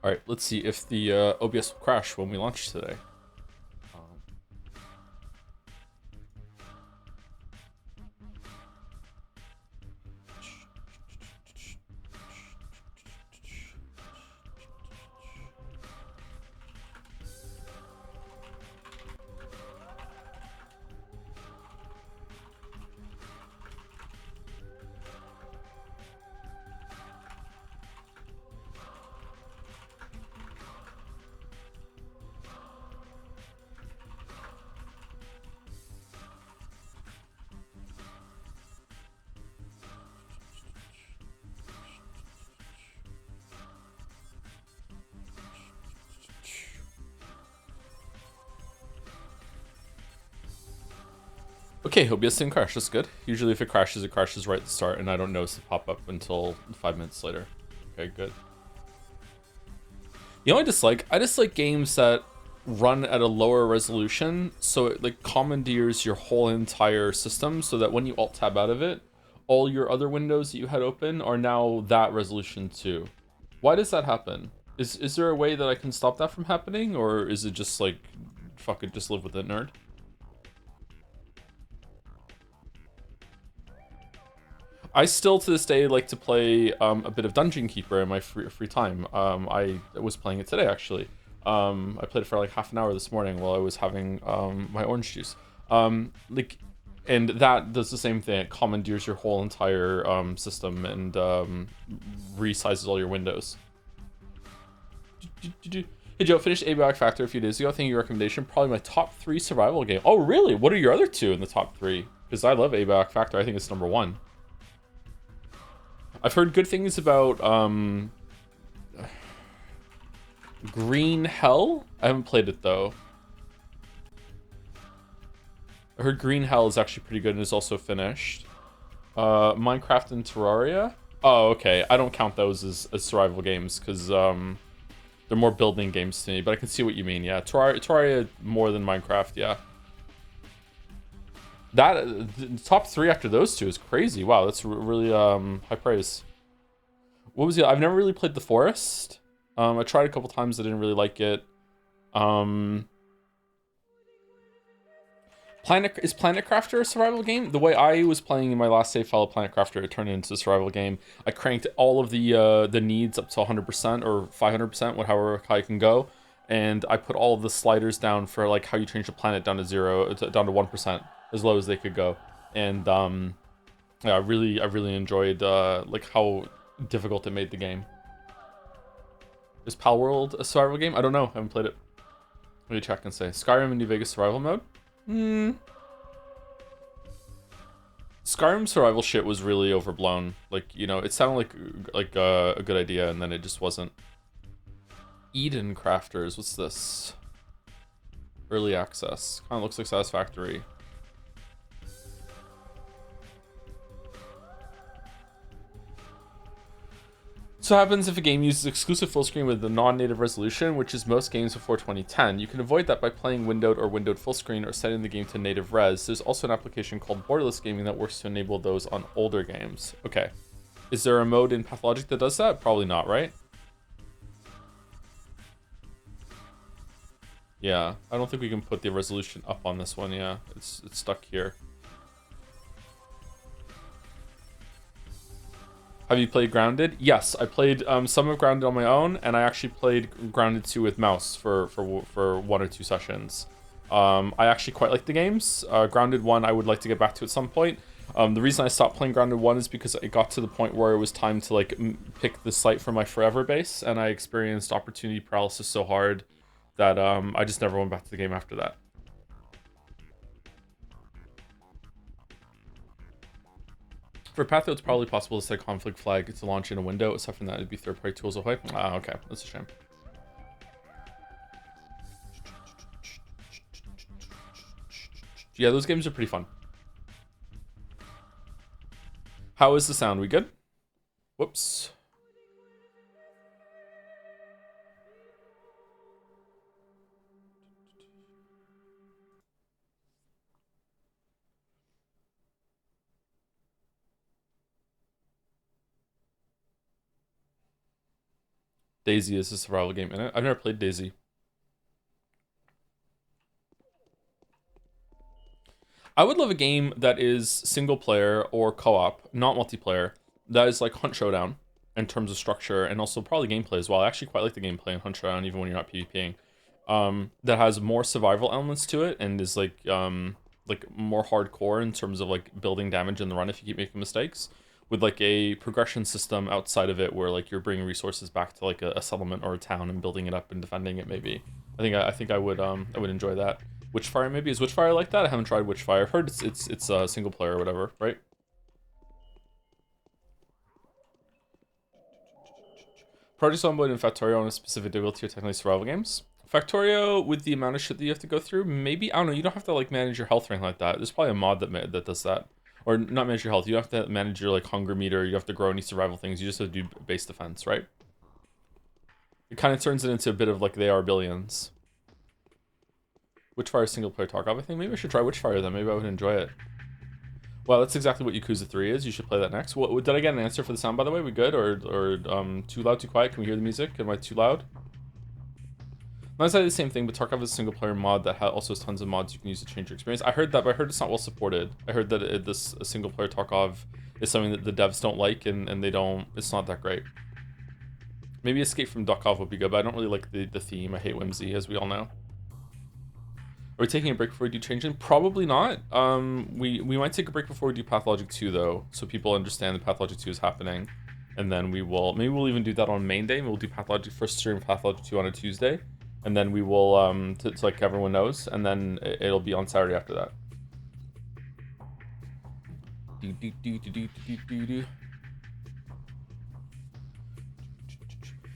All right, let's see if the OBS will crash when we launch today. Okay, OBS didn't crash. That's good. Usually, if it crashes right at the start, and I don't notice it pop up until 5 minutes later. Okay, good. You know, I dislike games that run at a lower resolution, so it like commandeers your whole entire system, so that when you alt tab out of it, all your other windows that you had open are now that resolution too. Why does that happen? Is there a way that I can stop that from happening, or is it just like, fuck it, just live with it, nerd? I still to this day like to play a bit of Dungeon Keeper in my free time. I was playing it today actually. I played it for like half an hour this morning while I was having my orange juice. Like, and that does the same thing. It commandeers your whole entire system and resizes all your windows. Hey Joe, finished Abiotic Factor a few days ago. Thank you for your recommendation. Probably my top 3 survival game. Oh really? What are your other 2 in the top 3? Because I love Abiotic Factor. I think it's number 1. I've heard good things about Green Hell. I haven't played it though. I heard Green Hell is actually pretty good and is also finished. Minecraft and Terraria. Oh, okay. I don't count those as survival games because they're more building games to me. But I can see what you mean. Yeah, Terraria more than Minecraft. Yeah. That the top 3 after those 2 is crazy. Wow, that's really high praise. What was it? I've never really played The Forest. I tried a couple times. I didn't really like it. Is Planet Crafter a survival game? The way I was playing in my last save file of Planet Crafter, it turned into a survival game. I cranked all of the needs up to 100% or 500%, whatever high I can go, and I put all of the sliders down for like how you change the planet down to 0, down to 1%, as low as they could go. And yeah, I really enjoyed like how difficult it made the game. Is Palworld a survival game? I don't know. I haven't played it. Let me check and say Skyrim and New Vegas survival mode. Skyrim survival shit was really overblown. Like, you know, it sounded like a good idea, and then it just wasn't. Eden Crafters, what's this? Early access. Kind of looks like Satisfactory. So what happens if a game uses exclusive full screen with a non-native resolution, which is most games before 2010. You can avoid that by playing windowed or windowed full screen or setting the game to native res. There's also an application called Borderless Gaming that works to enable those on older games. Okay. Is there a mode in Pathologic that does that? Probably not, right? Yeah, I don't think we can put the resolution up on this one. Yeah, it's stuck here. Have you played Grounded? Yes, I played some of Grounded on my own, and I actually played Grounded 2 with mouse for 1 or 2 sessions. I actually quite like the games. Grounded 1 I would like to get back to at some point. The reason I stopped playing Grounded 1 is because it got to the point where it was time to like pick the site for my forever base, and I experienced opportunity paralysis so hard that I just never went back to the game after that. For Patho, it's probably possible to set a conflict flag to launch in a window. Aside from that, it'd be third-party tools away. Ah, okay. That's a shame. Yeah, those games are pretty fun. How is the sound? We good? Whoops. Daisy is a survival game in it. I've never played Daisy. I would love a game that is single player or co-op, not multiplayer, that is like Hunt Showdown in terms of structure and also probably gameplay as well. I actually quite like the gameplay in Hunt Showdown even when you're not PvPing. That has more survival elements to it and is like more hardcore in terms of like building damage in the run if you keep making mistakes, with like a progression system outside of it where like you're bringing resources back to like a settlement or a town and building it up and defending it. Maybe I think I would enjoy that. Witchfire maybe? Is Witchfire like that? I haven't tried Witchfire. I've heard it's single player or whatever, right? Project Zomboid and Factorio on a specific difficulty are technically survival games. Factorio, with the amount of shit that you have to go through, maybe, I don't know, you don't have to like manage your health or anything like that. There's probably a mod that does that. Or not manage your health, you don't have to manage your like hunger meter, you have to grow any survival things, you just have to do base defense, right? It kind of turns it into a bit of like they are billions. Witchfire single player Tarkov, I think maybe I should try Witchfire then, maybe I would enjoy it. Well, that's exactly what Yakuza 3 is. You should play that next. What, did I get an answer for the sound, by the way? We good? Or too loud, too quiet? Can we hear the music? Am I too loud? Not exactly the same thing, but Tarkov is a single-player mod that also has tons of mods you can use to change your experience. I heard that, but I heard it's not well supported. I heard that this single-player Tarkov is something that the devs don't like, and they don't... It's not that great. Maybe Escape from Tarkov would be good, but I don't really like the theme. I hate whimsy, as we all know. Are we taking a break before we do changing? Probably not. We might take a break before we do Pathologic 2 though, so people understand that Pathologic 2 is happening, and then maybe we'll even do that on main day. We'll do Pathologic first stream Pathologic 2 on a Tuesday, and then we will to like everyone knows, and then it'll be on Saturday after that.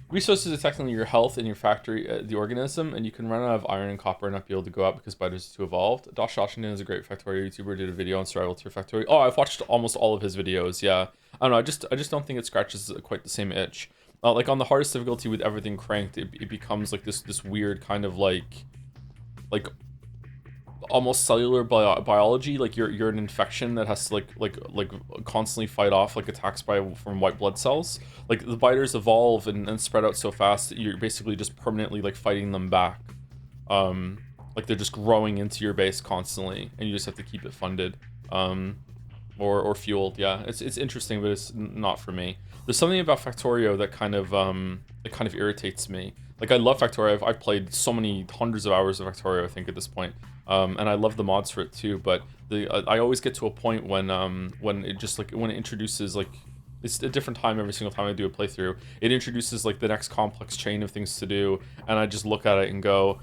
Resources are technically your health in your factory, the organism, and you can run out of iron and copper and not be able to go up because spiders are too evolved. Dosh Washington is a great Factorio YouTuber, did a video on survival tier Factorio. Oh, I've watched almost all of his videos, yeah. I don't know, I just don't think it scratches quite the same itch. Like on the hardest difficulty with everything cranked, it becomes like this weird kind of like almost cellular biology. Like you're an infection that has to like constantly fight off like attacks from white blood cells. Like the biters evolve and spread out so fast that you're basically just permanently like fighting them back. Like they're just growing into your base constantly, and you just have to keep it funded, or fueled. Yeah, it's interesting, but it's not for me. There's something about Factorio that kind of irritates me. Like I love Factorio. I've played so many hundreds of hours of Factorio, I think, at this point. And I love the mods for it too, but I always get to a point when it introduces like, it's a different time every single time I do a playthrough. It introduces like the next complex chain of things to do, and I just look at it and go,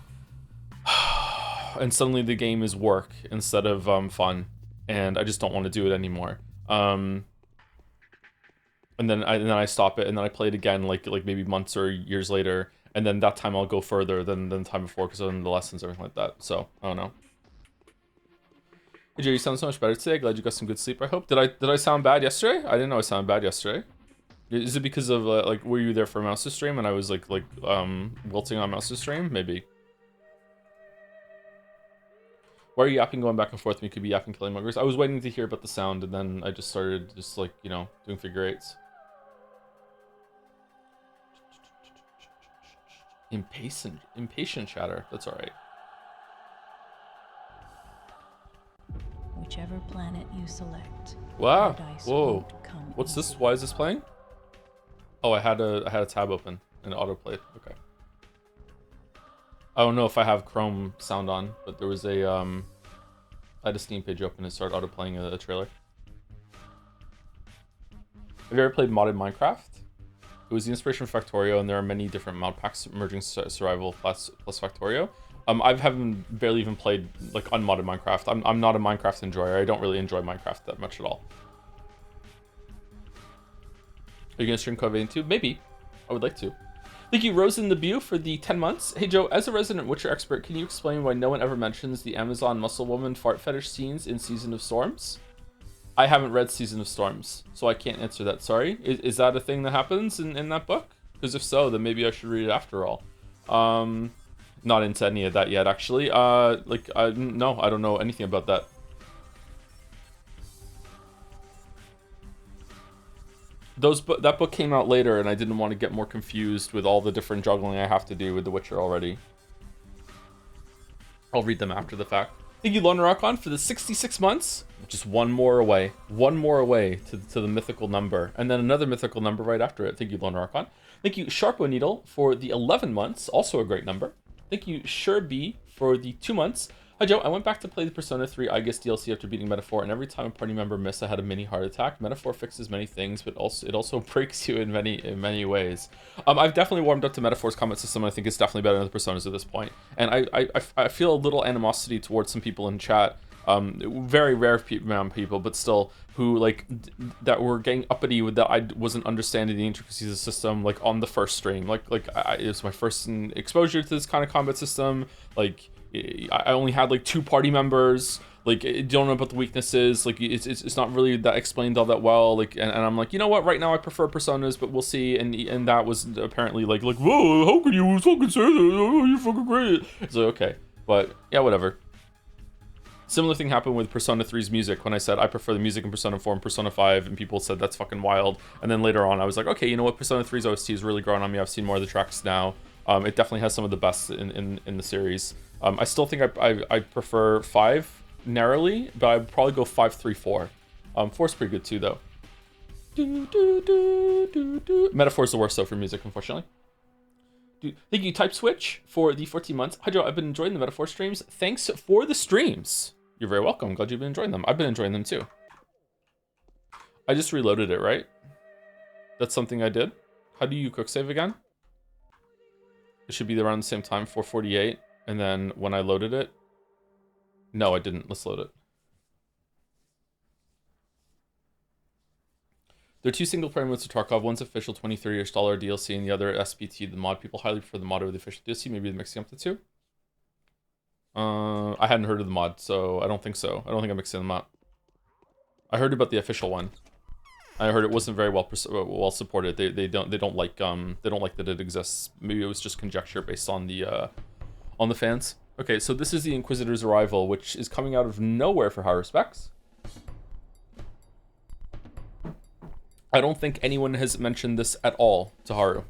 and suddenly the game is work instead of fun, and I just don't want to do it anymore. And then I stop it, and then I play it again like maybe months or years later. And then that time I'll go further than the time before because of the lessons and everything like that. So, I don't know. Hey, Jay, you sound so much better today. Glad you got some good sleep, I hope. Did I sound bad yesterday? I didn't know I sounded bad yesterday. Is it because of, like, were you there for Mouse's stream and I was, like wilting on Mouse's stream? Maybe. Why are you yapping going back and forth? We could be yapping killing muggers. I was waiting to hear about the sound, and then I just started like, you know, doing figure eights. Impatient chatter. That's all right. Whichever planet you select. Wow. Whoa. What's this? Why is this playing? Oh, I had a tab open and autoplayed. Okay. I don't know if I have Chrome sound on, but there was I had a Steam page open and started autoplaying a trailer. Have you ever played modded Minecraft? It was the inspiration for Factorio, and there are many different mod packs merging survival plus Factorio. I haven't barely even played like unmodded Minecraft. I'm not a Minecraft enjoyer. I don't really enjoy Minecraft that much at all. Are you gonna stream Code 82? Maybe. I would like to. Thank you, Rose in the Bew, for the 10 months. Hey Joe, as a resident Witcher expert, can you explain why no one ever mentions the Amazon muscle woman fart fetish scenes in Season of Storms? I haven't read Season of Storms, so I can't answer that. Sorry. Is that a thing that happens in that book? Because if so, then maybe I should read it after all. Not into any of that yet, actually. No, I don't know anything about that. that book came out later, and I didn't want to get more confused with all the different juggling I have to do with The Witcher already. I'll read them after the fact. Thank you, Lone Rockon, for the 66 months. Just one more away. One more away to the mythical number. And then another mythical number right after it. Thank you, Lone Rockon. Thank you, Sharpo Needle, for the 11 months. Also a great number. Thank you, Sherby, for the 2 months. Hi, Joe. I went back to play the Persona 3 Aegis DLC after beating Metaphor, and every time a party member missed, I had a mini heart attack. Metaphor fixes many things, but it also breaks you in many ways. I've definitely warmed up to Metaphor's combat system. I think it's definitely better than the Personas at this point. And I feel a little animosity towards some people in chat. Very rare people, but still, who like that were getting uppity with that I wasn't understanding the intricacies of the system, like on the first stream. It was my first exposure to this kind of combat system. Like, I only had like 2 party members. Like, don't know about the weaknesses. Like, it's not really that explained all that well. Like, and I'm like, you know what? Right now I prefer Personas, but we'll see. And that was apparently like, whoa, how can you fucking say that? Oh, you're fucking great. It's like, okay, but yeah, whatever. Similar thing happened with Persona 3's music when I said I prefer the music in Persona 4 and Persona 5, and people said that's fucking wild. And then later on, I was like, okay, you know what? Persona 3's OST is really growing on me. I've seen more of the tracks now. It definitely has some of the best in the series. I still think I prefer 5 narrowly, but I'd probably go 5, 3, 4. 4's pretty good too, though. Metaphor's the worst, though, for music, unfortunately. Thank you, Type Switch, for the 14 months. Hydro, I've been enjoying the Metaphor streams. Thanks for the streams. You're very welcome. Glad you've been enjoying them. I've been enjoying them too. I just reloaded it, right? That's something I did. How do you quick save again? It should be around the same time, 4:48. And then when I loaded it, no, I didn't. Let's load it. There are 2 single-player modes to Tarkov. One's official $20-30 DLC, and the other SPT, the mod. People highly prefer the mod over the official DLC. Maybe they're mixing up the 2. I hadn't heard of the mod, so I don't think so. I don't think I'm mixing them up. I heard about the official one. I heard it wasn't very well supported. They don't like that it exists. Maybe it was just conjecture based on the fans. Okay, so this is the Inquisitor's arrival, which is coming out of nowhere for high respects. I don't think anyone has mentioned this at all to Haru.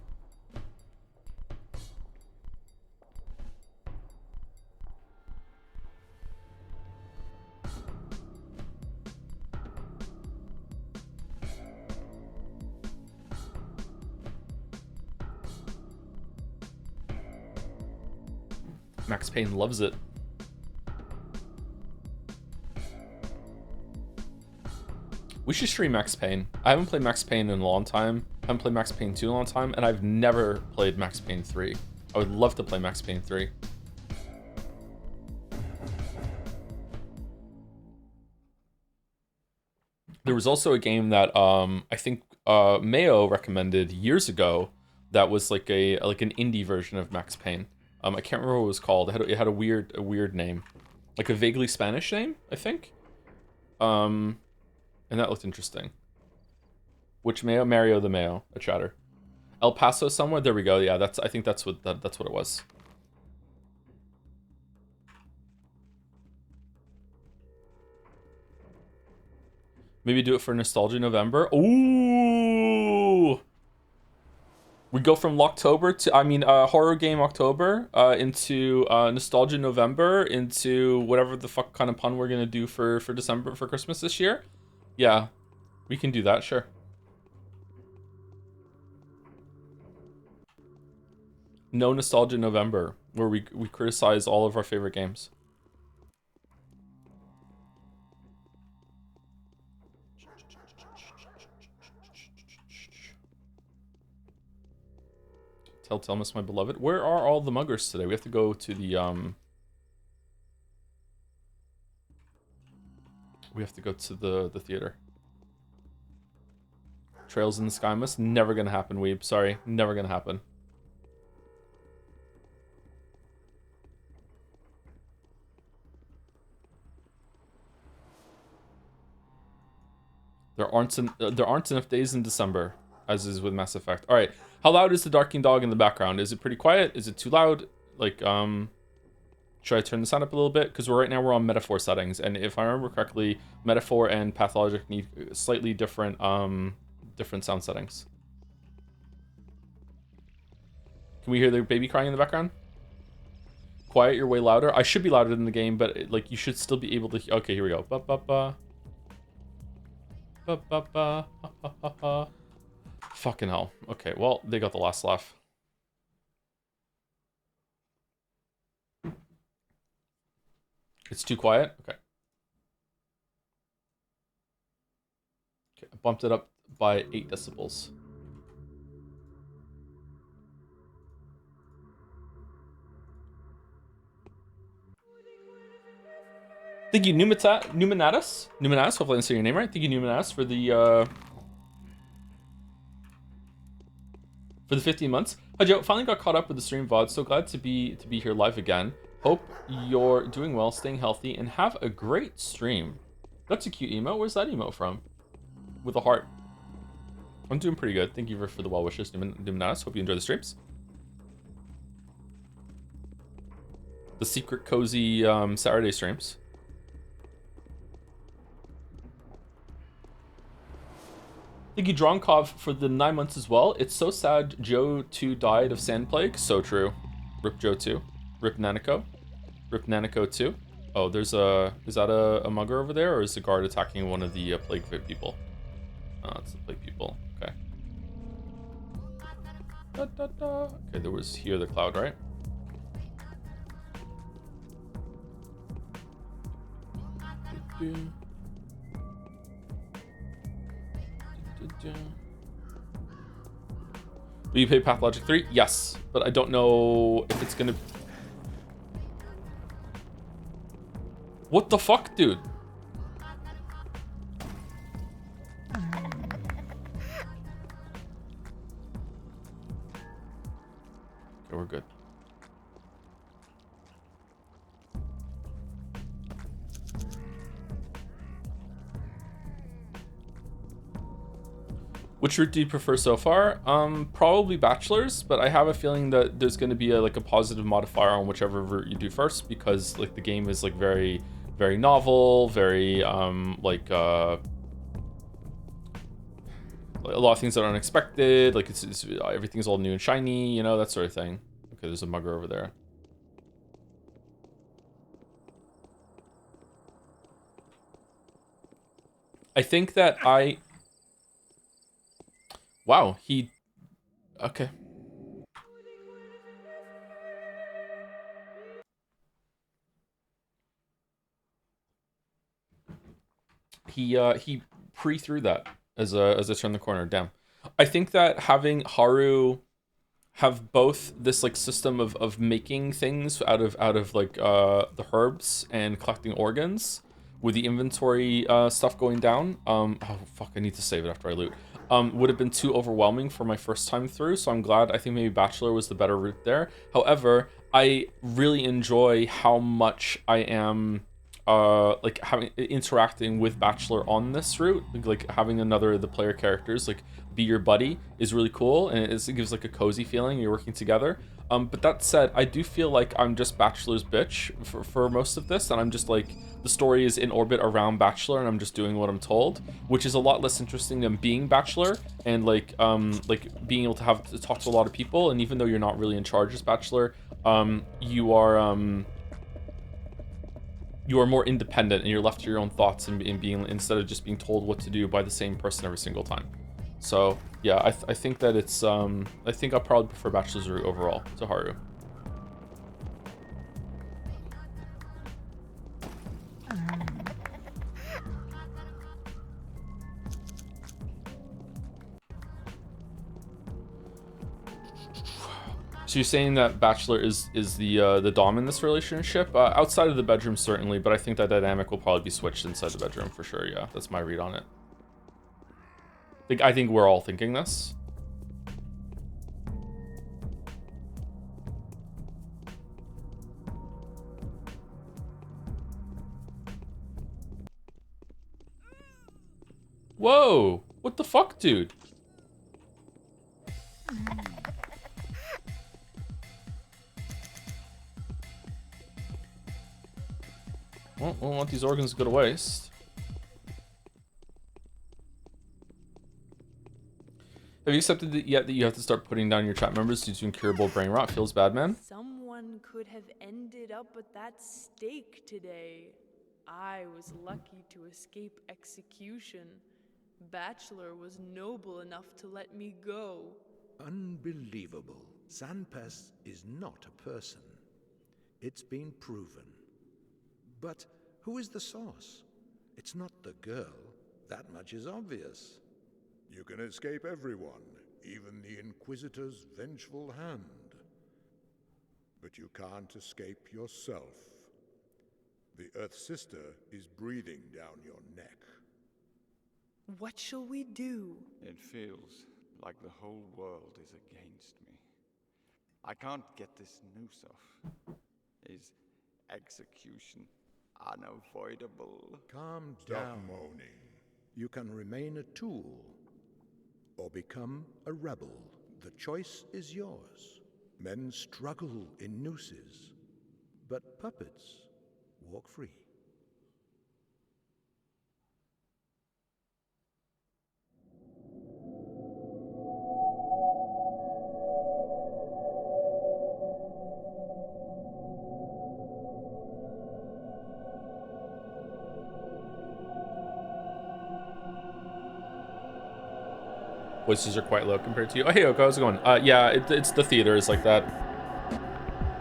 Max Payne loves it. We should stream Max Payne. I haven't played Max Payne in a long time. I haven't played Max Payne 2 in a long time, and I've never played Max Payne 3. I would love to play Max Payne 3. There was also a game that I think Mayo recommended years ago that was like an indie version of Max Payne. I can't remember what it was called. It had a weird name, like a vaguely Spanish name, I think. And that looked interesting. Which Mayo? Mario the Mayo, a chatter. El Paso somewhere. There we go. Yeah, I think that's what it was. Maybe do it for Nostalgia November. Ooh. We go from Locktober to, Horror Game October, into Nostalgia November, into whatever the fuck kind of pun we're gonna do for December, for Christmas this year. Yeah, we can do that, sure. No Nostalgia November, where we criticize all of our favorite games. Telltale Miss My Beloved. Where are all the muggers today? We have to go to the, we have to go to the theater. Trails in the Sky Mist? Never gonna happen, weeb. Sorry, never gonna happen. There aren't enough days in December, as is with Mass Effect. All right, how loud is the Darking Dog in the background? Is it pretty quiet? Is it too loud? Like, should I turn the sound up a little bit? Because right now we're on Metaphor settings, and if I remember correctly, Metaphor and Pathologic need slightly different different sound settings. Can we hear the baby crying in the background? Quiet your way louder. I should be louder than the game, but like you should still be able to. Okay, here we go. Ba ba ba. Ba ba ba. Ha, ha, ha, ha. Fucking hell. Okay, well they got the last laugh. It's too quiet. Okay. Okay, I bumped it up by 8 decibels. Thank you, Numanatus. Hopefully I'm saying your name right. Thank you, Numanatus, for the 15 months. Hi Joe, finally got caught up with the stream VOD. So glad to be here live again. Hope you're doing well, staying healthy, and have a great stream. That's a cute emote. Where's that emote from? With a heart. I'm doing pretty good. Thank you for the well wishes, Numanatus. Hope you enjoy the streams. The secret cozy Saturday streams. Thank you, Dronkov, for the 9 months as well. It's so sad Joe 2 died of sand plague. So true. Rip Joe 2. Rip Nanako. Rip Nanako 2. Oh, there's a... Is that a mugger over there? Or is the guard attacking one of the plague people? Oh, it's the plague people. Okay. Da, da, da. Okay, there was here the cloud, right? Will you pay Pathologic 3? Yes, but I don't know if it's gonna... What the fuck, dude? Okay, we're good. Which route do you prefer so far? Probably bachelors, but I have a feeling that there's going to be a positive modifier on whichever route you do first, because like the game is like very, very novel, very a lot of things that are unexpected. Like it's everything's all new and shiny, you know, that sort of thing. Okay, there's a mugger over there. I think that Wow, he... Okay. He pre-threw that as I turned the corner. Damn. I think that having Haru have both this like system of making things out of like the herbs and collecting organs with the inventory stuff going down. Oh fuck, I need to save it after I loot. Would have been too overwhelming for my first time through, so I'm glad. I think maybe Bachelor was the better route there. However, I really enjoy how much I am like interacting with Bachelor on this route. Like having another of the player characters like be your buddy is really cool, and it gives like a cozy feeling. You're working together. But that said, I do feel like I'm just Bachelor's bitch for most of this, and I'm just like, the story is in orbit around Bachelor, and I'm just doing what I'm told, which is a lot less interesting than being Bachelor and like being able to talk to a lot of people. And even though you're not really in charge as Bachelor, you are more independent, and you're left to your own thoughts and being, instead of just being told what to do by the same person every single time. So yeah, I think that it's I think I'll probably prefer Bachelor's route overall to Haru. So you're saying that Bachelor is the dom in this relationship? Outside of the bedroom, certainly, but I think that dynamic will probably be switched inside the bedroom for sure. Yeah, that's my read on it. I think we're all thinking this. Whoa! What the fuck, dude? Well, we don't want these organs to go to waste. Have you accepted it yet that you have to start putting down your chat members due to incurable brain rot? Feels bad, man. Someone could have ended up at that stake today. I was lucky to escape execution. Bachelor was noble enough to let me go. Unbelievable. Sanpes is not a person. It's been proven. But who is the source? It's not the girl. That much is obvious. You can escape everyone, even the Inquisitor's vengeful hand. But you can't escape yourself. The Earth Sister is breathing down your neck. What shall we do? It feels like the whole world is against me. I can't get this noose off. Is execution unavoidable? Calm Stop down. moaning. You can remain a tool or become a rebel. The choice is yours. Men struggle in nooses, but puppets walk free. Voices are quite low compared to you. Oh, hey, Oko, how's it going? Yeah, it's the theater is like that.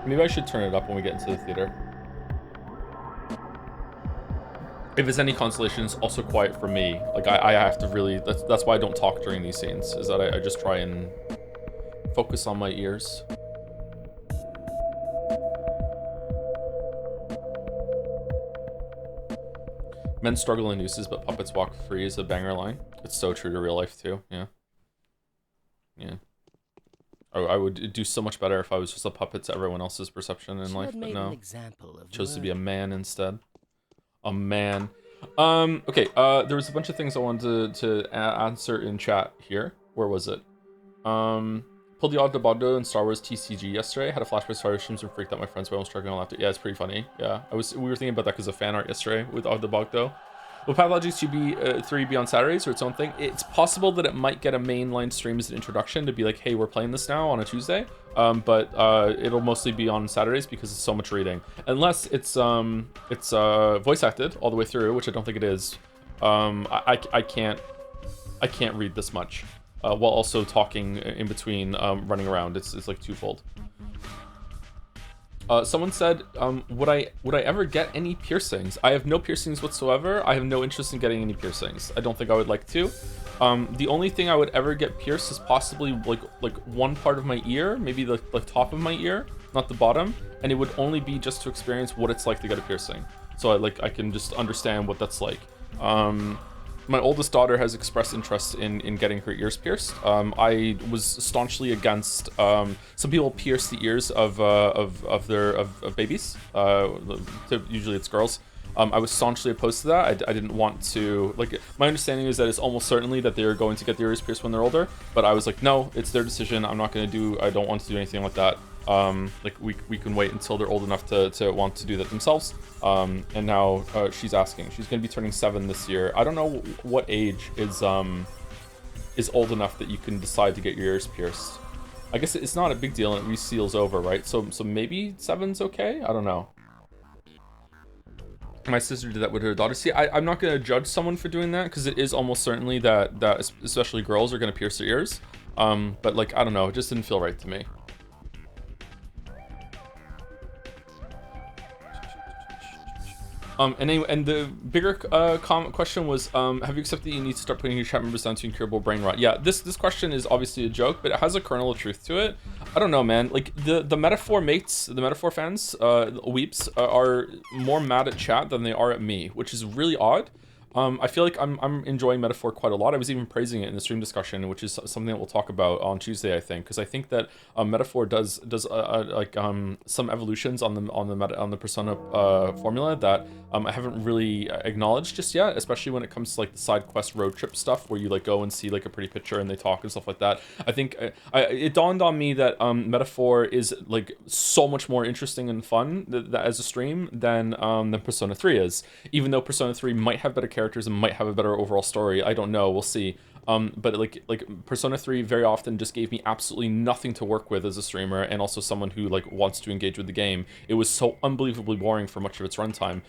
Maybe I should turn it up when we get into the theater. If it's any consolation, it's also quiet for me. Like, I have to really... That's why I don't talk during these scenes, is that I just try and focus on my ears. Men struggle in nooses, but puppets walk free is a banger line. It's so true to real life, too. Yeah. Yeah. I would do so much better if I was just a puppet to everyone else's perception in life, but no. Chose to be a man instead. A man. Okay, there was a bunch of things I wanted to answer in chat here. Where was it? Pulled the Ogdobogdo in Star Wars TCG yesterday. Had a flashback to Star Wars streams and freaked out my friends, but I was struggling on laughter. Yeah, it's pretty funny. Yeah, we were thinking about that because of fan art yesterday with Ogdobogdo. Will Pathologic 3 be on Saturdays or its own thing? It's possible that it might get a mainline stream as an introduction to be like, hey, we're playing this now on a Tuesday. But it'll mostly be on Saturdays because it's so much reading. Unless it's voice acted all the way through, which I don't think it is. I can't read this much while also talking in between, running around. It's like twofold. Someone said, would I ever get any piercings? I have no piercings whatsoever. I have no interest in getting any piercings. I don't think I would like to. The only thing I would ever get pierced is possibly like one part of my ear, maybe the top of my ear, not the bottom, and it would only be just to experience what it's like to get a piercing. So I can just understand what that's like. My oldest daughter has expressed interest in getting her ears pierced. I was staunchly against. Some people pierce the ears of babies. Usually it's girls. I was staunchly opposed to that. I didn't want to, like, my understanding is that it's almost certainly that they are going to get their ears pierced when they're older. But I was like, no, it's their decision. I don't want to do anything like that. Like we can wait until they're old enough to want to do that themselves. And now she's asking. She's going to be turning 7 this year. I don't know what age is old enough that you can decide to get your ears pierced. I guess it's not a big deal and it reseals over, right? So maybe 7's okay? I don't know. My sister did that with her daughter. See, I'm not going to judge someone for doing that because it is almost certainly that especially girls are going to pierce their ears. But like, I don't know, it just didn't feel right to me. And the bigger question was, have you accepted that you need to start putting your chat members down to incurable brain rot? Yeah, this question is obviously a joke, but it has a kernel of truth to it. I don't know, man. Like the metaphor mates, the metaphor fans, weeps, are more mad at chat than they are at me, which is really odd. I feel like I'm enjoying Metaphor quite a lot. I was even praising it in the stream discussion, which is something that we'll talk about on Tuesday, I think, because I think that Metaphor does some evolutions on the Persona formula that I haven't really acknowledged just yet, especially when it comes to like the side quest road trip stuff where you like go and see like a pretty picture and they talk and stuff like that. I think it dawned on me that Metaphor is like so much more interesting and fun as a stream than Persona 3 is, even though Persona 3 might have better characters and might have a better overall story. I don't know, we'll see. But like Persona 3 very often just gave me absolutely nothing to work with as a streamer, and also someone who like wants to engage with the game. It was so unbelievably boring for much of its runtime.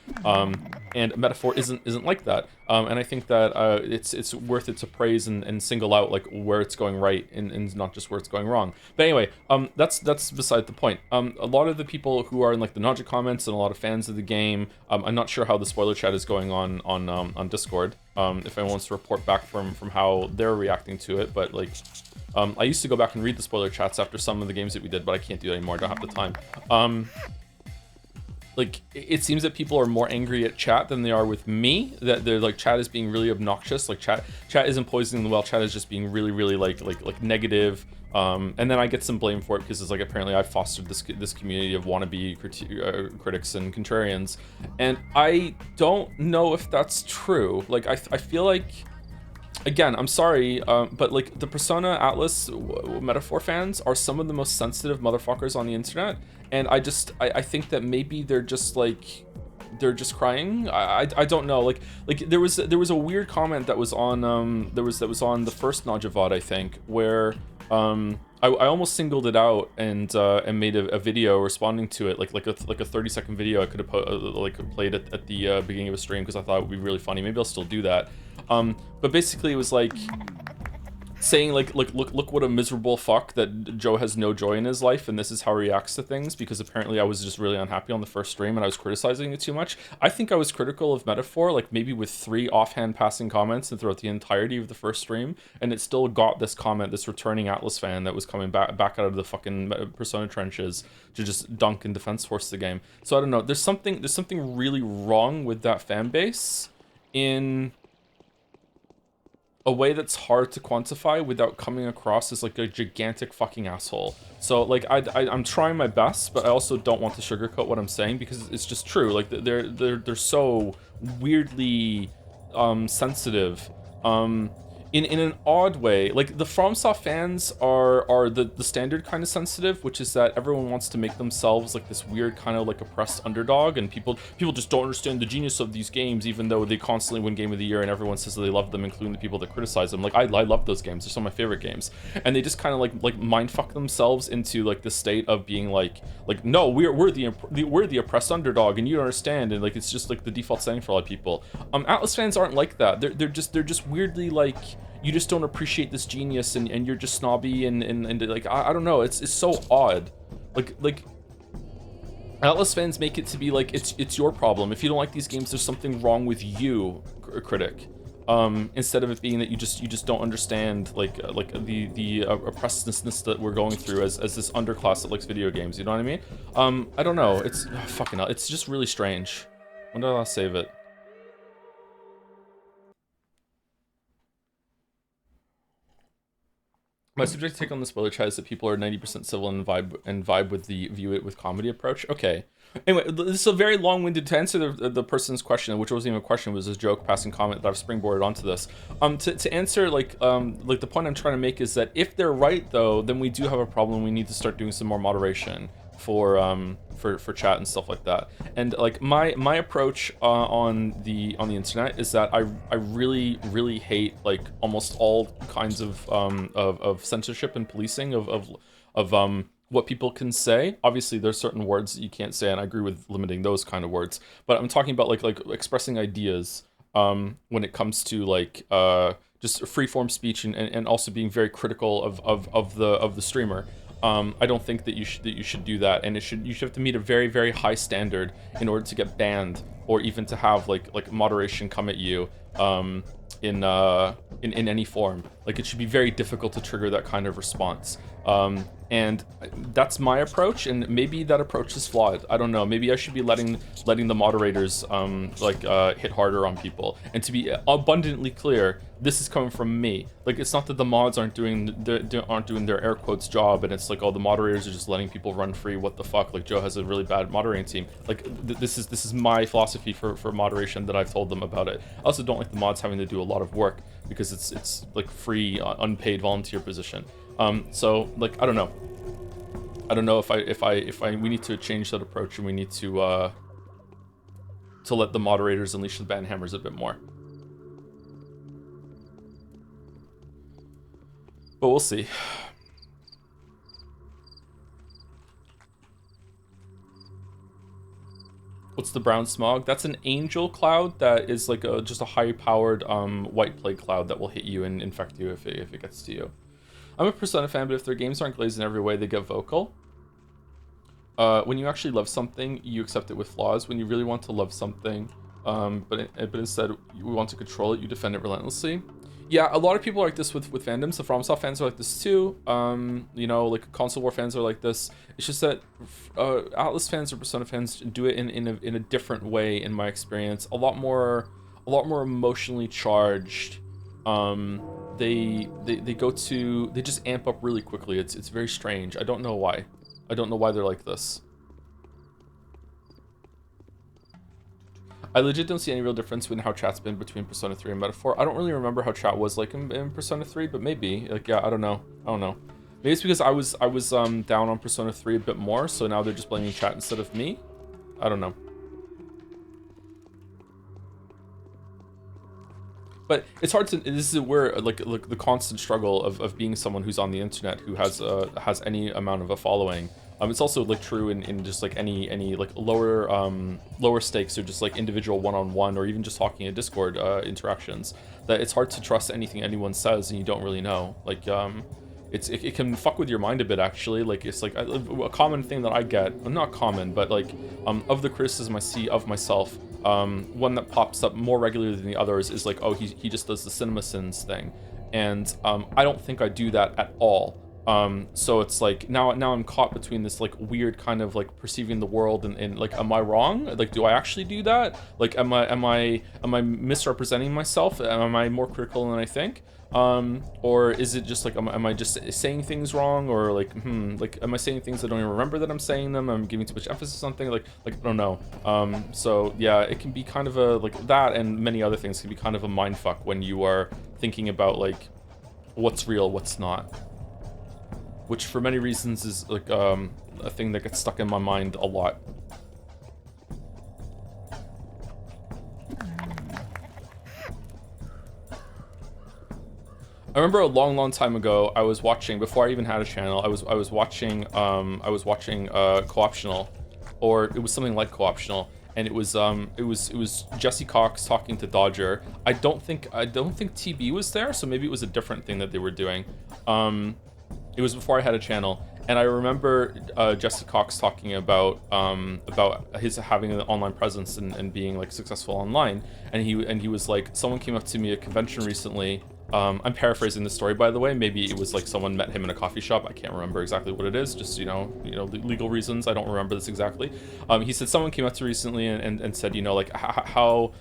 And Metaphor isn't like that. And I think that it's worth it to praise and single out like where it's going right, and not just where it's going wrong. But anyway, that's beside the point. A lot of the people who are in like the Naja comments and a lot of fans of the game, I'm not sure how the spoiler chat is going on Discord. If anyone wants to report back from how they're reacting to it, but like, I used to go back and read the spoiler chats after some of the games that we did, but I can't do it anymore. I don't have the time. Like, it seems that people are more angry at chat than they are with me. That they're like, chat is being really obnoxious. Like, chat isn't poisoning the well. Chat is just being really like negative. And then I get some blame for it because it's like apparently I fostered this community of wannabe critics and contrarians, and I don't know if that's true. Like, I feel like, again, I'm sorry, but like the Persona Atlas Metaphor fans are some of the most sensitive motherfuckers on the internet, and I think that maybe they're just like, they're just crying. I don't know. Like there was a weird comment that was on that was on the first Naja VOD, I think, where I almost singled it out and made a video responding to it, like a 30-second video I could have played at the beginning of a stream because I thought it would be really funny. Maybe I'll still do that. But basically it was like saying like look what a miserable fuck that Joe has no joy in his life, and this is how he reacts to things, because apparently I was just really unhappy on the first stream and I was criticizing it too much. I think I was critical of Metaphor like maybe with 3 offhand passing comments and throughout the entirety of the first stream, and it still got this comment, this returning Atlas fan that was coming back out of the fucking Persona trenches to just dunk and defense force the game. So I don't know, there's something really wrong with that fan base in a way that's hard to quantify without coming across as like a gigantic fucking asshole. So like I'm trying my best, but I also don't want to sugarcoat what I'm saying because it's just true. Like they're so weirdly sensitive. In an odd way. Like the FromSoft fans are the standard kind of sensitive, which is that everyone wants to make themselves like this weird kind of like oppressed underdog, and people just don't understand the genius of these games, even though they constantly win Game of the Year and everyone says that they love them, including the people that criticize them. Like I love those games, they're some of my favorite games, and they just kind of like mindfuck themselves into like the state of being like no, we're the oppressed underdog and you don't understand, and like it's just like the default setting for a lot of people. Atlas fans aren't like that. They're just weirdly like, you just don't appreciate this genius, and you're just snobby and like I don't know, it's so odd. Like Atlas fans make it to be like it's your problem. If you don't like these games, there's something wrong with you, critic. Instead of it being that you just don't understand like the oppressedness that we're going through as this underclass that likes video games. You know what I mean? I don't know. It's fucking hell. It's just really strange. When did I save it? My subjective take on the spoiler chat is that people are 90% civil and vibe with the view it with comedy approach. Okay. Anyway, this is a very long-winded to answer the person's question, which wasn't even a question, it was a joke passing comment that I've springboarded onto this. To answer like the point I'm trying to make is that if they're right though, then we do have a problem. We need to start doing some more moderation for chat and stuff like that. And like my approach on the internet is that I really hate like almost all kinds of censorship and policing of what people can say. Obviously there's certain words that you can't say, and I agree with limiting those kind of words, but I'm talking about like expressing ideas when it comes to like just free-form speech and also being very critical of the streamer. I don't think that you should do that, and you should have to meet a very high standard in order to get banned, or even to have like moderation come at you in any form. Like it should be very difficult to trigger that kind of response. And that's my approach, and maybe that approach is flawed. I don't know. Maybe I should be letting the moderators hit harder on people. And to be abundantly clear, this is coming from me. Like it's not that the mods aren't doing their air quotes job, and it's like, oh, the moderators are just letting people run free. What the fuck? Like Joe has a really bad moderating team. Like this is my philosophy for moderation that I've told them about it. I also don't like the mods having to do a lot of work because it's like free unpaid volunteer position. So like I don't know if we need to change that approach, and we need to let the moderators unleash the ban hammers a bit more. But we'll see. What's the brown smog? That's an angel cloud that is like just a high-powered white plague cloud that will hit you and infect you if it gets to you. I'm a Persona fan, but if their games aren't glazed in every way, they get vocal. When you actually love something, you accept it with flaws. When you really want to love something, but instead you want to control it, you defend it relentlessly. Yeah, a lot of people are like this with fandoms. The FromSoft fans are like this too. You know, like console war fans are like this. It's just that Atlas fans or Persona fans do it in a different way, in my experience. A lot more emotionally charged. They just amp up really quickly. It's very strange. I don't know why. I don't know why they're like this. I legit don't see any real difference in how chat's been between Persona 3 and Metaphor. I don't really remember how chat was like in Persona 3, but maybe. Like, yeah, I don't know. Maybe it's because I was down on Persona 3 a bit more, so now they're just blaming chat instead of me. I don't know. But it's hard to. This is where like the constant struggle of being someone who's on the internet who has any amount of a following. It's also like true in just like any like lower stakes or just like individual one-on-one or even just talking in Discord interactions. That it's hard to trust anything anyone says and you don't really know. Like it can fuck with your mind a bit actually. Like it's like a common thing that I get, not common, but like of the criticism I see of myself. One that pops up more regularly than the others is like, oh, he just does the CinemaSins thing, and I don't think I do that at all. So it's like now I'm caught between this like weird kind of like perceiving the world and like, am I wrong? Like, do I actually do that? Like, am I misrepresenting myself? Am I more critical than I think? Or is it just like, am I just saying things wrong? Or like, like, am I saying things I don't even remember that I'm saying them? I'm giving too much emphasis on something, like I don't know. So yeah, it can be kind of a, like that and many other things can be kind of a mindfuck when you are thinking about like, what's real, what's not. Which for many reasons is like, a thing that gets stuck in my mind a lot. I remember a long time ago, I was watching, before I even had a channel, I was watching Co-optional, or it was something like Co-optional, and it was Jesse Cox talking to Dodger. I don't think TB was there, so maybe it was a different thing that they were doing. It was before I had a channel, and I remember Jesse Cox talking about his having an online presence and being like successful online, and he was like, someone came up to me at a convention recently. I'm paraphrasing the story, by the way. Maybe it was like someone met him in a coffee shop. I can't remember exactly what it is. Just, you know, legal reasons. I don't remember this exactly. He said someone came up to recently and said, you know, like how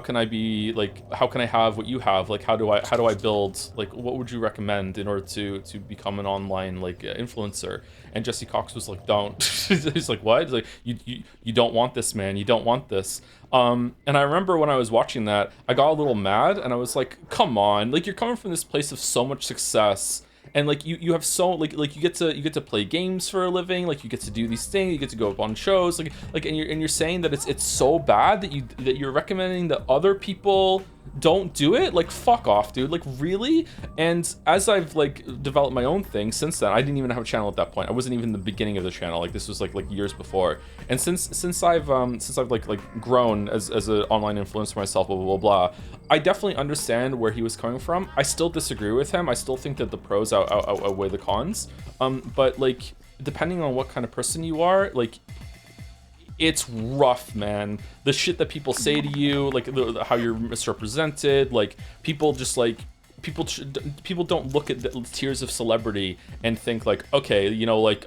can I be like, how can I have what you have? Like, how do I build, like, what would you recommend in order to become an online like influencer? And Jesse Cox was like, don't. He's like, what? He's like, you don't want this, man. You don't want this. And I remember when I was watching that, I got a little mad and I was like, come on, like, you're coming from this place of so much success and like you have so like you get to play games for a living, like you get to do these things, you get to go up on shows, like and you're saying that it's so bad that you're recommending that other people don't do it. Like, fuck off, dude. Like, really? And as I've like developed my own thing since then, I didn't even have a channel at that point. I wasn't even the beginning of the channel. Like, this was like years before. And since I've like grown as an online influencer myself, blah blah blah, I definitely understand where he was coming from. I still disagree with him. I still think that the pros outweigh the cons. But like, depending on what kind of person you are, like, it's rough, man. The shit that people say to you, like how you're misrepresented, like people just like people don't look at the tiers of celebrity and think like, okay, you know, like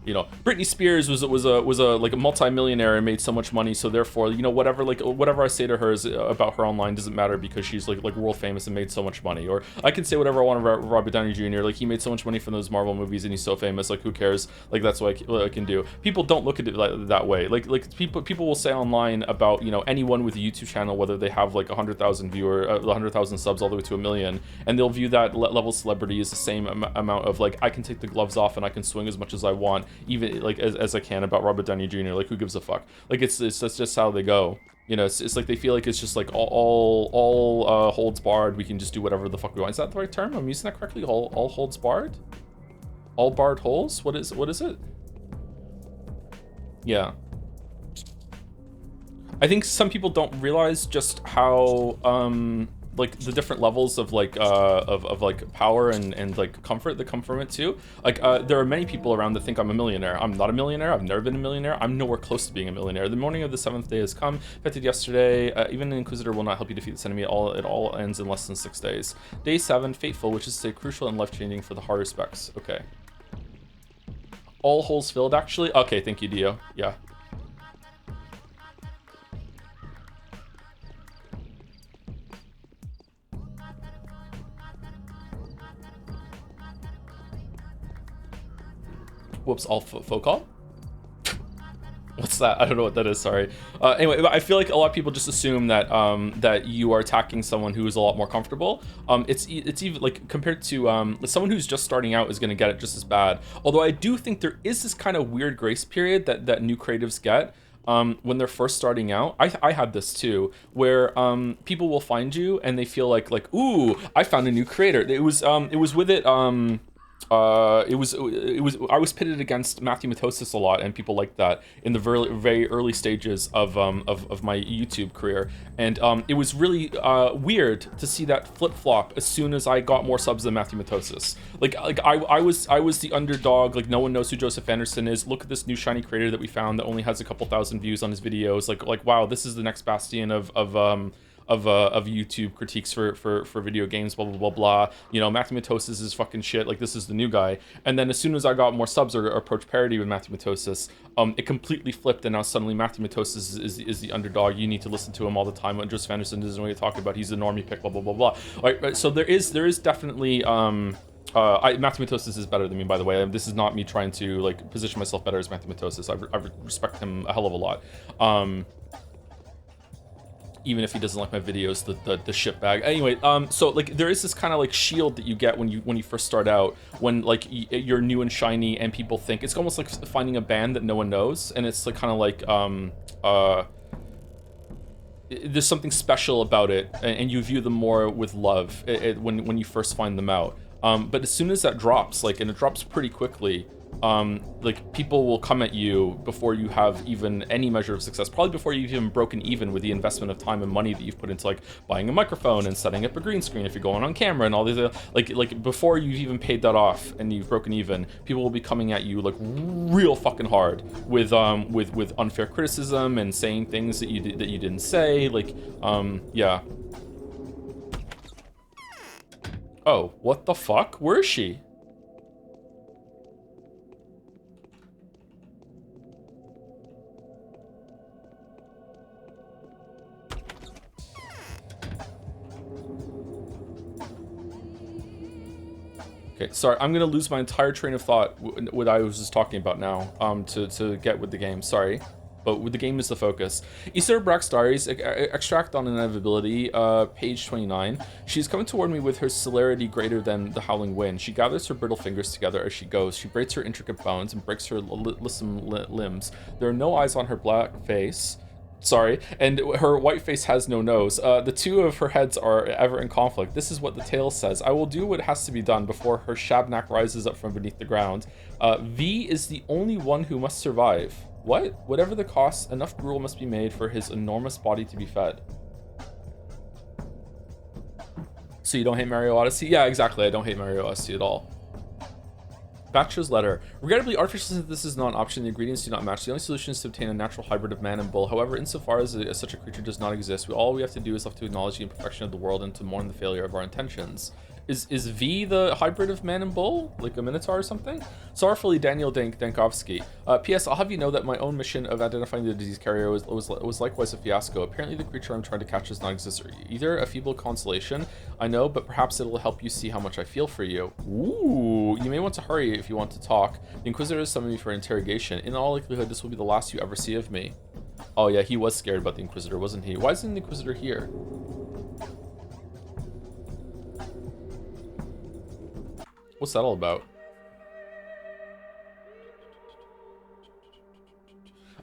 you know, Britney Spears was a like a multi-millionaire and made so much money, so therefore, you know, whatever I say to her is about her online doesn't matter because she's like world famous and made so much money. Or I can say whatever I want about Robert Downey Jr. Like, he made so much money from those Marvel movies and he's so famous. Like, who cares? Like, that's what I can do. People don't look at it that way. Like people will say online about, you know, anyone with a YouTube channel, whether they have like 100,000 subs all the way to 1 million, and they'll view that level of celebrity as the same amount of like, I can take the gloves off and I can swing as much as I want, even like as I can about Robert Downey Jr. Like, who gives a fuck? Like, that's just how they go. You know, it's like they feel like it's just like all holds barred. We can just do whatever the fuck we want. Is that the right term? I'm using that correctly? All holds barred? All barred holes? What is it? Yeah. I think some people don't realize just how like the different levels of like of like power and like comfort that come from it too. Like there are many people around that think I'm a millionaire. I'm not a millionaire. I've never been a millionaire. I'm nowhere close to being a millionaire. The morning of the 7th day has come. Affected yesterday. Even an Inquisitor will not help you defeat this enemy. It all ends in less than 6 days. Day 7, fateful, which is to say crucial and life-changing for the harder specs. Okay. All holes filled, actually. Okay, thank you, Dio. Yeah. Whoops, all focal? What's that? I don't know what that is, sorry. Anyway, I feel like a lot of people just assume that that you are attacking someone who is a lot more comfortable. It's even like compared to someone who's just starting out is going to get it just as bad. Although I do think there is this kind of weird grace period that new creatives get when they're first starting out. I had this too, where people will find you and they feel like ooh, I found a new creator. It was with it. I was pitted against Matthew Matosis a lot, and people like that in the very early stages of my YouTube career, and it was really weird to see that flip flop as soon as I got more subs than Matthew Matosis. Like I was the underdog. Like no one knows who Joseph Anderson is. Look at this new shiny creator that we found that only has a couple thousand views on his videos. Like wow, this is the next bastion of YouTube critiques for video games, blah blah blah blah. You know, Matthew Matosis is fucking shit. Like this is the new guy. And then as soon as I got more subs or approached parity with Matthew Matosis, it completely flipped, and now suddenly Matthew Matosis is the underdog. You need to listen to him all the time. And Joseph Anderson doesn't know what you're talking about. He's a normie pick, blah blah blah blah. Right. So there is definitely Matthew Matosis is better than me, by the way. This is not me trying to like position myself better as Matthew Matosis. I respect him a hell of a lot. Even if he doesn't like my videos, the shit bag. Anyway, so like there is this kind of like shield that you get when you first start out, when like you're new and shiny, and people think it's almost like finding a band that no one knows, and it's like kind of like there's something special about it, and you view them more with love when you first find them out. But as soon as that drops, like, and it drops pretty quickly, like people will come at you before you have even any measure of success, probably before you've even broken even with the investment of time and money that you've put into like buying a microphone and setting up a green screen if you're going on camera and all these like before you've even paid that off and you've broken even, people will be coming at you like real fucking hard with unfair criticism and saying things that you didn't say, like yeah. Oh, what the fuck? Where is she? Okay, sorry, I'm gonna lose my entire train of thought what I was just talking about now, to get with the game, sorry. But with the game is the focus. Isidore Braxtaris, extract on inevitability, page 29. She's coming toward me with her celerity greater than the howling wind. She gathers her brittle fingers together as she goes. She breaks her intricate bones and breaks her lissome limbs. There are no eyes on her black face. Sorry, and her white face has no nose. The two of her heads are ever in conflict. This is what the tale says. I will do what has to be done before her shabnak rises up from beneath the ground. V is the only one who must survive. What? Whatever the cost, enough gruel must be made for his enormous body to be fed. So you don't hate Mario Odyssey? Yeah, exactly. I don't hate Mario Odyssey at all. Bachelor's letter. Regrettably, artificial synthesis is not an option. The ingredients do not match. The only solution is to obtain a natural hybrid of man and bull. However, insofar as such a creature does not exist, all we have to do is have to acknowledge the imperfection of the world and to mourn the failure of our intentions. Is V the hybrid of man and bull? Like a minotaur or something? Sorrowfully, Daniel Dankovsky. P.S. I'll have you know that my own mission of identifying the disease carrier was likewise a fiasco. Apparently the creature I'm trying to catch does not exist either. A feeble consolation, I know, but perhaps it'll help you see how much I feel for you. Ooh, you may want to hurry if you want to talk. The Inquisitor is summoning me for interrogation. In all likelihood, this will be the last you ever see of me. Oh yeah, he was scared about the Inquisitor, wasn't he? Why isn't the Inquisitor here? What's that all about?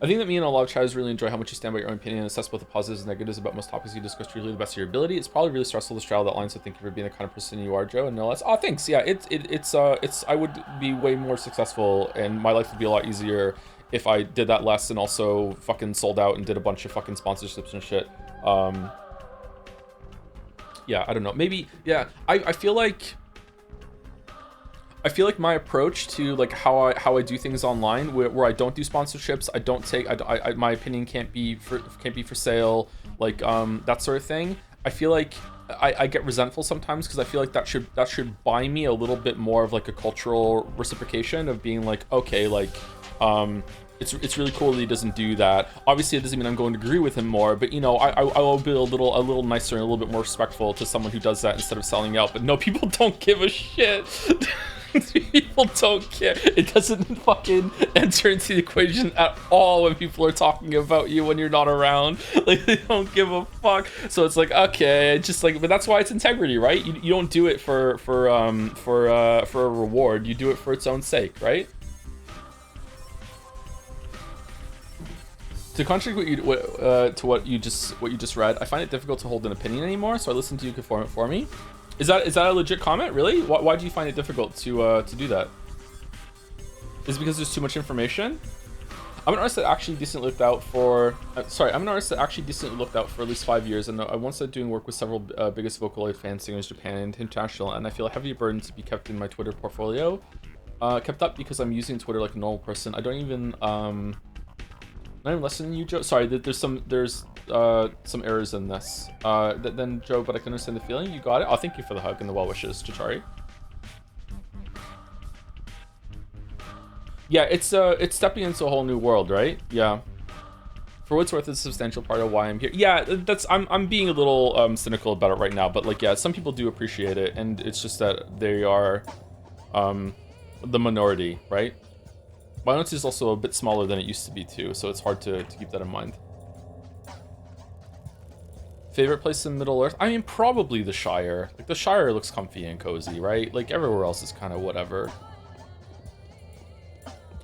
I think that me and a lot of chatters really enjoy how much you stand by your own opinion and assess both the positives and negatives about most topics you discuss truly the best of your ability. It's probably really stressful to straddle that line, so thank you for being the kind of person you are, Joe, and no less. Oh, thanks. Yeah, it's I would be way more successful, and my life would be a lot easier if I did that less and also fucking sold out and did a bunch of fucking sponsorships and shit. Yeah, I don't know. Maybe, yeah, I feel like my approach to like how I do things online, where I don't do sponsorships, I don't take, my opinion can't be for sale, like that sort of thing. I feel like I get resentful sometimes because I feel like that should buy me a little bit more of like a cultural reciprocation of being like, okay, like it's really cool that he doesn't do that. Obviously, it doesn't mean I'm going to agree with him more, but you know, I will be a little nicer and a little bit more respectful to someone who does that instead of selling out. But no, people don't give a shit. People don't care. It doesn't fucking enter into the equation at all when people are talking about you when you're not around. Like, they don't give a fuck. So it's like, okay, just like, but that's why it's integrity, right? You don't do it for a reward. You do it for its own sake, right? To contradict what you just read, I find it difficult to hold an opinion anymore, so I listen to you conform it for me. Is that a legit comment, really? Why do you find it difficult to do that? Is it because there's too much information? I'm an artist that actually decently looked out for I'm an artist that actually decently looked out for at least 5 years, and I once started doing work with several biggest Vocaloid fan singers, Japan and international, and I feel a heavy burden to be kept in my Twitter portfolio. Kept up because I'm using Twitter like a normal person. I don't even not even less than you, Joe. Sorry, there's some errors in this. Then Joe, but I can understand the feeling. You got it. Oh, thank you for the hug and the well wishes, Chachari. Yeah, it's stepping into a whole new world, right? Yeah. For what it's worth, it's a substantial part of why I'm here. Yeah, I'm being a little cynical about it right now, but like, yeah, some people do appreciate it, and it's just that they are the minority, right? My audience is also a bit smaller than it used to be too, so it's hard to keep that in mind. Favorite place in Middle Earth? I mean, probably the Shire. Like, the Shire looks comfy and cozy, right? Like, everywhere else is kind of whatever.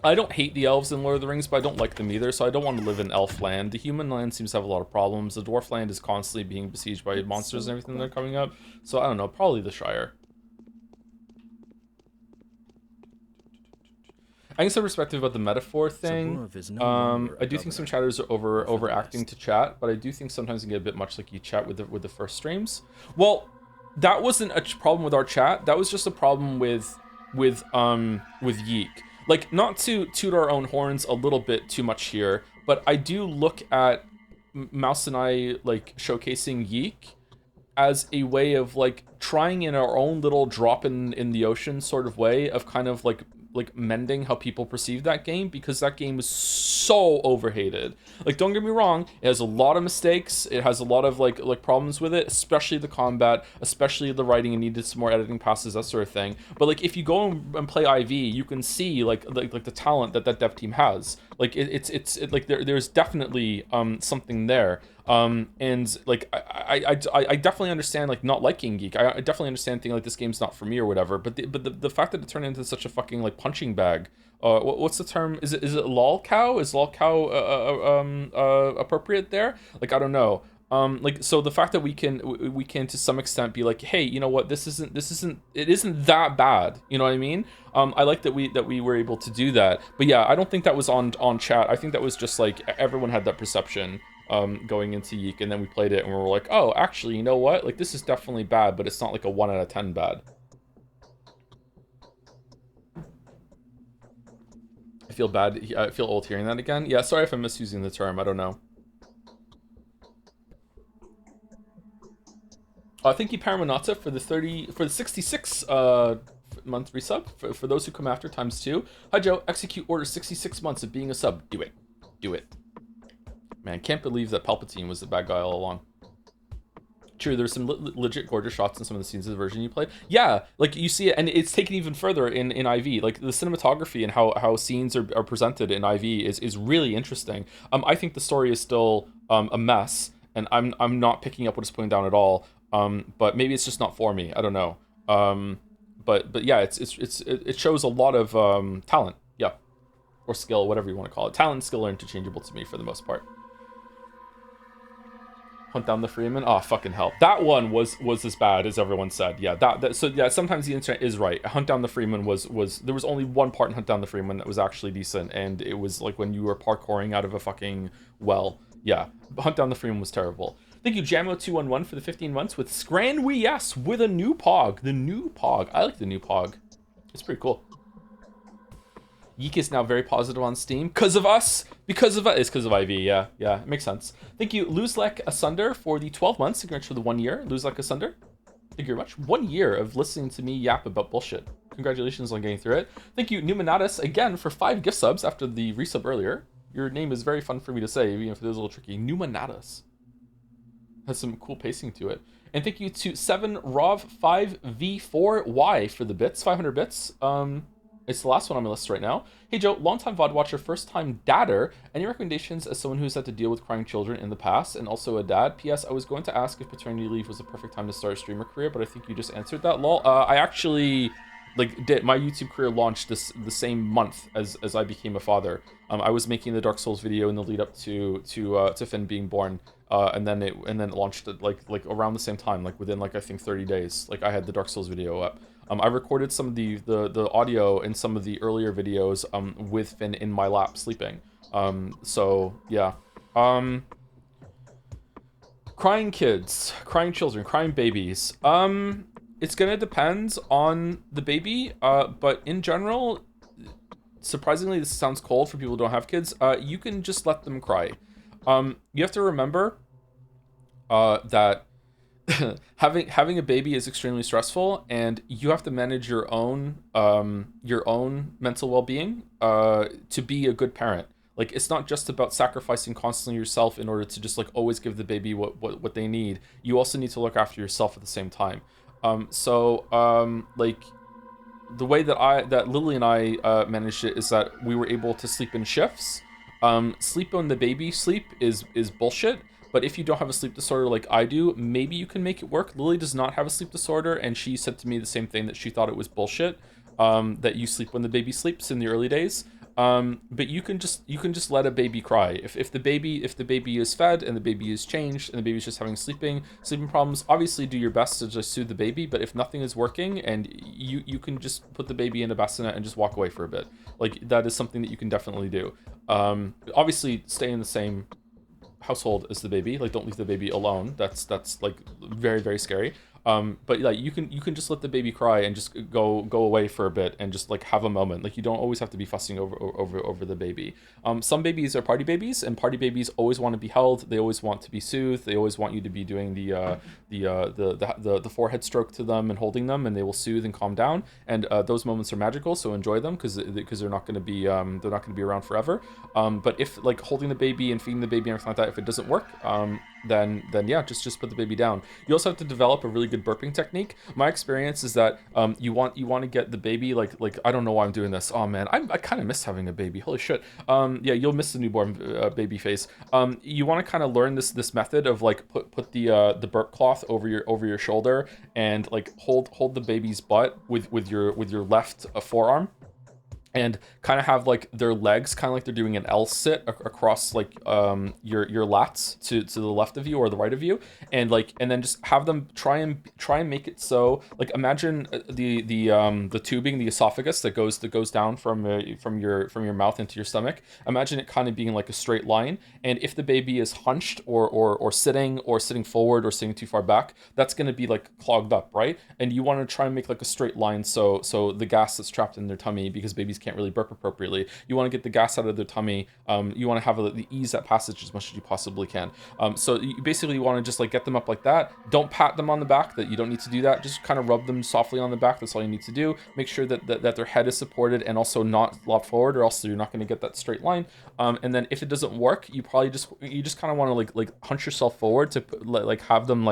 I don't hate the elves in Lord of the Rings, but I don't like them either, so I don't want to live in elf land. The human land seems to have a lot of problems. The dwarf land is constantly being besieged by monsters and everything that are coming up. So I don't know, probably the Shire. I think some perspective about the metaphor thing. I do think some chatters are overacting to chat, but I do think sometimes it can get a bit much like you chat with the first streams. Well, that wasn't a problem with our chat. That was just a problem with Yeek. Like, not to toot our own horns a little bit too much here, but I do look at Mouse and I like showcasing Yeek as a way of like trying in our own little drop in the ocean sort of way of kind of like mending how people perceive that game, because that game is so overhated. Like, don't get me wrong, it has a lot of mistakes, it has a lot of like problems with it, especially the combat, especially the writing, and needed some more editing passes, that sort of thing. But like, if you go and play IV, you can see like the talent that dev team has. Like, it's like there's definitely something there. And like I definitely understand like not liking Geek. I definitely understand thinking like this game's not for me or whatever. But the fact that it turned into such a fucking like punching bag. What's the term? Is it lol cow? Is lol cow appropriate there? Like, I don't know. Like, so the fact that we can to some extent be like, hey, you know what, it isn't that bad, you know what I mean? I like that we were able to do that. But yeah, I don't think that was on chat. I think that was just like everyone had that perception going into Yeek, and then we played it and we were like, oh, actually, you know what, like, this is definitely bad, but it's not like a 1 out of 10 bad. I feel bad. I feel old hearing that again. Yeah, sorry if I'm misusing the term. I don't know. Thank you, Paramanata, for the 66 month resub. For those who come after, ×2. Hi, Joe. Execute order 66 months of being a sub. Do it. Do it. Man, can't believe that Palpatine was the bad guy all along. True, there's some legit gorgeous shots in some of the scenes of the version you played. Yeah, like, you see it, and it's taken even further in IV. Like, the cinematography and how scenes are presented in IV is really interesting. I think the story is still a mess, and I'm not picking up what it's putting down at all. But maybe it's just not for me. I don't know. But yeah, it shows a lot of talent. Yeah. or skill, whatever you want to call it. Talent and skill are interchangeable to me for the most part. Hunt down the Freeman. Oh, fucking hell. That one was as bad as everyone said. Yeah, so yeah, sometimes the internet is right. Hunt down the Freeman was there was only one part in Hunt down the Freeman that was actually decent, and it was like when you were parkouring out of a fucking well. Yeah, Hunt down the Freeman was terrible. Thank you, Jamo211 for the 15 months with Scran We Yes with a new Pog. The new Pog. I like the new Pog. It's pretty cool. Yeek is now very positive on Steam. Because of us. It's because of IV. Yeah, it makes sense. Thank you, Luzlek Asunder, for the 12 months. Thank you very much for the 1 year. Luzlek Asunder. Thank you very much. 1 year of listening to me yap about bullshit. Congratulations on getting through it. Thank you, Numinatus, again, for 5 gift subs after the resub earlier. Your name is very fun for me to say, even if it is a little tricky. Numinatus. Has some cool pacing to it. And thank you to 7Rov5V4Y for the bits. 500 bits. It's the last one on my list right now. Hey Joe, longtime VOD watcher, first time dadder. Any recommendations as someone who's had to deal with crying children in the past and also a dad? P.S. I was going to ask if paternity leave was the perfect time to start a streamer career, but I think you just answered that. Lol. I actually did my YouTube career launched the same month as I became a father. I was making the Dark Souls video in the lead up to Finn being born. And then it launched it like around the same time, like within I think 30 days. Like I had the Dark Souls video up. I recorded some of the audio in some of the earlier videos with Finn in my lap sleeping. So yeah. Crying kids, crying children, crying babies. It's gonna depend on the baby, but in general, surprisingly, this sounds cold for people who don't have kids. You can just let them cry. You have to remember that having a baby is extremely stressful, and you have to manage your own mental well-being to be a good parent. Like, it's not just about sacrificing constantly yourself in order to just always give the baby what they need. You also need to look after yourself at the same time. The way that Lily and I managed it is that we were able to sleep in shifts. Sleep on the baby sleep is bullshit. But if you don't have a sleep disorder like I do, maybe you can make it work. Lily does not have a sleep disorder, and she said to me the same thing, that she thought it was bullshit, that you sleep when the baby sleeps in the early days. But you can just let a baby cry. If the baby is fed and the baby is changed and the baby's just having sleeping problems, obviously do your best to just soothe the baby. But if nothing is working, and you can just put the baby in a bassinet and just walk away for a bit. Like, that is something that you can definitely do. Obviously stay in the same household as the baby. Like, don't leave the baby alone. That's very, very scary. But you can just let the baby cry and just go away for a bit and just have a moment. Like, you don't always have to be fussing over the baby. Some babies are party babies, and party babies always want to be held. They always want to be soothed. They always want you to be doing the forehead stroke to them and holding them, and they will soothe and calm down. And those moments are magical, so enjoy them because they're not going to be around forever. But if holding the baby and feeding the baby and everything like that, if it doesn't work, then yeah, just put the baby down. You also have to develop a really good burping technique. My experience is that you want to get the baby I don't know why I'm doing this. Oh man, I kind of miss having a baby. Holy shit. Yeah, you'll miss the newborn baby phase. You want to kind of learn this method of put the burp cloth over your shoulder and hold the baby's butt with your left forearm. And kind of have their legs kind of they're doing an L sit across your lats to the left of you or the right of you, and then just have them try and make it so imagine the tubing, the esophagus that goes down from your mouth into your stomach. Imagine it kind of being a straight line, and if the baby is hunched or sitting forward or sitting too far back, that's going to be clogged up, right? And you want to try and make a straight line so the gas that's trapped in their tummy, because babies can't really burp appropriately, you want to get the gas out of their tummy. You want to have the ease that passage as much as you possibly can. So you basically want to just get them up like that. Don't pat them on the back. That you don't need to do that. Just kind of rub them softly on the back. That's all you need to do. Make sure that their head is supported and also not lobbed forward, or else you're not going to get that straight line. And then if it doesn't work, you just kind of want to hunch yourself forward to have them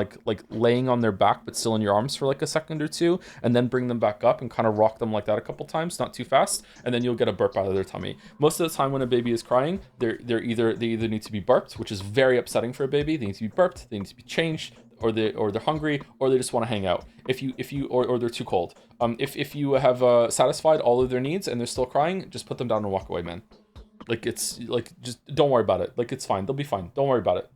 laying on their back but still in your arms for a second or two, and then bring them back up and kind of rock them like that a couple times, not too fast, and then you'll get a burp out of their tummy. Most of the time when a baby is crying, they either need to be burped, which is very upsetting for a baby. They need to be burped, they need to be changed, or they're hungry, or they just want to hang out. Or they're too cold. If you have satisfied all of their needs and they're still crying, just put them down and walk away, man. Like, it's like, just don't worry about it. Like, it's fine. They'll be fine. Don't worry about it.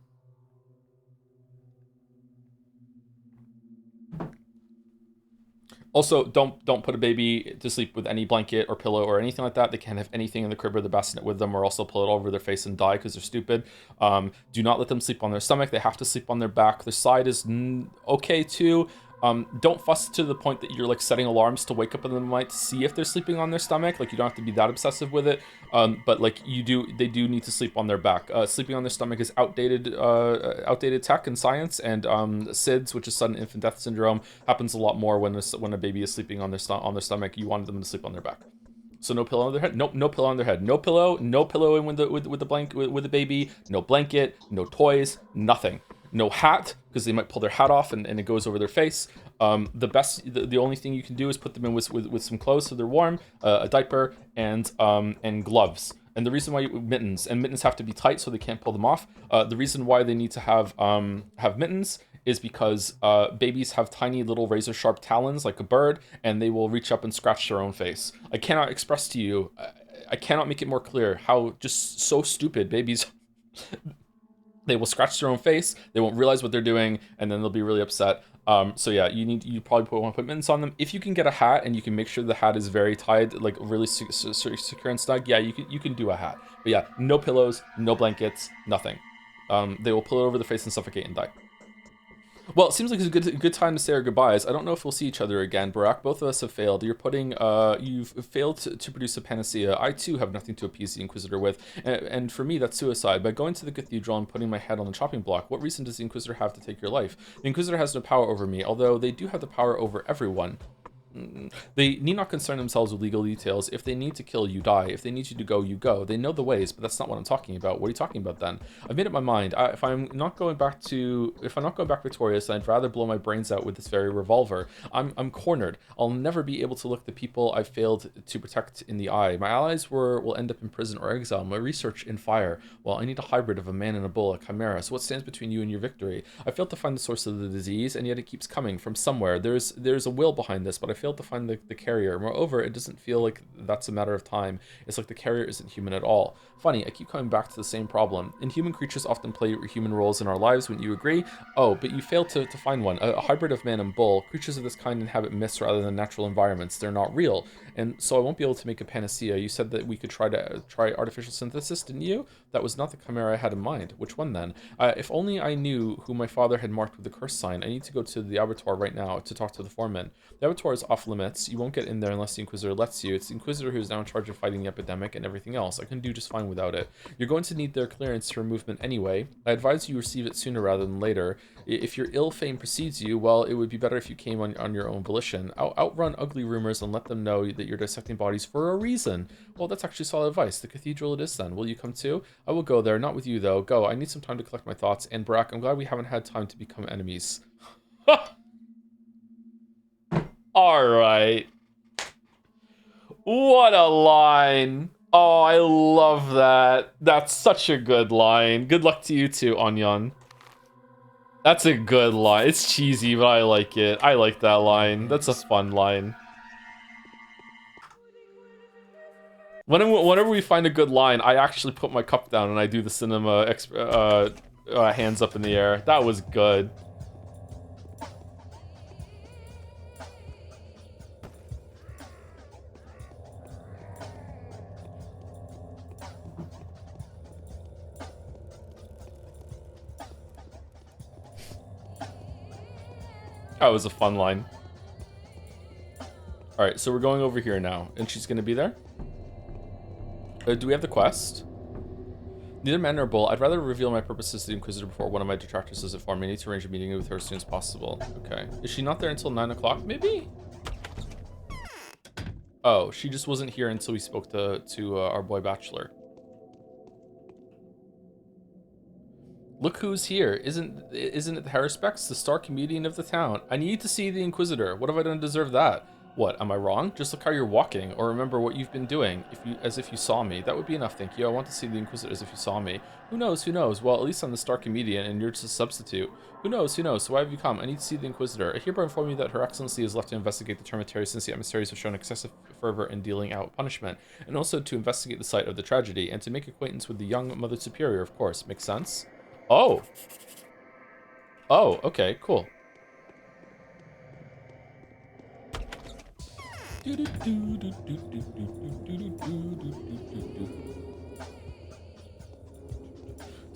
Also, don't put a baby to sleep with any blanket or pillow or anything like that. They can't have anything in the crib or the bassinet with them, or else they'll pull it over their face and die because they're stupid. Do not let them sleep on their stomach. They have to sleep on their back. Their side is okay too. Don't fuss to the point that you're like setting alarms to wake up in the night to see if they're sleeping on their stomach. Like, you don't have to be that obsessive with it. But like, they do need to sleep on their back. Sleeping on their stomach is outdated tech and science, and SIDS, which is sudden infant death syndrome, happens a lot more when a baby is sleeping on their stomach. You want them to sleep on their back. So no pillow on their head. Nope, no pillow on their head. No pillow in with the baby. No blanket. No toys. Nothing. No hat, because they might pull their hat off and it goes over their face. The only thing you can do is put them in with some clothes so they're warm, a diaper, and gloves. And the reason why mittens have to be tight so they can't pull them off. The reason why they need to have mittens is because babies have tiny little razor sharp talons like a bird, and they will reach up and scratch their own face. I cannot express to you, I cannot make it more clear how just so stupid babies. They will scratch their own face, they won't realize what they're doing, and then they'll be really upset. So yeah, you probably want to put mittens on them. If you can get a hat and you can make sure the hat is very tied, like really secure and snug, yeah, you can do a hat. But yeah, no pillows, no blankets, nothing. They will pull it over the face and suffocate and die. Well, it seems like it's a good time to say our goodbyes. I don't know if we'll see each other again, Barack. Both of us have failed. You've failed to produce a panacea. I too have nothing to appease the Inquisitor with, and for me that's suicide. By going to the cathedral and putting my head on the chopping block, what reason does the Inquisitor have to take your life? The Inquisitor has no power over me, although they do have the power over everyone. They need not concern themselves with legal details. If they need to kill, you die. If they need you to go, you go. They know the ways, but that's not what I'm talking about. What are you talking about then? I've made up my mind. If I'm not going back victorious, I'd rather blow my brains out with this very revolver. I'm cornered. I'll never be able to look the people I've failed to protect in the eye. My allies will end up in prison or exile. My research in fire. Well, I need a hybrid of a man and a bull, a chimera. So what stands between you and your victory? I failed to find the source of the disease, and yet it keeps coming from somewhere. There's a will behind this, but I failed to find the carrier. Moreover, it doesn't feel like that's a matter of time. It's like the carrier isn't human at all. Funny, I keep coming back to the same problem. Inhuman creatures often play human roles in our lives, wouldn't you agree? Oh, but you failed to find one. A hybrid of man and bull. Creatures of this kind inhabit myths rather than natural environments. They're not real. And so I won't be able to make a panacea. You said that we could try artificial synthesis, didn't you? That was not the chimera I had in mind. Which one then? If only I knew who my father had marked with the curse sign. I need to go to the abattoir right now to talk to the foreman. The abattoir is off limits. You won't get in there unless the Inquisitor lets you. It's the Inquisitor who's now in charge of fighting the epidemic and everything else. I can do just fine without it. You're going to need their clearance for movement anyway. I advise you receive it sooner rather than later. If your ill fame precedes you, well, it would be better if you came on your own volition. Outrun ugly rumors and let them know that you're dissecting bodies for a reason. Well, that's actually solid advice. The cathedral it is then. Will you come too? I will go there. Not with you, though. Go. I need some time to collect my thoughts. And Barack, I'm glad we haven't had time to become enemies. All right. What a line. Oh, I love that. That's such a good line. Good luck to you too, Onyon. That's a good line. It's cheesy, but I like it. I like that line. That's a fun line. Whenever we find a good line, I actually put my cup down and I do the cinema hands up in the air. That was good. That was a fun line. Alright, so we're going over here now. And she's going to be there? Do we have the quest? Neither man nor bull. I'd rather reveal my purposes to the Inquisitor before one of my detractors does it for me. I need to arrange a meeting with her as soon as possible. Okay. Is she not there until 9 o'clock, maybe? Oh, she just wasn't here until we spoke to our boy Bachelor. Look who's here. Isn't it the Haruspex, the star comedian of the town? I need to see the Inquisitor. What have I done to deserve that? What, am I wrong? Just look how you're walking, or remember what you've been doing, as if you saw me. That would be enough, thank you. I want to see the Inquisitor as if you saw me. Who knows, who knows? Well, at least I'm the Star Comedian, and you're just a substitute. Who knows, who knows? So why have you come? I need to see the Inquisitor. I hereby inform you that Her Excellency is left to investigate the Termitary since the emissaries have shown excessive fervor in dealing out punishment, and also to investigate the site of the tragedy, and to make acquaintance with the young Mother Superior, of course. Makes sense? Oh. Oh, okay, cool. Did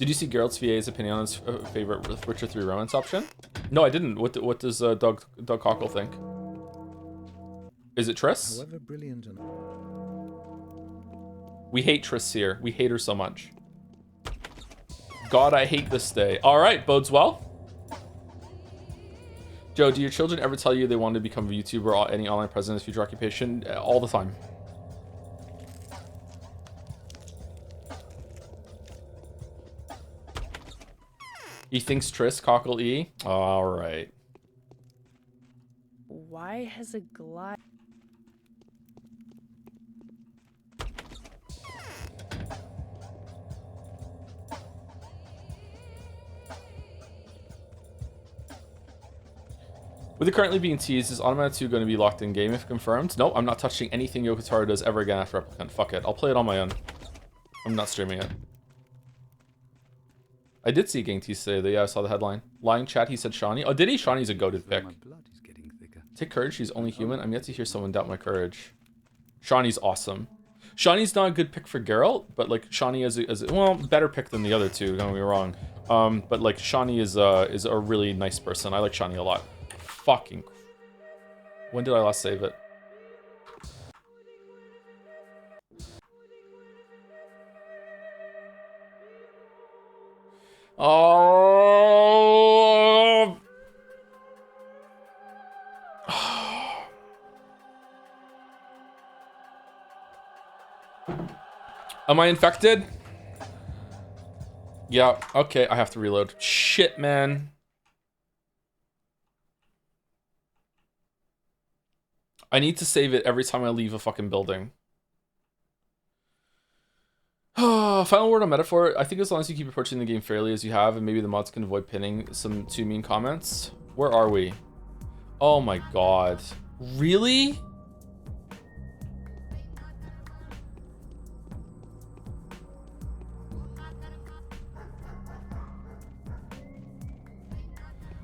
you see Geralt's VA's opinion on his favorite Witcher 3 romance option? No, I didn't. What does Doug Cockle think? Is it Triss? However brilliant and We hate Triss here. We hate her so much. God, I hate this day. All right, bodes well. Joe, do your children ever tell you they want to become a YouTuber or any online presence future occupation? All the time. He thinks Triss, Cockle E. All right. Why has a glide? With it currently being teased, is Automata 2 going to be locked in game if confirmed? No, I'm not touching anything Yoko Taro does ever again after Replicant. Fuck it. I'll play it on my own. I'm not streaming it. I did see Gang tease today, though. Yeah, I saw the headline. Lying chat, he said Shawnee. Oh, did he? Shawnee's a goated pick. Take courage, she's only human. I'm yet to hear someone doubt my courage. Shawnee's awesome. Shawnee's not a good pick for Geralt, but like Shawnee is a well, better pick than the other two, don't get me wrong. But like Shawnee is a really nice person. I like Shawnee a lot. Fucking. When did I last save it? Oh. Am I infected? Yeah, okay, I have to reload. Shit, man. I need to save it every time I leave a fucking building. Final word on metaphor. I think as long as you keep approaching the game fairly as you have, and maybe the mods can avoid pinning some too mean comments. Where are we? Oh my god. Really?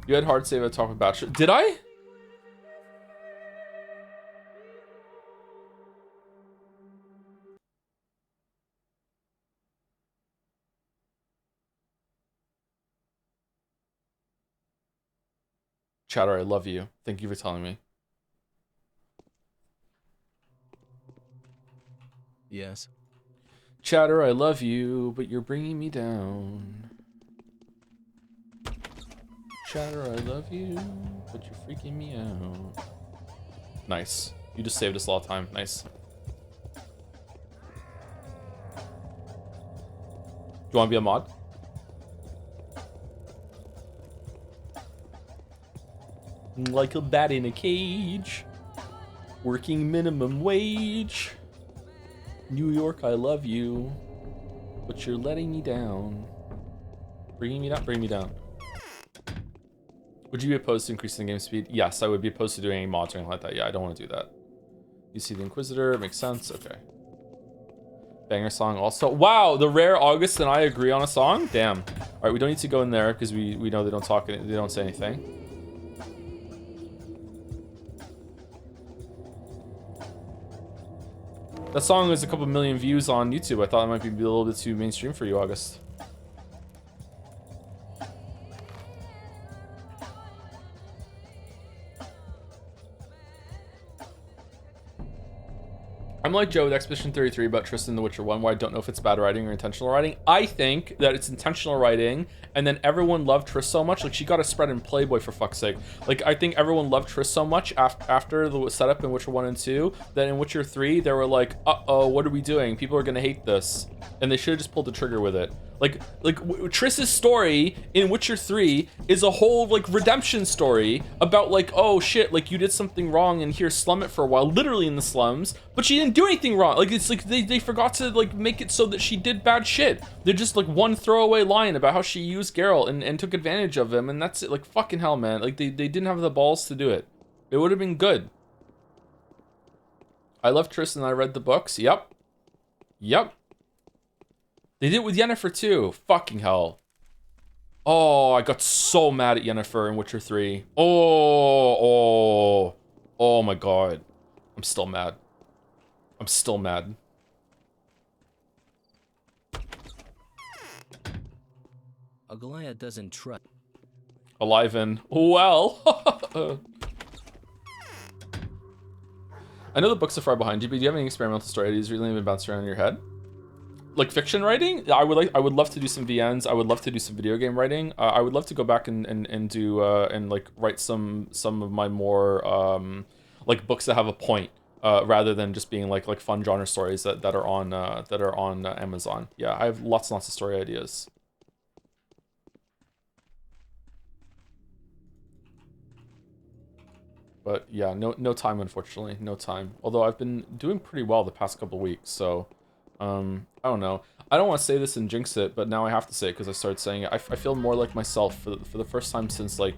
You had hard save at top of Bachelor. Did I? Chatter, I love you. Thank you for telling me. Yes. Chatter, I love you, but you're bringing me down. Chatter, I love you, but you're freaking me out. Nice. You just saved us a lot of time. Nice. Do you want to be a mod? Like a bat in a cage. Working minimum wage. New York, I love you, but you're letting me down. Bringing me down? Bring me down. Would you be opposed to increasing the game speed? Yes, I would be opposed to doing any mods or anything like that. Yeah, I don't want to do that. You see the Inquisitor, makes sense. Okay. Banger song also. Wow, the rare August and I agree on a song? Damn. All right, we don't need to go in there because we know they don't talk, they don't say anything. That song has a couple million views on YouTube. I thought it might be a little bit too mainstream for you, August. I'm like Joe with Expedition 33 about Tristan the Witcher 1, where I don't know if it's bad writing or intentional writing. I think that it's intentional writing, and then everyone loved Triss so much. Like, she got a spread in Playboy, for fuck's sake. Like, I think everyone loved Triss so much after the setup in Witcher 1 and 2, that in Witcher 3, they were like, uh-oh, what are we doing? People are gonna hate this. And they should have just pulled the trigger with it. Triss's story in Witcher 3 is a whole like redemption story about like, oh shit, like you did something wrong and here slum it for a while, literally in the slums, but she didn't do anything wrong. Like it's like they forgot to like make it so that she did bad shit. They're just like one throwaway line about how she used Geralt and took advantage of him, and that's it. Like fucking hell, man. Like they didn't have the balls to do it. It would have been good. I love Triss and I read the books. Yep. Yep. They did it with Yennefer too. Fucking hell. Oh, I got so mad at Yennefer in Witcher 3. Oh my god. I'm still mad. I'm still mad. Aglaia doesn't trust. Alive in. Well. I know the books are far behind you, but do you have any experimental story ideas really been bouncing around in your head? Like fiction writing, I would love to do some VNs. I would love to do some video game writing. I would love to go back and do and like write some of my more like books that have a point rather than just being like fun genre stories that are on Amazon. Yeah, I have lots and lots of story ideas. But yeah, no time, unfortunately, no time. Although I've been doing pretty well the past couple weeks, so I don't know. I don't want to say this and jinx it, but now I have to say it because I started saying it. I feel more like myself for the first time since leaving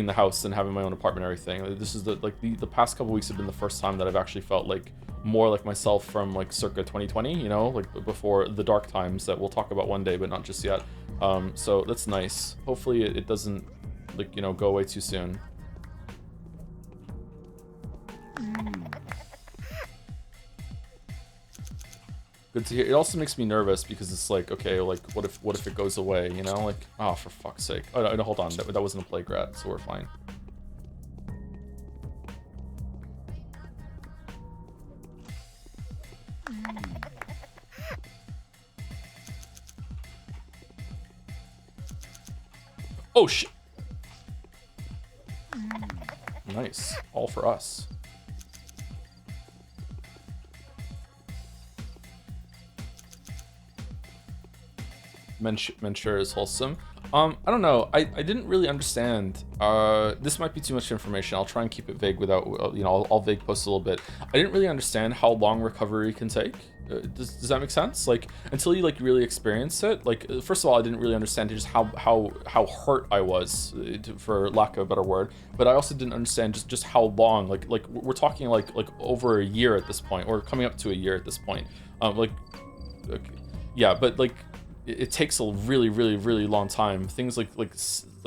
the house and having my own apartment and everything. This is the past couple weeks have been the first time that I've actually felt like more like myself from like circa 2020, you know, like before the dark times that we'll talk about one day, but not just yet. So that's nice. Hopefully it doesn't like, you know, go away too soon. Good to hear. It also makes me nervous because it's like, okay, like what if it goes away, you know? Like, oh, for fuck's sake. Oh, no, hold on. That wasn't a plague rat, so we're fine. Oh shit. Nice. All for us. Menture is wholesome. I don't know. I didn't really understand. This might be too much information. I'll try and keep it vague without, you know, I'll vague post a little bit. I didn't really understand how long recovery can take. Does that make sense? Like, until you like really experience it. Like, first of all, I didn't really understand just how hurt I was, for lack of a better word. But I also didn't understand just how long. Like we're talking like over a year at this point, or coming up to a year at this point. Yeah, but like. It takes a really long time. Things like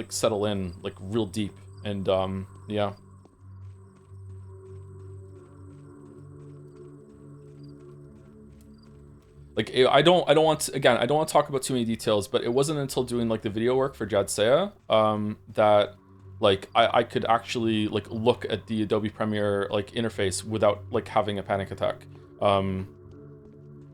settle in like real deep, and yeah. Like I don't want to, again, I don't want to talk about too many details, but it wasn't until doing like the video work for Jadsea that like I could actually like look at the Adobe Premiere like interface without like having a panic attack.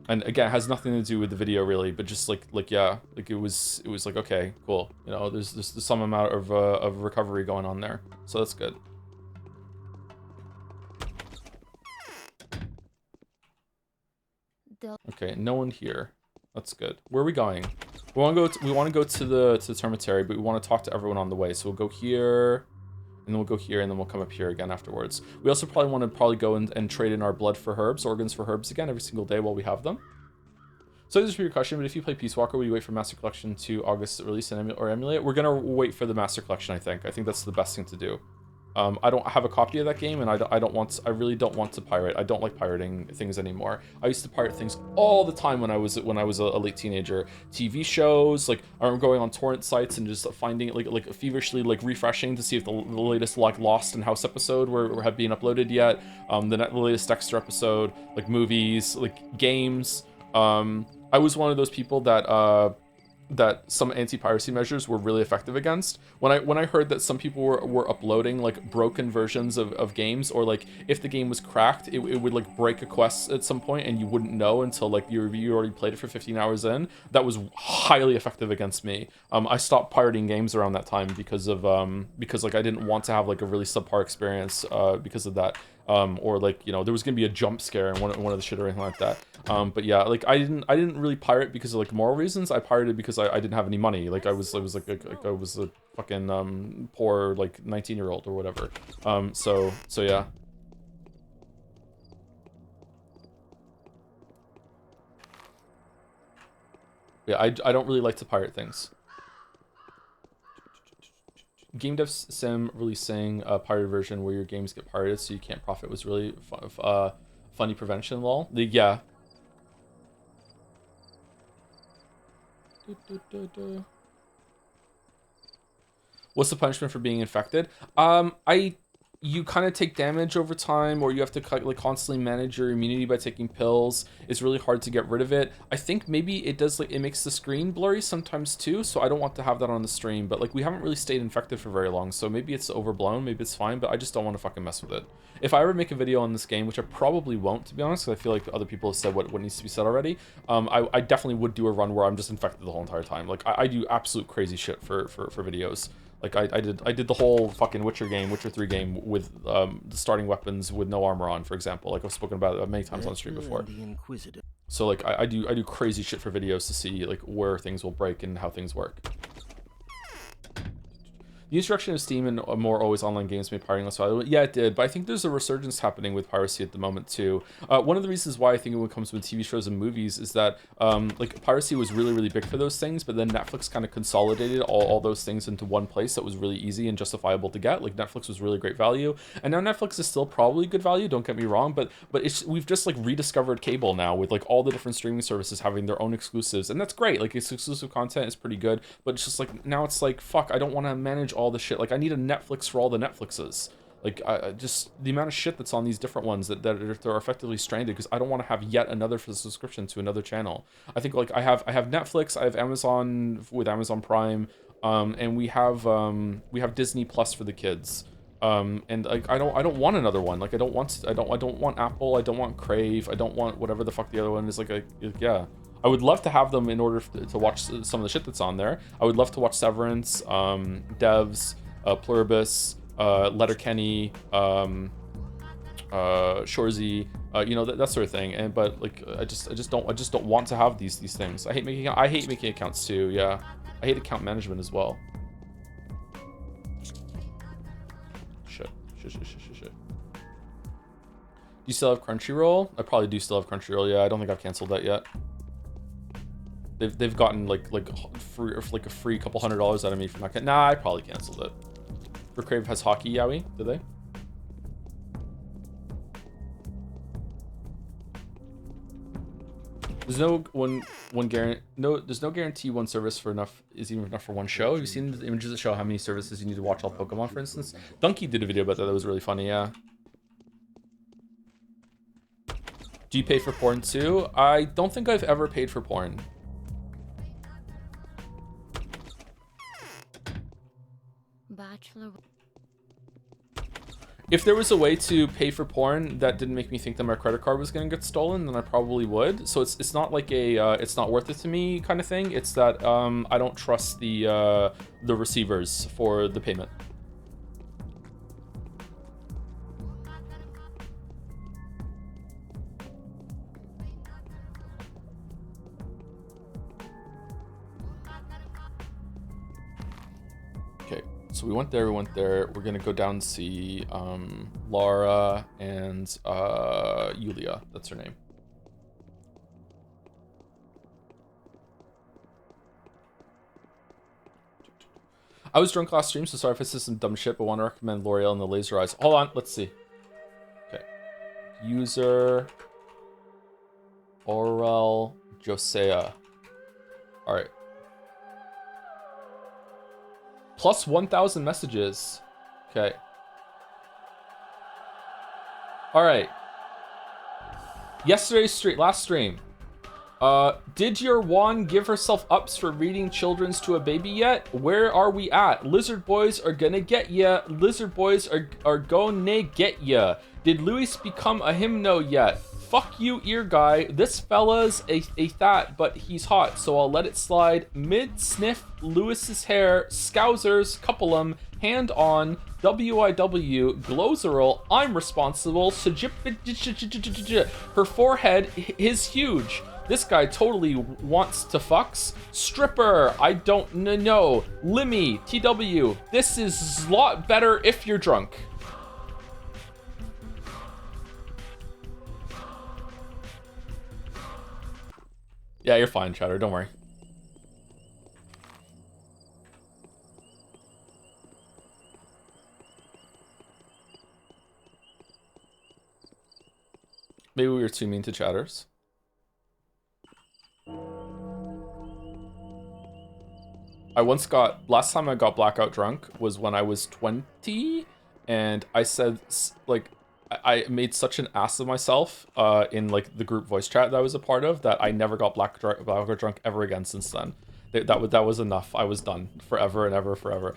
And again, it has nothing to do with the video really, but just like yeah, like it was like, okay, cool. You know, there's some amount of recovery going on there, so that's good. Okay, no one here. That's good. Where are we going? We want to go to the termitary, but we want to talk to everyone on the way. So we'll go here, and then we'll go here, and then we'll come up here again afterwards. We also probably want to go and trade in our blood for herbs, organs for herbs again every single day while we have them. So this is for your question, but if you play Peace Walker, will you wait for Master Collection to August release and or emulate it? We're gonna wait for the Master Collection, I think. I think that's the best thing to do. I don't have a copy of that game, and I really don't want to pirate. I don't like pirating things anymore. I used to pirate things all the time when I was a late teenager. TV shows, like I remember going on torrent sites and just finding it like feverishly like refreshing to see if the latest like Lost and House episode had been uploaded yet. The latest Dexter episode, like movies, like games. I was one of those people that some anti-piracy measures were really effective against. When I heard that some people were uploading like broken versions of games, or like if the game was cracked, it would like break a quest at some point and you wouldn't know until like you already played it for 15 hours in. That was highly effective against me. I stopped pirating games around that time because like I didn't want to have like a really subpar experience because of that. or like, you know, there was gonna be a jump scare in one of the shit or anything like that. But yeah, like I didn't really pirate because of like moral reasons. I pirated because I didn't have any money. Like I was like I was a fucking poor like 19-year-old or whatever. So yeah. Yeah, I don't really like to pirate things. Game Dev Sim releasing a pirated version where your games get pirated so you can't profit was really funny prevention, lol. Yeah. What's the punishment for being infected? You kind of take damage over time, or you have to like constantly manage your immunity by taking pills. It's really hard to get rid of it. I think maybe it does, like, it makes the screen blurry sometimes too, so I don't want to have that on the stream. But like, we haven't really stayed infected for very long, so maybe it's overblown, maybe it's fine, but I just don't want to fucking mess with it. If I ever make a video on this game, which I probably won't, to be honest, because I feel like other people have said what needs to be said already, I definitely would do a run where I'm just infected the whole entire time. Like, I do absolute crazy shit for videos. Like I did the whole fucking Witcher 3 game with the starting weapons with no armor on, for example. Like I've spoken about it many times on stream before. So like I do crazy shit for videos to see like where things will break and how things work. The introduction of Steam and more always online games made pirating less valuable. Yeah, it did, but I think there's a resurgence happening with piracy at the moment too. One of the reasons why I think when it comes to TV shows and movies is that like piracy was really, really big for those things, but then Netflix kind of consolidated all those things into one place that was really easy and justifiable to get. Like Netflix was really great value, and now Netflix is still probably good value, don't get me wrong, but we've just like rediscovered cable now with like all the different streaming services having their own exclusives, and that's great. Like its exclusive content is pretty good, but it's just like now it's like, fuck, I don't want to manage all the shit. Like I need a Netflix for all the Netflixes. Like I just the amount of shit that's on these different ones that are effectively stranded, because I don't want to have yet another subscription to another channel. I think like I have Netflix, I have Amazon with Amazon Prime, and we have Disney Plus for the kids. And like I don't want another one. Like I don't want Apple, I don't want Crave, I don't want whatever the fuck the other one is. Like yeah. I would love to have them in order to watch some of the shit that's on there. I would love to watch Severance, Devs, Pluribus, Letterkenny, Shorzy, you know, that sort of thing. And but like I just don't want to have these things. I hate making accounts too. Yeah, I hate account management as well. Shit. Do you still have Crunchyroll? I probably do still have Crunchyroll. Yeah, I don't think I've canceled that yet. They've gotten like a free couple $100 out of me for not. Nah, I probably canceled it. For Crave has hockey, Yowie, did they? There's no guarantee one service for enough is even enough for one show. Have you seen the images that show how many services you need to watch all Pokemon, for instance? Donkey did a video about that. That was really funny. Yeah. Do you pay for porn too? I don't think I've ever paid for porn. Bachelor. If there was a way to pay for porn that didn't make me think that my credit card was gonna get stolen, then I probably would. So it's not like a it's not worth it to me kind of thing. It's that I don't trust the receivers for the payment. So we went there. We're gonna go down and see Laura and Yulia. That's her name. I was drunk last stream, so sorry if I said some dumb shit, but want to recommend L'Oreal and the Laser Eyes. Hold on, let's see. Okay. User Aurel Josea. All right. Plus 1,000 messages. Okay. All right. Last stream. Did your Juan give herself ups for reading children's to a baby yet? Where are we at? Lizard boys are gonna get ya. Lizard boys are gonna get ya. Did Luis become a hymno yet? Fuck you, ear guy. This fella's a that, but he's hot, so I'll let it slide. Mid-sniff Lewis's hair. Scousers, couple 'em. Hand on. WIW. Glozerl. I'm responsible. Her forehead is huge. This guy totally wants to fucks. Stripper. I don't know. Limmy. TW. This is a lot better if you're drunk. Yeah, you're fine, Chatter. Don't worry. Maybe we were too mean to Chatters. Last time I got blackout drunk was when I was 20, and I said, like, I made such an ass of myself in like the group voice chat that I was a part of that I never got blackout drunk ever again since then. That was enough. I was done forever and ever forever.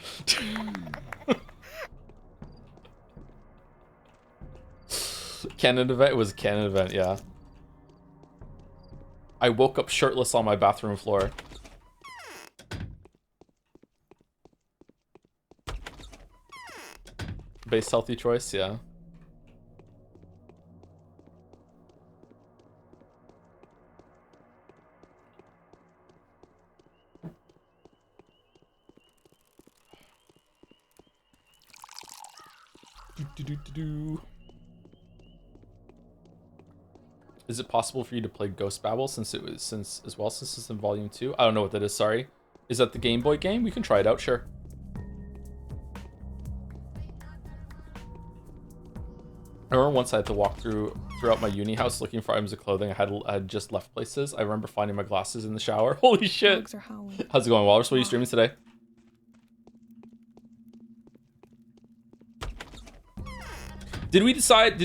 Canon event? It was a canon event, yeah. I woke up shirtless on my bathroom floor. Base healthy choice, yeah. Is it possible for you to play Ghost Babel since it's in volume 2? I don't know what that is, sorry. Is that the Game Boy game? We can try it out, sure. I remember once I had to walk throughout my uni house looking for items of clothing I had just left places. I remember finding my glasses in the shower. Holy shit! How's it going, Walrus? What are you streaming today? Did we decide,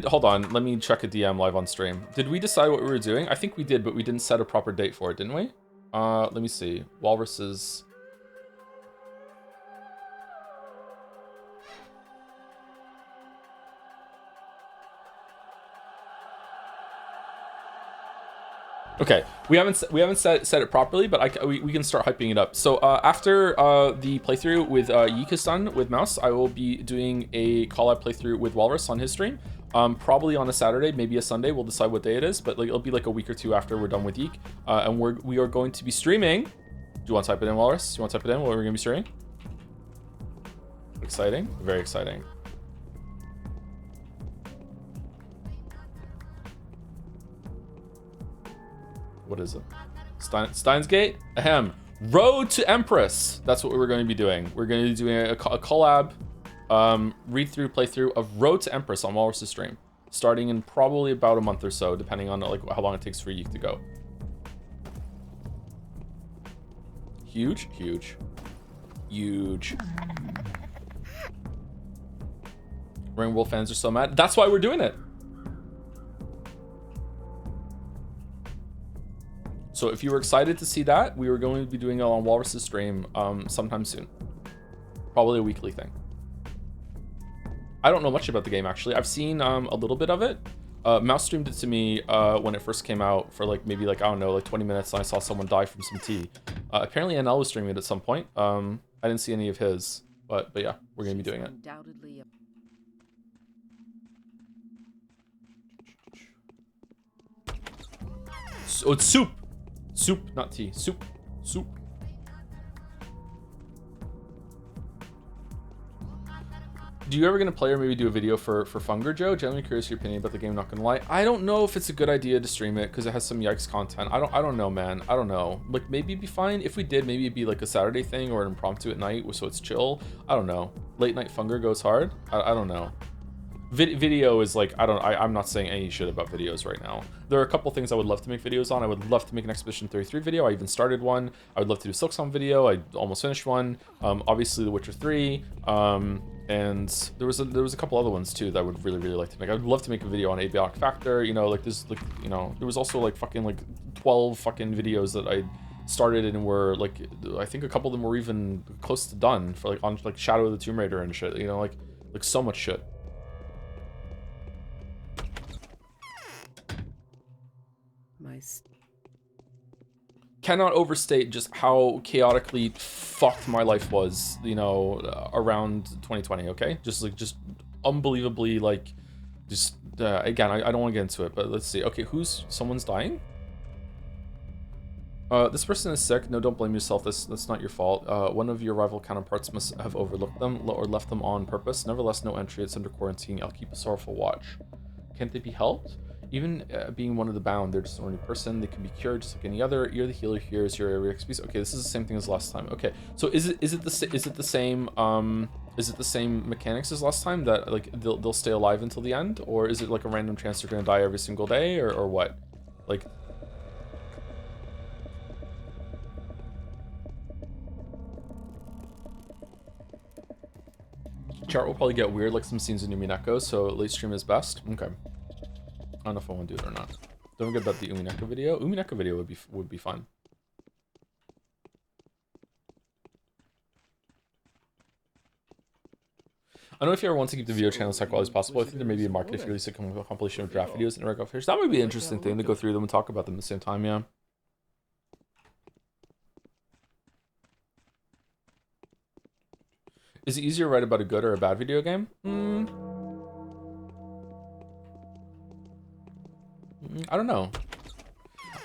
hold on, let me check a DM live on stream. Did we decide what we were doing? I think we did, but we didn't set a proper date for it, didn't we? Let me see. Walrus's... Okay, we haven't set it properly, but we can start hyping it up. So after the playthrough with Yika's son with Mouse, I will be doing a collab playthrough with Walrus on his stream. Probably on a Saturday, maybe a Sunday. We'll decide what day it is, but like it'll be like a week or two after we're done with Yeek. And we are going to be streaming. Do you want to type it in, Walrus? Do you want to type it in? What we're going to be streaming? Exciting, very exciting. What is it? Steins Gate? Ahem. Road to Empress. That's what we're going to be doing. We're going to be doing a collab, read-through, playthrough of Road to Empress on Walrus' stream, starting in probably about a month or so, depending on like how long it takes for Yeek to go. Huge, huge, huge. Rainbow fans are so mad. That's why we're doing it. So if you were excited to see that, we were going to be doing it on Walrus' stream sometime soon. Probably a weekly thing. I don't know much about the game, actually. I've seen a little bit of it. Mouse streamed it to me when it first came out for like maybe like, I don't know, like 20 minutes, and I saw someone die from some tea. Apparently NL was streaming it at some point. I didn't see any of his, but yeah, we're going to be doing it. So it's soup. Soup, not tea. Soup. Soup. Do you ever gonna play or maybe do a video for Funger, Joe? Genuinely curious your opinion about the game, not gonna lie. I don't know if it's a good idea to stream it because it has some yikes content. I don't know, man. I don't know. Like maybe it'd be fine. If we did, maybe it'd be like a Saturday thing or an impromptu at night so it's chill. I don't know. Late night Funger goes hard. I don't know. Video is like, I'm not saying any shit about videos right now. There are a couple things I would love to make videos on. I would love to make an Expedition 33 video. I even started one. I would love to do a Silksong video. I almost finished one. Obviously The Witcher 3. And there was a couple other ones too that I would really like to make. I would love to make a video on Abiotic Factor, you know, like this, like, you know, there was also like fucking like 12 fucking videos that I started and were like, I think a couple of them were even close to done for like on like Shadow of the Tomb Raider and shit, you know, like so much shit. Cannot overstate just how chaotically fucked my life was, you know, around 2020. Okay, just unbelievably like, just again, I don't want to get into it, but let's see. Okay, someone's dying. This person is sick. No, don't blame yourself. That's not your fault. One of your rival counterparts must have overlooked them or left them on purpose. Nevertheless, no entry. It's under quarantine. I'll keep a sorrowful watch. Can't they be helped? Even being one of the bound, they're just an ordinary person. They can be cured just like any other. You're the healer here. Is your area XP? Okay, this is the same thing as last time. Okay, so is it the same mechanics as last time, that like they'll stay alive until the end, or is it like a random chance they're gonna die every single day, or what? Like. Chart will probably get weird, like some scenes in Umineko, so late stream is best. Okay. I don't know if I want to do it or not. Don't forget about the Umineko video. Umineko video would be fun. I don't know if you ever want to keep the video channel as high quality as possible. I think there may be a market if you release a compilation of draft videos and regular footage. That might be an interesting thing to go through them and talk about them at the same time, yeah. Is it easier to write about a good or a bad video game? I don't know.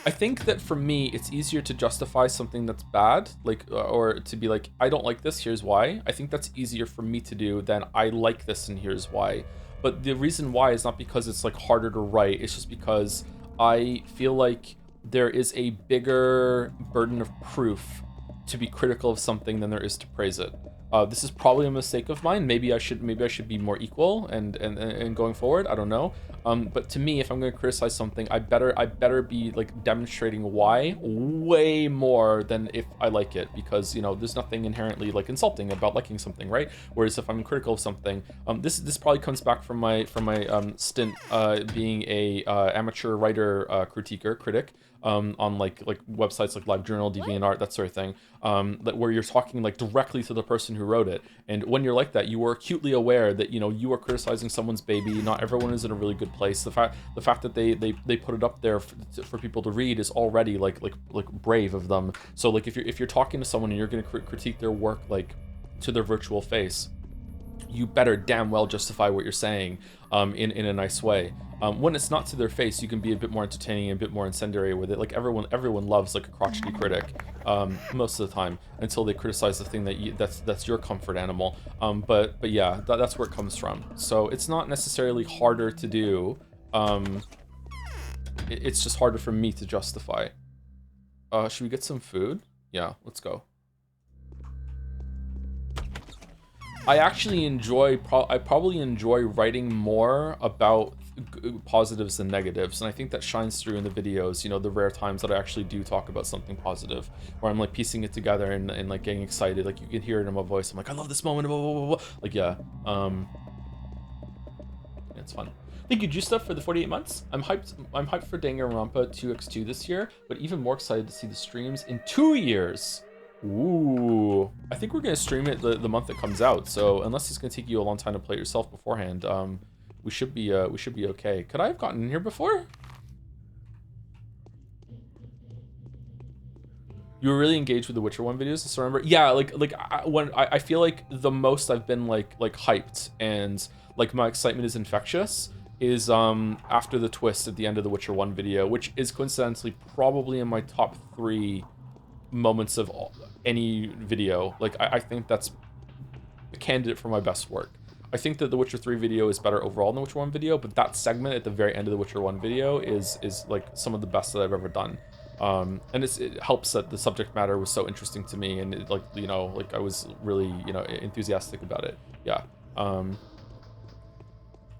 I think that for me, it's easier to justify something that's bad, like, or to be like, I don't like this, here's why. I think that's easier for me to do than I like this and here's why. But the reason why is not because it's like harder to write, it's just because I feel like there is a bigger burden of proof to be critical of something than there is to praise it. This is probably a mistake of mine. Maybe I should be more equal and going forward. I don't know. But to me, if I'm going to criticize something, I better be like demonstrating why way more than if I like it, because you know there's nothing inherently like insulting about liking something, right? Whereas if I'm critical of something, this probably comes back from my stint being a amateur writer critic. On like websites like LiveJournal, DeviantArt, that sort of thing, where you're talking like directly to the person who wrote it. And when you're like that, you are acutely aware that you know you are criticizing someone's baby. Not everyone is in a really good place. The fact that they put it up there for people to read is already like brave of them. So like if you're talking to someone and you're going to critique their work like to their virtual face, you better damn well justify what you're saying in a nice way. When it's not to their face, you can be a bit more entertaining and a bit more incendiary with it. Like everyone loves like a crotchety critic most of the time until they criticize the thing that's your comfort animal. But yeah, that's where it comes from. So it's not necessarily harder to do. It's just harder for me to justify. Should we get some food? Yeah, let's go. I actually I probably enjoy writing more about positives than negatives, and I think that shines through in the videos, you know, the rare times that I actually do talk about something positive, where I'm like piecing it together and like getting excited, like you can hear it in my voice. I'm like, I love this moment, blah, blah, blah, blah. Like, yeah, it's fun. Thank you, Justa, for the 48 months. I'm hyped for Danganronpa 2x2 this year, but even more excited to see the streams in 2 years. Ooh, I think we're gonna stream it the month it comes out. So unless it's gonna take you a long time to play it yourself beforehand, we should be okay. Could I have gotten in here before? You were really engaged with the Witcher 1 videos, just remember? Yeah, when I feel like the most I've been like hyped and like my excitement is infectious is after the twist at the end of the Witcher 1 video, which is coincidentally probably in my top 3 moments of any video. Like I think that's a candidate for my best work. I think that the Witcher 3 video is better overall than the Witcher 1 video, but that segment at the very end of the Witcher 1 video is like some of the best that I've ever done. And it helps that the subject matter was so interesting to me, and it, like, you know, like I was really, you know, enthusiastic about it. Yeah.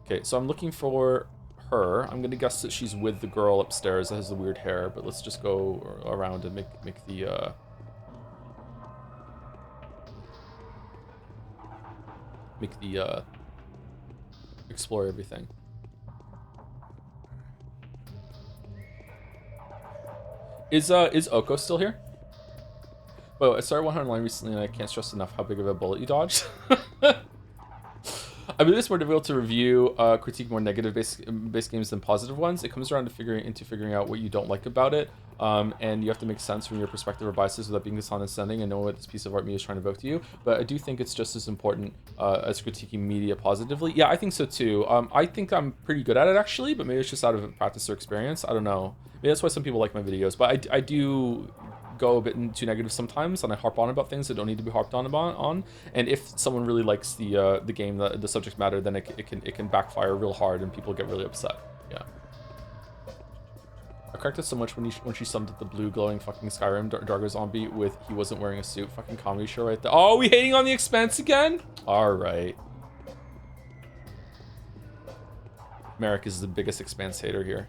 Okay, so I'm looking for her. I'm gonna guess that she's with the girl upstairs that has the weird hair, but let's just go around and make the explore everything. Is Oko still here? Well, I started 100 line recently and I can't stress enough how big of a bullet you dodged. I believe it's more difficult to review, critique more negative based games than positive ones. It comes around to figuring out what you don't like about it, and you have to make sense from your perspective or biases without being condescending and know what this piece of art media is trying to evoke to you. But I do think it's just as important as critiquing media positively. Yeah, I think so too. I think I'm pretty good at it actually, but maybe it's just out of practice or experience. I don't know. Maybe that's why some people like my videos. But I do go a bit too negative sometimes, and I harp on about things that don't need to be harped on. And if someone really likes the game, the subject matter, then it can backfire real hard, and people get really upset. Yeah. I cracked it so much when she summed up the blue glowing fucking Skyrim Dargo zombie with he wasn't wearing a suit. Fucking comedy show right there. Oh, we hating on the Expanse again? All right. Merrick is the biggest Expanse hater here.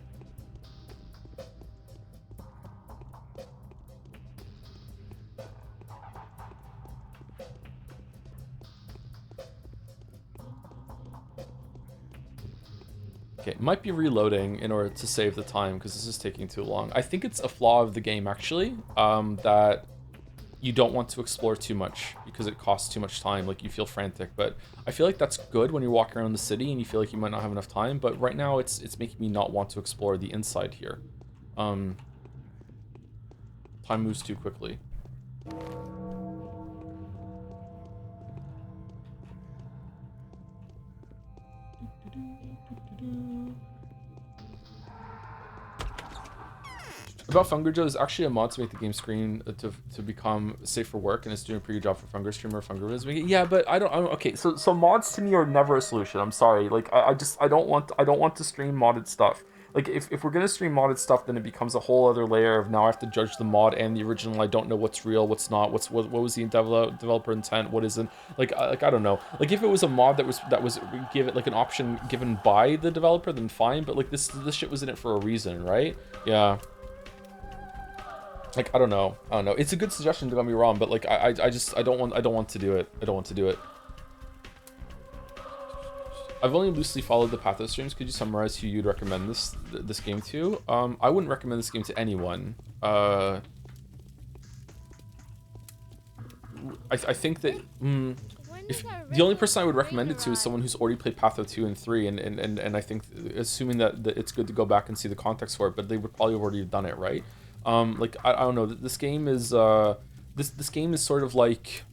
Okay, it might be reloading in order to save the time because this is taking too long. I think it's a flaw of the game actually, that you don't want to explore too much because it costs too much time, like you feel frantic. But I feel like that's good when you're walking around the city and you feel like you might not have enough time, but right now it's making me not want to explore the inside here. Time moves too quickly. About Fungerjo, there's actually a mod to make the game screen to become safe for work, and it's doing a pretty good job for Funger Streamer. Fungerviz. Yeah, but I don't. Okay, so mods to me are never a solution. I'm sorry. Like I don't want to stream modded stuff. Like if we're gonna stream modded stuff, then it becomes a whole other layer of now I have to judge the mod and the original. I don't know what's real, what's not, what was the developer intent, what isn't. Like I don't know. Like if it was a mod that was give it like an option given by the developer, then fine. But like this shit was in it for a reason, right? Yeah. Like I don't know. It's a good suggestion, don't get me wrong, but like I don't want to do it. I don't want to do it. I've only loosely followed the Pathos streams. Could you summarize who you'd recommend this game to? I wouldn't recommend this game to anyone. I think that if the only person I would recommend it to is someone who's already played Patho 2 and 3, and I think assuming that it's good to go back and see the context for it, but they would probably have already done it, right? Like I don't know. This game is this game is sort of like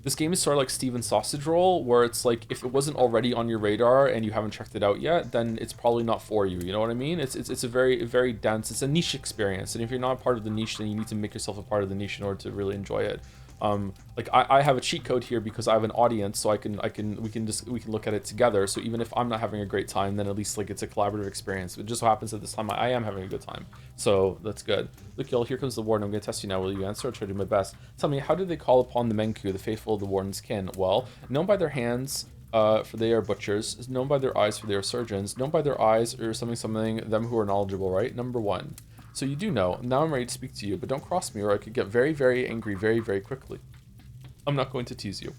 Steven's Sausage Roll, where it's like if it wasn't already on your radar and you haven't checked it out yet, then it's probably not for you. You know what I mean? It's a very dense. It's a niche experience, and if you're not part of the niche, then you need to make yourself a part of the niche in order to really enjoy it. Like I have a cheat code here because I have an audience, so we can look at it together. So even if I'm not having a great time, then at least like it's a collaborative experience. It just so happens that this time I am having a good time, so that's good. Look, y'all, here comes the warden. I'm gonna test you now. Will you answer? I'll try to do my best. Tell me, how did they call upon the Menku, the faithful of the warden's kin? Well, known by their hands, for they are butchers. Known by their eyes, for they are surgeons. Known by their eyes, or something. Them who are knowledgeable, right? Number one. So you do know. Now I'm ready to speak to you, but don't cross me or I could get very, very angry very, very quickly. I'm not going to tease you.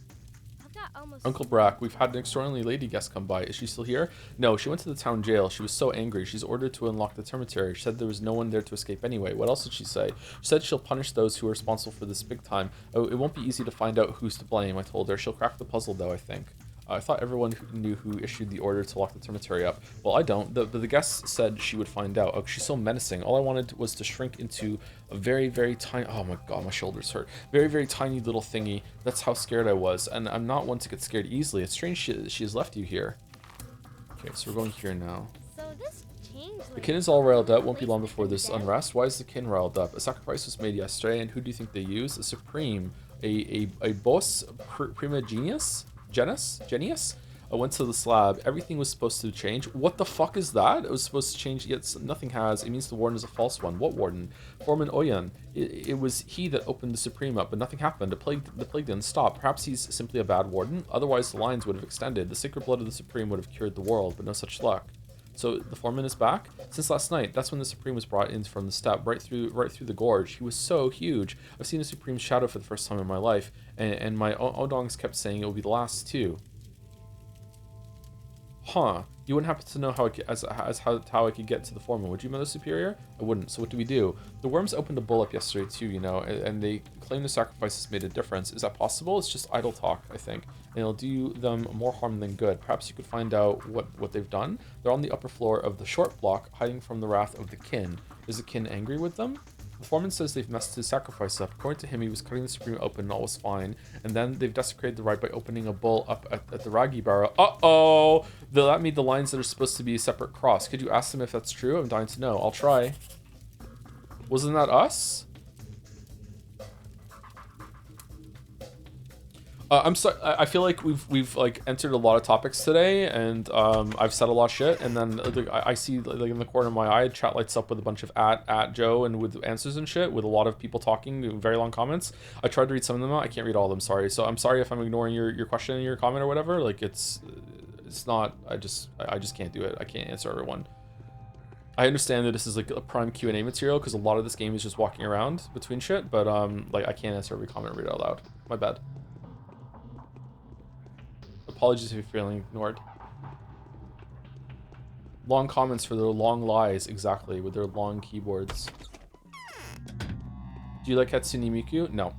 Uncle Brack, we've had an extraordinary lady guest come by. Is she still here? No, she went to the town jail. She was so angry. She's ordered to unlock the termitary. She said there was no one there to escape anyway. What else did she say? She said she'll punish those who are responsible for this big time. Oh, it won't be easy to find out who's to blame, I told her. She'll crack the puzzle, though, I think. I thought everyone knew who issued the order to lock the termitary up. Well, I don't. The guest said she would find out. Oh, she's so menacing. All I wanted was to shrink into a very, very tiny... Oh my god, my shoulders hurt. Very, very tiny little thingy. That's how scared I was. And I'm not one to get scared easily. It's strange she has left you here. Okay, so we're going here now. The kin is all riled up. Won't be long before this unrest. Why is the kin riled up? A sacrifice was made yesterday, and who do you think they used? A supreme. A boss prima genius? Genius? I went to the slab. Everything was supposed to change. What the fuck is that? It was supposed to change, yet nothing has. It means the warden is a false one. What warden? Foreman Oyan. It was he that opened the Supreme up, but nothing happened. The plague didn't stop. Perhaps he's simply a bad warden. Otherwise, the lines would have extended. The sacred blood of the Supreme would have cured the world, but no such luck. So the foreman is back? Since last night, that's when the Supreme was brought in from the steppe, right through the gorge. He was so huge. I've seen the Supreme's shadow for the first time in my life, and my Odongs kept saying it will be the last too. Huh. You wouldn't happen to know how I could get to the foreman, would you, Mother Superior? I wouldn't. So what do we do? The worms opened a bull up yesterday too, you know, and they claim the sacrifices made a difference. Is that possible? It's just idle talk, I think, and it'll do them more harm than good. Perhaps you could find out what they've done. They're on the upper floor of the short block, hiding from the wrath of the kin. Is the kin angry with them? The foreman says they've messed his sacrifice up. According to him, he was cutting the Supreme open and all was fine. And then they've desecrated the rite by opening a bull up at the Ragi barrow. Uh-oh! That made the lines that are supposed to be a separate cross. Could you ask them if that's true? I'm dying to know. I'll try. Wasn't that us? I'm sorry. I feel like we've like entered a lot of topics today, and I've said a lot of shit. And then I see like in the corner of my eye, chat lights up with a bunch of at Joe and with answers and shit, with a lot of people talking, very long comments. I tried to read some of them out. I can't read all of them. Sorry. So I'm sorry if I'm ignoring your question and your comment or whatever. Like it's not. I just can't do it. I can't answer everyone. I understand that this is like a prime Q&A material because a lot of this game is just walking around between shit, but like I can't answer every comment and read it out loud. My bad. Apologies if you're feeling ignored. Long comments for their long lies, exactly, with their long keyboards. Do you like Hatsune Miku? No.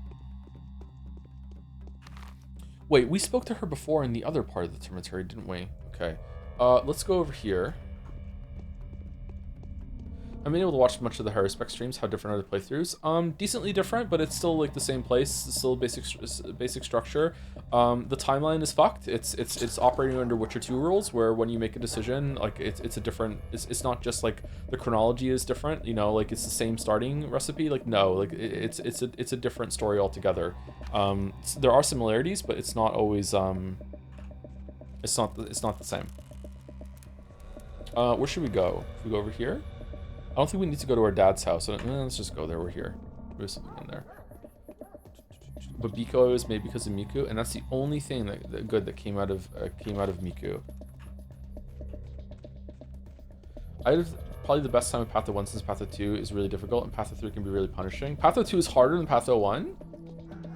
Wait, we spoke to her before in the other part of the cemetery, didn't we? Okay. Let's go over here. I've been able to watch much of the Harrispec streams. How different are the playthroughs? Decently different, but it's still like the same place. It's still basic structure. The timeline is fucked. It's operating under Witcher 2 rules, where when you make a decision, like it's a different. It's not just like the chronology is different. You know, like it's the same starting recipe. Like no, like it's a different story altogether. There are similarities, but it's not always. It's not the same. Where should we go? Should we go over here? I don't think we need to go to our dad's house. Let's just go there. We're here. There's something in there. But Biko is made because of Miku, and that's the only thing that good that came out of Miku. I had probably the best time with Patho 1 since Patho 2 is really difficult, and Patho 3 can be really punishing. Patho 2 is harder than Patho 1.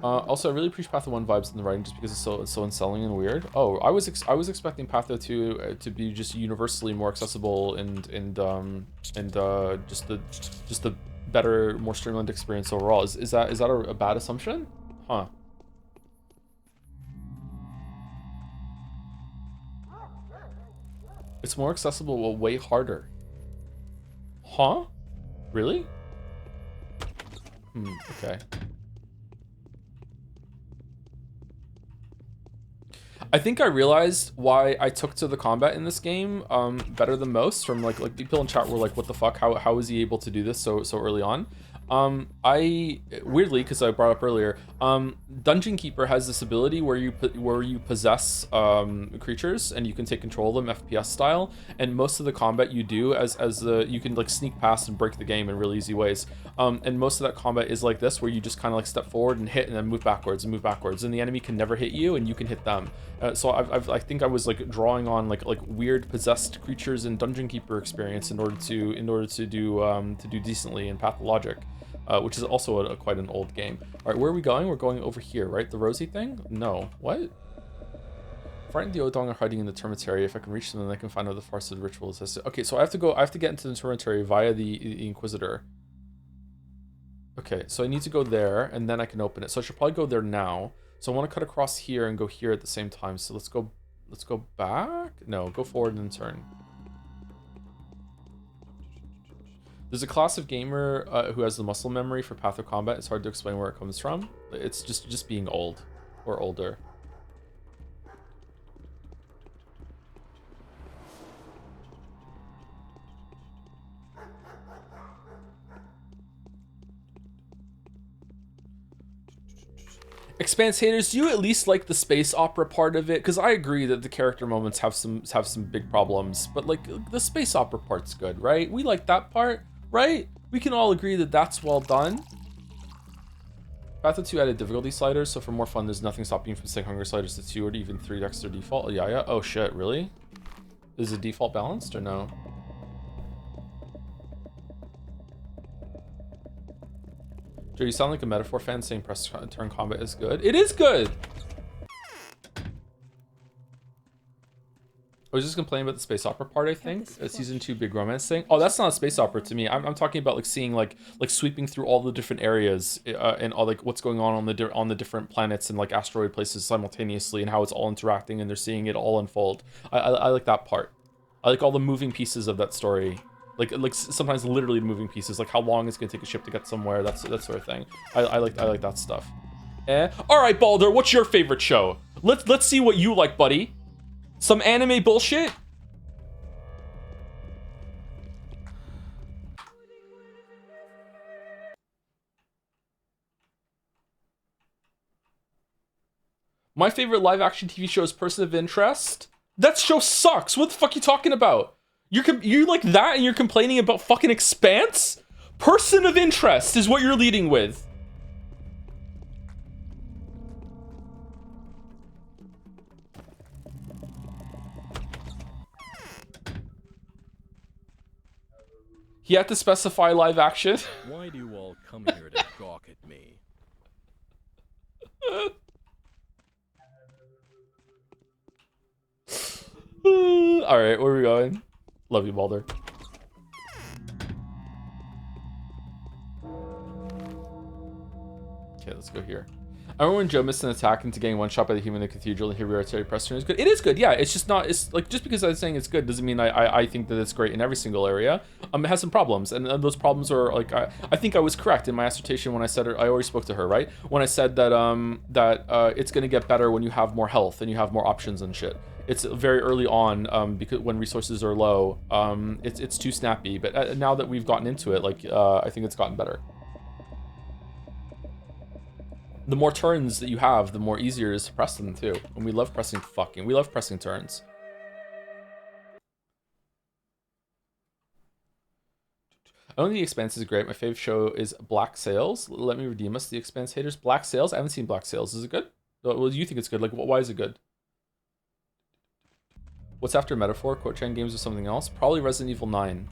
Also, I really appreciate Patho 1 vibes in the writing just because it's so unsettling and weird. Oh, I was expecting Patho 2 to be just universally more accessible and just the better, more streamlined experience overall. Is that a bad assumption? Huh. It's more accessible, but way harder. Huh? Really? Okay. I think I realized why I took to the combat in this game better than most. From like people in chat were like, "What the fuck? How is he able to do this so early on?" I weirdly, because I brought up earlier, Dungeon Keeper has this ability where you possess creatures and you can take control of them FPS style, and most of the combat you do as you can like sneak past and break the game in really easy ways. And most of that combat is like this, where you just kind of like step forward and hit and then move backwards, and the enemy can never hit you and you can hit them. So I think I was like drawing on like weird possessed creatures in Dungeon Keeper experience in order to do decently in Pathologic. Which is also quite an old game. All right, where are we going? We're going over here, right? The Rosie thing? No. What? Frightened the Odong are hiding in the Termitary. If I can reach them, then I can find out the farce of the ritual is. Okay, so I have to get into the Termitary via the Inquisitor. Okay, so I need to go there, and then I can open it. So I should probably go there now. So I want to cut across here and go here at the same time. So let's go back? No, go forward and turn. There's a class of gamer who has the muscle memory for Path of Combat. It's hard to explain where it comes from. It's just being old or older. Expanse haters, do you at least like the space opera part of it? Because I agree that the character moments have some big problems, but like the space opera part's good, right? We like that part. Right? We can all agree that that's well done. Patho 2 added difficulty sliders, so for more fun, there's nothing stopping you from setting hunger sliders to 2 or even 3 Dexter default. Yeah. Oh shit, really? Is the default balanced or no? Joe, you sound like a Metaphor fan saying press turn combat is good. It is good! I was just complaining about the space opera part, I think. this Season 2 big romance thing. Oh, that's not a space opera to me. I'm talking about like seeing like sweeping through all the different areas and all like what's going on the different planets and like asteroid places simultaneously and how it's all interacting and they're seeing it all unfold. I like that part. I like all the moving pieces of that story. Like sometimes literally moving pieces, like how long it's gonna take a ship to get somewhere. That sort of thing. I like that stuff. All right, Balder, what's your favorite show? Let's see what you like, buddy. Some anime bullshit? My favorite live action TV show is Person of Interest. That show sucks. What the fuck are you talking about? You like that and you're complaining about fucking Expanse? Person of Interest is what you're leading with. He had to specify live action. Why do you all come here to gawk at me? All right, where are we going? Love you, Balder. Okay, let's go here. I remember when Joe missed an attack into getting one shot by the human in the cathedral and here we are Terry Preston is good. It is good, yeah. It's just not, it's like, just because I was saying it's good doesn't mean I think that it's great in every single area. It has some problems, and those problems are like, I think I was correct in my assertion when I said it. I already spoke to her, right? When I said that it's gonna get better when you have more health and you have more options and shit. It's very early on, because when resources are low, it's too snappy. But now that we've gotten into it, like, I think it's gotten better. The more turns that you have, the more easier it is to press them too. And we love pressing turns. Only The Expanse is great. My favorite show is Black Sails. Let me redeem us, The Expanse haters. Black Sails? I haven't seen Black Sails. Is it good? Well, you think it's good. Like, why is it good? What's after Metaphor? Quote Chain games or something else? Probably Resident Evil 9.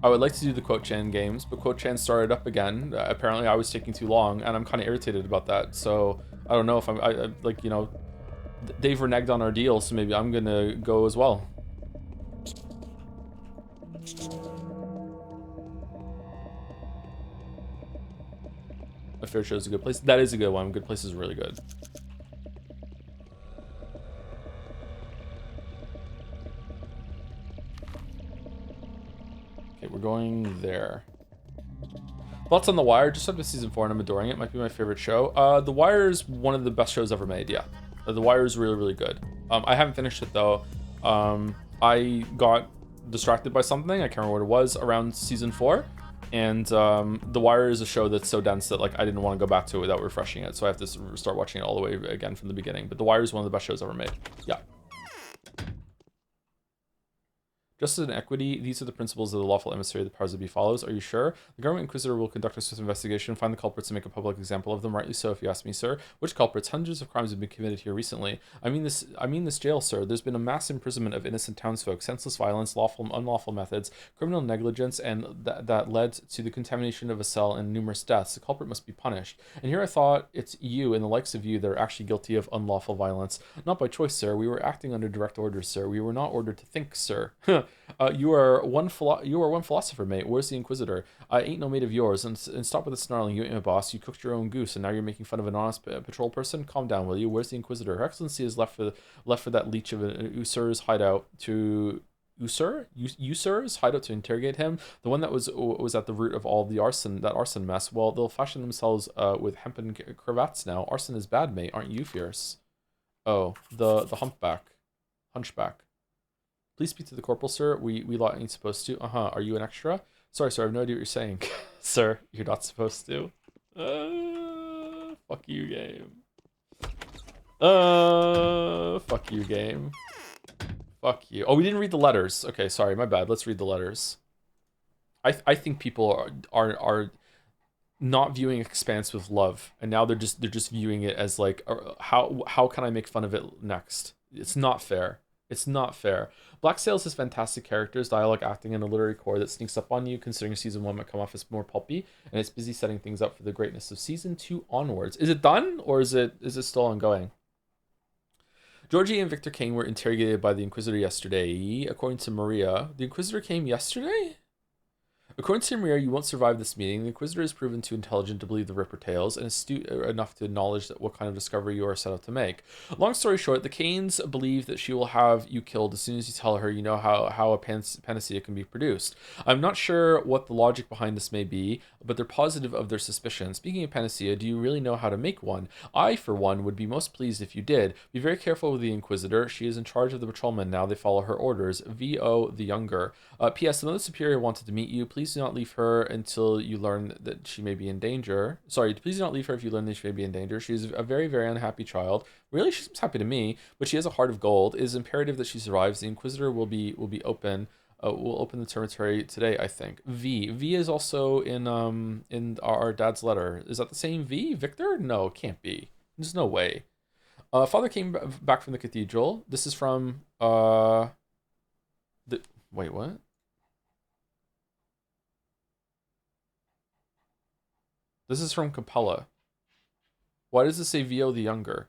I would like to do the Quote Chan games, but Quote Chan started up again. Apparently I was taking too long, and I'm kind of irritated about that. So I don't know if I like, you know, they've reneged on our deal, so maybe I'm gonna go as well. A Fair Show is a good place. That is a good one. Good Place is really good. Okay, we're going there. Thoughts on The Wire? Just up to season 4 and I'm adoring it. Might be my favorite show. The Wire is one of the best shows ever made, yeah. The Wire is really, really good. I haven't finished it though. I got distracted by something. I can't remember what it was around season 4. And The Wire is a show that's so dense that like I didn't want to go back to it without refreshing it. So I have to start watching it all the way again from the beginning. But The Wire is one of the best shows ever made. Yeah. Justice and equity, these are the principles of the lawful emissary the powers that be follows. Are you sure? The government inquisitor will conduct a swift investigation, find the culprits, and make a public example of them. Rightly so, if you ask me, sir. Which culprits? Hundreds of crimes have been committed here recently. I mean this jail, sir. There's been a mass imprisonment of innocent townsfolk, senseless violence, lawful and unlawful methods, criminal negligence, and that led to the contamination of a cell and numerous deaths. The culprit must be punished. And here I thought it's you and the likes of you that are actually guilty of unlawful violence. Not by choice, sir. We were acting under direct orders, sir. We were not ordered to think, sir. You are one philosopher, mate. Where's the Inquisitor? I ain't no mate of yours. And stop with the snarling. You ain't my boss. You cooked your own goose, and now you're making fun of an honest patrol person. Calm down, will you? Where's the Inquisitor? Her Excellency is left for that leech of an usurer's hideout to usurer's hideout to interrogate him. The one that was at the root of all the arson mess. Well, they'll fashion themselves with hempen cravats now. Arson is bad, mate. Aren't you fierce? Oh, the hunchback. Please speak to the corporal, sir. We lot ain't supposed to. Are you an extra? Sorry, sir. I have no idea what you're saying. Sir, you're not supposed to. Fuck you, game. Fuck you, game. Fuck you. Oh, we didn't read the letters. Okay, sorry, my bad. Let's read the letters. I think people are not viewing Expanse with love, and now they're just viewing it as like, how can I make fun of it next? It's not fair. It's not fair. Black Sails has fantastic characters, dialogue, acting, and a literary core that sneaks up on you, considering season 1 might come off as more pulpy, and it's busy setting things up for the greatness of season 2 onwards. Is it done, or is it still ongoing? Georgie and Victor King were interrogated by the Inquisitor yesterday. According to Maria, the Inquisitor came yesterday? According to Maria, you won't survive this meeting. The Inquisitor is proven too intelligent to believe the Ripper tales and astute enough to acknowledge that what kind of discovery you are set out to make. Long story short, the Canes believe that she will have you killed as soon as you tell her you know how a panacea can be produced. I'm not sure what the logic behind this may be, but they're positive of their suspicion. Speaking of panacea, do you really know how to make one? I, for one, would be most pleased if you did. Be very careful with the Inquisitor. She is in charge of the patrolmen now. They follow her orders. V.O. the Younger. P.S. Another superior wanted to meet you. Please do not leave her until you learn that she may be in danger. Sorry, please do not leave her if you learn that she may be in danger. She is a very, very unhappy child. Really, she seems happy to me, but she has a heart of gold. It is imperative that she survives. The Inquisitor will be open. We'll open the territory today, I think. V is also in our dad's letter. Is that the same V? Victor? No, it can't be. There's no way. Father came back from the cathedral. This is from wait, what? This is from Capella. Why does it say Vio the Younger?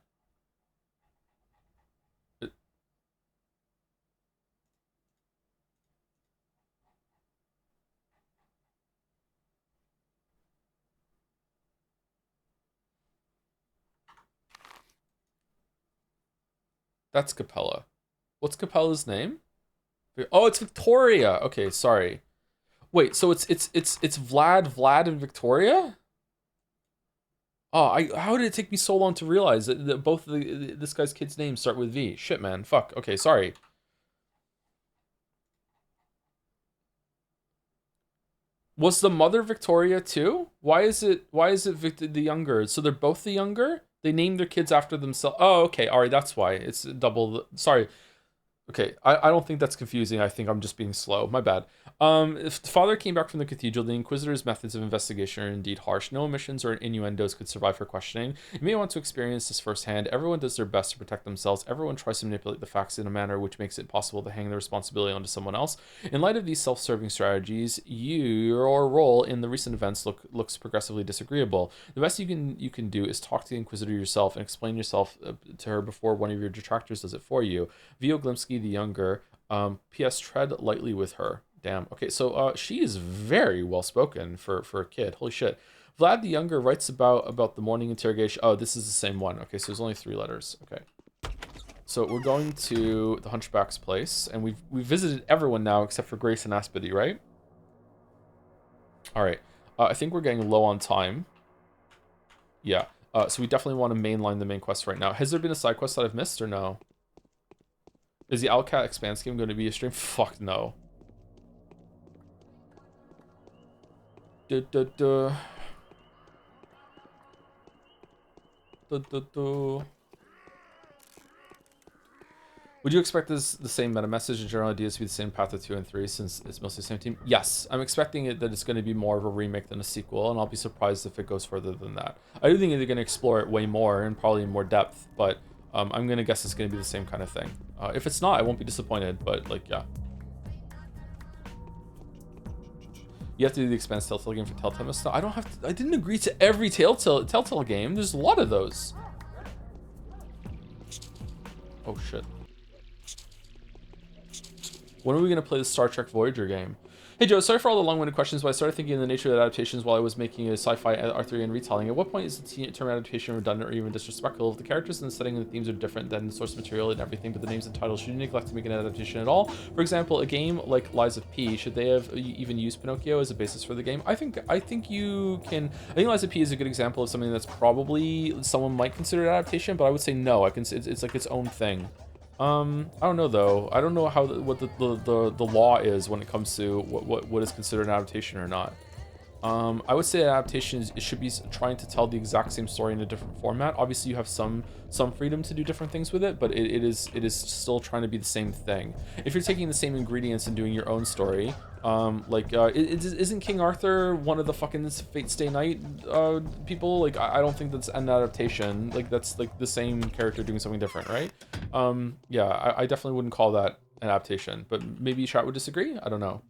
That's Capella. What's Capella's name? Oh, it's Victoria. Okay, sorry. Wait, so it's Vlad, and Victoria? Oh, how did it take me so long to realize that both of this guy's kids' names start with V? Shit, man. Fuck. Okay, sorry. Was the mother Victoria too? Why is it Victor the Younger? So they're both the Younger? They named their kids after themselves. Oh, okay. All right, that's why. It's double. Sorry. Okay, I don't think that's confusing. I think I'm just being slow. My bad. If the father came back from the cathedral, the Inquisitor's methods of investigation are indeed harsh. No omissions or innuendos could survive her questioning. You may want to experience this firsthand. Everyone does their best to protect themselves. Everyone tries to manipulate the facts in a manner which makes it possible to hang the responsibility onto someone else. In light of these self-serving strategies, your role in the recent events looks progressively disagreeable. The best you can do is talk to the Inquisitor yourself and explain yourself to her before one of your detractors does it for you. Vio Glimsky the Younger. P.S. Tread lightly with her. Damn. Okay, so she is very well spoken for a kid. Holy shit. Vlad the Younger writes about the morning interrogation. Oh, this is the same one. Okay, so there's only 3 letters. Okay. So we're going to the Hunchback's place, and we've visited everyone now except for Grace and Aspity, right? All right. I think we're getting low on time. Yeah. So we definitely want to mainline the main quest right now. Has there been a side quest that I've missed or no? Is the Owlcat Expanse game going to be a stream? Fuck no. Duh, duh, duh. Duh, duh, duh. Would you expect the same meta message and general ideas to be the same path of 2 and 3 since it's mostly the same team? Yes, I'm expecting that it's going to be more of a remake than a sequel, and I'll be surprised if it goes further than that. I do think they're going to explore it way more and probably in more depth, but I'm going to guess it's going to be the same kind of thing. If it's not, I won't be disappointed, but like, yeah. You have to do the Expanse Telltale game for Telltale stuff. I don't have to, I didn't agree to every Telltale game. There's a lot of those. Oh shit. When are we going to play the Star Trek Voyager game? Hey Joe, sorry for all the long-winded questions, but I started thinking of the nature of the adaptations while I was making a sci-fi Arthurian retelling. At what point is the term adaptation redundant or even disrespectful? If the characters and the setting and the themes are different than the source material and everything, but the names and titles, should you neglect to make an adaptation at all? For example, a game like Lies of P, should they have even used Pinocchio as a basis for the game? I think you can. I think Lies of P is a good example of something that's probably someone might consider an adaptation, but I would say no. It's like its own thing. I don't know though. I don't know what the law is when it comes to what is considered an adaptation or not. I would say adaptations, it should be trying to tell the exact same story in a different format. Obviously, you have some freedom to do different things with it, but it is still trying to be the same thing. If you're taking the same ingredients and doing your own story, isn't King Arthur one of the fucking Fate Stay Night people? Like, I don't think that's an adaptation. Like, that's like the same character doing something different, right? Yeah, I definitely wouldn't call that an adaptation, but maybe chat would disagree. I don't know.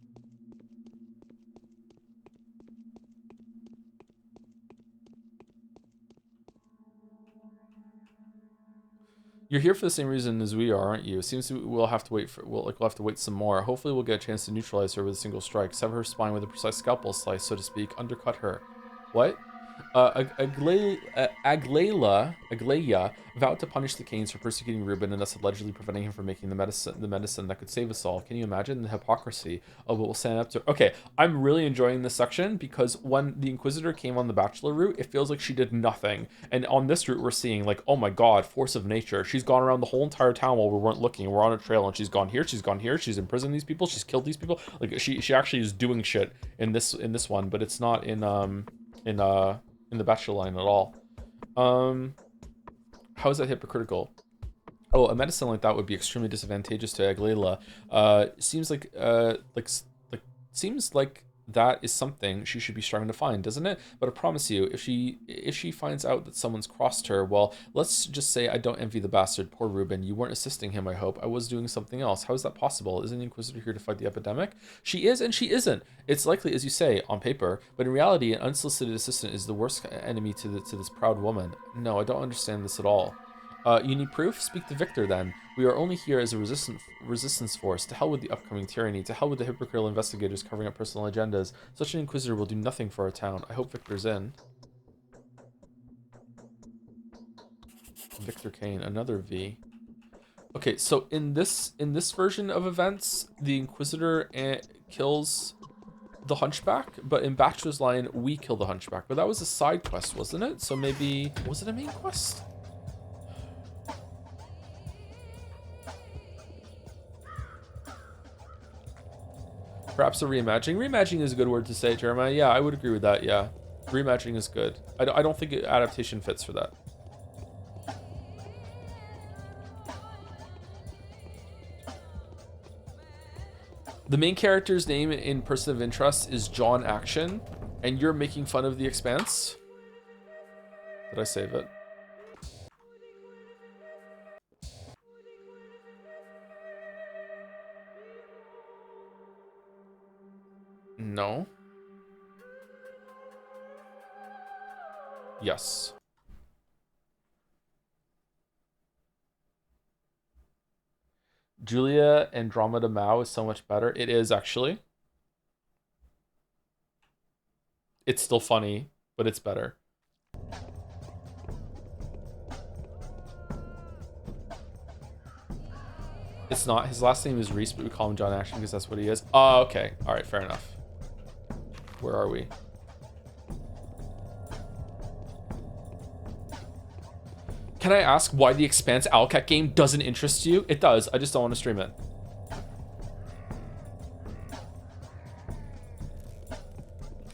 You're here for the same reason as we are, aren't you? It seems we'll have to wait we'll have to wait some more. Hopefully we'll get a chance to neutralize her with a single strike, sever her spine with a precise scalpel slice, so to speak, undercut her. What? Aglaia vowed to punish the Canes for persecuting Reuben and thus allegedly preventing him from making the medicine that could save us all. Can you imagine the hypocrisy of what we'll stand up to? Okay, I'm really enjoying this section because when the Inquisitor came on the Bachelor route, it feels like she did nothing. And on this route, we're seeing like, oh my god, force of nature. She's gone around the whole entire town while we weren't looking. We're on a trail and she's gone here, she's imprisoned these people, she's killed these people. Like she actually is doing shit in this one, but it's not in the Bachelor line at all. How is that hypocritical? Oh, a medicine like that would be extremely disadvantageous to Aglaila. Seems like that is something she should be striving to find, doesn't it? But I promise you, if she finds out that someone's crossed her, well, let's just say I don't envy the bastard. Poor Reuben. You weren't assisting him, I hope. I was doing something else. How is that possible? Isn't the Inquisitor here to fight the epidemic? She is and she isn't. It's likely, as you say, on paper, but in reality, an unsolicited assistant is the worst enemy to this proud woman. No, I don't understand this at all. You need proof? Speak to Victor then. We are only here as a resistance force. To hell with the upcoming tyranny. To hell with the hypocritical investigators covering up personal agendas. Such an inquisitor will do nothing for our town. I hope Victor's in. Victor Kane, another V. Okay, so in this version of events, the Inquisitor kills the Hunchback, but in Bachelor's line, we kill the Hunchback. But that was a side quest, wasn't it? So maybe was it a main quest? Perhaps a reimagining. Reimagining is a good word to say, Jeremiah. Yeah, I would agree with that, yeah. Reimagining is good. I don't think adaptation fits for that. The main character's name in Person of Interest is John Action, and you're making fun of The Expanse? Did I save it? No. Yes. Julia Andromeda Mao is so much better. It is, actually. It's still funny, but it's better. It's not. His last name is Reese, but we call him John Action because that's what he is. Oh, okay. All right, fair enough. Where are we? Can I ask why the Expanse Owlcat game doesn't interest you? It does. I just don't want to stream it.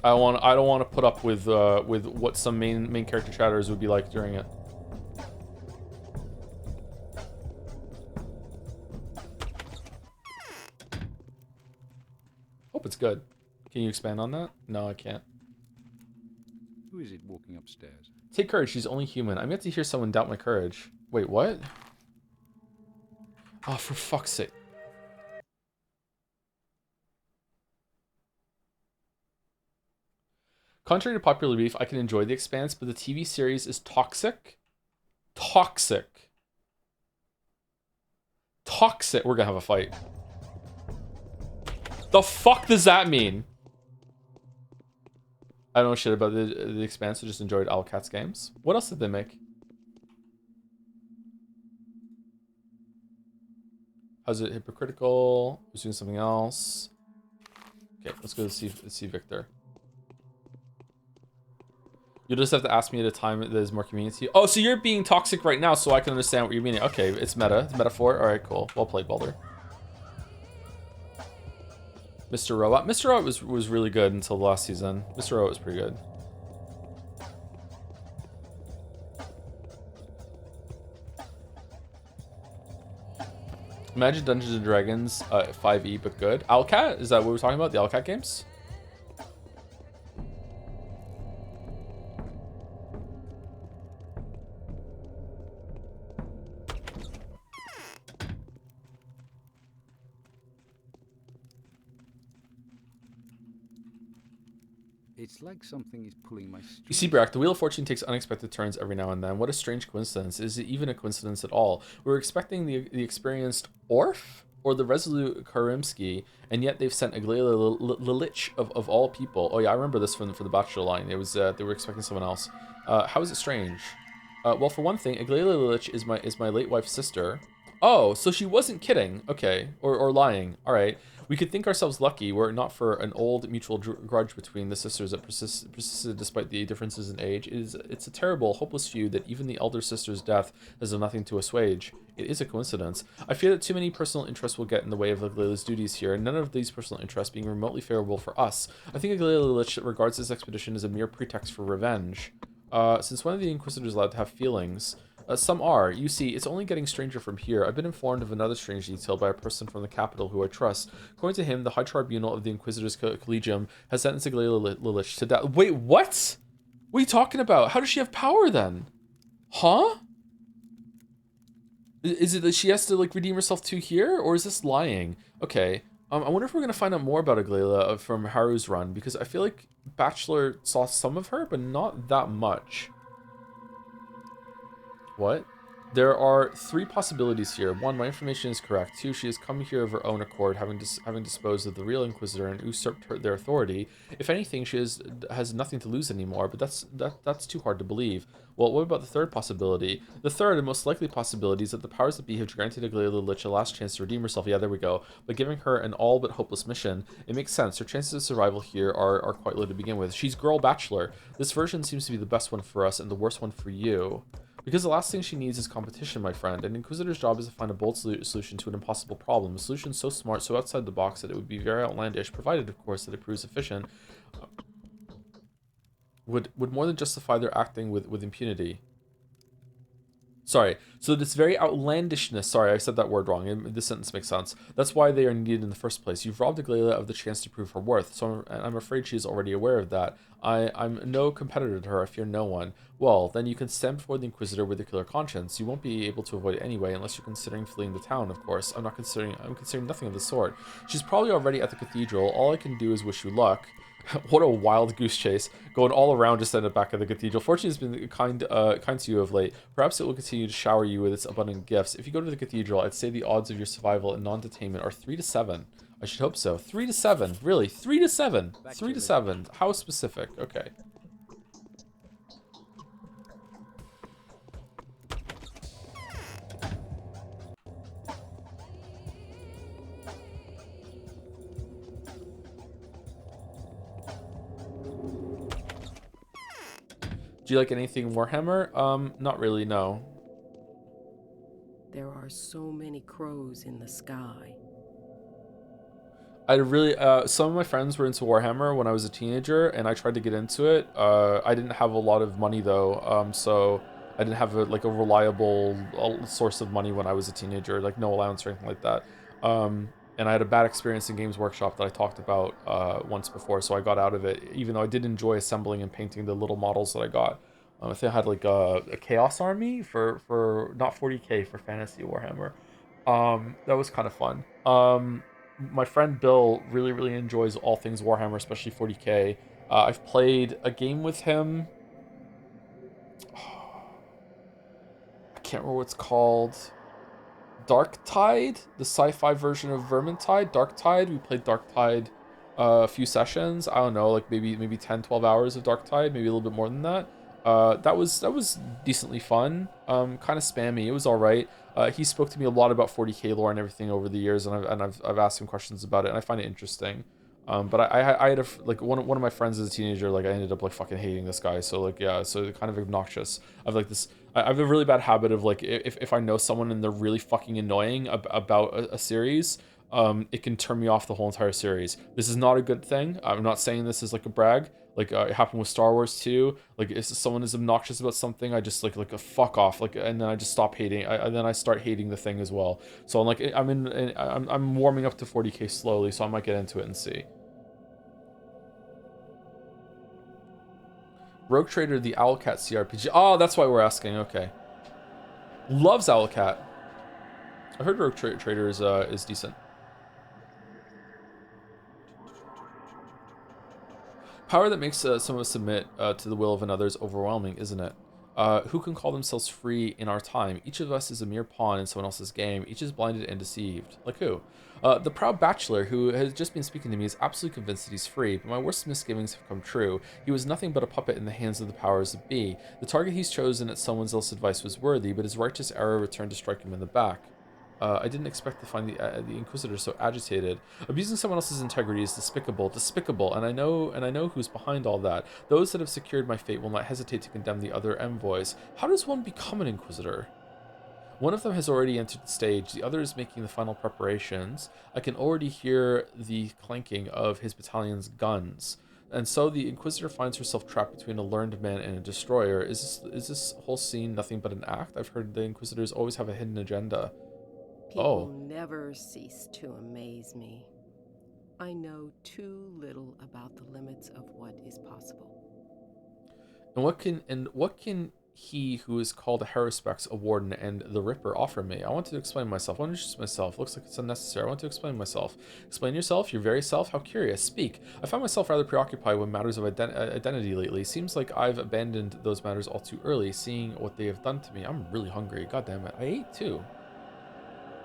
I don't want to put up with what some main character chatters would be like during it. Hope it's good. Can you expand on that? No, I can't. Who is it walking upstairs? Take courage, she's only human. I'm yet to hear someone doubt my courage. Wait, what? Oh, for fuck's sake. Contrary to popular belief, I can enjoy The Expanse, but the TV series is toxic. Toxic. Toxic. We're gonna have a fight. The fuck does that mean? I don't know shit about the Expanse. I just enjoyed Owlcat's games. What else did they make? How's it hypocritical? Who's doing something else? Okay, let's go see Victor. You'll just have to ask me at a time that is more convenient to you. Oh, so you're being toxic right now, so I can understand what you're meaning. Okay, it's meta. It's metaphor. All right, cool. Well played, Baldur. Mr. Robot. Mr. Robot was really good until the last season. Mr. Robot was pretty good. Imagine Dungeons and Dragons 5e but good. Owlcat? Is that what we're talking about? The Owlcat games? It's like something is pulling my You see, strings. Brack, the Wheel of Fortune takes unexpected turns every now and then. What a strange coincidence. Is it even a coincidence at all? We were expecting the experienced Orf or the resolute Karimsky, and yet they've sent Aglaia Lilich of all people. Oh yeah, I remember this from the Bachelor line. It was they were expecting someone else. How is it strange? Well, for one thing, Aglaia Lilich is my late wife's sister. Oh, so she wasn't kidding. Okay, or lying. All right. We could think ourselves lucky were it not for an old mutual grudge between the sisters that persisted despite the differences in age. It's a terrible, hopeless feud that even the elder sister's death has done nothing to assuage. It is a coincidence. I fear that too many personal interests will get in the way of Aglaia's duties here, and none of these personal interests being remotely favorable for us. I think Aglaia Lilich regards this expedition as a mere pretext for revenge. Since when are the Inquisitors allowed to have feelings? Some are. You see, it's only getting stranger from here. I've been informed of another strange detail by a person from the capital who I trust. According to him, the High Tribunal of the Inquisitors Collegium has sentenced Aglaia Lilich to death. Wait, what? What are you talking about? How does she have power then? Huh? Is it that she has to like redeem herself too here, or is this lying? Okay. I wonder if we're gonna find out more about Aglaia from Haru's run, because I feel like Bachelor saw some of her, but not that much. What? There are 3 possibilities here. 1, my information is correct. 2, she has come here of her own accord, having disposed of the real Inquisitor and usurped their authority. If anything, she has nothing to lose anymore, but that's too hard to believe. Well, what about the 3rd possibility? The 3rd and most likely possibility is that the powers that be have granted Aglaia Lilich a last chance to redeem herself. Yeah, there we go. By giving her an all but hopeless mission, it makes sense. Her chances of survival here are quite low to begin with. She's Girl Bachelor. This version seems to be the best one for us and the worst one for you. Because the last thing she needs is competition, my friend. An Inquisitor's job is to find a bold solution to an impossible problem. A solution so smart, so outside the box that it would be very outlandish, provided, of course, that it proves efficient, would more than justify their acting with impunity. Sorry, so this very outlandishness, sorry, I said that word wrong, this sentence makes sense. That's why they are needed in the first place. You've robbed Aglaia of the chance to prove her worth, so I'm afraid she is already aware of that. I'm no competitor to her, I fear no one. Well, then you can stand before the Inquisitor with a clear conscience. You won't be able to avoid it anyway, unless you're considering fleeing the town, of course. I'm considering nothing of the sort. She's probably already at the cathedral. All I can do is wish you luck. What a wild goose chase, going all around just at the back of the cathedral. Fortune has been kind to you of late. Perhaps it will continue to shower you with its abundant gifts. If you go to the cathedral, I'd say the odds of your survival and non-detainment are 3 to 7. I should hope so. 3 to 7, really? 3 to 7. 3 to 7. How specific? Okay. Do you like anything Warhammer? Not really, no. There are so many crows in the sky. I really, some of my friends were into Warhammer when I was a teenager, and I tried to get into it. I didn't have a lot of money though, so I didn't have a reliable source of money when I was a teenager, like no allowance or anything like that. And I had a bad experience in Games Workshop that I talked about once before, so I got out of it, even though I did enjoy assembling and painting the little models that I got. I think I had like a Chaos Army for not 40k for Fantasy Warhammer. That was kind of fun. My friend Bill really enjoys all things Warhammer, especially 40k. I've played a game with him. I can't remember what it's called. Darktide, the sci-fi version of Vermintide. Darktide. We played Darktide a few sessions. I don't know, like maybe 10, 12 hours of Darktide, maybe a little bit more than that. That was decently fun. Kind of spammy. It was all right. He spoke to me a lot about 40k lore and everything over the years, and I've asked him questions about it, and I find it interesting. But I had one of my friends as a teenager, like I ended up like fucking hating this guy. So like yeah, so kind of obnoxious. I've like this. I have a really bad habit of like if I know someone and they're really fucking annoying about a series, it can turn me off the whole entire series. This is not a good thing. I'm not saying this is like a brag. Like it happened with Star Wars too. Like if someone is obnoxious about something, I just like a fuck off. Like and then I just stop hating. And then I start hating the thing as well. So I'm like I'm warming up to 40k slowly. So I might get into it and see. Rogue Trader, the Owlcat CRPG. Oh, that's why we're asking. Okay. Loves Owlcat. I heard Rogue Trader is decent. Power that makes some of us submit to the will of another is overwhelming, isn't it? Who can call themselves free in our time? Each of us is a mere pawn in someone else's game. Each is blinded and deceived. Like who? The proud bachelor who has just been speaking to me is absolutely convinced that he's free, but my worst misgivings have come true. He was nothing but a puppet in the hands of the powers that be. The target he's chosen at someone else's advice was worthy, but his righteous arrow returned to strike him in the back. I didn't expect to find the Inquisitor so agitated. Abusing someone else's integrity is despicable, and I know who's behind all that. Those that have secured my fate will not hesitate to condemn the other envoys. How does one become an Inquisitor? One of them has already entered the stage, the other is making the final preparations. I can already hear the clanking of his battalion's guns. And so the Inquisitor finds herself trapped between a learned man and a destroyer. Is this whole scene nothing but an act? I've heard the Inquisitors always have a hidden agenda. People never cease to amaze me. I know too little about the limits of what is possible. And what can he who is called a Haruspex, a warden, and the Ripper offer me? I want to explain myself. I want to introduce myself. Looks like it's unnecessary. I want to explain myself. Explain yourself, your very self. How curious. Speak. I find myself rather preoccupied with matters of identity lately. Seems like I've abandoned those matters all too early, seeing what they have done to me. I'm really hungry. God damn it. I ate too.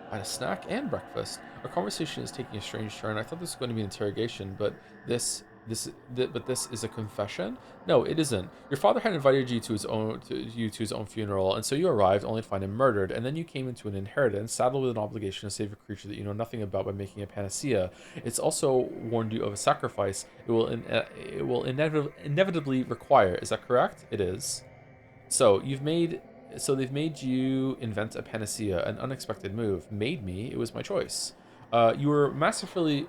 I had a snack and breakfast. Our conversation is taking a strange turn. I thought this was going to be an interrogation, but this is a confession. No, it isn't. Your father had invited you to his own funeral, and so you arrived only to find him murdered. And then you came into an inheritance, saddled with an obligation to save a creature that you know nothing about by making a panacea. It's also warned you of a sacrifice it will inevitably require. Is that correct? It is. So they've made you invent a panacea, an unexpected move. Made me, it was my choice. You were masterfully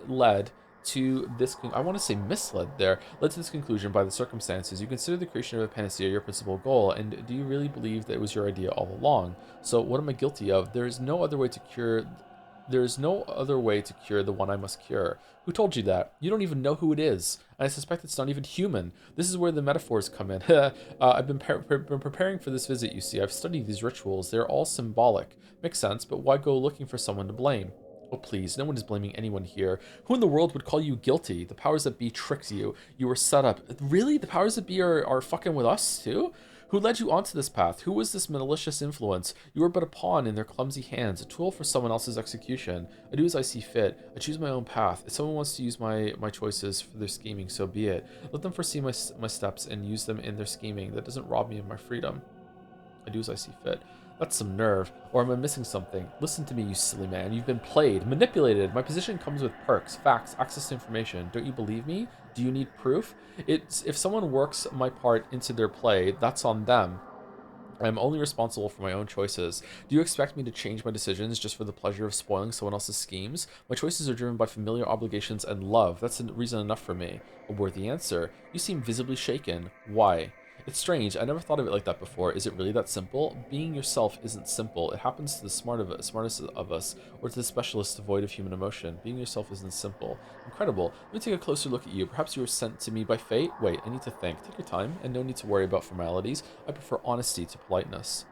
led to this. I want to say misled there. Led to this conclusion by the circumstances. You consider the creation of a panacea your principal goal, and do you really believe that it was your idea all along? So what am I guilty of? There is no other way to cure. There is no other way to cure the one I must cure. Who told you that? You don't even know who it is. And I suspect it's not even human. This is where the metaphors come in. I've been preparing for this visit, you see. I've studied these rituals. They're all symbolic. Makes sense, but why go looking for someone to blame? Oh, please, no one is blaming anyone here. Who in the world would call you guilty? The powers that be tricked you. You were set up. Really? The powers that be are fucking with us, too? Who led you onto this path? Who was this malicious influence? You were but a pawn in their clumsy hands, a tool for someone else's execution. I do as I see fit. I choose my own path. If someone wants to use my choices for their scheming, so be it. Let them foresee my steps and use them in their scheming. That doesn't rob me of my freedom. I do as I see fit. That's some nerve. Or am I missing something? Listen to me, you silly man. You've been played, manipulated. My position comes with perks, facts, access to information. Don't you believe me? Do you need proof? If someone works my part into their play, that's on them. I'm only responsible for my own choices. Do you expect me to change my decisions just for the pleasure of spoiling someone else's schemes? My choices are driven by familiar obligations and love. That's reason enough for me. A worthy answer. You seem visibly shaken. Why? It's strange. I never thought of it like that before. Is it really that simple? Being yourself isn't simple. It happens to the smartest of us, or to the specialist devoid of human emotion. Being yourself isn't simple. Incredible. Let me take a closer look at you. Perhaps you were sent to me by fate? Wait, I need to think. Take your time, and no need to worry about formalities. I prefer honesty to politeness.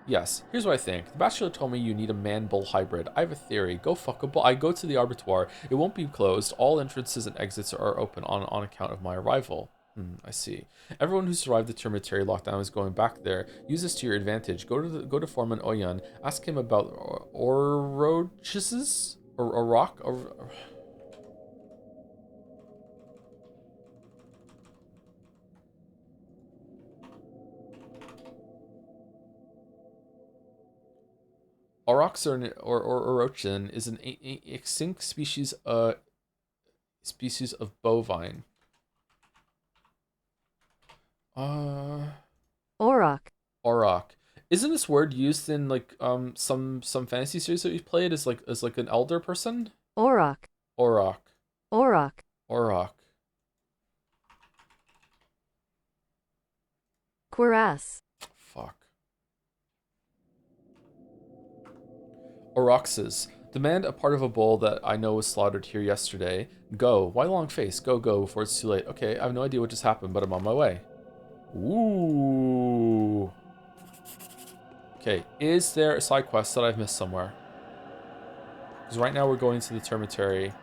Yes, here's what I think. The Bachelor told me you need a man-bull hybrid. I have a theory. Go fuck a bull. I go to the abattoir. It won't be closed. All entrances and exits are open on account of my arrival. I see. Everyone who survived the Termitary lockdown is going back there. Use this to your advantage. Go to Foreman Oyan. Ask him about orochises or rock. Aurochs or orochin is an extinct species of bovine. Auroch. Auroch. Isn't this word used in like some fantasy series that we've played as like an elder person? Auroch. Auroch. Auroch. Auroch. Cuirass. Fuck. Aurochses. Demand a part of a bull that I know was slaughtered here yesterday. Go. Why long face? Go, go, before it's too late. Okay, I have no idea what just happened, but I'm on my way. Ooh. Okay, is there a side quest that I've missed somewhere? Because right now we're going to the Termitary.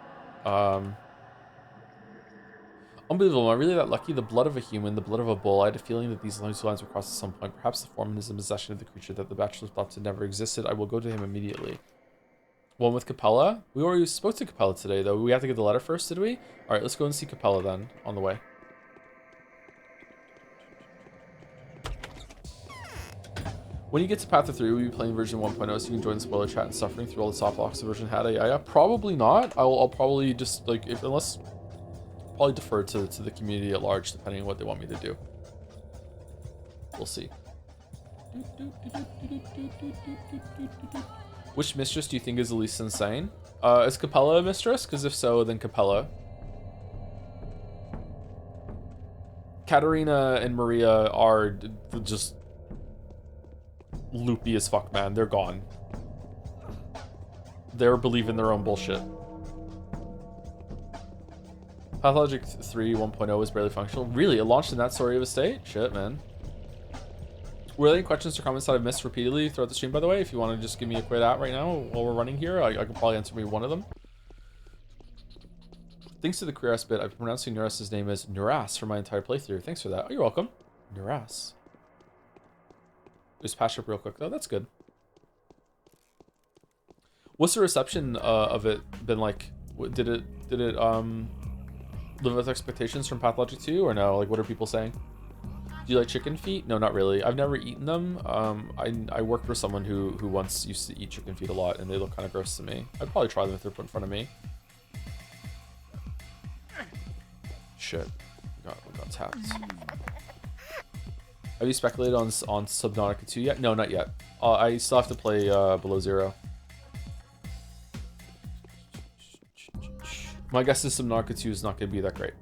Unbelievable. Am I really that lucky? The blood of a human, the blood of a bull. I had a feeling that these lines were crossed at some point. Perhaps the foreman is in possession of the creature that the bachelor thought had never existed. I will go to him immediately. One with Capella? We already spoke to Capella today, though. We have to get the letter first, did we? Alright, let's go and see Capella then, on the way. When you get to Path of 3, we'll be playing version 1.0, so you can join the spoiler chat and suffering through all the soft locks the version had. Yeah, probably not. I'll probably just, like, unless... Probably defer to the community at large, depending on what they want me to do. We'll see. Which mistress do you think is the least insane? Is Capella a mistress? Because if so, then Capella. Katerina and Maria are just loopy as fuck, man. They're gone. They're believing their own bullshit. Pathologic 3 1.0 is barely functional. Really? It launched in that sorry of a state? Shit, man. Were there any questions or comments that I've missed repeatedly throughout the stream, by the way? If you want to just give me a quick at right now while we're running here, I can probably answer maybe one of them. Thanks to the Cuirass bit, I've been pronouncing Nuras' name as Nuras for my entire playthrough. Thanks for that. Oh, you're welcome. Nuras. Just patched up real quick, though. That's good. What's the reception of it been like? Did it live with expectations from Pathologic 2 or no? Like, what are people saying? Do you like chicken feet? No, not really. I've never eaten them. I worked for someone who once used to eat chicken feet a lot, and they look kind of gross to me. I'd probably try them if they're put in front of me. Shit. We got tapped. Have you speculated on Subnautica 2 yet? No, not yet. I still have to play Below Zero. My guess is Subnautica 2 is not going to be that great.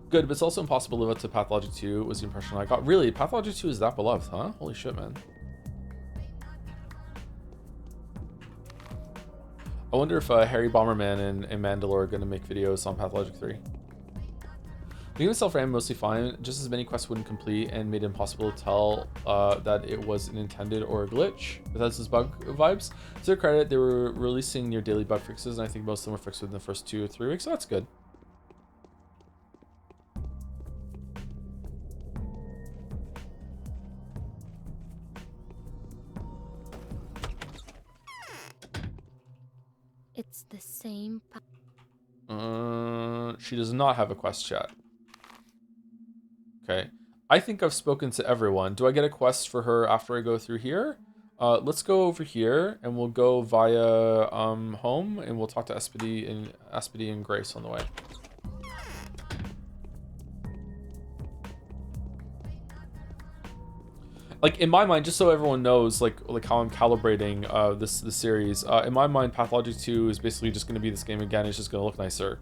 Good, but it's also impossible to live up to Pathologic 2 was the impression I got. Really? Pathologic 2 is that beloved, huh? Holy shit, man. I wonder if Harry Bomberman and Mandalore are going to make videos on Pathologic 3. The game itself ran mostly fine, just as many quests wouldn't complete and made it impossible to tell that it was an intended or a glitch. Bethesda's bug vibes. To their credit, they were releasing near daily bug fixes, and I think most of them were fixed within the first 2 or 3 weeks, so that's good. It's the same. She does not have a quest chat. Okay. I think I've spoken to everyone. Do I get a quest for her after I go through here? Let's go over here, and we'll go via home, and we'll talk to Aspedy and Grace on the way. Like, in my mind, just so everyone knows, like how I'm calibrating this series. In my mind, Pathologic 2 is basically just going to be this game again. It's just going to look nicer.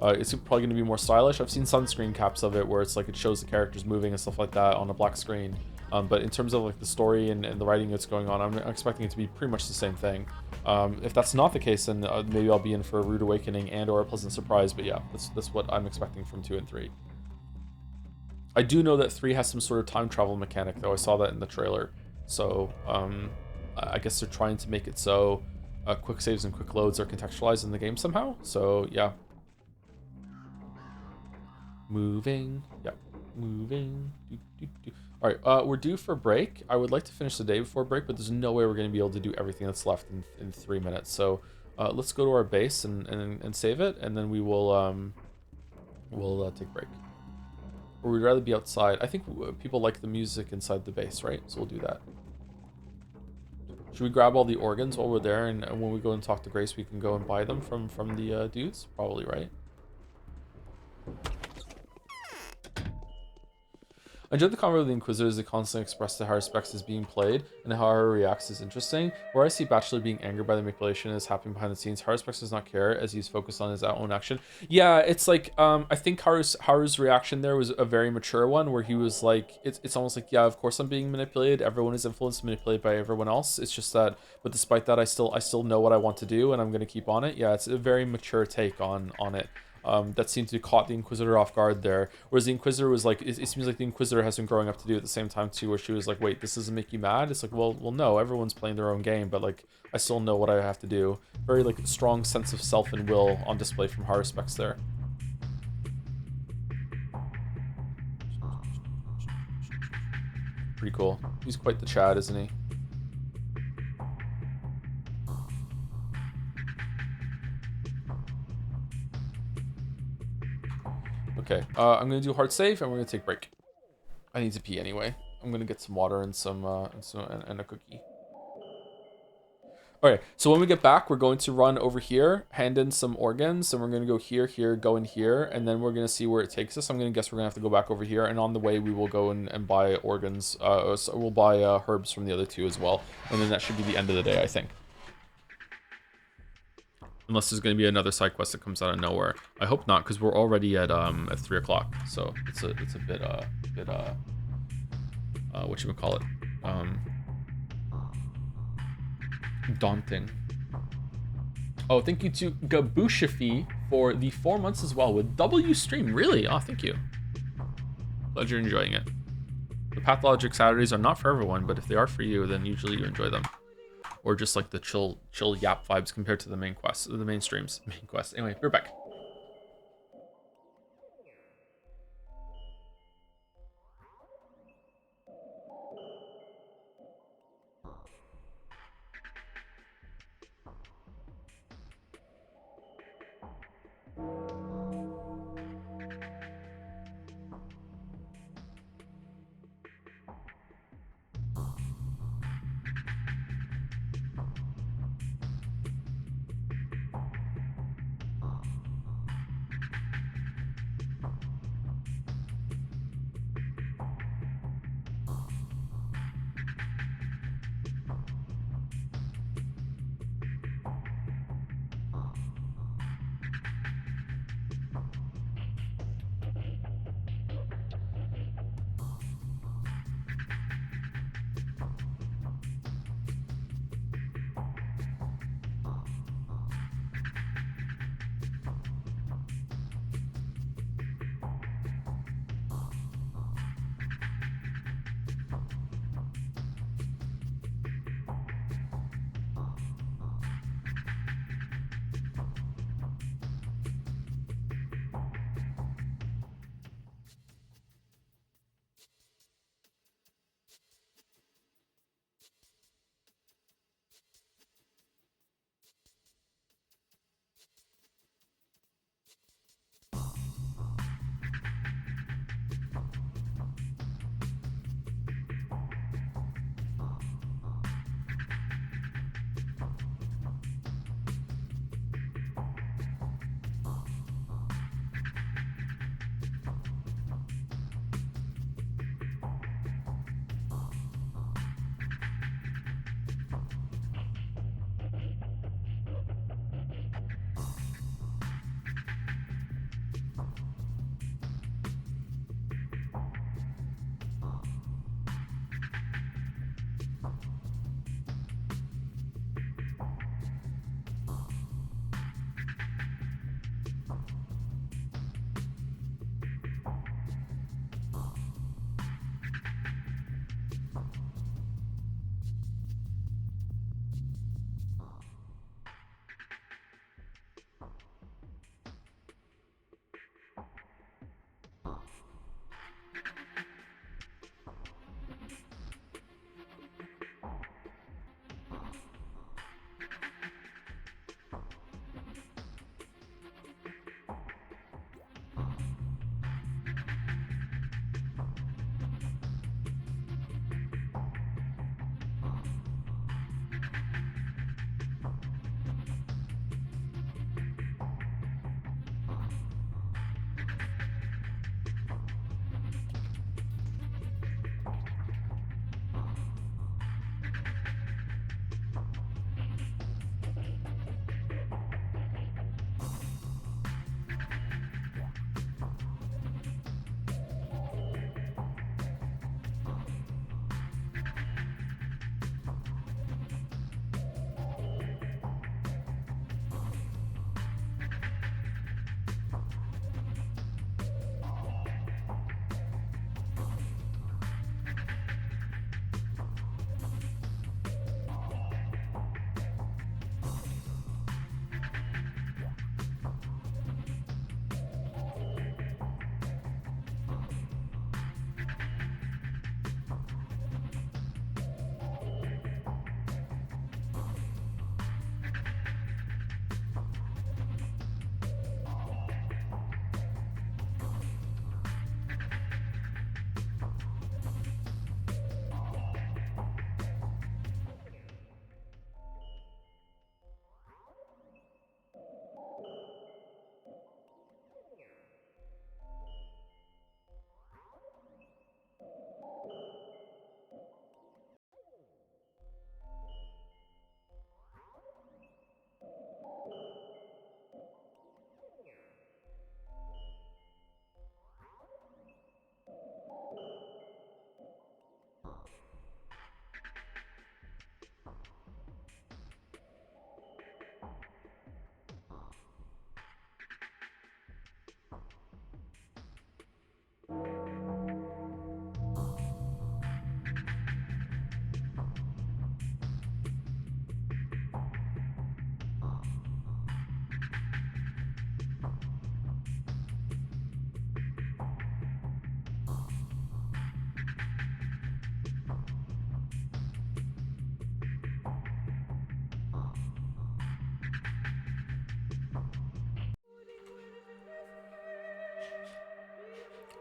It's probably going to be more stylish. I've seen some screen caps of it where it's like it shows the characters moving and stuff like that on a black screen. But in terms of like the story and the writing that's going on, I'm expecting it to be pretty much the same thing. If that's not the case, then maybe I'll be in for a rude awakening and or a pleasant surprise. But yeah, that's what I'm expecting from 2 and 3. I do know that 3 has some sort of time travel mechanic, though. I saw that in the trailer. So I guess they're trying to make it so quick saves and quick loads are contextualized in the game somehow. So yeah. Moving. Yep. Moving. All right. We're due for break. I would like to finish the day before break, but there's no way we're going to be able to do everything that's left in 3 minutes. So let's go to our base and save it, and then we will we'll take a break. Or we'd rather be outside. I think people like the music inside the base, right? So we'll do that. Should we grab all the organs while we're there, and when we go and talk to Grace, we can go and buy them from the dudes? Probably, right? I enjoyed the convo with the Inquisitors. They constantly express the higher specs as being played, and how Haru reacts is interesting. Where I see Bachelor being angered by the manipulation is happening behind the scenes, Haru specs does not care as he's focused on his own action. Yeah, it's like I think Haru's reaction there was a very mature one, where he was like, it's almost like, yeah, of course I'm being manipulated. Everyone is influenced and manipulated by everyone else. It's just that, but despite that, I still know what I want to do, and I'm gonna keep on it. Yeah, it's a very mature take on it. That seemed to have caught the Inquisitor off guard there. Whereas the Inquisitor was like, it seems like the Inquisitor has been growing up to do at the same time too, where she was like, wait, this doesn't make you mad? It's like, well, no, everyone's playing their own game, but like, I still know what I have to do. Very like strong sense of self and will on display from Haru specs there. Pretty cool. He's quite the Chad, isn't he? Okay, I'm gonna do hard save and we're gonna take a break. I need to pee anyway. I'm gonna get some water and and a cookie. Okay, so when we get back, we're going to run over here, hand in some organs, and we're going to go here, go in here, and then we're going to see where it takes us. I'm going to guess we're going to have to go back over here, and on the way, we will go and buy organs. So we'll buy herbs from the other two as well, and then that should be the end of the day, I think. Unless there's going to be another side quest that comes out of nowhere. I hope not, because we're already at 3 o'clock, so it's a bit whatchamacallit, daunting. Oh, thank you to Gabushafi for the 4 months as well with W stream. Really? Oh, thank you. Glad you're enjoying it. The Pathologic Saturdays are not for everyone, but if they are for you, then usually you enjoy them. Or just like the chill yap vibes compared to the main quests, the main streams. Main quest. Anyway, we're back.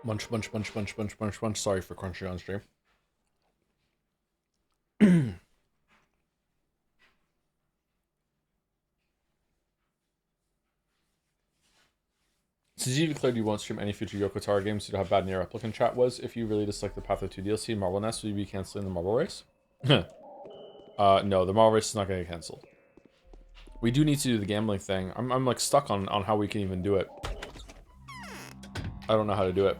Munch, munch, munch, munch, munch, munch, munch. Sorry for crunching on stream. Since you declared you won't stream any future Yoko Taro games due to how bad Nier Replicant chat was, if you really dislike the Path of 2 DLC and Marble Nest, will you be canceling the Marble Race? No, the Marble Race is not going to get cancelled. We do need to do the gambling thing. I'm like stuck on how we can even do it. I don't know how to do it.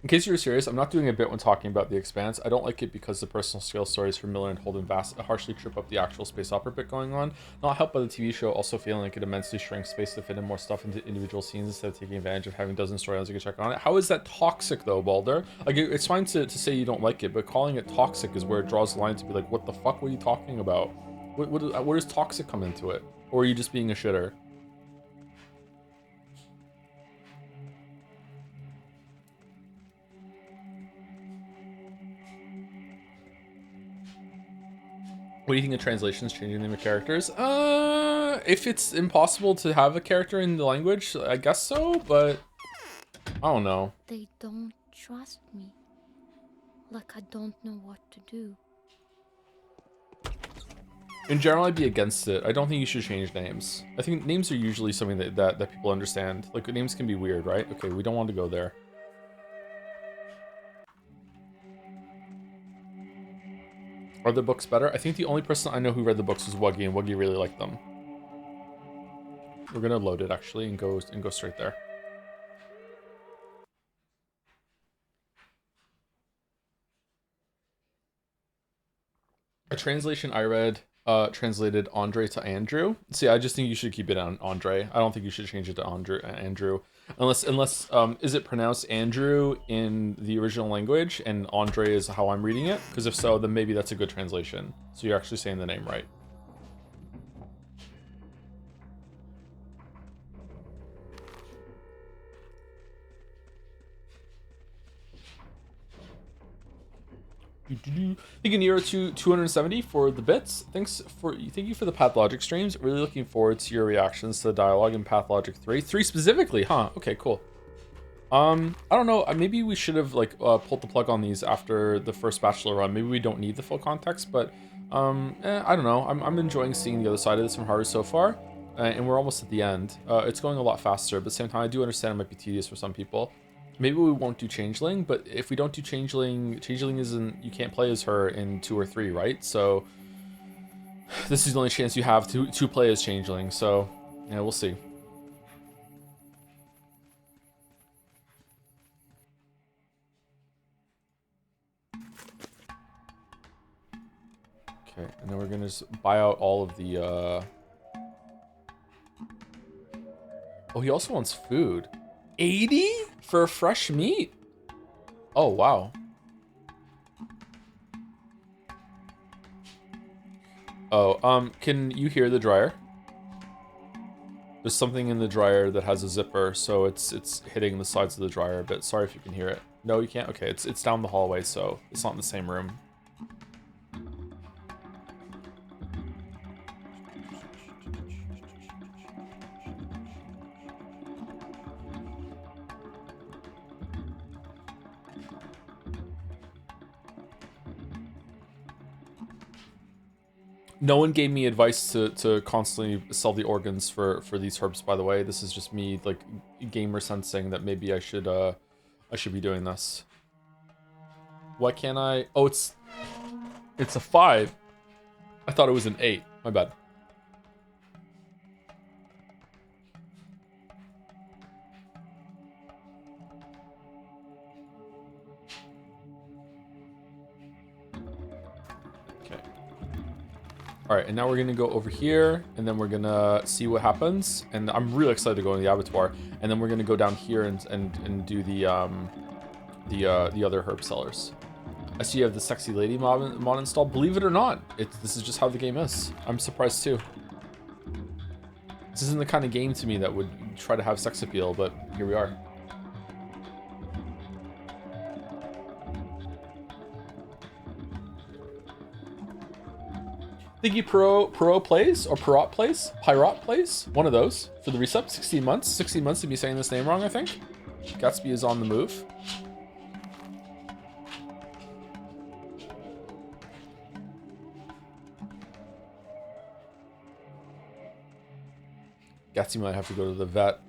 In case you were serious, I'm not doing a bit when talking about The Expanse. I don't like it because the personal scale stories from Miller and Holden Bass harshly trip up the actual space opera bit going on. Not helped by the TV show also feeling like it immensely shrinks space to fit in more stuff into individual scenes instead of taking advantage of having dozens storylines you can check on it. How is that toxic though, Balder? Like, it's fine to say you don't like it, but calling it toxic is where it draws the line to be like, what the fuck were you talking about? Where does toxic come into it? Or are you just being a shitter? What do you think of translations changing the name of characters? If it's impossible to have a character in the language, I guess so, but I don't know. They don't trust me. Like I don't know what to do. In general, I'd be against it. I don't think you should change names. I think names are usually something that people understand. Like, names can be weird, right? Okay, we don't want to go there. Are the books better? I think the only person I know who read the books was Wuggy, and Wuggy really liked them. We're gonna load it actually and go straight there. A translation I read translated Andre to Andrew. See, I just think you should keep it on Andre. I don't think you should change it to Andrew. Unless is it pronounced Andrew in the original language and Andre is how I'm reading it? Because if so, then maybe that's a good translation. So you're actually saying the name right. Thank you, Nero, to 270 for the bits. Thank you for the Pathologic streams. Really looking forward to your reactions to the dialogue in Pathologic 3. 3 specifically, huh? Okay, cool. I don't know. Maybe we should have like pulled the plug on these after the first Bachelor run. Maybe we don't need the full context, but I don't know. I'm enjoying seeing the other side of this from Haru so far, and we're almost at the end. It's going a lot faster, but at the same time, I do understand it might be tedious for some people. Maybe we won't do Changeling, but if we don't do Changeling isn't, you can't play as her in 2 or 3, right? So this is the only chance you have to play as Changeling. So yeah, we'll see. Okay, and then we're gonna just buy out all of the. Oh, he also wants food. 80 for fresh meat. Oh wow. Oh, can you hear the dryer? There's something in the dryer that has a zipper, so it's hitting the sides of the dryer a bit. Sorry if you can hear it. No, you can't. Okay, it's down the hallway, so it's not in the same room. No one gave me advice to constantly sell the organs for these herbs, by the way. This is just me, like, gamer sensing that maybe I should be doing this. Why can't I? Oh, it's a 5. I thought it was an 8. My bad. All right, and now we're gonna go over here, and then we're gonna see what happens. And I'm really excited to go in the abattoir. And then we're gonna go down here and do the other herb sellers. I see you have the sexy lady mod installed. Believe it or not, this is just how the game is. I'm surprised too. This isn't the kind of game to me that would try to have sex appeal, but here we are. Thingy Pro plays or Pirot plays. One of those for the resub. 16 months. 16 months to be saying this name wrong, I think. Gatsby is on the move. Gatsby might have to go to the vet.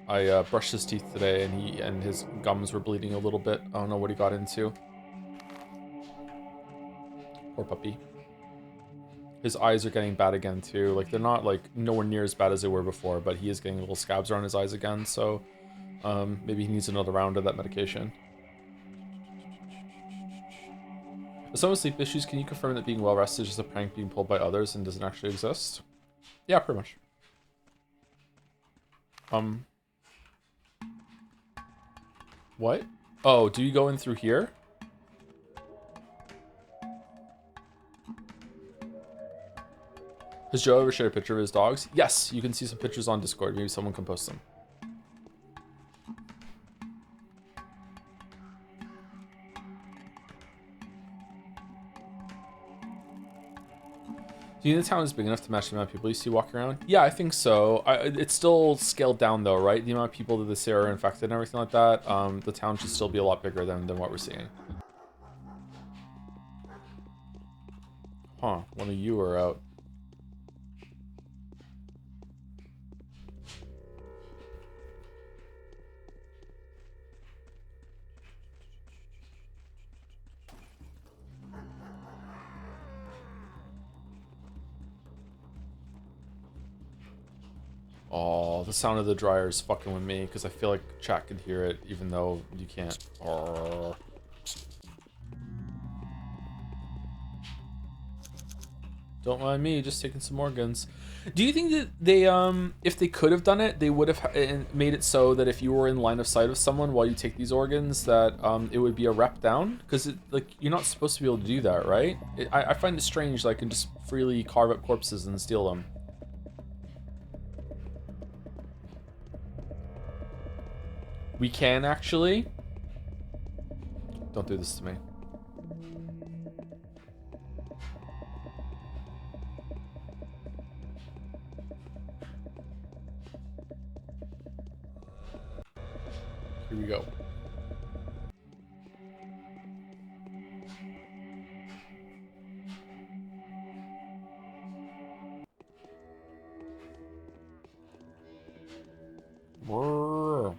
I brushed his teeth today, and his gums were bleeding a little bit. I don't know what he got into. Poor puppy. His eyes are getting bad again too. Like, they're not like nowhere near as bad as they were before, but he is getting little scabs around his eyes again. So maybe he needs another round of that medication. If someone with sleep issues, can you confirm that being well rested is just a prank being pulled by others and doesn't actually exist? Yeah, pretty much. What? Oh, do you go in through here? Has Joe ever shared a picture of his dogs? Yes, you can see some pictures on Discord. Maybe someone can post them. Do you think the town is big enough to match the amount of people you see walking around? Yeah, I think so. It's still scaled down though, right? The amount of people that they say are infected and everything like that. The town should still be a lot bigger than what we're seeing. Huh, one of you are out. Oh, the sound of the dryer is fucking with me because I feel like chat can hear it even though you can't. Oh. Don't mind me, just taking some organs. Do you think that they, if they could have done it, they would have made it so that if you were in line of sight of someone while you take these organs, that it would be a rep down? Because like you're not supposed to be able to do that, right? I find it strange that I can just freely carve up corpses and steal them. We can actually. Don't do this to me. Here we go. Whoa.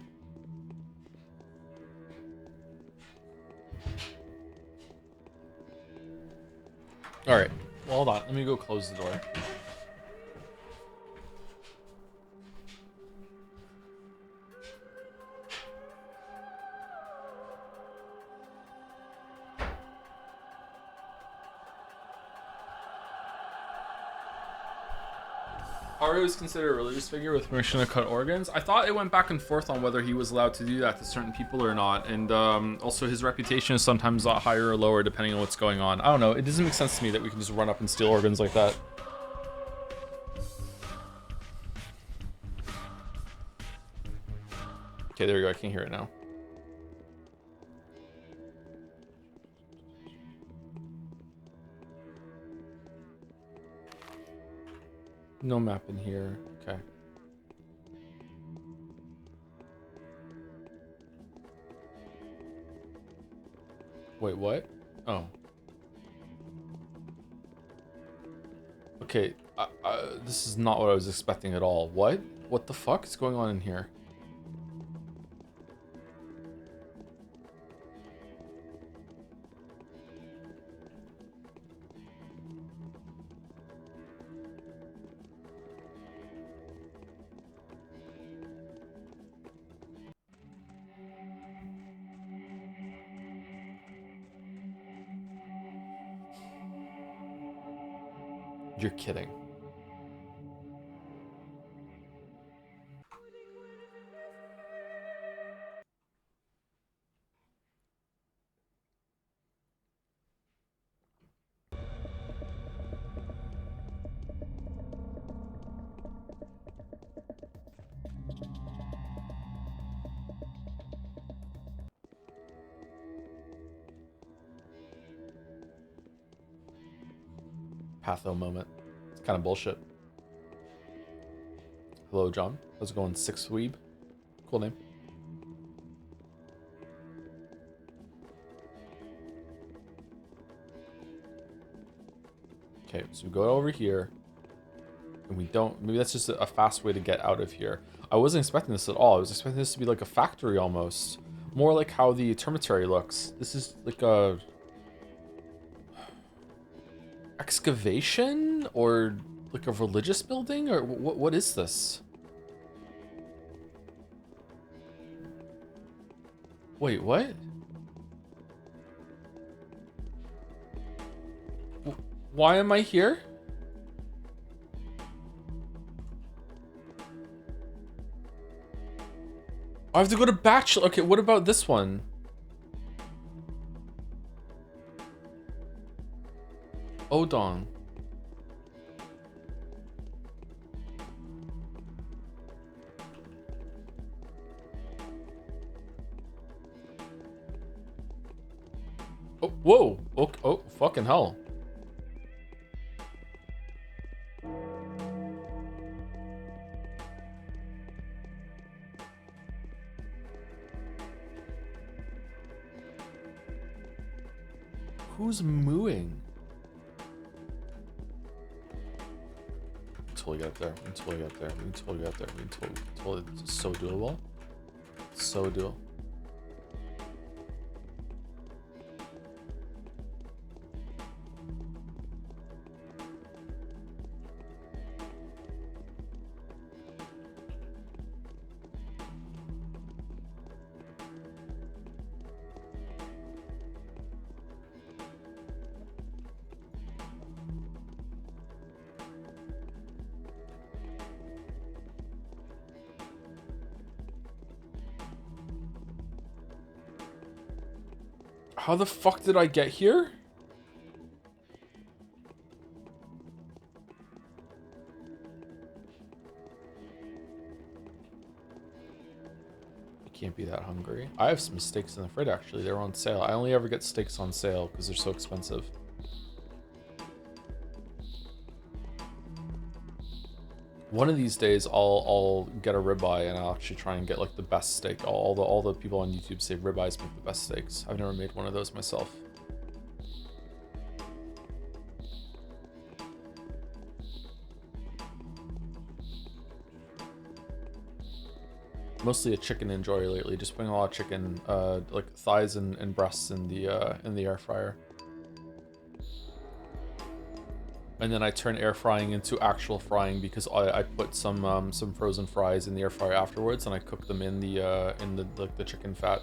All right. Well, hold on. Let me go close the door. Haru is considered a religious figure with permission to cut organs. I thought it went back and forth on whether he was allowed to do that to certain people or not, and also his reputation is sometimes a lot higher or lower depending on what's going on. I don't know. It doesn't make sense to me that we can just run up and steal organs like that. Okay, there we go. I can hear it now. No map in here. Okay. Wait, what? Oh. Okay, this is not what I was expecting at all. What? What the fuck is going on in here? You're kidding. Patho moment. It's kind of bullshit. Hello, John. How's it going? Six Weeb. Cool name. Okay, so we go over here. And we don't... Maybe that's just a fast way to get out of here. I wasn't expecting this at all. I was expecting this to be like a factory almost. More like how the termitary looks. This is like a... excavation? Or like a religious building? Or what is this? Wait, what? Why am I here? I have to go to Bachelor. Okay, what about this one? Odon. Oh, whoa. Okay, oh, fucking hell. Who's mooing? Totally get there. We totally get there. We totally get there. We totally. It's so doable. So doable. How the fuck did I get here? I can't be that hungry. I have some steaks in the fridge actually. They're on sale. I only ever get steaks on sale because they're so expensive. One of these days, I'll get a ribeye and I'll actually try and get like the best steak. All the people on YouTube say ribeyes make the best steaks. I've never made one of those myself. Mostly a chicken enjoyer lately. Just putting a lot of chicken, like thighs and breasts in the air fryer. And then I turn air frying into actual frying because I put some frozen fries in the air fryer afterwards, and I cook them in the chicken fat.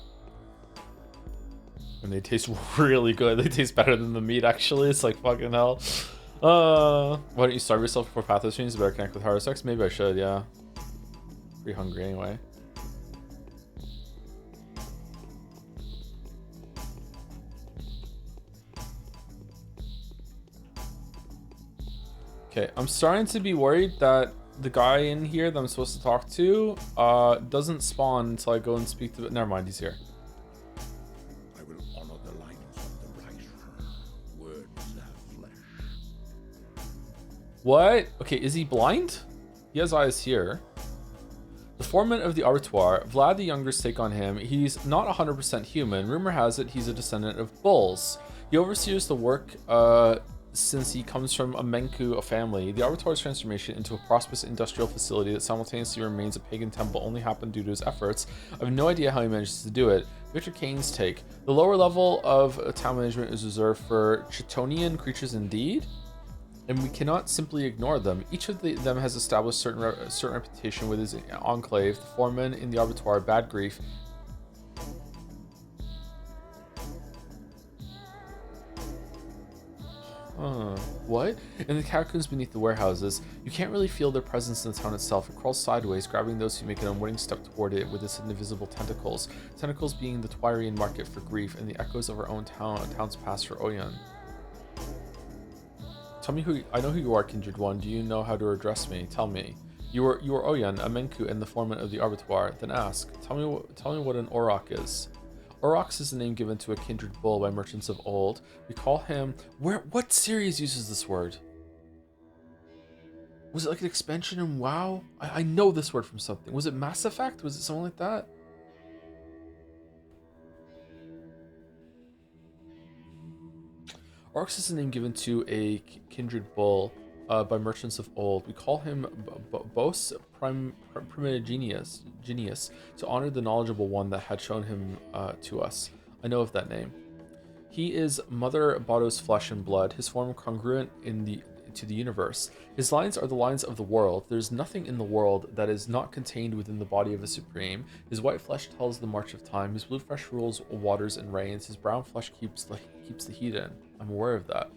And they taste really good. They taste better than the meat actually. It's like fucking hell. Why don't you starve yourself before Pathos streams? Better connect with Hard Sex. Maybe I should. Yeah. Pretty hungry anyway. Okay, I'm starting to be worried that the guy in here that I'm supposed to talk to doesn't spawn until I go and speak to... Never mind, he's here. I will honor the lines of the right. Words have flesh. What? Okay, is he blind? He has eyes here. The foreman of the abattoir, Vlad the Younger's take on him. He's not 100% human. Rumor has it he's a descendant of bulls. He oversees the work since he comes from a Menku family. The abattoir's transformation into a prosperous industrial facility that simultaneously remains a pagan temple only happened due to his efforts. I have no idea how he manages to do it. Victor Kane's take. The lower level of town management is reserved for Chitonian creatures indeed, and we cannot simply ignore them. Each of them has established certain reputation with his enclave. The foreman in the abattoir, Bad Grief, what? In the catacombs beneath the warehouses, you can't really feel their presence in the town itself. It crawls sideways, grabbing those who make an unwitting step toward it with its invisible tentacles. Tentacles being the Twirian market for grief and the echoes of our own town's past for Oyan. Tell me who... I know who you are, Kindred One. Do you know how to address me? Tell me. You are Oyan, a Menku, and the foreman of the abattoir. Then ask. Tell me what an Auroch is. Aurochs is the name given to a kindred bull by merchants of old. We call him... What series uses this word? Was it like an expansion in WoW? I know this word from something. Was it Mass Effect? Was it something like that? Oryx is a name given to a kindred bull by merchants of old. We call him Bos Primigenius to honor the knowledgeable one that had shown him to us. I know of that name. He is Mother Bado's flesh and blood, his form congruent to the universe. His lines are the lines of the world. There's nothing in the world that is not contained within the body of a supreme. His white flesh tells the march of time. His blue flesh rules waters and rains. His brown flesh keeps the heat in. I'm aware of that.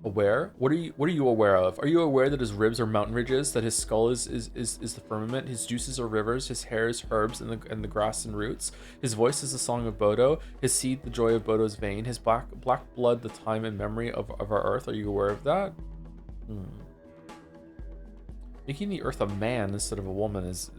Aware? What are you aware of? Are you aware that his ribs are mountain ridges, that his skull is the firmament, his juices are rivers, his hair is herbs and the grass and roots, his voice is the song of Bodo, his seed the joy of Bodo's vein, his black blood the time and memory of our earth? Are you aware of that? Making the earth a man instead of a woman is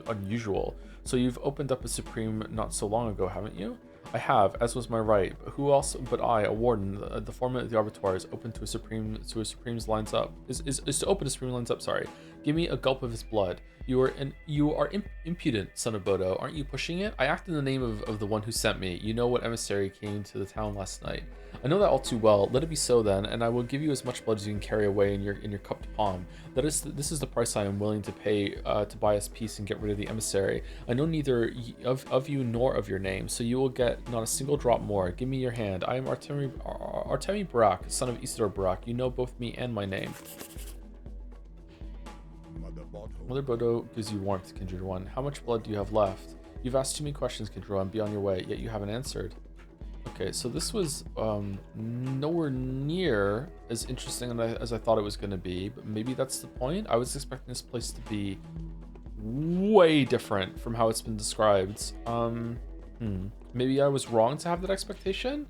unusual. So you've opened up a supreme not so long ago, haven't you? I have, as was my right. But who else but I, a warden? The formant of the Arbiter is open to a supreme's lines up. Is to open a supreme lines up. Sorry. Give me a gulp of his blood. You are impudent, son of Bodo. Aren't you pushing it? I act in the name of the one who sent me. You know what emissary came to the town last night. I know that all too well. Let it be so then, and I will give you as much blood as you can carry away in your cupped palm. This is the price I am willing to pay to buy us peace and get rid of the emissary. I know neither of you nor of your name, so you will get not a single drop more. Give me your hand. I am Artemi Barak, son of Isidore Barak. You know both me and my name. Mother Bodo gives you warmth, Kindred One. How much blood do you have left? You've asked too many questions, Kindred One. Be on your way, yet you haven't answered. Okay, so this was nowhere near as interesting as I thought it was going to be, but maybe that's the point. I was expecting this place to be way different from how it's been described. Maybe I was wrong to have that expectation?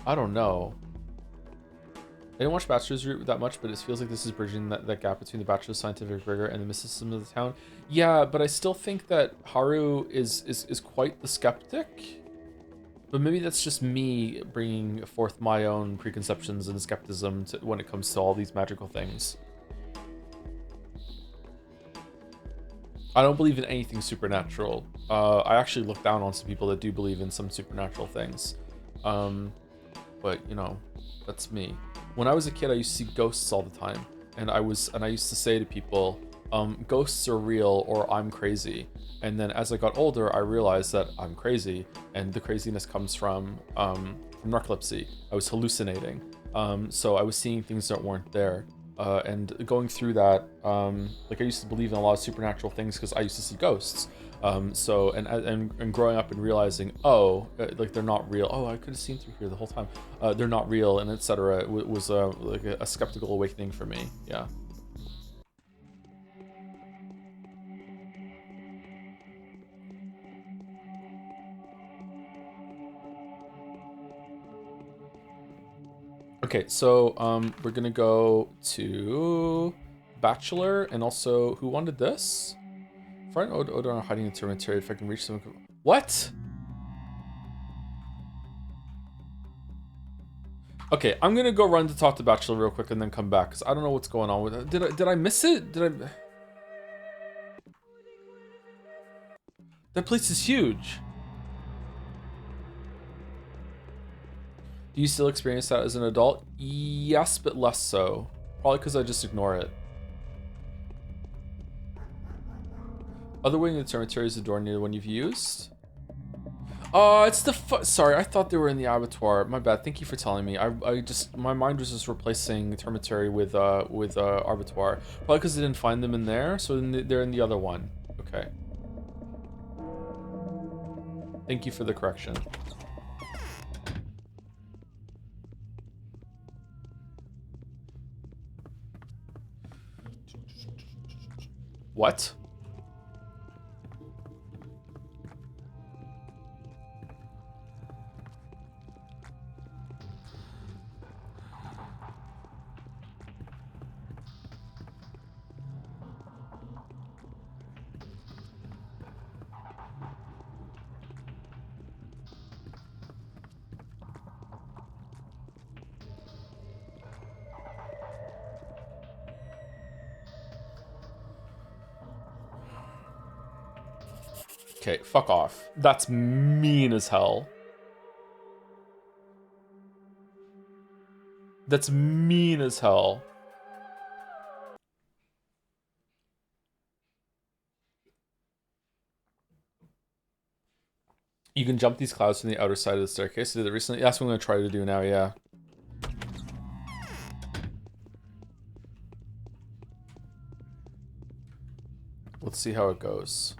I don't know. I didn't watch Bachelor's Route that much, but it feels like this is bridging that gap between the Bachelor's scientific rigor and the mysticism of the town. Yeah, but I still think that Haru is quite the skeptic. But maybe that's just me bringing forth my own preconceptions and skepticism when it comes to all these magical things. I don't believe in anything supernatural. I actually look down on some people that do believe in some supernatural things. But you know, that's me. When I was a kid, I used to see ghosts all the time, and I used to say to people, ghosts are real or I'm crazy. And then as I got older, I realized that I'm crazy, and the craziness comes from narcolepsy. I was hallucinating, so I was seeing things that weren't there. And going through that, like I used to believe in a lot of supernatural things because I used to see ghosts. And growing up and realizing, like they're not real. Oh, I could have seen through here the whole time. They're not real, and etc. Was like a skeptical awakening for me. Yeah. Okay, so we're gonna go to Bachelor, and also who wanted this? Find Odo are hiding in the cemetery. If I can reach them. What? Okay, I'm gonna go run to talk to Bachelor real quick and then come back because I don't know what's going on with it. Did I miss it? That place is huge. Do you still experience that as an adult? Yes, but less so. Probably because I just ignore it. Other way in the cemetery is the door near the one you've used. Oh, it's the sorry, I thought they were in the abattoir. My bad. Thank you for telling me. I just my mind was just replacing cemetery with abattoir. Probably because I didn't find them in there, so they're in the other one. Okay. Thank you for the correction. What? Okay, fuck off. That's mean as hell. That's mean as hell. You can jump these clouds from the outer side of the staircase. I did it recently. That's what I'm going to try to do now, yeah. Let's see how it goes.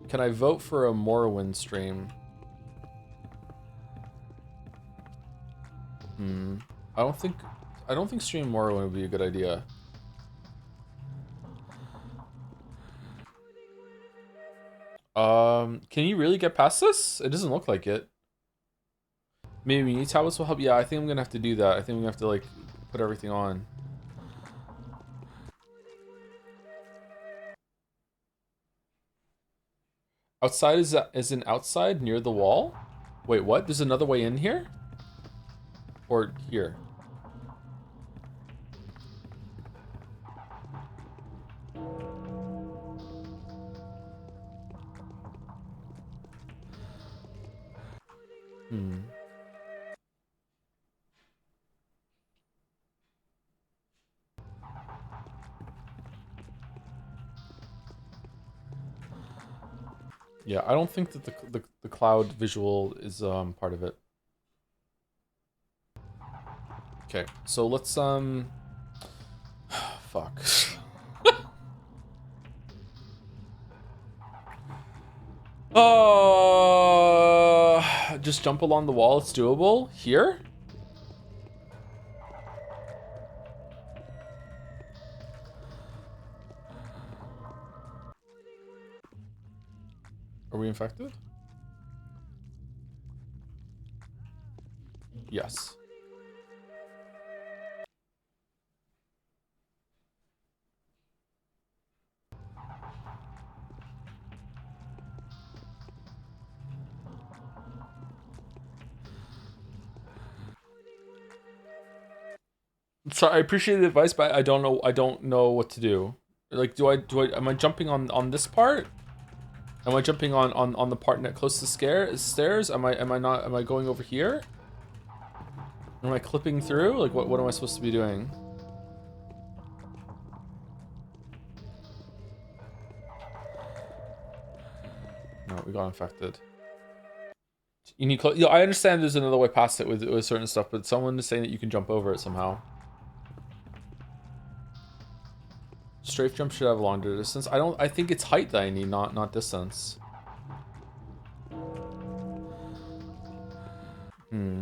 Can I vote for a Morrowind stream? I don't think streaming Morrowind would be a good idea. Can you really get past this? It doesn't look like it. Maybe mini tablets will help. Yeah, I think I'm gonna have to do that. I think I'm gonna have to like put everything on. Outside is an outside near the wall? Wait, what? There's another way in here? Or here? Yeah, I don't think that the cloud visual is part of it. Okay, so let's fuck. Just jump along the wall. It's doable. Here? Are we infected? Yes. So I appreciate the advice, but I don't know what to do. Like, am I jumping on this part? Am I jumping on the part net close to the stairs? Am I not? Am I going over here? Am I clipping through? Like, what am I supposed to be doing? No, we got infected. You need. I understand there's another way past it with certain stuff, but someone is saying that you can jump over it somehow. Strafe jump should have longer distance. I think it's height that I need, not distance. No.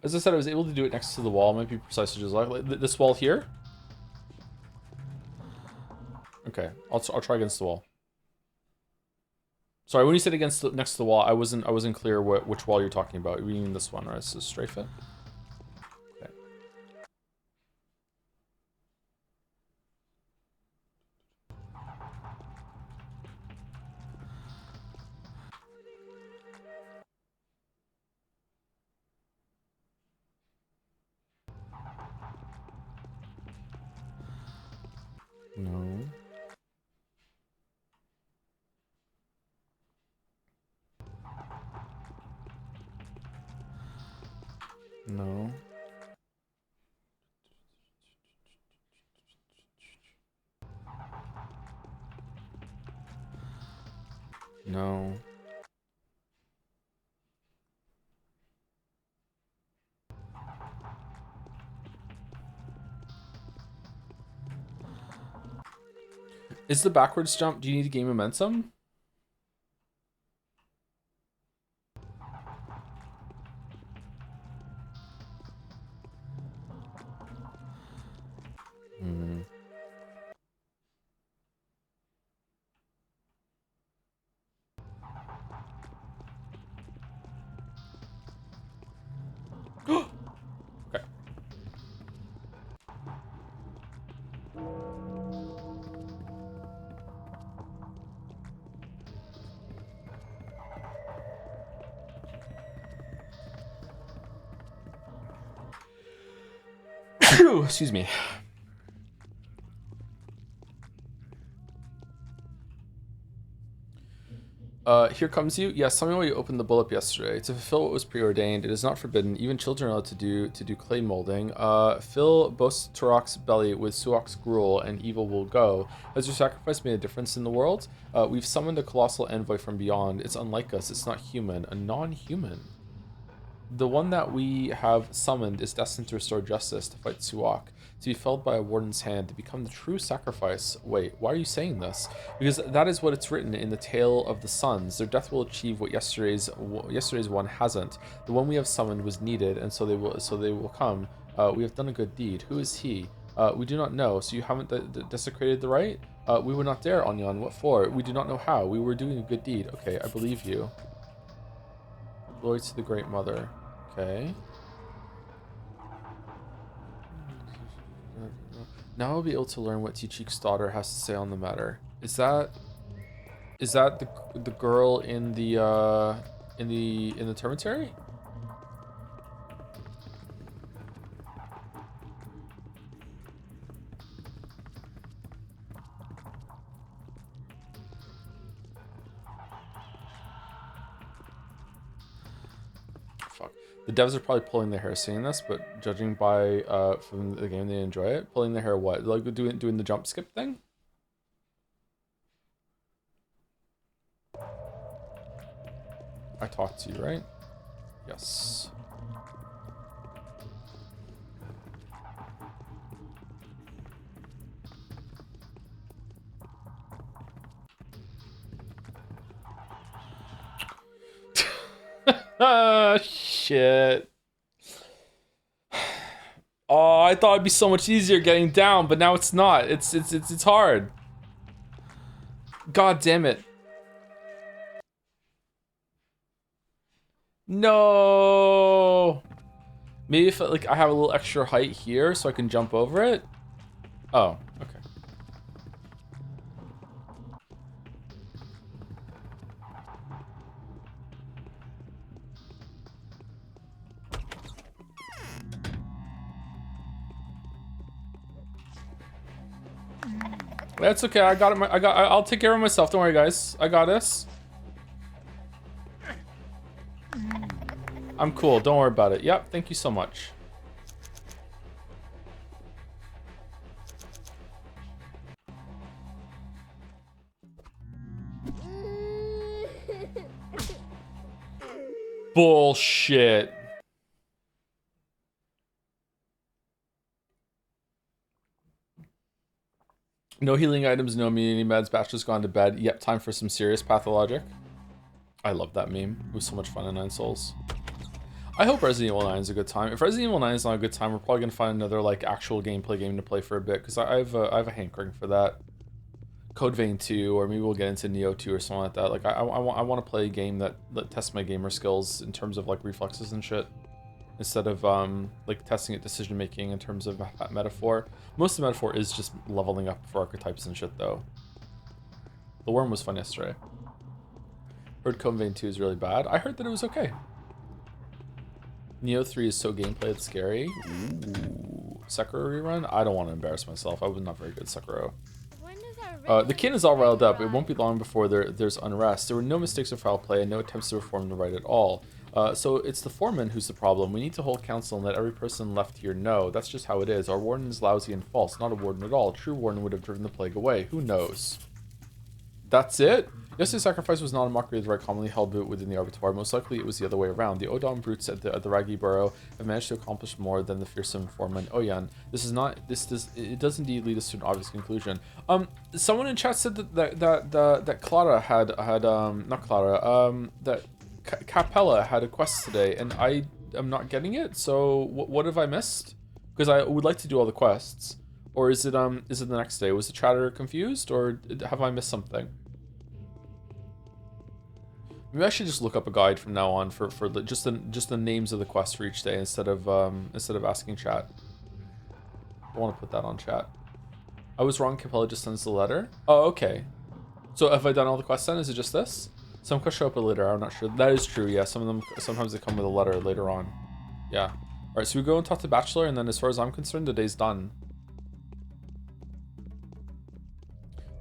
As I said, I was able to do it next to the wall. Might be precisely just like this wall here. Okay, I'll try against the wall. Sorry, when you said next to the wall, I wasn't clear which wall you're talking about. You mean this one, right? So strafe it. Okay. No. No. No. Is the backwards jump, do you need to gain momentum? Okay. Excuse me. Here comes you. Yes, tell me why you opened the bull up yesterday. To fulfill what was preordained, it is not forbidden. Even children are allowed to do clay molding. Fill both Turok's belly with Suok's gruel, and evil will go. Has your sacrifice made a difference in the world? We've summoned a colossal envoy from beyond. It's unlike us. It's not human. A non-human. The one that we have summoned is destined to restore justice, to fight Suok, to be felled by a warden's hand, to become the true sacrifice. Wait, why are you saying this? Because that is what it's written in the Tale of the Sons. Their death will achieve what yesterday's one hasn't. The one we have summoned was needed, and so they will come. We have done a good deed. Who is he? We do not know. So you haven't desecrated the rite? We would not dare, Onyan. What for? We do not know how. We were doing a good deed. Okay, I believe you. Glory to the Great Mother. Okay. Now I'll be able to learn what Tichik's daughter has to say on the matter. Is that the girl in the termitary? The devs are probably pulling their hair seeing this, but judging by from the game, they enjoy it. Pulling their hair, what? Like doing the jump skip thing? I talked to you, right? Yes. Ah, shit. Oh, I thought it'd be so much easier getting down, but now it's not. It's hard. God damn it. No. Maybe if like I have a little extra height here so I can jump over it. Oh, okay. That's okay. I got it. I'll take care of myself. Don't worry, guys. I got this. I'm cool. Don't worry about it. Yep. Thank you so much. Bullshit. No healing items, no immunity meds. Bachelor's gone to bed. Yep, time for some serious pathologic. I love that meme. It was so much fun in Nine Souls. I hope Resident Evil 9 is a good time. If Resident Evil 9 is not a good time, we're probably gonna find another like actual gameplay game to play for a bit because I have a hankering for that. Code Vein 2, or maybe we'll get into Neo 2 or something like that. Like I want to play a game that tests my gamer skills in terms of like reflexes and shit, instead of like testing at decision making in terms of metaphor. Most of metaphor is just leveling up for archetypes and shit though. The worm was fun yesterday. Heard Code Vein 2 is really bad. I heard that it was okay. Neo 3 is so gameplay it's scary. Ooh. Sekiro rerun? I don't want to embarrass myself. I was not very good at Sekiro. The kin is all riled up. It won't be long before there's unrest. There were no mistakes of foul play and no attempts to reform the right at all. So it's the foreman who's the problem. We need to hold council and let every person left here know. That's just how it is. Our warden is lousy and false. Not a warden at all. A true warden would have driven the plague away. Who knows? That's it? Yesterday's sacrifice was not a mockery of the right commonly held within the Arbitoire. Most likely it was the other way around. The Odom brutes at the Ragi Burrow have managed to accomplish more than the fearsome foreman Oyan. It does indeed lead us to an obvious conclusion. Someone in chat said that Clara had not Clara, that Capella had a quest today, and I am not getting it. So what have I missed? Because I would like to do all the quests. Or is it the next day? Was the chatter confused, or have I missed something? Maybe I should just look up a guide from now on for just the names of the quests for each day instead of asking chat. I want to put that on chat. I was wrong. Capella just sends the letter. Oh, okay. So have I done all the quests then? Is it just this? Some quests show up later. I'm not sure. That is true. Yeah, some of them sometimes they come with a letter later on. Yeah. Alright, so we go and talk to Bachelor, and then as far as I'm concerned, the day's done.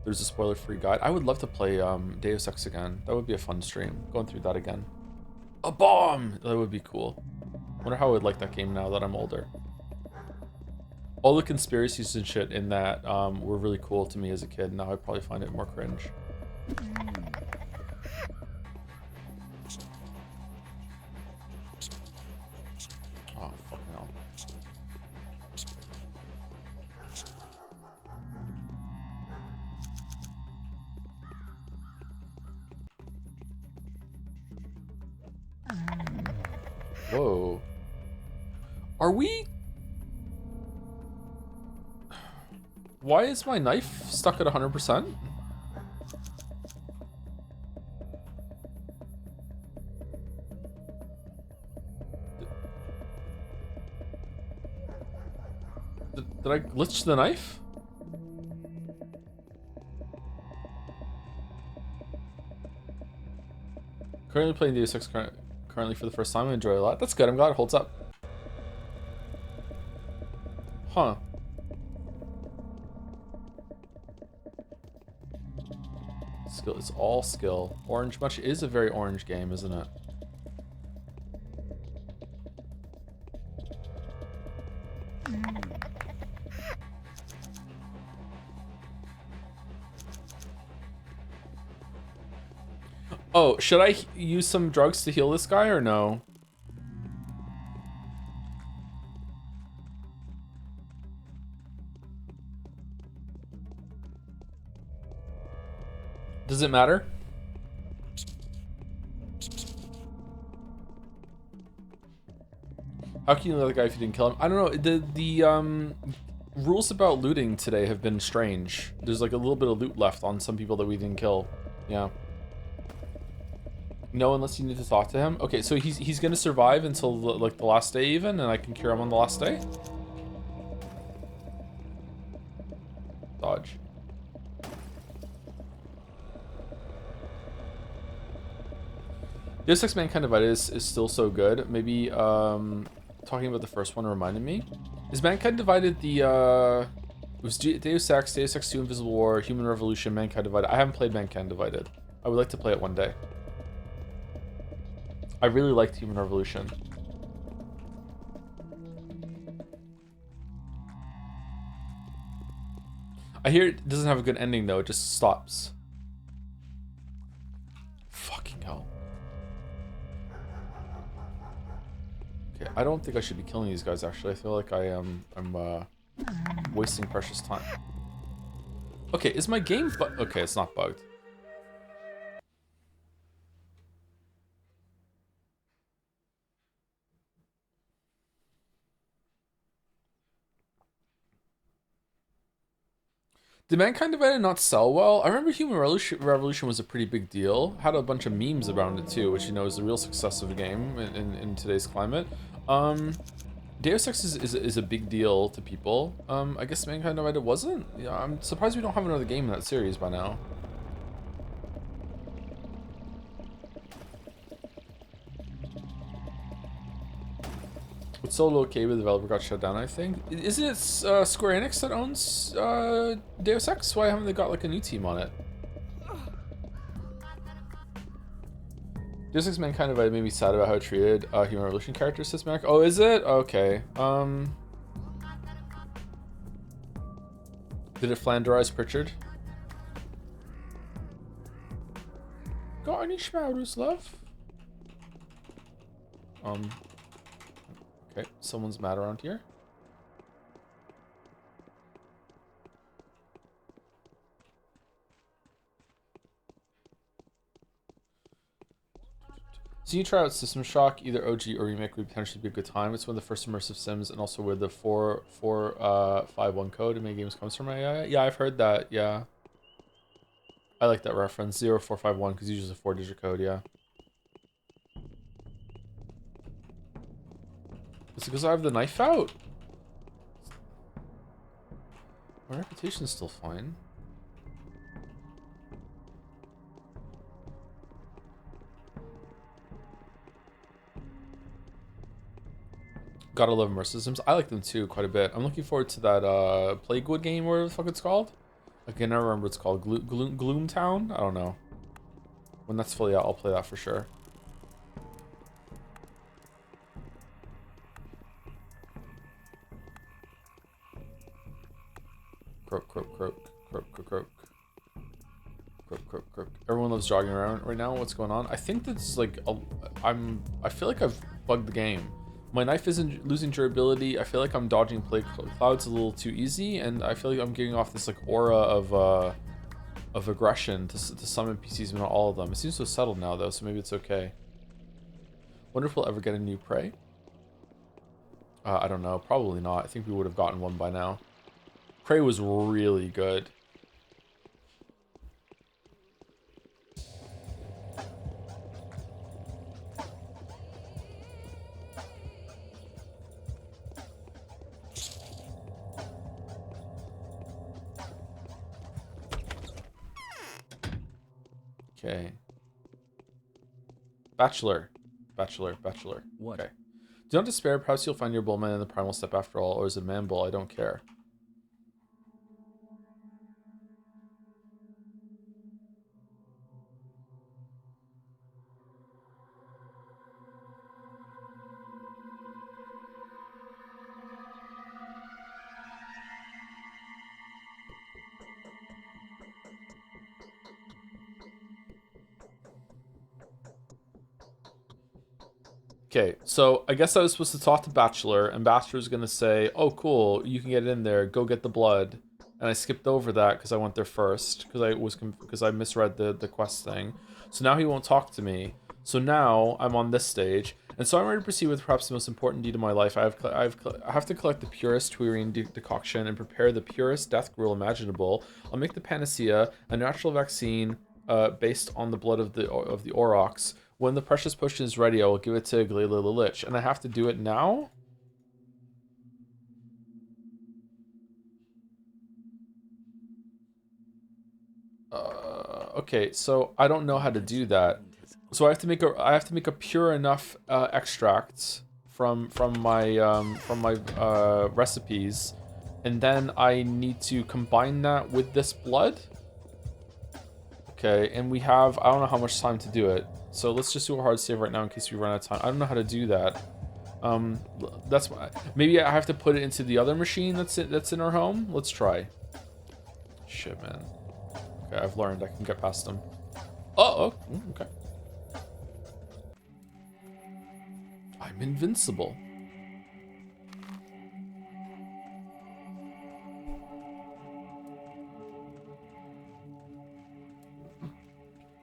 There's a spoiler-free guide. I would love to play Deus Ex again. That would be a fun stream, going through that again. A bomb! That would be cool. Wonder how I would like that game now that I'm older. All the conspiracies and shit in that were really cool to me as a kid. Now I probably find it more cringe. Oh, fucking hell. Whoa. Are we... Why is my knife stuck at 100%? Did I glitch the knife? Currently playing Deus Ex currently for the first time. I enjoy it a lot. That's good. I'm glad it holds up. Huh. Skill. It's all skill. Orange Much is a very orange game, isn't it? Oh, should I use some drugs to heal this guy or no? Does it matter? How can you let the guy if you didn't kill him? I don't know. The rules about looting today have been strange. There's like a little bit of loot left on some people that we didn't kill. Yeah. No, unless you need to talk to him. Okay, so he's gonna survive until like the last day even, and I can cure him on the last day. Dodge. Deus Ex Mankind Divided is still so good. Maybe talking about the first one reminded me. Is Mankind Divided the it was Deus Ex 2, Invisible War, Human Revolution, Mankind Divided. I haven't played Mankind Divided. I would like to play it one day. I really liked Human Revolution. I hear it doesn't have a good ending though, it just stops. Fucking hell. Okay, I don't think I should be killing these guys actually. I feel like I'm wasting precious time. Okay, is my game okay, it's not bugged. Did Mankind Divided not sell well? I remember Human Revolution was a pretty big deal. Had a bunch of memes around it too, which you know is the real success of a game in today's climate. Deus Ex is a big deal to people. I guess Mankind Divided wasn't. Yeah, I'm surprised we don't have another game in that series by now. It's Solo okay, but the developer got shut down, I think. Isn't it Square Enix that owns Deus Ex? Why haven't they got like a new team on it? Deus Ex Mankind Divided made me sad about how it treated Human Revolution characters, says Mac. Oh, is it? Okay. Did it Flanderize Pritchard? Got any schmouters, love? Okay, someone's mad around here. So you try out System Shock, either OG or remake would potentially be a good time. It's one of the first immersive sims, and also where the 4451 code in many games comes from. Yeah, I've heard that. Yeah, I like that reference 0451 because it uses a 4-digit code. Yeah. Is it because I have the knife out? My reputation's still fine. Gotta love immersive systems. I like them too quite a bit. I'm looking forward to that Plaguewood game, whatever the fuck it's called. I can never remember what it's called. Gloom Town? I don't know. When that's fully out, I'll play that for sure. Croak, croak, croak, croak, croak, croak. Croak, croak, croak. Everyone loves jogging around right now. What's going on? I think that's like I feel like I've bugged the game. My knife isn't losing durability. I feel like I'm dodging plague clouds a little too easy, and I feel like I'm getting off this like aura of aggression to some NPCs, but not all of them. It seems so settled now though, so maybe it's okay. Wonder if we'll ever get a new prey. I don't know. Probably not. I think we would have gotten one by now. Prey was really good. Okay. Bachelor. What? Okay. Do not despair. Perhaps you'll find your bullman in the primal step after all, or is it a man bull? I don't care. Okay, so I guess I was supposed to talk to Bachelor, and Bachelor's gonna say, "Oh, cool, you can get in there. Go get the blood." And I skipped over that because I went there first because I misread the quest thing. So now he won't talk to me. So now I'm on this stage, and so I'm ready to proceed with perhaps the most important deed of my life. I have to collect the purest Tuirine decoction and prepare the purest death gruel imaginable. I'll make the panacea, a natural vaccine based on the blood of the aurochs. When the precious potion is ready, I will give it to Glayla the Lich. And I have to do it now? Okay, so I don't know how to do that. So I have to make a pure enough extract from my recipes, and then I need to combine that with this blood. Okay, and we have, I don't know how much time to do it. So let's just do a hard save right now in case we run out of time. I don't know how to do that. That's why, maybe I have to put it into the other machine that's in our home. Let's try. Shit, man. Okay, I've learned I can get past them. Oh, okay. I'm invincible.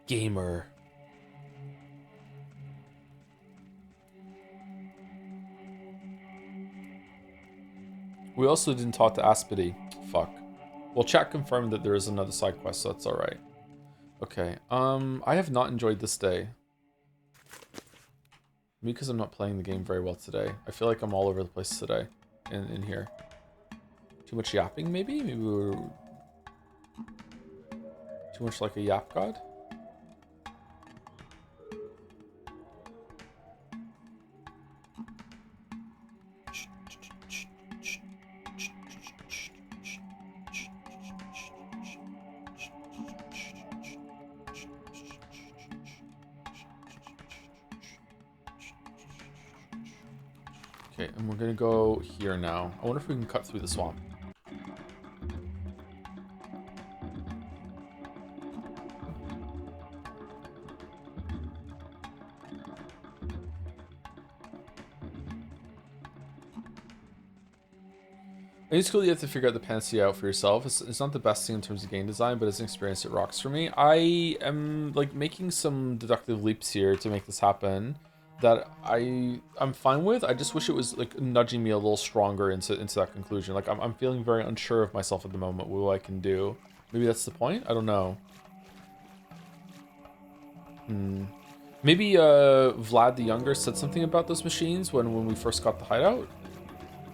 Gamer. We also didn't talk to Aspity. Fuck. Well, chat confirmed that there is another side quest, so that's alright. Okay, I have not enjoyed this day. Maybe because I'm not playing the game very well today. I feel like I'm all over the place today in here. Too much yapping, maybe? Maybe we're too much like a yap god? Okay, and we're gonna go here now. I wonder if we can cut through the swamp. I think it's cool that you have to figure out the panacea out for yourself. It's not the best thing in terms of game design, but as an experience, it rocks for me. I am like making some deductive leaps here to make this happen that I'm fine with. I just wish it was like nudging me a little stronger into that conclusion. Like I'm feeling very unsure of myself at the moment, what I can do. Maybe that's the point? I don't know. Maybe Vlad the Younger said something about those machines when we first got the hideout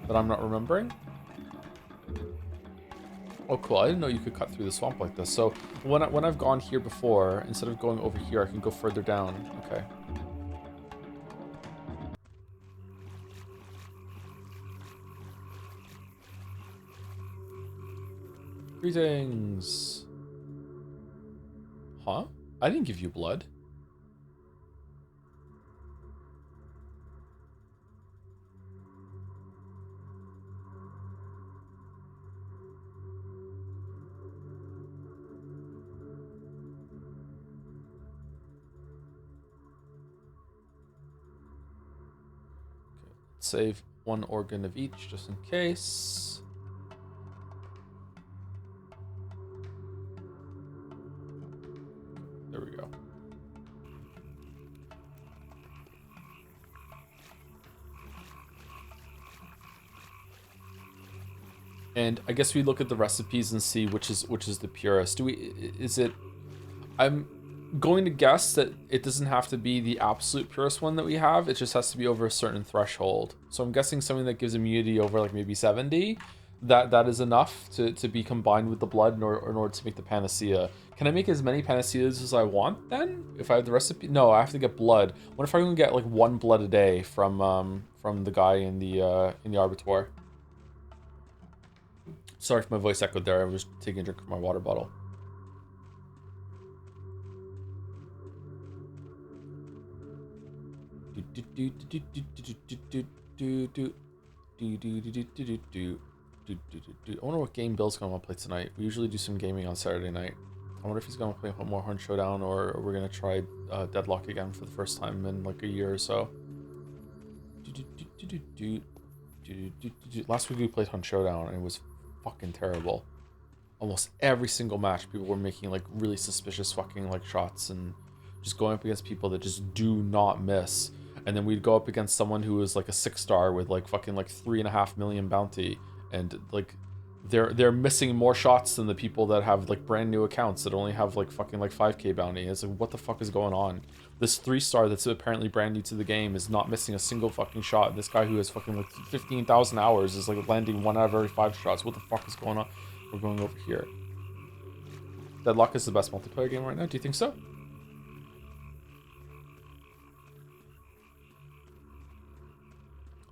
that I'm not remembering. Oh, cool. I didn't know you could cut through the swamp like this. So when I've gone here before, instead of going over here, I can go further down. Okay. Greetings. Huh? I didn't give you blood. Save one organ of each just in case. There we go. And I guess we look at the recipes and see which is the purest. I'm going to guess that it doesn't have to be the absolute purest one that we have. It just has to be over a certain threshold. So I'm guessing something that gives immunity over like maybe 70, that is enough to be combined with the blood in order to make the panacea. Can I make as many panaceas as I want then? If I have the recipe? No, I have to get blood. What if I can get like 1 blood a day from the guy in the Arbitor? Sorry if my voice echoed there. I was taking a drink from my water bottle. I wonder what game Bill's gonna want to play tonight. We usually do some gaming on Saturday night. I wonder if he's gonna play more Hunt Showdown, or we're gonna try Deadlock again for the first time in like a year or so. Last week we played Hunt Showdown and it was fucking terrible. Almost every single match people were making like really suspicious fucking like shots and just going up against people that just do not miss. And then we'd go up against someone who was like a 6-star with like fucking like 3.5 million bounty, and like they're missing more shots than the people that have like brand new accounts that only have like fucking like 5k bounty. It's like, what the fuck is going on? This 3-star that's apparently brand new to the game is not missing a single fucking shot. This guy who has fucking like 15,000 hours is like landing 1 out of every 5 shots. What the fuck is going on? We're going over here. Deadlock is the best multiplayer game right now. Do you think so?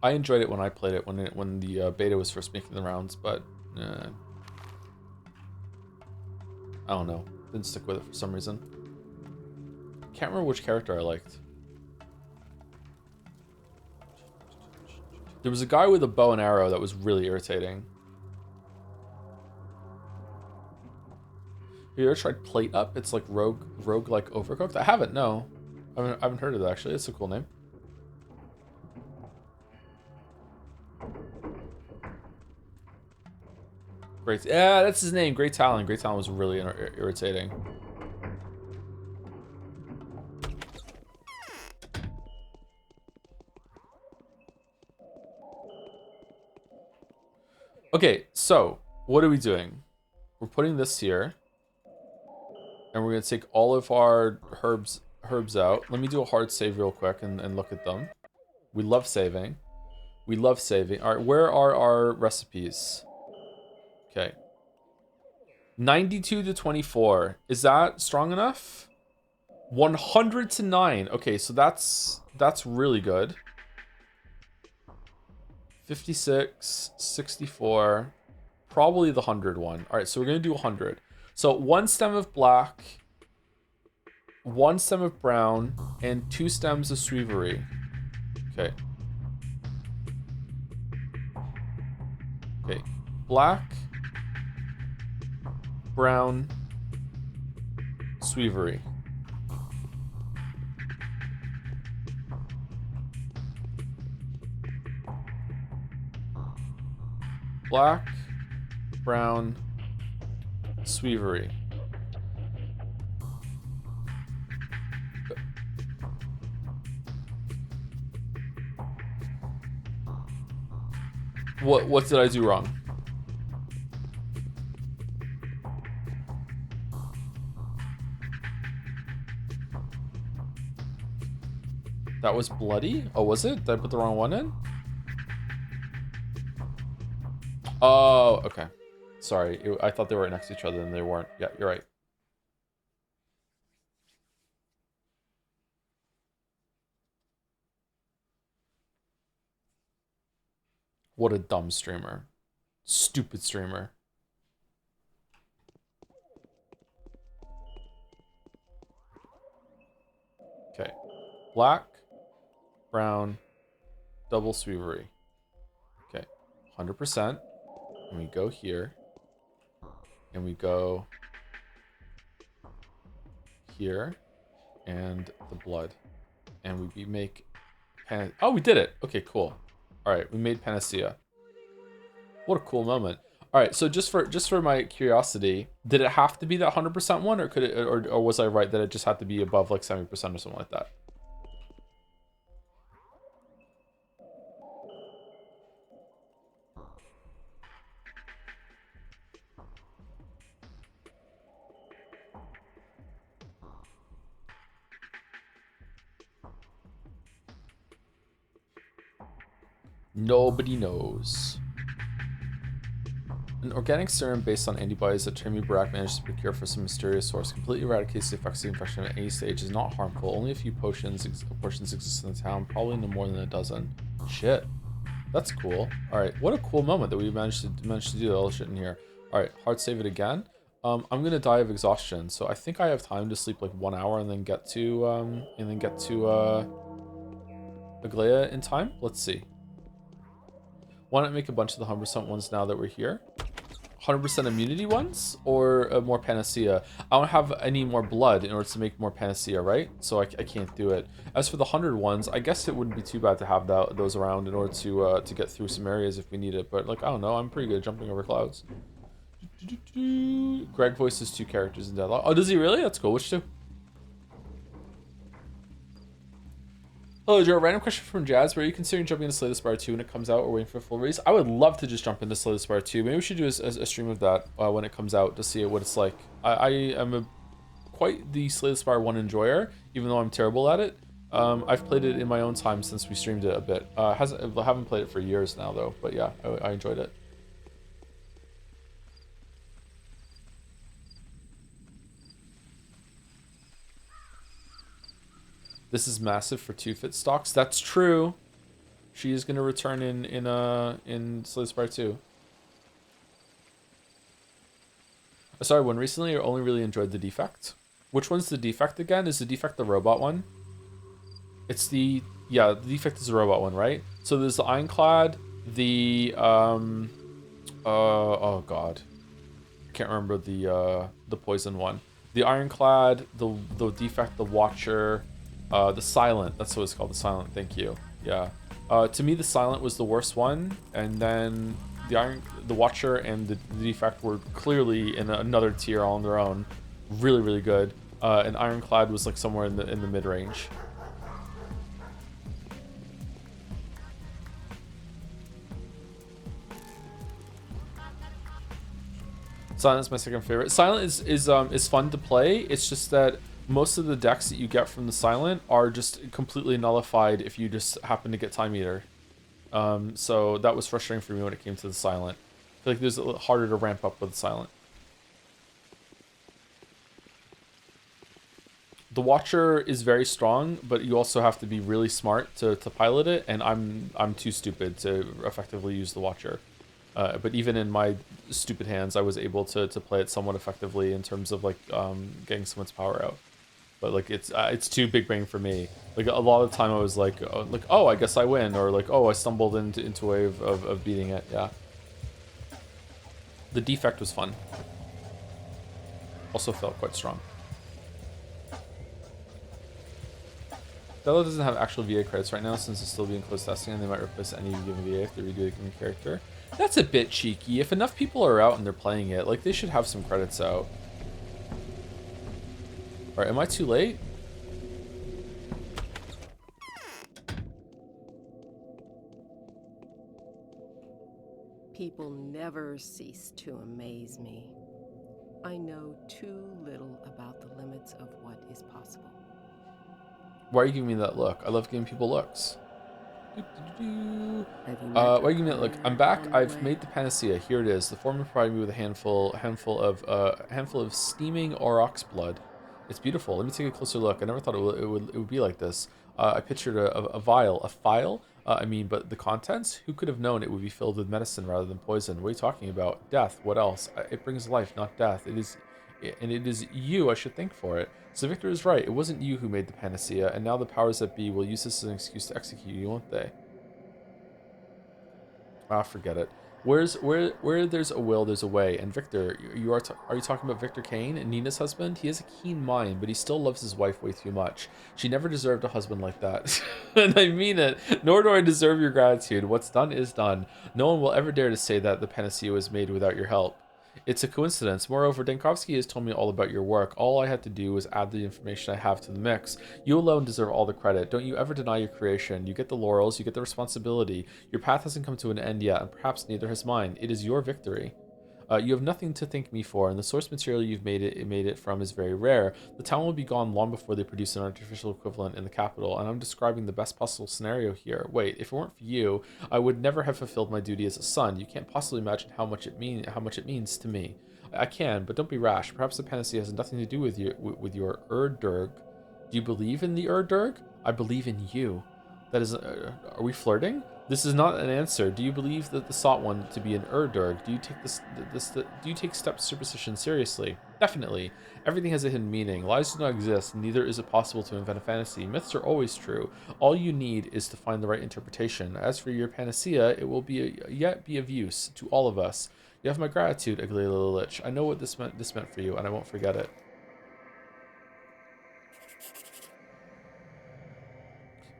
I enjoyed it when I played it, when the beta was first making the rounds, but I don't know. Didn't stick with it for some reason. Can't remember which character I liked. There was a guy with a bow and arrow that was really irritating. Have you ever tried Plate Up? It's like rogue like Overcooked. I haven't. No, I haven't heard of it actually. It's a cool name. Great. Yeah, that's his name. Great Talon. Great Talon was really irritating. Okay, so what are we doing? We're putting this here, and we're gonna take all of our herbs out. Let me do a hard save real quick and look at them. We love saving. We love saving. All right, where are our recipes? Okay. 92 to 24. Is that strong enough? 100 to 9. Okay, so that's really good. 56, 64. Probably the 100 one. All right, so we're going to do 100. So 1 stem of black, 1 stem of brown, and 2 stems of Suivery. Okay. Okay. Black, brown, Suivery. Black, brown, Suivery. What did I do wrong? That was bloody? Oh, was it? Did I put the wrong one in? Oh, okay. Sorry, I thought they were right next to each other and they weren't. Yeah, you're right. What a dumb streamer. Stupid streamer. Black, brown, double sweevery. Okay, 100%. And we go here. And we go here. And the blood. And we make... Oh, we did it! Okay, cool. Alright, we made Panacea. What a cool moment. All right, so just for my curiosity, did it have to be that 100% one, or could it, or was I right that it just had to be above like 70% or something like that? Nobody knows. An organic serum based on antibodies that Tremi Barak managed to procure for some mysterious source completely eradicates the effects of the infection at any stage. Is not harmful. Only a few portions exist in the town. Probably no more than a dozen. Shit, that's cool. All right, what a cool moment that we managed to do all the shit in here. All right, hard save it again. I'm gonna die of exhaustion, so I think I have time to sleep like 1 hour and then get to Aglaya in time. Let's see. Why not make a bunch of the 100% ones now that we're here? 100% immunity ones or more Panacea? I don't have any more blood in order to make more Panacea, right? So I can't do it. As for the 100 ones, I guess it wouldn't be too bad to have those around in order to get through some areas if we need it. But like, I don't know, I'm pretty good at jumping over clouds. Greg voices 2 characters in Deadlock. Oh, does he really? That's cool. Which 2? Hello, Joe. Random question from Jazz. Were you considering jumping into Slay the Spire 2 when it comes out or waiting for a full release? I would love to just jump into Slay the Spire 2. Maybe we should do a stream of that when it comes out to see what it's like. I am quite the Slay the Spire 1 enjoyer, even though I'm terrible at it. I've played it in my own time since we streamed it a bit. I haven't played it for years now, though. But yeah, I enjoyed it. This is massive for 2-fit stocks. That's true. She is going to return in Slay the Spire 2. Sorry, one recently I only really enjoyed the defect. Which one's the defect again? Is the defect the robot one? It's the... Yeah, the defect is the robot one, right? So there's the Ironclad, the... oh god. I can't remember the poison one. The Ironclad, the defect, the Watcher... the Silent, that's what it's called, the Silent, thank you. Yeah. To me, the Silent was the worst one, and then the Watcher and the Defect were clearly in another tier all on their own. Really, really good. And Ironclad was like somewhere in the mid-range. Silent is my second favorite. Silent is fun to play. It's just that most of the decks that you get from the Silent are just completely nullified if you just happen to get Time Eater. So that was frustrating for me when it came to the Silent. I feel like there's a little harder to ramp up with the Silent. The Watcher is very strong, but you also have to be really smart to pilot it, and I'm too stupid to effectively use the Watcher. But even in my stupid hands, I was able to play it somewhat effectively in terms of like getting someone's power out. But like it's too big brain for me. Like a lot of the time I was like oh, I guess I win, or like, oh, I stumbled into a way of beating it. Yeah. The defect was fun. Also felt quite strong. Bello doesn't have actual VA credits right now since it's still being closed testing, and they might replace any given VA if they redo a given character. That's a bit cheeky. If enough people are out and they're playing it, like they should have some credits out. Alright, am I too late? People never cease to amaze me. I know too little about the limits of what is possible. Why are you giving me that look? I love giving people looks. Why are you giving me that look? I'm back. I've made the Panacea. Here it is. The foreman provided me with a handful of steaming aurochs blood. It's beautiful. Let me take a closer look. I never thought it would be like this. I pictured a phial. But the contents? Who could have known it would be filled with medicine rather than poison? What are you talking about? Death. What else? It brings life, not death. and it is you I should thank for it. So Victor is right. It wasn't you who made the panacea, and now the powers that be will use this as an excuse to execute you, won't they? Ah, forget it. Where there's a will, there's a way. And Victor, are you talking about Victor Kane, Nina's husband? He has a keen mind, but he still loves his wife way too much. She never deserved a husband like that. And I mean it. Nor do I deserve your gratitude. What's done is done. No one will ever dare to say that the panacea was made without your help. It's a coincidence. Moreover, Dankovsky has told me all about your work. All I had to do was add the information I have to the mix. You alone deserve all the credit. Don't you ever deny your creation. You get the laurels, you get the responsibility. Your path hasn't come to an end yet, and perhaps neither has mine. It is your victory. You have nothing to thank me for, and the source material you've made it from is very rare. The town will be gone long before they produce an artificial equivalent in the capital, and I'm describing the best possible scenario here. Wait, if it weren't for you, I would never have fulfilled my duty as a son. You can't possibly imagine how much it means to me. I can, but don't be rash. Perhaps the panacea has nothing to do with your Ur-Durg. Do you believe in the Ur-Durg? I believe in you. That is, are we flirting? This is not an answer. Do you believe that the sought one to be an Ur-Durg? Do you take step superstition seriously? Definitely. Everything has a hidden meaning. Lies do not exist, neither is it possible to invent a fantasy. Myths are always true. All you need is to find the right interpretation. As for your panacea, it will yet be of use to all of us. You have my gratitude, Aglaia Lich. I know what this meant for you, and I won't forget it.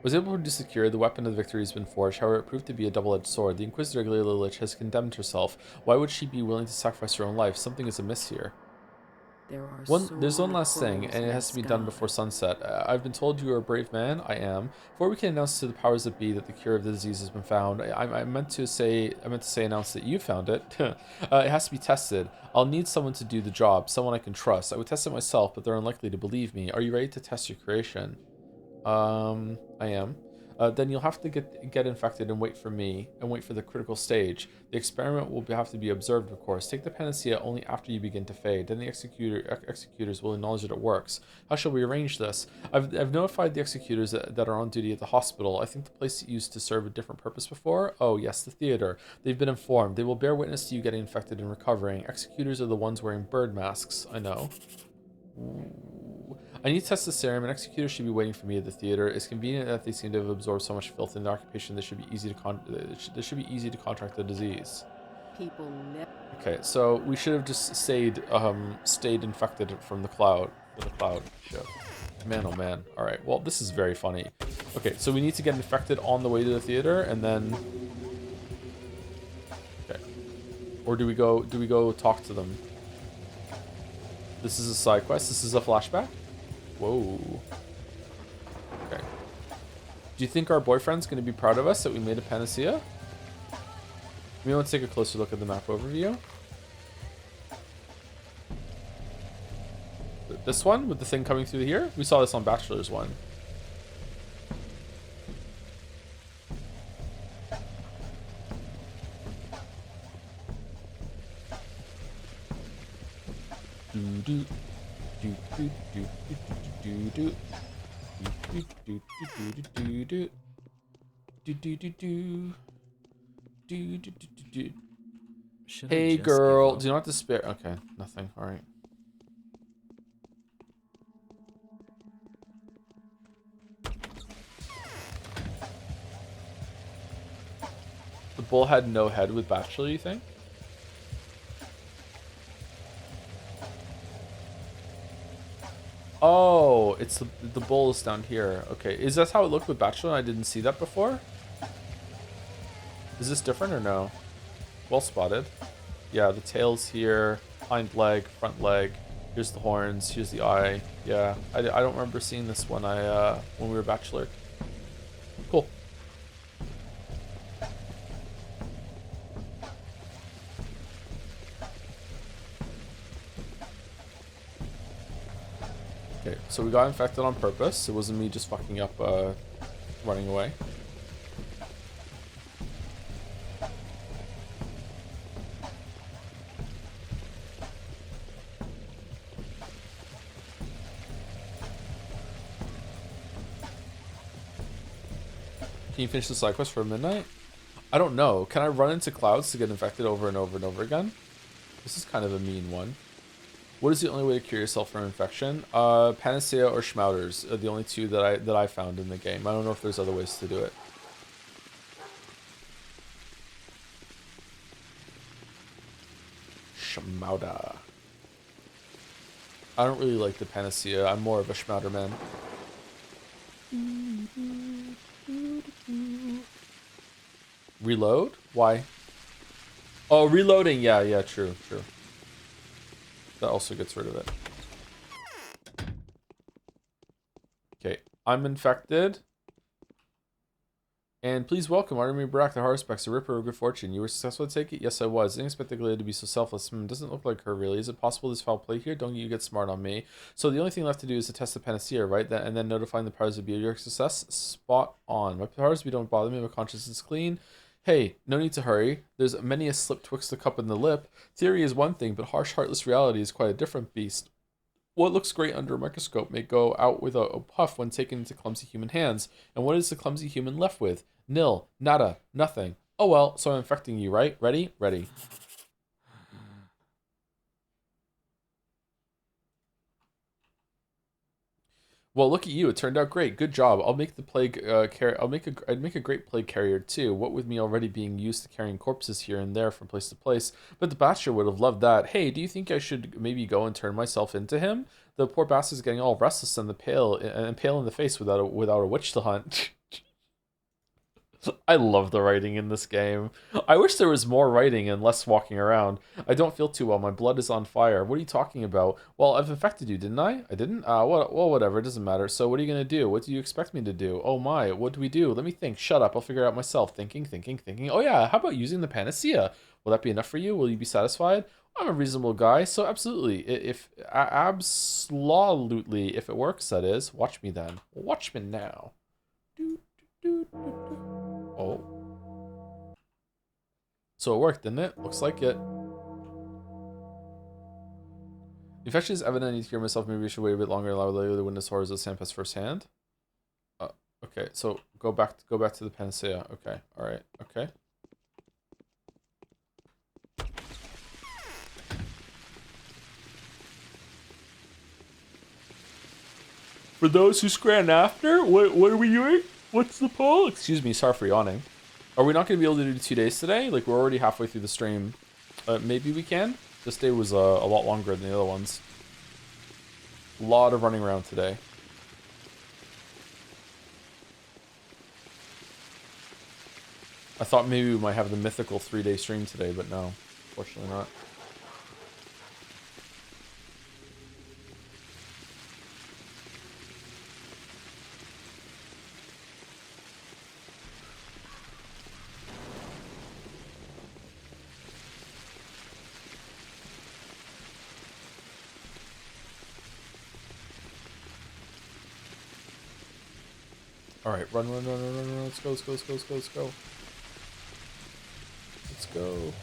Was able to secure the weapon of the victory has been forged, however it proved to be a double-edged sword. The Inquisitor Aglaia Lich has condemned herself. Why would she be willing to sacrifice her own life? Something is amiss here. There's one last thing, and it has to be done before sunset. I've been told you are a brave man. I am. Before we can announce to the powers that be that the cure of the disease has been found, I meant to announce that you found it. It has to be tested. I'll need someone to do the job, someone I can trust. I would test it myself, but they're unlikely to believe me. Are you ready to test your creation? I am. Then you'll have to get infected and wait for me, and wait for the critical stage. The experiment will have to be observed, of course. Take the panacea only after you begin to fade. Then the executors will acknowledge that it works. How shall we arrange this? I've notified the executors that are on duty at the hospital. I think the place used to serve a different purpose before. Oh, yes, the theater. They've been informed. They will bear witness to you getting infected and recovering. Executors are the ones wearing bird masks. I know. I need to test the serum, and executors should be waiting for me at the theater. It's convenient that they seem to have absorbed so much filth in their occupation. They should be easy to contract the disease. Okay, so we should have just stayed infected from the cloud ship. Man, oh man. All right. Well, this is very funny. Okay, so we need to get infected on the way to the theater, and then. Okay. Or do we go talk to them? This is a side quest. This is a flashback. Whoa. Okay. Do you think our boyfriend's going to be proud of us that we made a panacea? Maybe let's take a closer look at the map overview. This one with the thing coming through here? We saw this on Bachelor's one. Hey girl, do not despair. Okay, nothing. All right. The bull had no head with Bachelor, you think? Oh, it's the bull is down here. Okay, is that how it looked with Bachelor? I didn't see that before. Is this different or no? Well spotted. Yeah, the tail's here, hind leg, front leg. Here's the horns. Here's the eye. Yeah, I don't remember seeing this when when we were Bachelor. Cool. Okay, so we got infected on purpose. It wasn't me just fucking up, running away. Can you finish the side quest for midnight? I don't know. Can I run into clouds to get infected over and over and over again? This is kind of a mean one. What is the only way to cure yourself from infection? Panacea or Schmauters are the only two that I found in the game. I don't know if there's other ways to do it. Schmauter. I don't really like the Panacea. I'm more of a Schmauter man. Reload? Why? Oh, reloading. Yeah, true. That also gets rid of it. Okay, I'm infected. And please welcome Artemis Barak, the Haruspecs, the Ripper of Good Fortune. You were successful to take it? Yes, I was. Didn't expect the Glade to be so selfless. Doesn't look like her, really. Is it possible this foul play here? Don't you get smart on me. So the only thing left to do is to test the Panacea, right? And then notifying the powers of be your success. Spot on. My powers of be don't bother me. My conscience is clean. Hey, no need to hurry. There's many a slip twixt the cup and the lip. Theory is one thing, but harsh, heartless reality is quite a different beast. What looks great under a microscope may go out with a puff when taken into clumsy human hands. And what is the clumsy human left with? Nil. Nada. Nothing. Oh well, so I'm infecting you, right? Ready? Ready. Well, look at you. It turned out great. Good job. I'll make the plague I'd make a great plague carrier too. What with me already being used to carrying corpses here and there from place to place. But the bastard would have loved that. Hey, do you think I should maybe go and turn myself into him? The poor bastard's getting all restless and pale in the face without a witch to hunt. I love the writing in this game. I wish there was more writing and less walking around. I don't feel too well. My blood is on fire. What are you talking about? Well, I've infected you, didn't I? I didn't? Well, whatever. It doesn't matter. So what are you going to do? What do you expect me to do? Oh my, what do we do? Let me think. Shut up. I'll figure it out myself. Thinking. Oh yeah, how about using the Panacea? Will that be enough for you? Will you be satisfied? I'm a reasonable guy, so absolutely. Absolutely, if it works, that is. Watch me then. Watch me now. Oh. So it worked, didn't it? Looks like it. The infection is evident. I need to cure myself. Maybe I should wait a bit longer and allow the witness horrors of Sandpest firsthand. Okay, so go back to the Panacea. Okay, alright, okay. For those who scran after, what are we doing? What's the poll? Excuse me, sorry for yawning. Are we not going to be able to do 2 days today? Like, we're already halfway through the stream. Maybe we can? This day was a lot longer than the other ones. A lot of running around today. I thought maybe we might have the mythical 3-day stream today, but no. Fortunately not. Alright, run. Let's go. Let's go.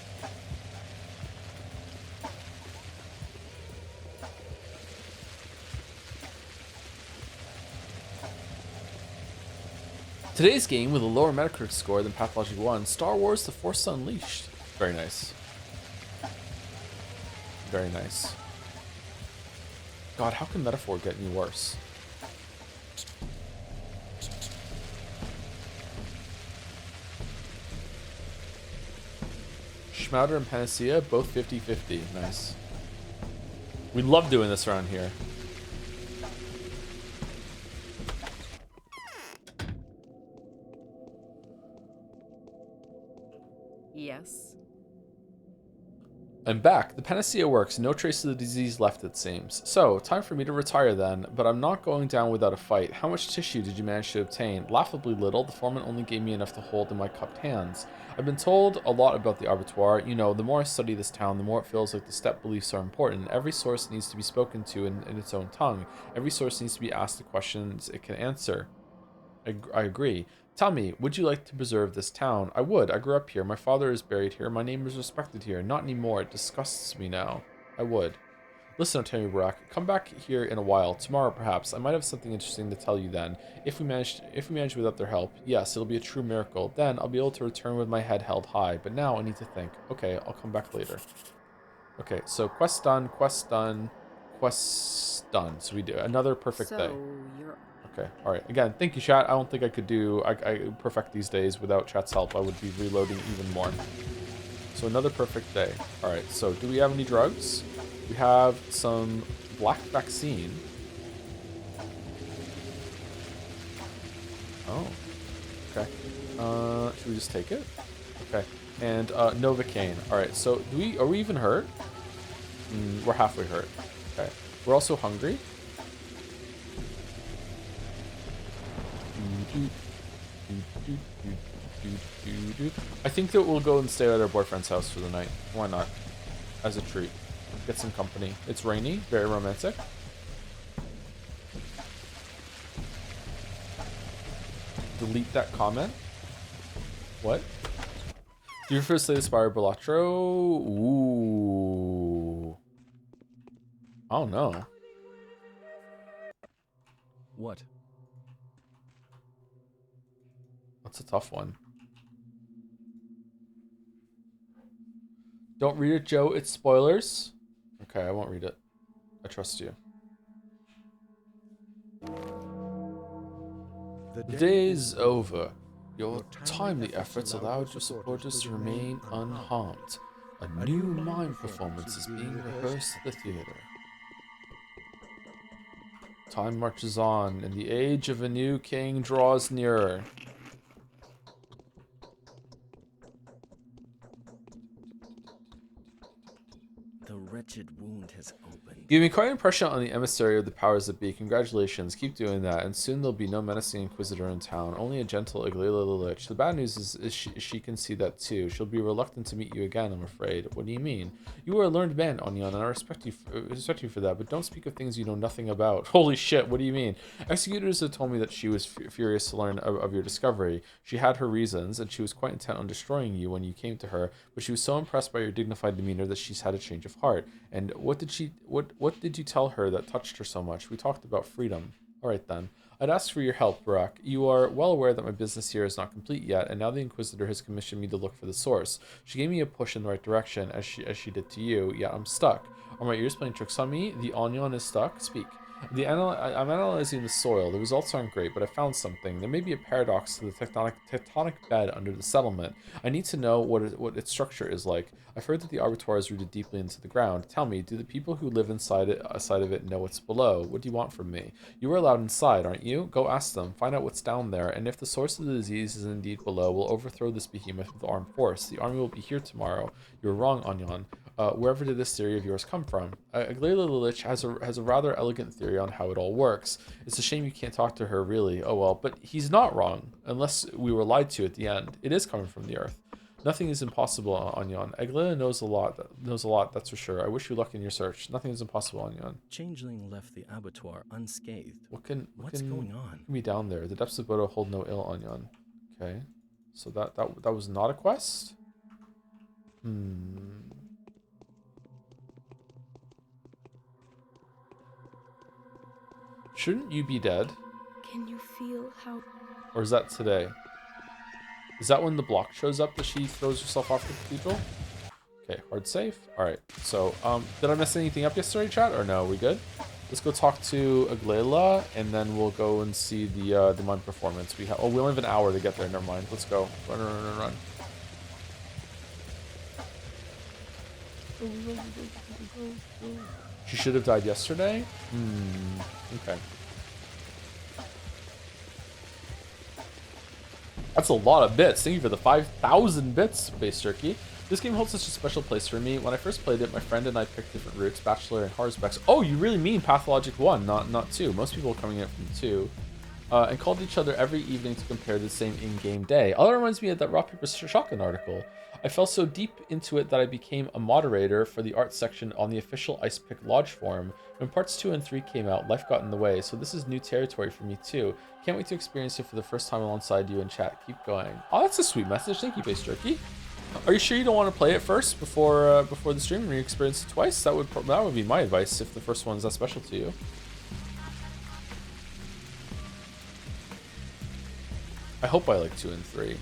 Today's game with a lower Metacritic score than Pathologic 1, Star Wars The Force Unleashed. Very nice. Very nice. God, how can Metaphor get any worse? Schmauder and Panacea, both 50-50. Nice. We love doing this around here. Yes. I'm back. The Panacea works. No trace of the disease left, it seems. So, time for me to retire then, but I'm not going down without a fight. How much tissue did you manage to obtain? Laughably little. The foreman only gave me enough to hold in my cupped hands. I've been told a lot about the abattoir. You know, the more I study this town, the more it feels like the step beliefs are important. Every source needs to be spoken to in its own tongue. Every source needs to be asked the questions it can answer. I agree. Tell me, would you like to preserve this town? I would. I grew up here. My father is buried here. My name is respected here. Not anymore. It disgusts me now. I would. Listen, Artemis Barak, come back here in a while. Tomorrow, perhaps. I might have something interesting to tell you then. If we manage without their help, yes, it'll be a true miracle. Then I'll be able to return with my head held high. But now I need to think. Okay, I'll come back later. Okay, so quest done, quests done. So we do another perfect day. You're Okay, all right. Again, thank you, chat. I don't think I could do I perfect these days without chat's help. I would be reloading even more. So another perfect day. All right, so do we have any drugs? We have some black vaccine. Oh, okay. Should we just take it? Okay. And Novocaine. All right, so are we even hurt? We're halfway hurt. Okay. We're also hungry. I think that we'll go and stay at our boyfriend's house for the night. Why not? As a treat. Get some company. It's rainy, very romantic. Delete that comment. What? Do you first say Aspire Balatro? Ooh. I don't know. What? That's a tough one. Don't read it, Joe. It's spoilers. Okay, I won't read it. I trust you. The day's over. Your timely efforts allowed your supporters to remain unharmed. A new mime performance is being rehearsed at the theater. Time marches on, and the age of a new king draws nearer. The wretched wound has opened. You made quite an impression on the emissary of the powers that be. Congratulations. Keep doing that, and soon there'll be no menacing inquisitor in town, only a gentle Iglala the Lich. The bad news is she can see that too. She'll be reluctant to meet you again, I'm afraid. What do you mean? You are a learned man, Onyon, and I respect you for that, but don't speak of things you know nothing about. Holy shit, what do you mean? Executors have told me that she was furious to learn of your discovery. She had her reasons, and she was quite intent on destroying you when you came to her, but she was so impressed by your dignified demeanor that she's had a change of heart. And what did you tell her that touched her so much? We talked about freedom. All right then. I'd ask for your help, Barak. You are well aware that my business here is not complete yet, and now the Inquisitor has commissioned me to look for the source. She gave me a push in the right direction, as she did to you. Yet I'm stuck. Are my ears playing tricks on me? The Onyon is stuck? Speak. I'm analyzing the soil. The results aren't great, but I found something. There may be a paradox to the tectonic bed under the settlement. I need to know what its structure is like. I've heard that the Arbitor is rooted deeply into the ground. Tell me, do the people who live inside of it know what's below? What do you want from me? You are allowed inside, aren't you? Go ask them. Find out what's down there, and if the source of the disease is indeed below, we'll overthrow this behemoth with armed force. The army will be here tomorrow. You're wrong, Onyon. Wherever did this theory of yours come from? Iglala the Lich has a rather elegant theory on how it all works. It's a shame you can't talk to her, really. Oh well, but he's not wrong, unless we were lied to at the end. It is coming from the earth. Nothing is impossible, Onyon. Iglala knows a lot, that's for sure. I wish you luck in your search. Nothing is impossible, Onyon. Changeling left the abattoir unscathed. What's going on? Can be down there. The depths of Bodo hold no ill, Onyon. Okay. So that was not a quest? Shouldn't you be dead? Can you feel how... Or is that today? Is that when the block shows up that she throws herself off the cathedral? Okay, hard save. Alright, so, did I mess anything up yesterday, chat? Or no, we good? Let's go talk to Iglala, and then we'll go and see the mime performance. We only have an hour to get there, never mind. Let's go. Run. She should have died yesterday? Okay. That's a lot of bits. Thank you for the 5,000 bits, Base Turkey. This game holds such a special place for me. When I first played it, my friend and I picked different routes, Bachelor and Harzbex. Oh, you really mean Pathologic 1, not 2. Most people coming in from 2. And called each other every evening to compare the same in-game day. All that reminds me of that Rock Paper Shotgun article. I fell so deep into it that I became a moderator for the art section on the official Ice Pick Lodge forum. When parts 2 and 3 came out, life got in the way, so this is new territory for me too. Can't wait to experience it for the first time alongside you in chat. Keep going. Oh, that's a sweet message. Thank you, Base Jerky. Are you sure you don't want to play it first before the stream and you experience it twice? That would be my advice if the first one's that special to you. I hope I like 2 and 3.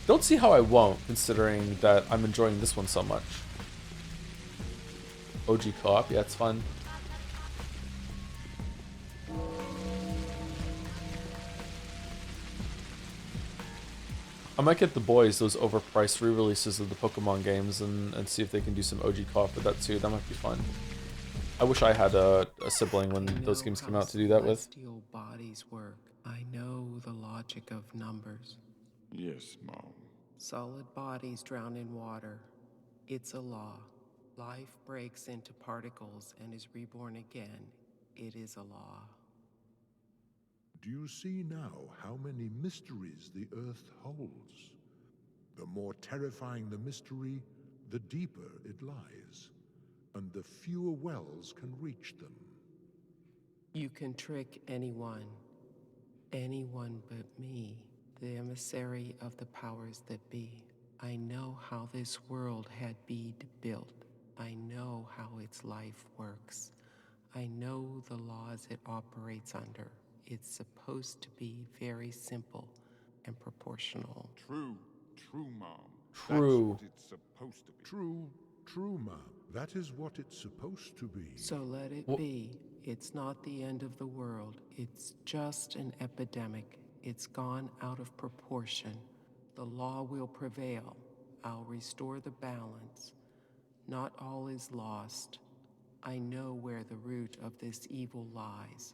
Don't see how I won't, considering that I'm enjoying this one so much. OG co-op, yeah, it's fun. I might get the boys those overpriced re-releases of the Pokemon games and see if they can do some OG co-op with that too. That might be fun. I wish I had a sibling when those games came out to do that with. Celestial bodies work. I know the logic of numbers. Yes, Mom. Solid bodies drown in water. It's a law. Life breaks into particles and is reborn again. It is a law. Do you see now how many mysteries the Earth holds? The more terrifying the mystery, the deeper it lies, and the fewer wells can reach them. You can trick anyone but me, the emissary of the powers that be. I know how this world had been built. I know how its life works. I know the laws it operates under. It's supposed to be very simple and proportional. True, Mom. True. That's what it's supposed to be. True, Mom. That is what it's supposed to be. So let it be. It's not the end of the world. It's just an epidemic. It's gone out of proportion. The law will prevail. I'll restore the balance. Not all is lost. I know where the root of this evil lies.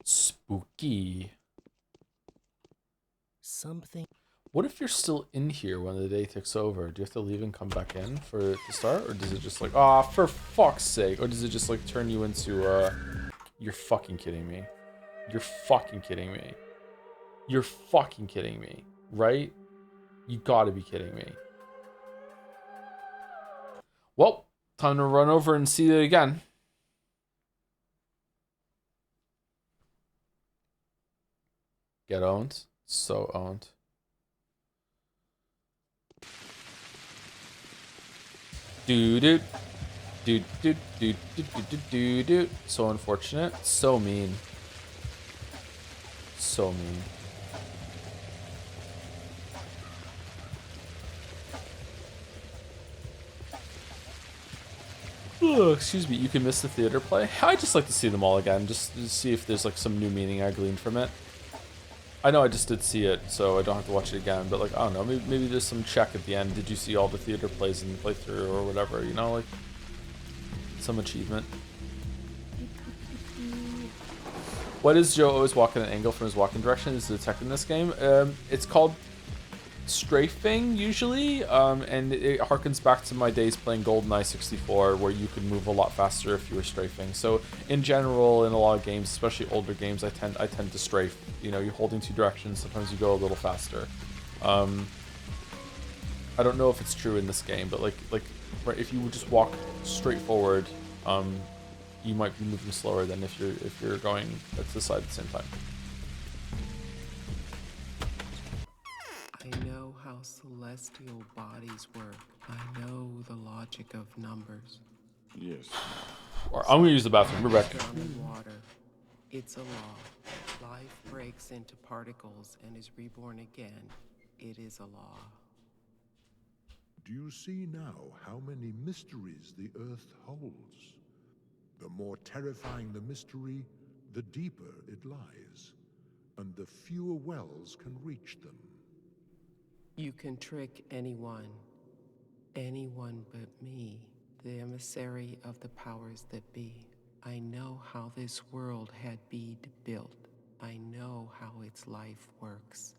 Spooky. Something. What if you're still in here when the day ticks over? Do you have to leave and come back in for it to start? Or does it just like, ah, for fuck's sake? Or does it just like turn you into, you're fucking kidding me. You're fucking kidding me. You're fucking kidding me, right? You gotta be kidding me. Well, time to run over and see it again. Get owned. So owned. Do. So unfortunate. So mean. So mean. Oh, excuse me, you can miss the theater play? I just like to see them all again, just to see if there's like some new meaning I gleaned from it. I know I just did see it, so I don't have to watch it again, but like, I don't know, maybe there's some check at the end. Did you see all the theater plays in the playthrough or whatever, you know, like some achievement. Why does Joe always walk at an angle from his walking direction? Is the tech in this game? It's called strafing usually, and it harkens back to my days playing GoldenEye 64, where you could move a lot faster if you were strafing. So in general, in a lot of games, especially older games, I tend to strafe. You know, you're holding two directions. Sometimes you go a little faster. I don't know if it's true in this game, but like right, if you would just walk straight forward, you might be moving slower than if you're going to the side at the same time. I know how celestial bodies work. I know the logic of numbers. Yes. Or I'm gonna use the bathroom. We're back. Drown in water. It's a law. Life breaks into particles and is reborn again. It is a law. Do you see now how many mysteries the Earth holds? The more terrifying the mystery, the deeper it lies, and the fewer wells can reach them. You can trick anyone but me, the emissary of the powers that be. I know how this world had been built. I know how its life works.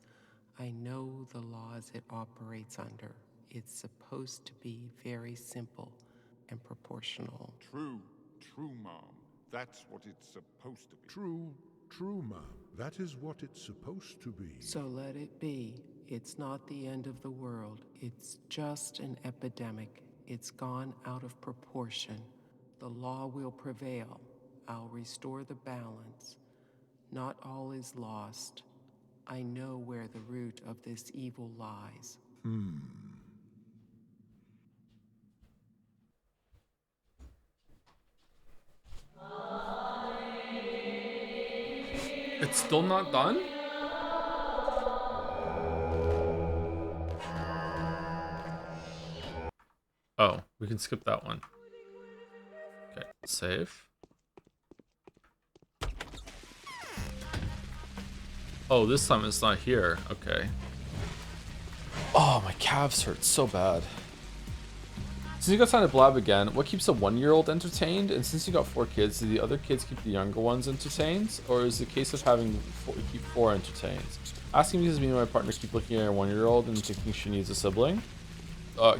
I know the laws it operates under. It's supposed to be very simple and proportional. True, Mom. That's what it's supposed to be. True, Mom. That is what it's supposed to be. So let it be. It's not the end of the world. It's just an epidemic. It's gone out of proportion. The law will prevail. I'll restore the balance. Not all is lost. I know where the root of this evil lies. It's still not done? Oh, we can skip that one. Okay, save. Oh, this time it's not here. Okay. Oh, my calves hurt so bad. Since you got time to blab again, what keeps a 1-year-old entertained? And since you got 4 kids, do the other kids keep the younger ones entertained? Or is it a case of having keep 4 entertained? Asking because me and my partner keep looking at a 1-year-old and thinking she needs a sibling.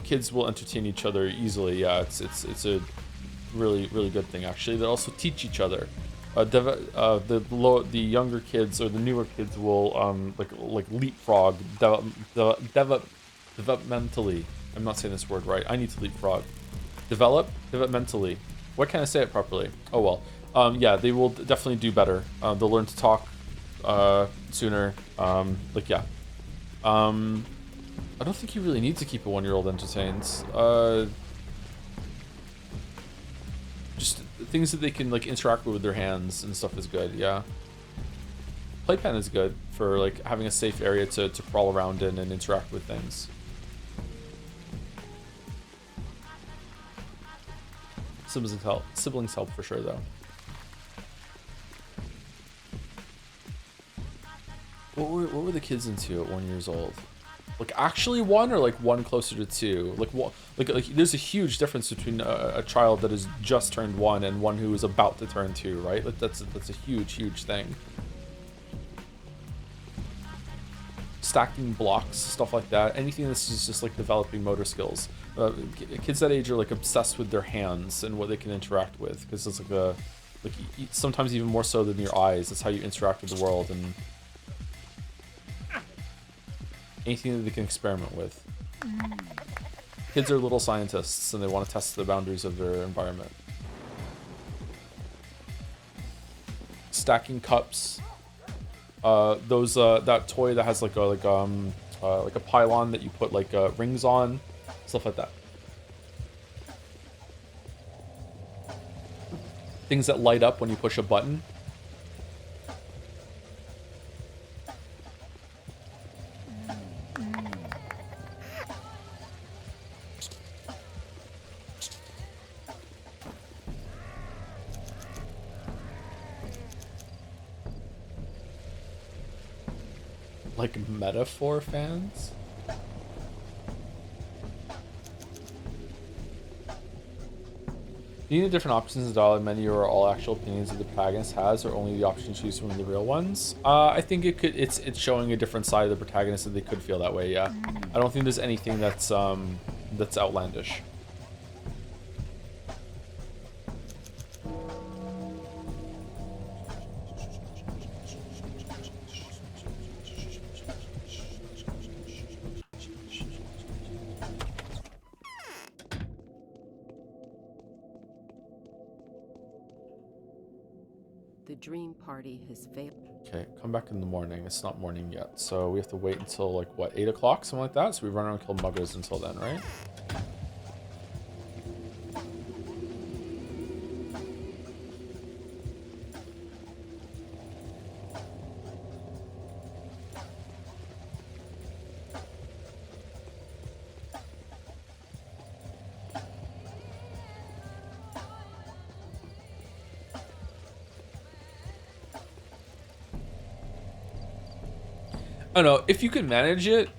Kids will entertain each other easily. Yeah, it's a really good thing actually. They also teach each other. The younger kids or the newer kids will like leapfrog developmentally. I'm not saying this word right. I need to leapfrog. Developmentally. Why can't I say it properly? Oh well. Yeah, they will definitely do better. They'll learn to talk sooner. Yeah. I don't think you really need to keep a 1-year-old entertained. Just things that they can like interact with their hands and stuff is good. Yeah. Playpen is good for like having a safe area to crawl around in and interact with things. Siblings help for sure though. What were the kids into at 1 year old? Like actually 1 or like 1 closer to 2? Like what? Like there's a huge difference between a child that has just turned 1 and one who is about to turn 2, right? Like that's a huge thing. Stacking blocks, stuff like that. Anything that's just like developing motor skills. Kids that age are like obsessed with their hands and what they can interact with, because it's like sometimes even more so than your eyes. That's how you interact with the world and anything that they can experiment with. Kids are little scientists and they want to test the boundaries of their environment. Stacking cups. That toy that has like a pylon that you put like rings on, stuff like that. Things that light up when you push a button. Like metaphor fans? Do you need different options in the dialogue menu or all actual opinions that the protagonist has, or only the option to choose from the real ones? I think it's showing a different side of the protagonist that they could feel that way, yeah. I don't think there's anything that's outlandish. The dream party has failed. Okay, come back in the morning. It's not morning yet, so we have to wait until like what, 8 o'clock, something like that. So we run around and kill muggers until then, right? I don't know, if you can manage it,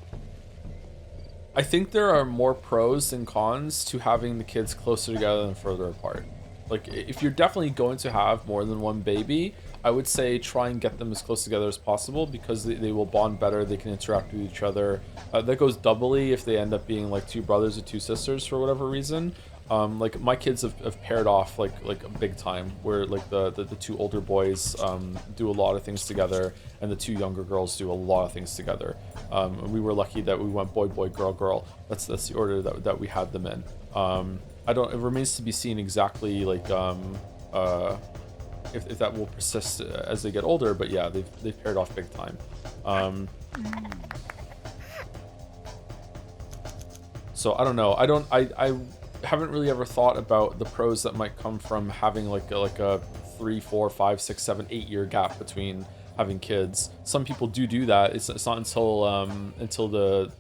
I think there are more pros than cons to having the kids closer together than further apart. Like, if you're definitely going to have more than one baby, I would say try and get them as close together as possible, because they will bond better, they can interact with each other. That goes doubly if they end up being like 2 brothers or 2 sisters for whatever reason. Like my kids have paired off like big time, where like the two older boys do a lot of things together, and the two younger girls do a lot of things together. We were lucky that we went boy boy girl girl. That's the order that we had them in. I don't. It remains to be seen exactly like if that will persist as they get older. But yeah, they've paired off big time. So I don't know. I haven't really ever thought about the pros that might come from having like a 3, 4, 5, 6, 7, 8 year gap between having kids. Some people do that. It's not until the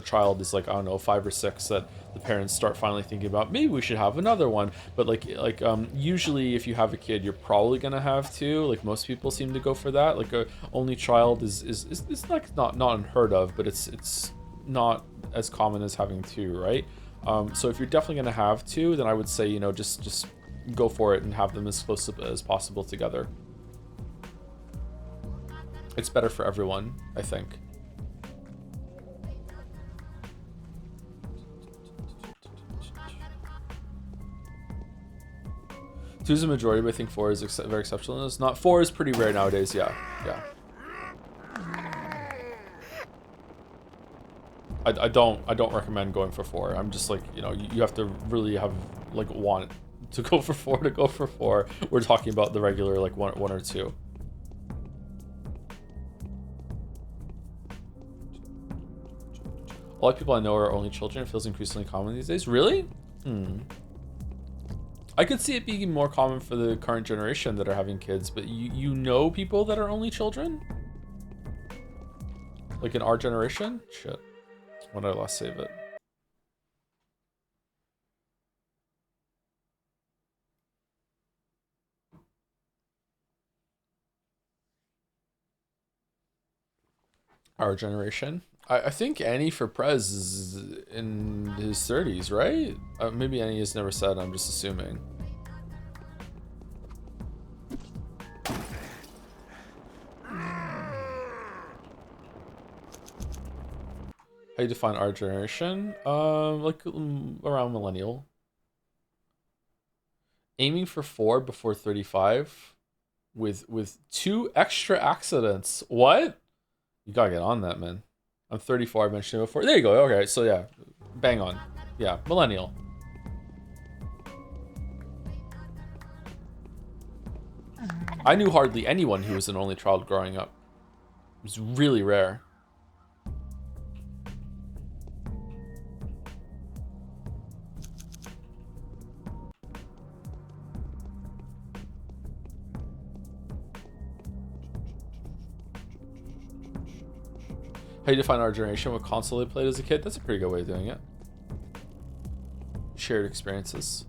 child is like, I don't know, 5 or 6 that the parents start finally thinking about maybe we should have another one. But usually if you have a kid, you're probably gonna have two. Like most people seem to go for that. Like a only child is like not unheard of, but it's not as common as having two, right? So if you're definitely gonna have two, then I would say, you know, just go for it and have them as close as possible together. It's better for everyone, I think. Two is a majority, but I think 4 is very exceptional. It's not. 4 is pretty rare nowadays. Yeah. I don't recommend going for 4. I'm just like, you know, you have to really have like want to go for 4 to go for 4. We're talking about the regular like one or 2. A lot of people I know are only children. It feels increasingly common these days. Really? I could see it being more common for the current generation that are having kids, but you know people that are only children? Like in our generation? Shit. When did I last save it? Our generation? I think Annie for Prez is in his 30s, right? Maybe Annie has never said, I'm just assuming. How you define our generation? Like around millennial. Aiming for 4 before 35 with 2 extra accidents. What? You gotta get on that, man. I'm 34, I mentioned it before. There you go. Okay, so yeah, bang on. Yeah, millennial. I knew hardly anyone who was an only child growing up. It was really rare. How you define our generation? What console they played as a kid? That's a pretty good way of doing it. Shared experiences.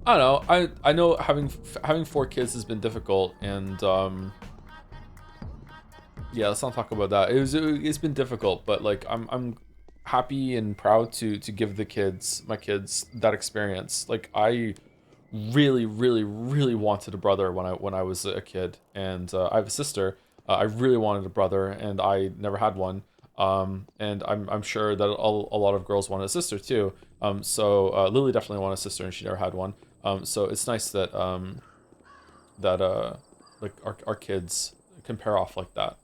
I don't know. I know having 4 kids has been difficult, and yeah, let's not talk about that. It's been difficult, but like I'm happy and proud to give my kids that experience. Like I really wanted a brother when I was a kid, and I have a sister. I really wanted a brother, and I never had one. And I'm sure that a lot of girls want a sister too. So Lily definitely wanted a sister, and she never had one. So it's nice that like our kids can pair off like that.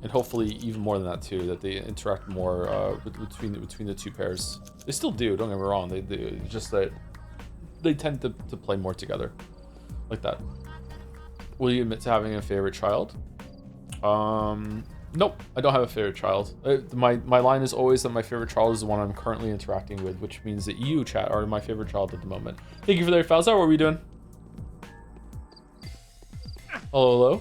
And hopefully even more than that too, that they interact more between the 2 pairs. They still do, don't get me wrong. They just that they tend to play more together, like that. Will you admit to having a favorite child? Nope, I don't have a favorite child. My line is always that my favorite child is the one I'm currently interacting with, which means that you, chat, are my favorite child at the moment. Thank you for the files. How are we doing? Hello.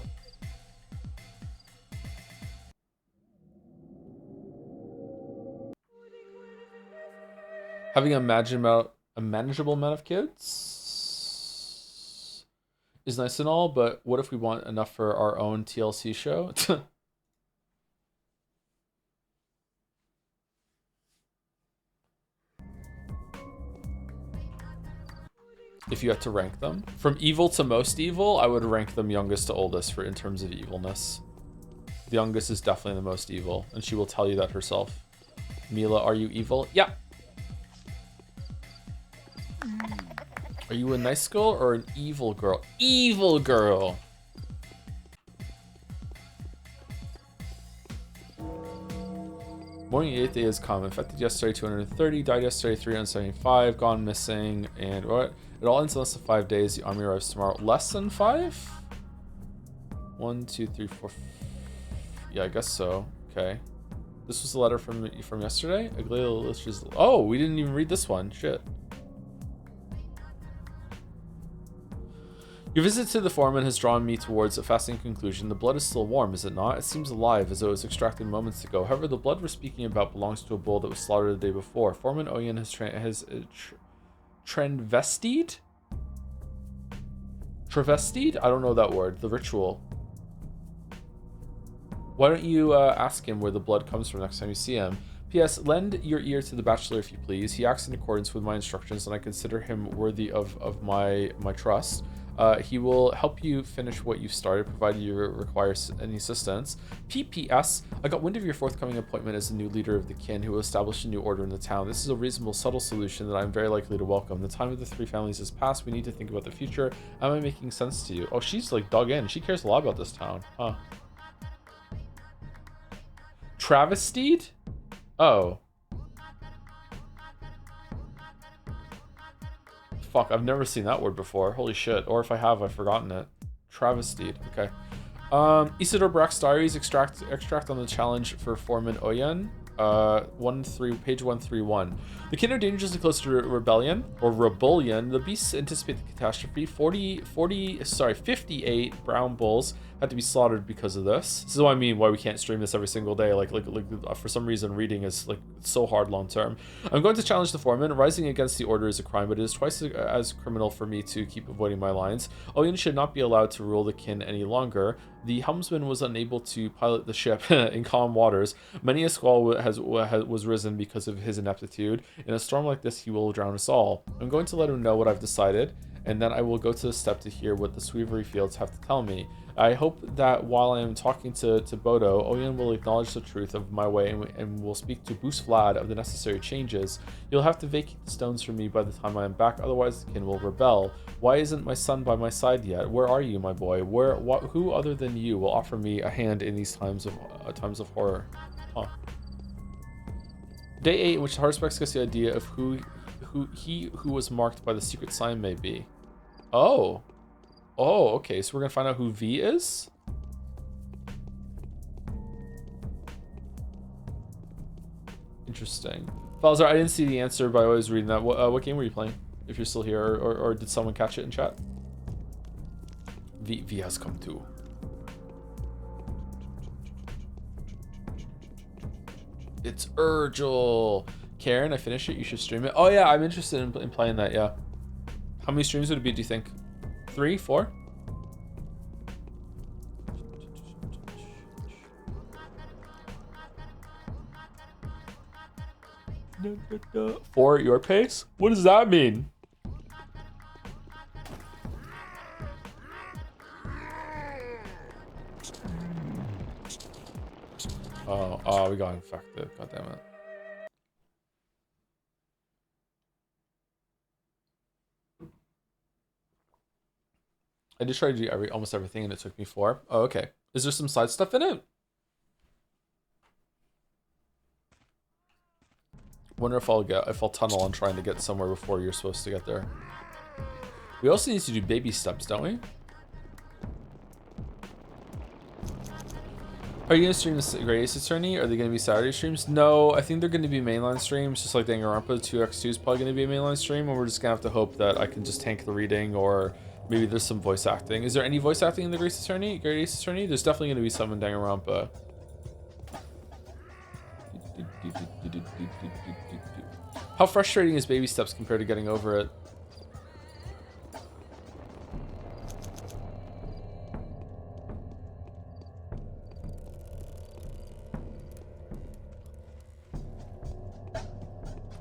Having a manageable amount of kids is nice and all, but what if we want enough for our own TLC show? if you had to rank them. From evil to most evil, I would rank them youngest to oldest in terms of evilness. The youngest is definitely the most evil, and she will tell you that herself. Mila, are you evil? Yeah. Are you a nice girl or an evil girl? Evil girl! Morning 8th day is common. Infected yesterday 230, died yesterday 375, gone missing, and what? It all ends in less than 5 days. The army arrives tomorrow. Less than 5? 1, 2, 3, 4. Yeah, I guess so. Okay. This was a letter from yesterday? Oh, we didn't even read this one. Shit. Your visit to the foreman has drawn me towards a fascinating conclusion. The blood is still warm, is it not? It seems alive, as though it was extracted moments ago. However, the blood we're speaking about belongs to a bull that was slaughtered the day before. Foreman Oyen has transvestied? Travestied? I don't know that word. The ritual. Why don't you ask him where the blood comes from next time you see him? P.S. Lend your ear to the bachelor if you please. He acts in accordance with my instructions, and I consider him worthy of my trust. He will help you finish what you've started, provided you require any assistance. P.P.S. I got wind of your forthcoming appointment as the new leader of the kin who will establish a new order in the town. This is a reasonable, subtle solution that I'm very likely to welcome. The time of the three families has passed. We need to think about the future. Am I making sense to you? Oh, she's like dug in. She cares a lot about this town. Huh. Travestied? Oh. Fuck, I've never seen that word before. Holy shit. Or if I have, I've forgotten it. Travestied. Okay. Isidore Brack's diaries extract on the challenge for Foreman Oyen. Page 131. The kin are dangerously close to rebellion. The beasts anticipate the catastrophe. 58 brown bulls had to be slaughtered because of this. This is what I mean why we can't stream this every single day. Like for some reason reading is like so hard long term. I'm going to challenge the foreman. Rising against the order is a crime, but it is twice as criminal for me to keep avoiding my lines. Oyen should not be allowed to rule the kin any longer. The helmsman was unable to pilot the ship in calm waters. Many a squall was risen because of his ineptitude. In a storm like this, he will drown us all. I'm going to let him know what I've decided, and then I will go to the step to hear what the Sweevery Fields have to tell me. I hope that while I am talking to Bodo, Oyen will acknowledge the truth of my way and will speak to Boos Vlad of the necessary changes. You'll have to vacate the stones from me by the time I am back, otherwise the kin will rebel. Why isn't my son by my side yet? Where are you, my boy? Who other than you will offer me a hand in these times of horror? Huh. Day 8, in which the Hardspecs gets the idea of who was marked by the secret sign may be. Oh. Oh, okay, so we're gonna find out who V is? Interesting. Falzar, I didn't see the answer, but I was reading that. What game were you playing? If you're still here, or did someone catch it in chat? V has come too. It's Urgel. Karen, I finished it. You should stream it. Oh yeah, I'm interested in playing that. Yeah. How many streams would it be? Do you think? 3, 4? For your pace? What does that mean? Oh, we got infected. God damn it. I just tried to do almost everything and it took me 4. Oh, okay. Is there some side stuff in it? Wonder if I'll tunnel on trying to get somewhere before you're supposed to get there. We also need to do baby steps, don't we? Are you gonna stream the Great Ace Attorney? Are they gonna be Saturday streams? No, I think they're gonna be mainline streams, just like Danganronpa 2x2 is probably gonna be a mainline stream, and we're just gonna have to hope that I can just tank the reading, or maybe there's some voice acting. Is there any voice acting in the Great Ace Attorney? There's definitely gonna be some in Danganronpa. How frustrating is baby steps compared to getting over it?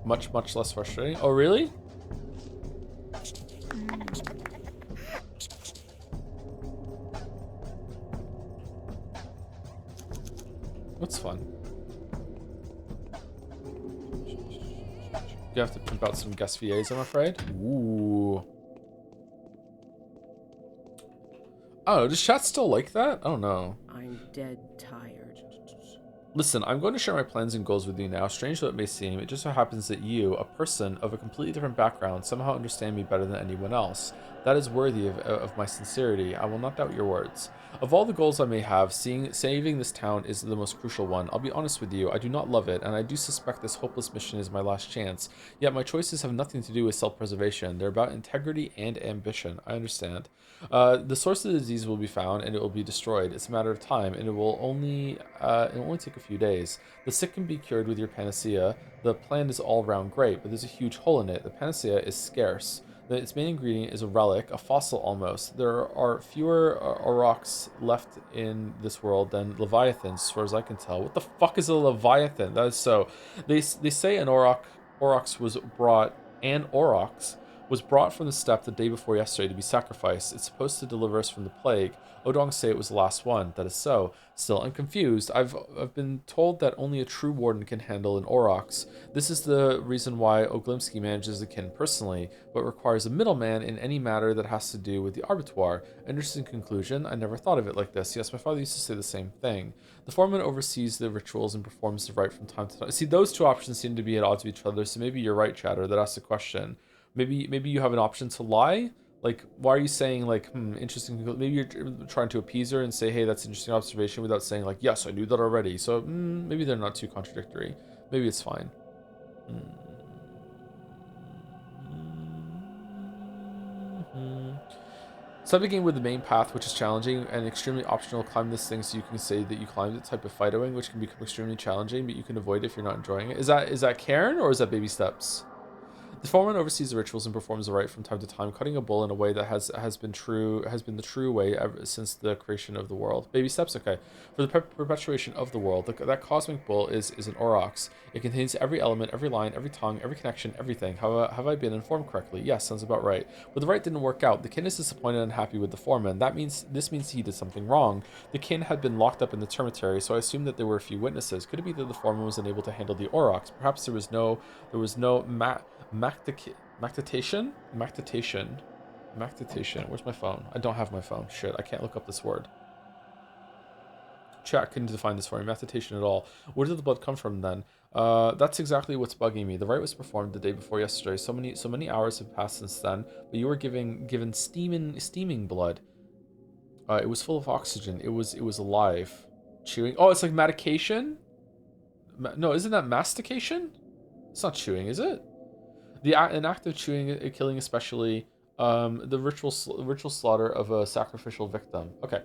Much less frustrating. Oh, really? fun. You have to pimp out some guest VAs, I'm afraid. Ooh. Oh, does chat still like that? I don't know. I'm dead tired. Listen, I'm going to share my plans and goals with you now. Strange though it may seem, it just so happens that you, a person of a completely different background, somehow understand me better than anyone else. That is worthy of my sincerity. I will not doubt your words. Of all the goals I may have, saving this town is the most crucial one. I'll be honest with you, I do not love it, and I do suspect this hopeless mission is my last chance. Yet my choices have nothing to do with self-preservation. They're about integrity and ambition. I understand. The source of the disease will be found, and it will be destroyed. It's a matter of time, and it'll only take a few days. The sick can be cured with your panacea. The plan is all round great, but there's a huge hole in it. The panacea is scarce. Its main ingredient is a relic, a fossil almost. There are fewer aurochs left in this world than leviathans, as far as I can tell. What the fuck is a leviathan? That is so. They say an aurochs was brought, from the steppe the day before yesterday to be sacrificed. It's supposed to deliver us from the plague. Odong say it was the last one. That is so. Still, I'm confused. I've been told that only a true warden can handle an aurochs. This is the reason why Oglimsky manages the kin personally, but requires a middleman in any matter that has to do with the abattoir. Interesting conclusion. I never thought of it like this. Yes, my father used to say the same thing. The foreman oversees the rituals and performs the rite from time to time. See, those two options seem to be at odds with each other, so maybe you're right, Chatter. That asks the question. Maybe you have an option to lie. Like, why are you saying, like, interesting? Maybe you're trying to appease her and say, hey, that's an interesting observation, without saying, like, yes, I knew that already. So maybe they're not too contradictory. Maybe it's fine. Start the game with the main path, which is challenging and extremely optional. Climb this thing so you can say that you climbed it. Type of fighting, which can become extremely challenging, but you can avoid it if you're not enjoying it. Is that Karen or is that baby steps? The foreman oversees the rituals and performs the rite from time to time, cutting a bull in a way that has been the true way ever since the creation of the world. Baby steps, okay. For the perpetuation of the world, that cosmic bull is an aurochs. It contains every element, every line, every tongue, every connection, everything. Have I been informed correctly? Yes, sounds about right. But the rite didn't work out. The kin is disappointed and unhappy with the foreman. This means he did something wrong. The kin had been locked up in the termitary, so I assumed that there were a few witnesses. Could it be that the foreman was unable to handle the aurochs? Perhaps there was no Mactation? Where's my phone? I don't have my phone. Shit, I can't look up this word. Chat couldn't define this for me. Mactation at all. Where did the blood come from then? That's exactly what's bugging me. The rite was performed the day before yesterday. So many hours have passed since then. But you were given steaming blood. It was full of oxygen. It was alive. Chewing. Oh, it's like medication? No, isn't that mastication? It's not chewing, is it? An act of chewing, killing especially, the ritual slaughter of a sacrificial victim. Okay.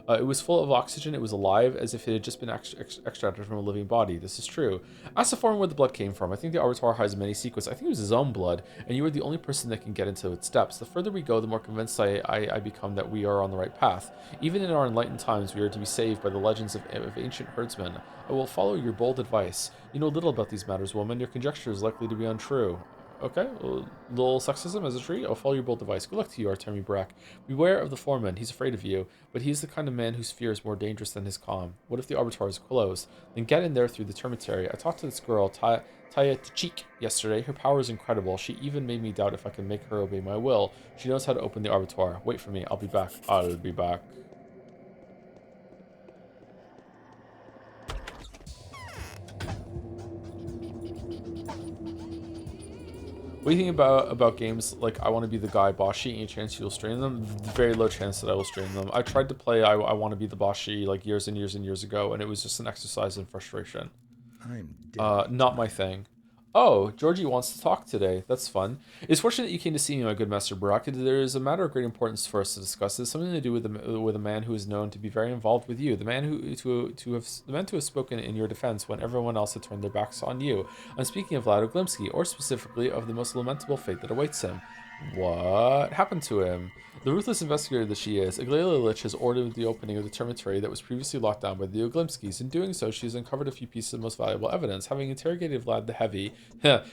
It was full of oxygen. It was alive, as if it had just been extracted from a living body. This is true. Ask the foreman where the blood came from. I think the Arbiter has many secrets. I think it was his own blood, and you are the only person that can get into its depths. The further we go, the more convinced I become that we are on the right path. Even in our enlightened times, we are to be saved by the legends of ancient herdsmen. I will follow your bold advice. You know little about these matters, woman. Your conjecture is likely to be untrue. Okay, a little sexism as a tree. I'll follow your bold advice. Good luck to you, Artemi Brack. Beware of the foreman. He's afraid of you, but he's the kind of man whose fear is more dangerous than his calm. What if the Arbiter is closed? Then get in there through the termitary. I talked to this girl, Taya Tchik, yesterday. Her power is incredible. She even made me doubt if I can make her obey my will. She knows how to open the Arbiter. Wait for me. I'll be back. I'll be back. What do you think about games like I Want to Be the Guy, Boshi? Any chance you'll stream them? Very low chance that I will stream them. I tried to play I Want to Be the Boshi like years and years and years ago, and it was just an exercise in frustration. I'm dead. Not my thing. Oh, Georgie wants to talk today. That's fun. It's fortunate you came to see me, my good Master Barak. There is a matter of great importance for us to discuss. It's something to do with a man who is known to be very involved with you. The man to have spoken in your defense when everyone else had turned their backs on you. I'm speaking of Vlad Oglimsky, or specifically of the most lamentable fate that awaits him. What happened to him? The ruthless investigator that she is, Aglalia Lich has ordered the opening of the termitary that was previously locked down by the Oglimskys. In doing so, she has uncovered a few pieces of most valuable evidence. Having interrogated Vlad the Heavy,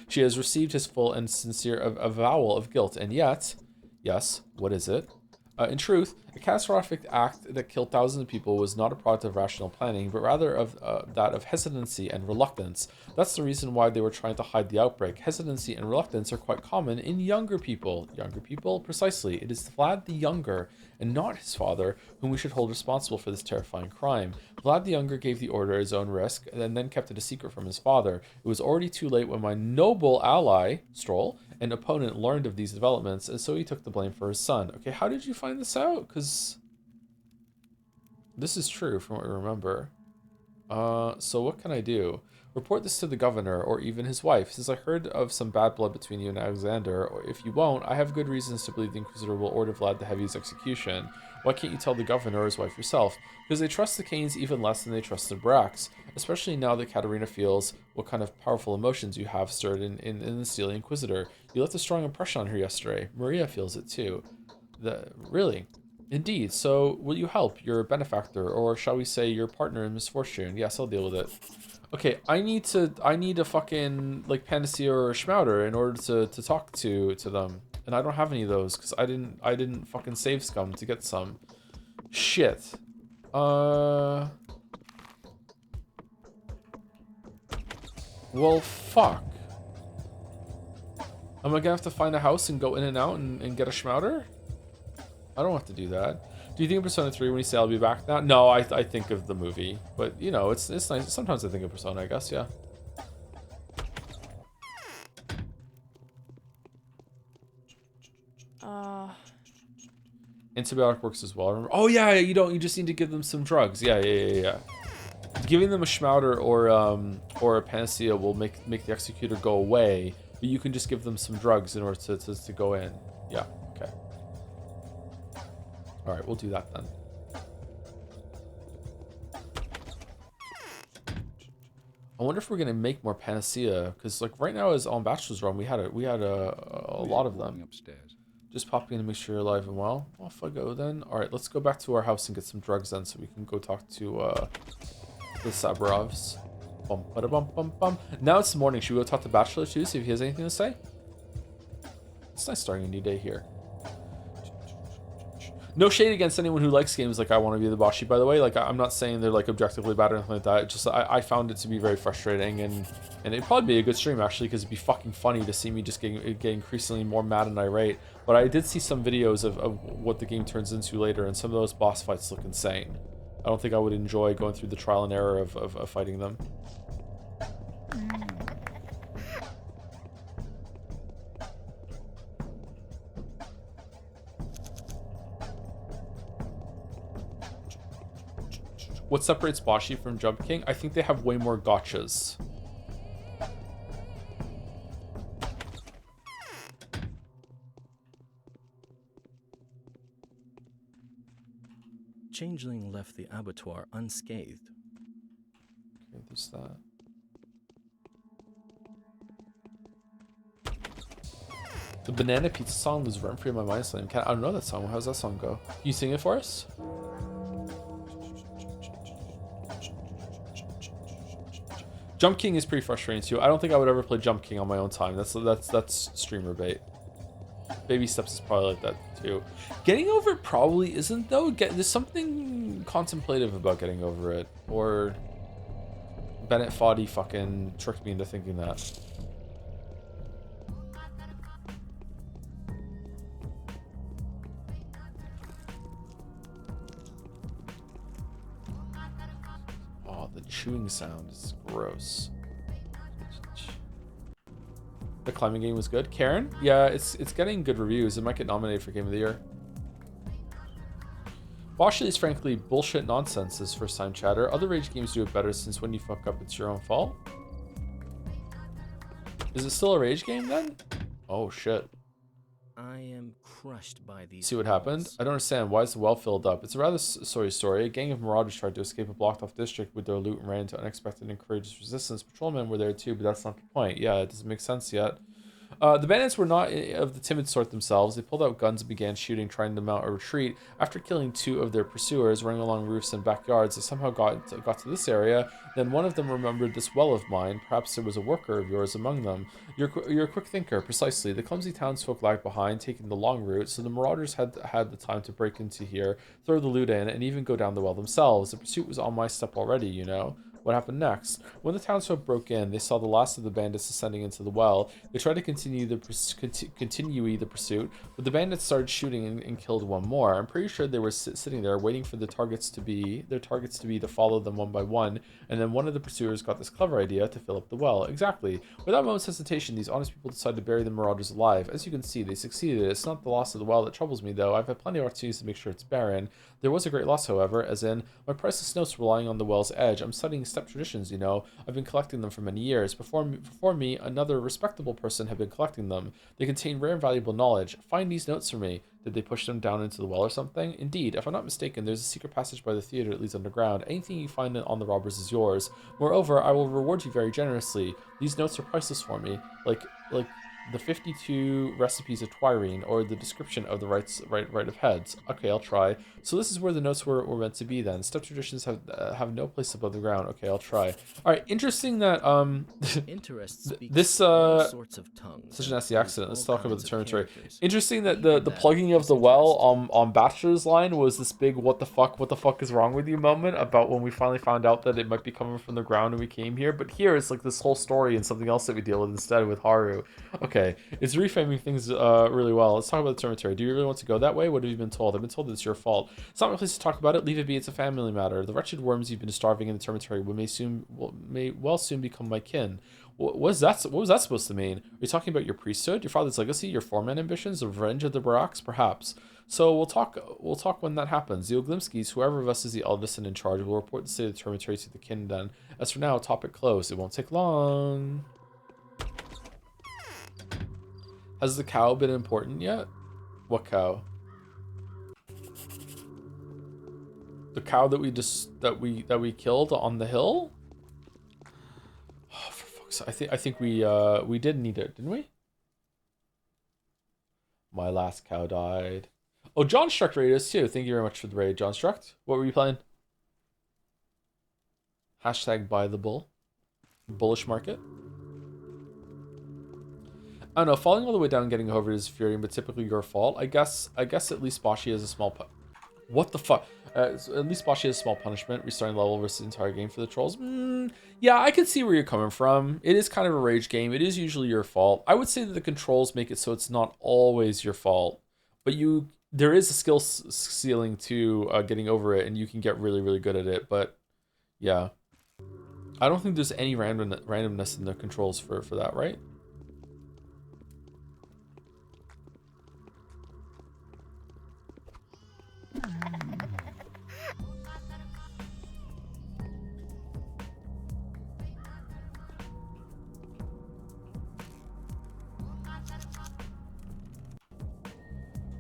she has received his full and sincere avowal of guilt. And yet, yes, what is it? In truth, a catastrophic act that killed thousands of people was not a product of rational planning, but rather of that of hesitancy and reluctance. That's the reason why they were trying to hide the outbreak. Hesitancy and reluctance are quite common in younger people. Younger people? Precisely. It is Vlad the Younger, and not his father, whom we should hold responsible for this terrifying crime. Vlad the Younger gave the order at his own risk, and then kept it a secret from his father. It was already too late when my noble ally, Stroll, an opponent, learned of these developments, and so he took the blame for his son. Okay, how did you find this out? Because this is true from what I remember. So what can I do? Report this to the governor, or even his wife, since I heard of some bad blood between you and Alexander, or if you won't, I have good reasons to believe the Inquisitor will order Vlad the Heavy's execution. Why can't you tell the governor or his wife yourself? Because they trust the Canes even less than they trust the Bracks, especially now that Katerina feels what kind of powerful emotions you have stirred in the Steely Inquisitor. You left a strong impression on her yesterday. Maria feels it too. Really? Indeed, so will you help your benefactor, or shall we say your partner in misfortune? Yes, I'll deal with it. Okay, I need a fucking, like, panacea or a schmouter in order to talk to them. And I don't have any of those, because I didn't fucking save scum to get some. Shit. Well, fuck. Am I gonna have to find a house and go in and out and get a schmouter? I don't have to do that. Do you think of Persona 3 when you say I'll be back now? No, I think of the movie. But, you know, it's nice. Sometimes I think of Persona, I guess, yeah. Antibiotic works as well. Remember? Oh, yeah, you just need to give them some drugs. Yeah. Giving them a schmouter or a panacea will make the executor go away, but you can just give them some drugs in order to go in. Yeah, okay. All right, we'll do that then. I wonder if we're gonna make more panacea, because like right now as on Bachelor's Run, we had a lot of them. Upstairs. Just pop in and make sure you're alive and well. Off I go then. All right, let's go back to our house and get some drugs then, so we can go talk to the Sabrovs. Bum, bada, bum, bum, bum. Now it's the morning. Should we go talk to Bachelor too, see if he has anything to say? It's nice starting a new day here. No shade against anyone who likes games like I Want to Be the Boshi, by the way. Like, I'm not saying they're like objectively bad or anything like that. It's just I found it to be very frustrating, and it'd probably be a good stream actually, because it'd be fucking funny to see me just get increasingly more mad and irate. But I did see some videos of what the game turns into later, and some of those boss fights look insane. I don't think I would enjoy going through the trial and error of fighting them. What separates Boshi from Jump King? I think they have way more gotchas. Changeling left the abattoir unscathed. Okay, there's that. The Banana Pizza song was run free in my mind. I don't know that song. How's that song go? Can you sing it for us? Jump King is pretty frustrating too. I don't think I would ever play Jump King on my own time. That's streamer bait. Baby Steps is probably like that too. Getting over it probably isn't though. There's something contemplative about getting over it. Or Bennett Foddy fucking tricked me into thinking that. Oh, the chewing sound is gross. The climbing game was good. Karen? Yeah, it's getting good reviews. It might get nominated for Game of the Year. Boshi is frankly bullshit nonsense this first time chatter. Other Rage games do it better since when you fuck up it's your own fault. Is it still a Rage game then? Oh shit. I am crushed by these. See what happened? I don't understand. Why is the well filled up? It's a rather sorry story. A gang of marauders tried to escape a blocked off district with their loot and ran into unexpected and courageous resistance. Patrolmen were there too, but that's not the point. Yeah, it doesn't make sense yet. The bandits were not of the timid sort themselves. They pulled out guns and began shooting, trying to mount a retreat. After killing 2 of their pursuers, running along roofs and backyards, they somehow got to this area. Then one of them remembered this well of mine. Perhaps there was a worker of yours among them. You're a quick thinker, precisely. The clumsy townsfolk lagged behind, taking the long route, so the marauders had the time to break into here, throw the loot in, and even go down the well themselves. The pursuit was on my step already, you know. What happened next? When the townsfolk broke in, they saw the last of the bandits descending into the well. They tried to continue the pursuit, but the bandits started shooting and killed one more. I'm pretty sure they were sitting there waiting for their targets to be to follow them one by one, and then one of the pursuers got this clever idea to fill up the well. Exactly. Without a moment's hesitation, these honest people decided to bury the marauders alive. As you can see, they succeeded. It's not the loss of the well that troubles me, though. I've had plenty of opportunities to make sure it's barren. There was a great loss, however, as in, my priceless notes were lying on the well's edge. I'm studying step traditions, you know. I've been collecting them for many years. Before me, another respectable person had been collecting them. They contain rare and valuable knowledge. Find these notes for me. Did they push them down into the well or something? Indeed, if I'm not mistaken, there's a secret passage by the theater that leads underground. Anything you find on the robbers is yours. Moreover, I will reward you very generously. These notes are priceless for me, like the 52 recipes of Twirine, or the description of the right of heads. Okay, I'll try. So this is where the notes were meant to be then. Step traditions have no place above the ground. Okay, I'll try. All right, interesting that this sorts of tongues. Such a nasty accident. Let's talk about the territory. Interesting that the plugging of the well on Bachelor's line was this big what the fuck is wrong with you moment about when we finally found out that it might be coming from the ground and we came here. But here it's like this whole story and something else that we deal with instead with Haru. Okay, it's reframing things really well. Let's talk about the cemetery. Do you really want to go that way? What have you been told? I've been told that it's your fault. It's not my place to talk about it. Leave it be. It's a family matter. The wretched worms you've been starving in the cemetery may well soon become my kin. What was that supposed to mean? Are you talking about your priesthood, your father's legacy, your foreman ambitions, the revenge of the Barracks? Perhaps. So we'll talk when that happens. The Oglimskis, whoever of us is the eldest and in charge, will report the state of the cemetery to the kin then. As for now, topic closed. It won't take long. Has the cow been important yet? What cow? The cow that we killed on the hill? Oh, for fuck's sake. I think we did need it, didn't we? My last cow died. Oh, John Struck raided us too. Thank you very much for the raid, John Struck. What were you playing? Hashtag buy the bull. Bullish market. I don't know, falling all the way down and getting over is infuriating, but typically your fault. I guess at least Bashi has a small what the fuck? At least Bashi has a small punishment, restarting level versus the entire game for the trolls. Yeah, I can see where you're coming from. It is kind of a rage game. It is usually your fault. I would say that the controls make it so it's not always your fault, but there is a skill ceiling to getting over it, and you can get really, really good at it. But yeah, I don't think there's any randomness in the controls for that, right?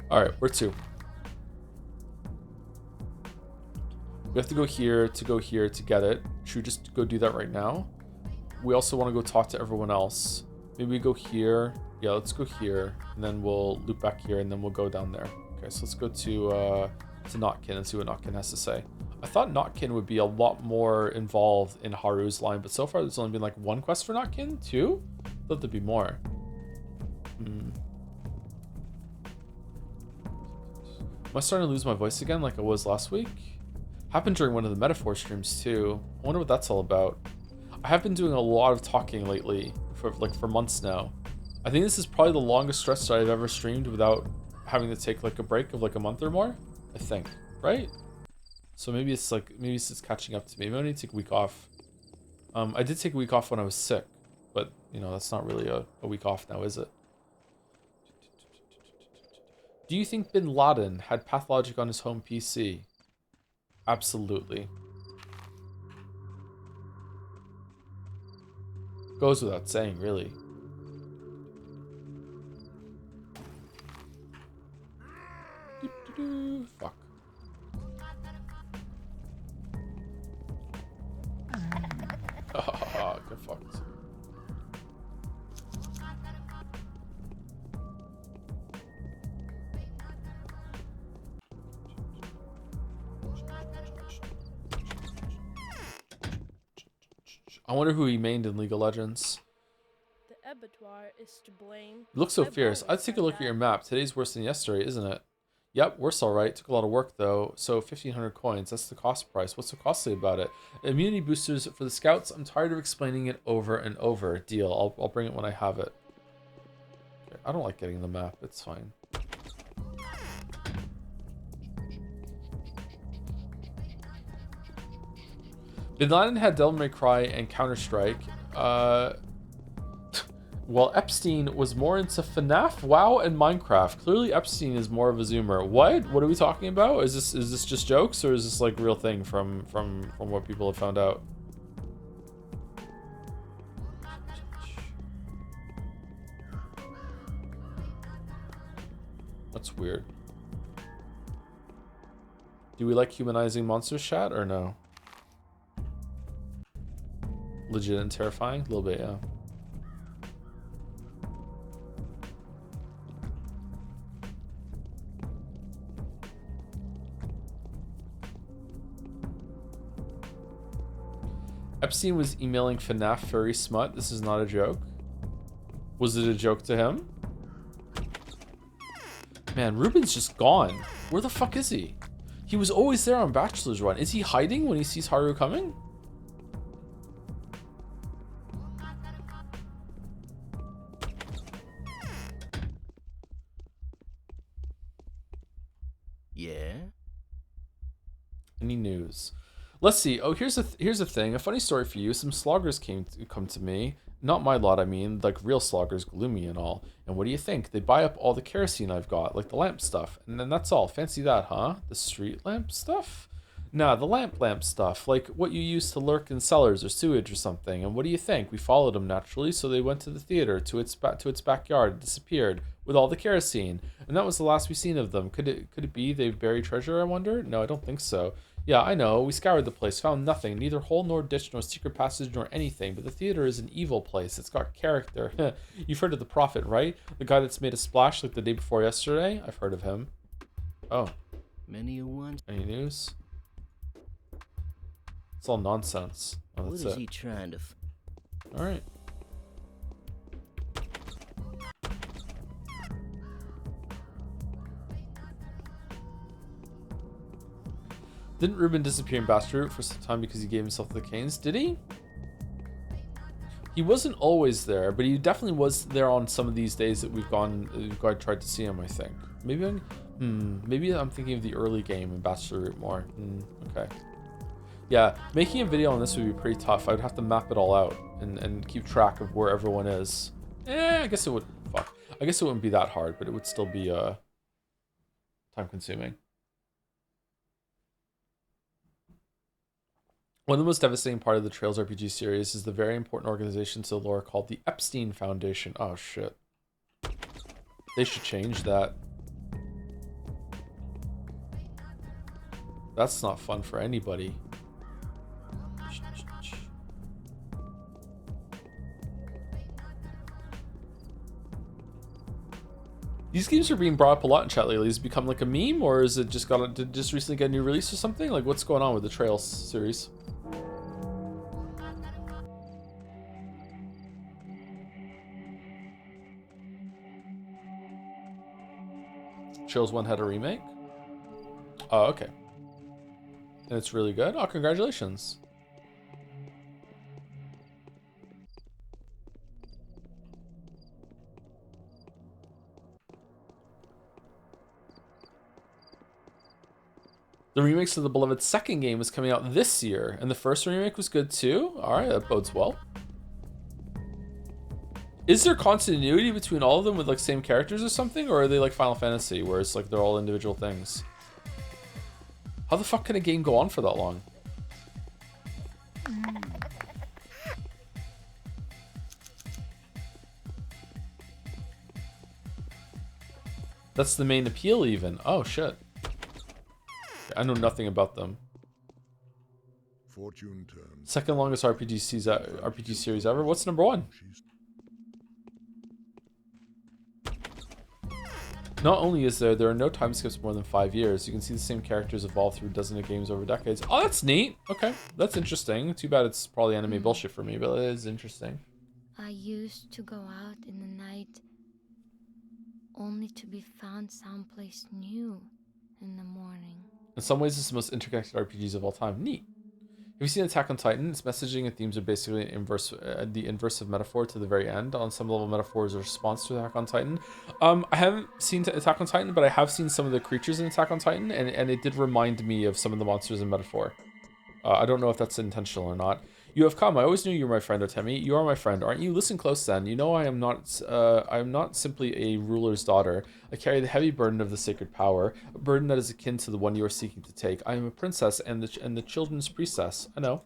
Alright, where to? We have to go here to get it. Should we just go do that right now? We also want to go talk to everyone else. Maybe we go here. Yeah, let's go here. And then we'll loop back here and then we'll go down there. Okay, so let's go to Notkin and see what Notkin has to say. I thought Notkin would be a lot more involved in Haru's line, but so far there's only been like one quest for Notkin? 2? I thought there'd be more. Am I starting to lose my voice again like I was last week? Happened during one of the metaphor streams too. I wonder what that's all about. I have been doing a lot of talking lately for months now. I think this is probably the longest stretch that I've ever streamed without having to take like a break of like a month or more. I think, right? So maybe it's catching up to me. Maybe I need to take a week off. I did take a week off when I was sick, but you know that's not really a week off now, is it? Do you think Bin Laden had Pathologic on his home PC? Absolutely. Goes without saying, really. Fuck. Get fucked. I wonder who he mained in League of Legends. The abattoir is to blame. You look so I've fierce. always I'd take a said look at that. your map. Today's worse than yesterday, isn't it? Yep, worse alright. Took a lot of work though. So 1,500 coins. That's the cost price. What's so costly about it? Immunity boosters for the scouts. I'm tired of explaining it over and over. Deal. I'll bring it when I have it. Okay, I don't like getting the map. It's fine. Bin Laden had Devil May Cry and Counter-Strike. Well, Epstein was more into FNAF, WoW, and Minecraft. Clearly, Epstein is more of a zoomer. What? What are we talking about? Is this just jokes, or is this like real thing from what people have found out? That's weird. Do we like humanizing monsters, chat, or no? Legit and terrifying? A little bit, yeah. Epstein was emailing FNAF furry smut. This is not a joke. Was it a joke to him? Man, Ruben's just gone. Where the fuck is he? He was always there on Bachelor's Run. Is he hiding when he sees Haru coming? Yeah? Any news? Let's see. Oh, here's a thing. A funny story for you. Some sloggers come to me. Not my lot, I mean, like real sloggers, gloomy and all. And what do you think? They buy up all the kerosene I've got, like the lamp stuff. And then that's all. Fancy that, huh? The street lamp stuff? Nah, the lamp stuff. Like what you use to lurk in cellars or sewage or something. And what do you think? We followed them naturally, so they went to the theater, to its backyard, and disappeared with all the kerosene. And that was the last we seen of them. Could it be they've buried treasure, I wonder? No, I don't think so. Yeah, I know. We scoured the place, found nothing. Neither hole nor ditch nor secret passage nor anything. But the theater is an evil place. It's got character. You've heard of the Prophet, right? The guy that's made a splash like the day before yesterday? I've heard of him. Oh. Many a one. Any news? It's all nonsense. Oh, What that's is it. he trying to... Alright. Didn't Ruben disappear in Bastard Route for some time because he gave himself to the Canes? Did he? He wasn't always there, but he definitely was there on some of these days that we've tried to see him, I think. Maybe I'm thinking of the early game in Bastard Route more. Okay. Yeah, making a video on this would be pretty tough. I would have to map it all out and keep track of where everyone is. I guess it would... Fuck. I guess it wouldn't be that hard, but it would still be time consuming. One of the most devastating part of the Trails RPG series is the very important organization to the lore called the Epstein Foundation. Oh shit. They should change that. That's not fun for anybody. These games are being brought up a lot in chat lately. Has it become like a meme, or is it just did it just recently get a new release or something? Like what's going on with the Trails series? Trails 1 had a remake? Oh, okay. And it's really good? Oh, congratulations. The remakes of the beloved second game is coming out this year, and the first remake was good too? Alright, that bodes well. Is there continuity between all of them with like same characters or something, or are they like Final Fantasy where it's like they're all individual things? How the fuck can a game go on for that long? That's the main appeal even. Oh shit. I know nothing about them. Fortune turns. Second longest RPG series ever. What's number one? Not only is there are no time skips more than 5 years. You can see the same characters evolve through dozens of games over decades. Oh, that's neat. Okay, that's interesting. Too bad it's probably anime bullshit for me, but it is interesting. I used to go out in the night only to be found someplace new in the morning. In some ways, it's the most interconnected RPGs of all time. Neat. Have you seen Attack on Titan? Its messaging and themes are basically the inverse of metaphor to the very end. On some level, metaphor is a response to Attack on Titan. I haven't seen Attack on Titan, but I have seen some of the creatures in Attack on Titan, and it did remind me of some of the monsters in metaphor. I don't know if that's intentional or not. You have come. I always knew you were my friend, Otemi. You are my friend, aren't you? Listen close, then. You know I am not simply a ruler's daughter. I carry the heavy burden of the sacred power, a burden that is akin to the one you are seeking to take. I am a princess and the children's priestess. I know.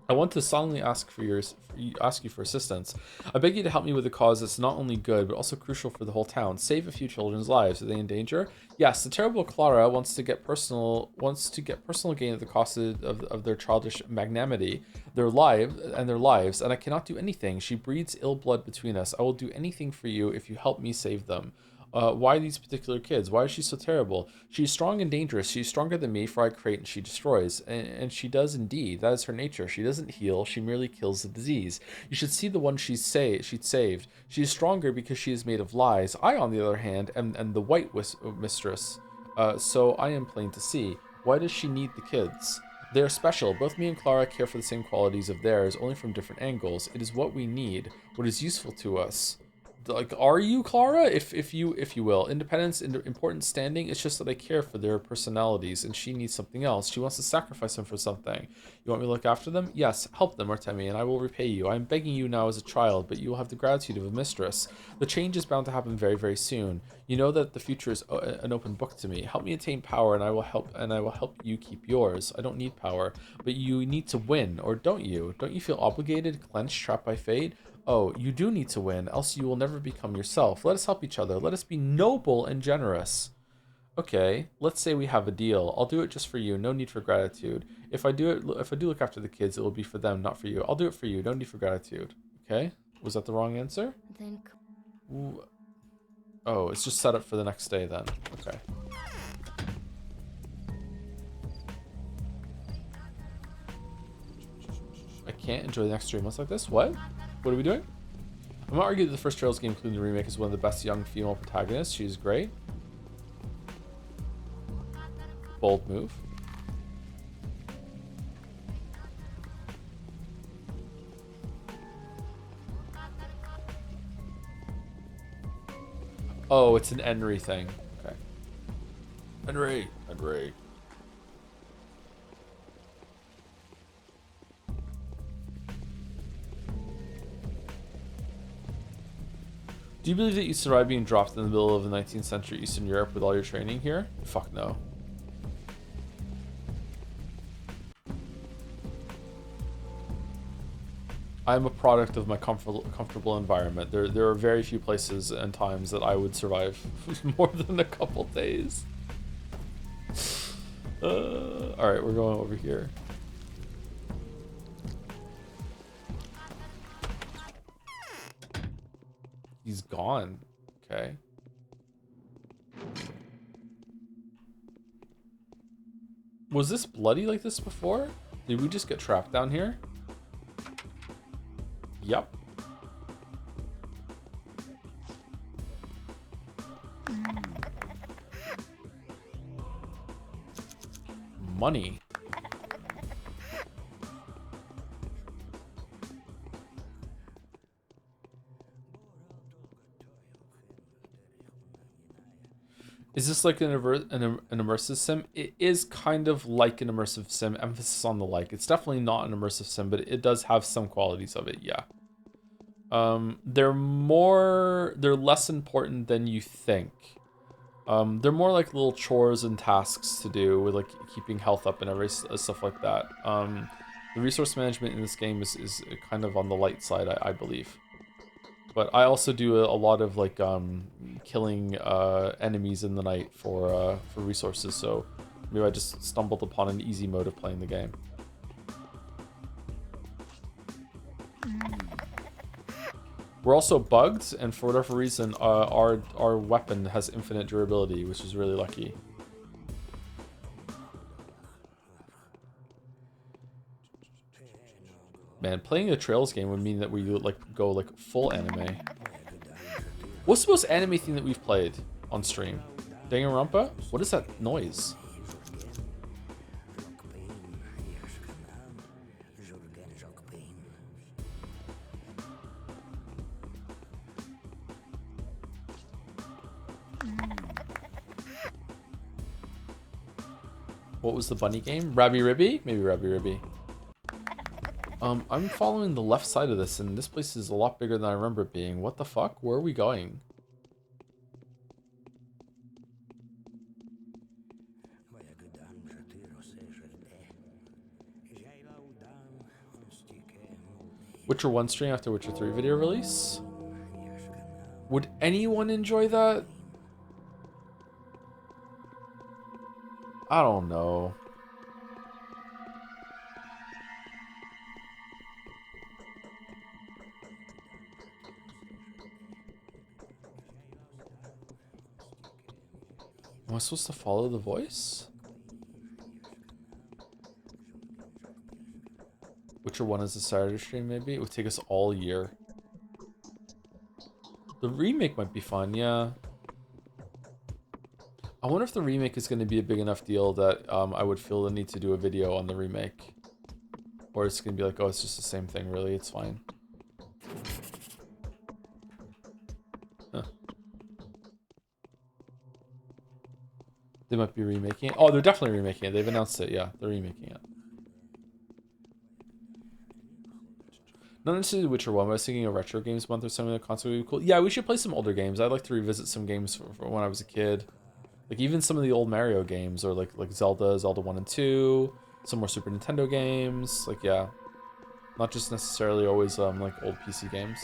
I want to solemnly ask you for assistance. I beg you to help me with a cause that's not only good, but also crucial for the whole town. Save a few children's lives. Are they in danger? Yes, the terrible Clara wants to get personal gain at the cost of their childish magnanimity, their lives, and I cannot do anything. She breeds ill blood between us. I will do anything for you if you help me save them. Why these particular kids? Why is she so terrible? She's strong and dangerous. She's stronger than me, for I create and she destroys. And she does indeed. That is her nature. She doesn't heal. She merely kills the disease. You should see the one she'd saved. She is stronger because she is made of lies. I, on the other hand, am the white mistress. So I am plain to see. Why does she need the kids? They are special. Both me and Clara care for the same qualities of theirs, only from different angles. It is what we need, what is useful to us. Like, are you Clara? If you will. Independence and important standing, it's just that I care for their personalities, and she needs something else. She wants to sacrifice them for something. You want me to look after them? Yes, help them, Artemi, and I will repay you. I am begging you now as a child, but you will have the gratitude of a mistress. The change is bound to happen very, very soon. You know that the future is an open book to me. Help me attain power, and I will help you keep yours. I don't need power, but you need to win, or don't you? Don't you feel obligated, clenched, trapped by fate? Oh, you do need to win, else you will never become yourself. Let us help each other. Let us be noble and generous. Okay, let's say we have a deal. I'll do it just for you. No need for gratitude. If I do look after the kids, it will be for them, not for you. I'll do it for you. No need for gratitude. Okay, was that the wrong answer? Then. Ooh. Oh, it's just set up for the next day then. Okay. I can't enjoy the next 3 months like this. What? What are we doing? I'm gonna argue that the first Trails game, including the remake, is one of the best young female protagonists. She's great. Bold move. Oh, it's an Enry thing. Okay. Enry. Do you believe that you survived being dropped in the middle of the 19th century Eastern Europe with all your training here? Fuck no. I'm a product of my comfortable environment. There are very few places and times that I would survive more than a couple days. Alright, we're going over here. He's gone. Okay. Was this bloody like this before? Did we just get trapped down here? Yep. Money. Is this like an immersive sim? It is kind of like an immersive sim, emphasis on the like. It's definitely not an immersive sim, but it does have some qualities of it, yeah. They're less important than you think. They're more like little chores and tasks to do with like keeping health up and stuff like that. The resource management in this game is kind of on the light side, I believe. But I also do a lot of like killing enemies in the night for resources, so maybe I just stumbled upon an easy mode of playing the game. We're also bugged, and for whatever reason, our weapon has infinite durability, which is really lucky. Man, playing a Trails game would mean that we like go like full anime. What's the most anime thing that we've played on stream? Danganronpa? What is that noise? What was the bunny game? Rabby Ribby? Maybe Rabby Ribby. I'm following the left side of this, and this place is a lot bigger than I remember it being. What the fuck? Where are we going? Witcher 1 stream after Witcher 3 video release? Would anyone enjoy that? I don't know. Am I supposed to follow the voice? Witcher 1 is a Saturday stream, maybe? It would take us all year. The remake might be fun, yeah. I wonder if the remake is going to be a big enough deal that I would feel the need to do a video on the remake. Or it's going to be like, oh, it's just the same thing, really, it's fine. Huh. They might be remaking it. Oh, they're definitely remaking it. They've announced it, yeah. They're remaking it. Not necessarily Witcher 1, but I was thinking a retro games month or something on the console would be cool. Yeah, we should play some older games. I'd like to revisit some games from when I was a kid. Like even some of the old Mario games, or like Zelda 1 and 2, some more Super Nintendo games. Like, yeah. Not just necessarily always like old PC games.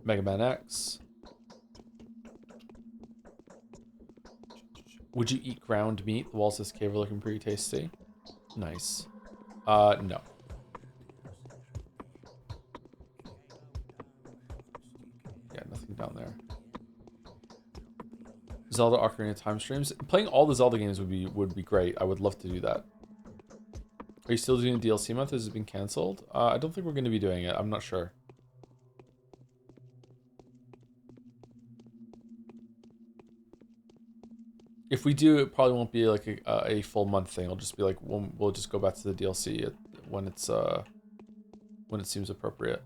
Mega Man X. Would you eat ground meat? The wall says cave are looking pretty tasty. Nice. No. Yeah, nothing down there. Zelda Ocarina of Time streams. Playing all the Zelda games would be great. I would love to do that. Are you still doing a DLC month? Has it been cancelled? I don't think we're going to be doing it. I'm not sure. If we do, it probably won't be like a full month thing. It'll just be like we'll just go back to the DLC when it seems appropriate.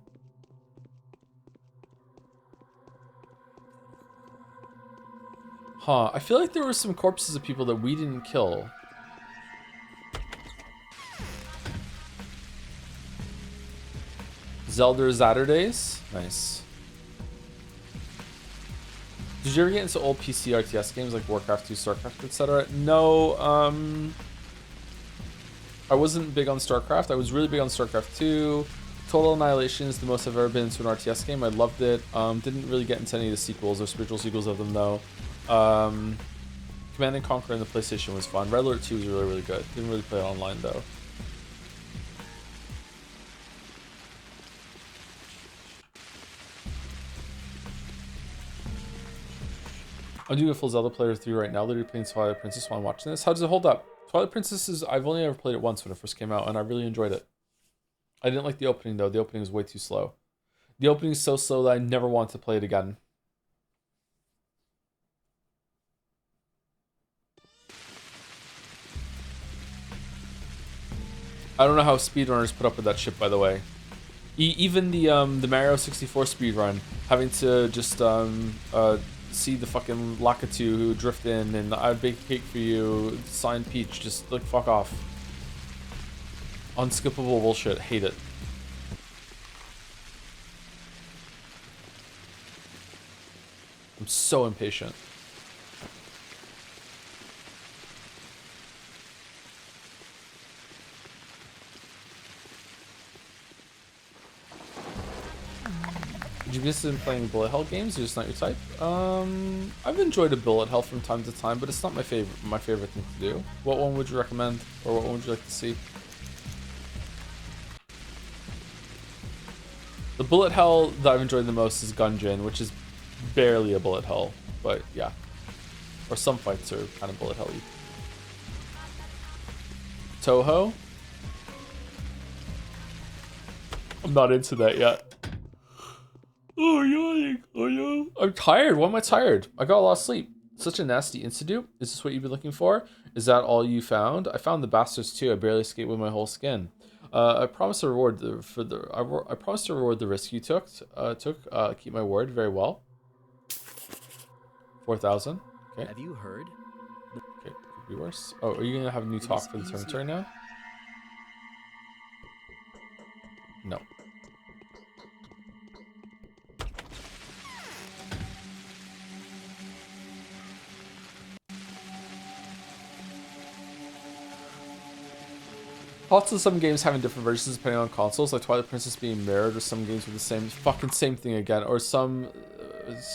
Huh, I feel like there were some corpses of people that we didn't kill. Zelda Saturdays? Nice. Did you ever get into old PC RTS games like Warcraft 2, StarCraft, etc.? No, I wasn't big on StarCraft. I was really big on StarCraft 2. Total Annihilation is the most I've ever been into an RTS game. I loved it. Didn't really get into any of the sequels or spiritual sequels of them though. Command & Conquer on the PlayStation was fun. Red Alert 2 was really, really good. Didn't really play it online though. I'm doing a full Zelda player through right now. Literally playing Twilight Princess while I'm watching this. How does it hold up? Twilight Princess is... I've only ever played it once when it first came out, and I really enjoyed it. I didn't like the opening, though. The opening was way too slow. The opening is so slow that I never want to play it again. I don't know how speedrunners put up with that shit, by the way. Even the Mario 64 speedrun, having to just see the fucking Lakitu who drift in and I bake a cake for you, sign Peach, just like fuck off. Unskippable bullshit, hate it. I'm so impatient. Would you you interested in playing bullet hell games? Or just not your type? I've enjoyed a bullet hell from time to time, but it's not my favorite. My favorite thing to do. What one would you recommend, or what one would you like to see? The bullet hell that I've enjoyed the most is Gungeon, which is barely a bullet hell, but yeah. Or some fights are kind of bullet hell-y. Toho? I'm not into that yet. Oh, yawning. Oh, no. I'm tired. Why am I tired? I got a lot of sleep. Such a nasty incident. Is this what you've been looking for? Is that all you found? I found the bastards too. I barely escaped with my whole skin. I promise to reward I promise to reward the risk you took. Keep my word. Very well. 4,000. Okay. Have you heard? Okay, could be worse. Oh, are you gonna have a new talk for the cemetery now? No. Lots of some games having different versions depending on consoles, like Twilight Princess being mirrored, or some games with the same thing again, or some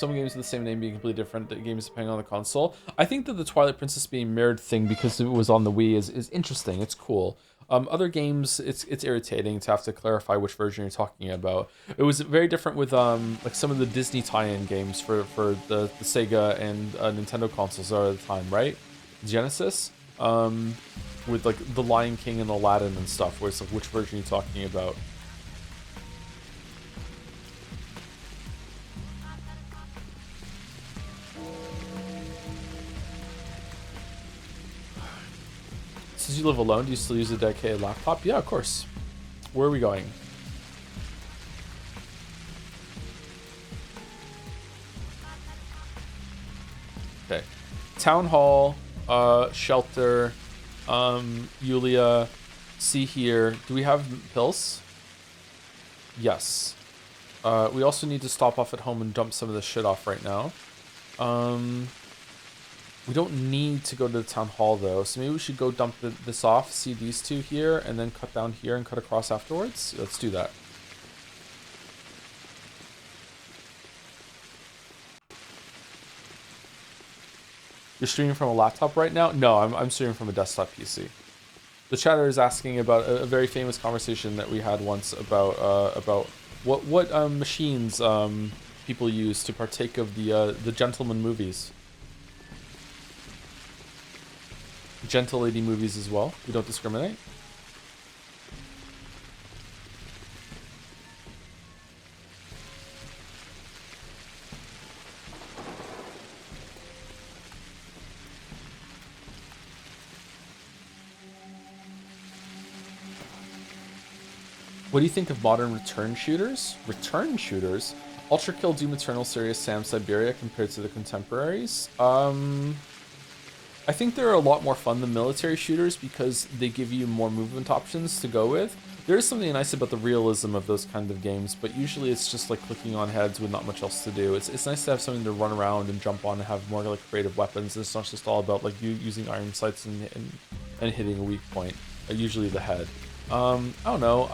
games with the same name being completely different games depending on the console. I think that the Twilight Princess being mirrored thing, because it was on the Wii, is interesting. It's cool. Other games, it's irritating to have to clarify which version you're talking about. It was very different with like some of the Disney tie-in games for the Sega and Nintendo consoles at the time, right? Genesis. With like the Lion King and Aladdin and stuff, where it's like which version are you talking about? Since you live alone, do you still use a dedicated laptop? Yeah, of course. Where are we going? Okay. Town Hall, shelter, Yulia, see here. Do we have pills? Yes. We also need to stop off at home and dump some of this shit off right now. We don't need to go to the town hall though, so maybe we should go dump this off, see these two here, and then cut down here and cut across afterwards. Let's do that. You're streaming from a laptop right now? No, I'm streaming from a desktop PC. The chatter is asking about a very famous conversation that we had once about what machines people use to partake of the gentleman movies. Gentle lady movies as well. We don't discriminate. What do you think of modern return shooters? Return shooters? Ultra Kill, Doom Eternal, Serious Sam, Siberia compared to the contemporaries? I think they're a lot more fun than military shooters because they give you more movement options to go with. There is something nice about the realism of those kind of games, but usually it's just like clicking on heads with not much else to do. It's nice to have something to run around and jump on and have more like creative weapons. It's not just all about like you using iron sights and hitting a weak point, usually the head. I don't know.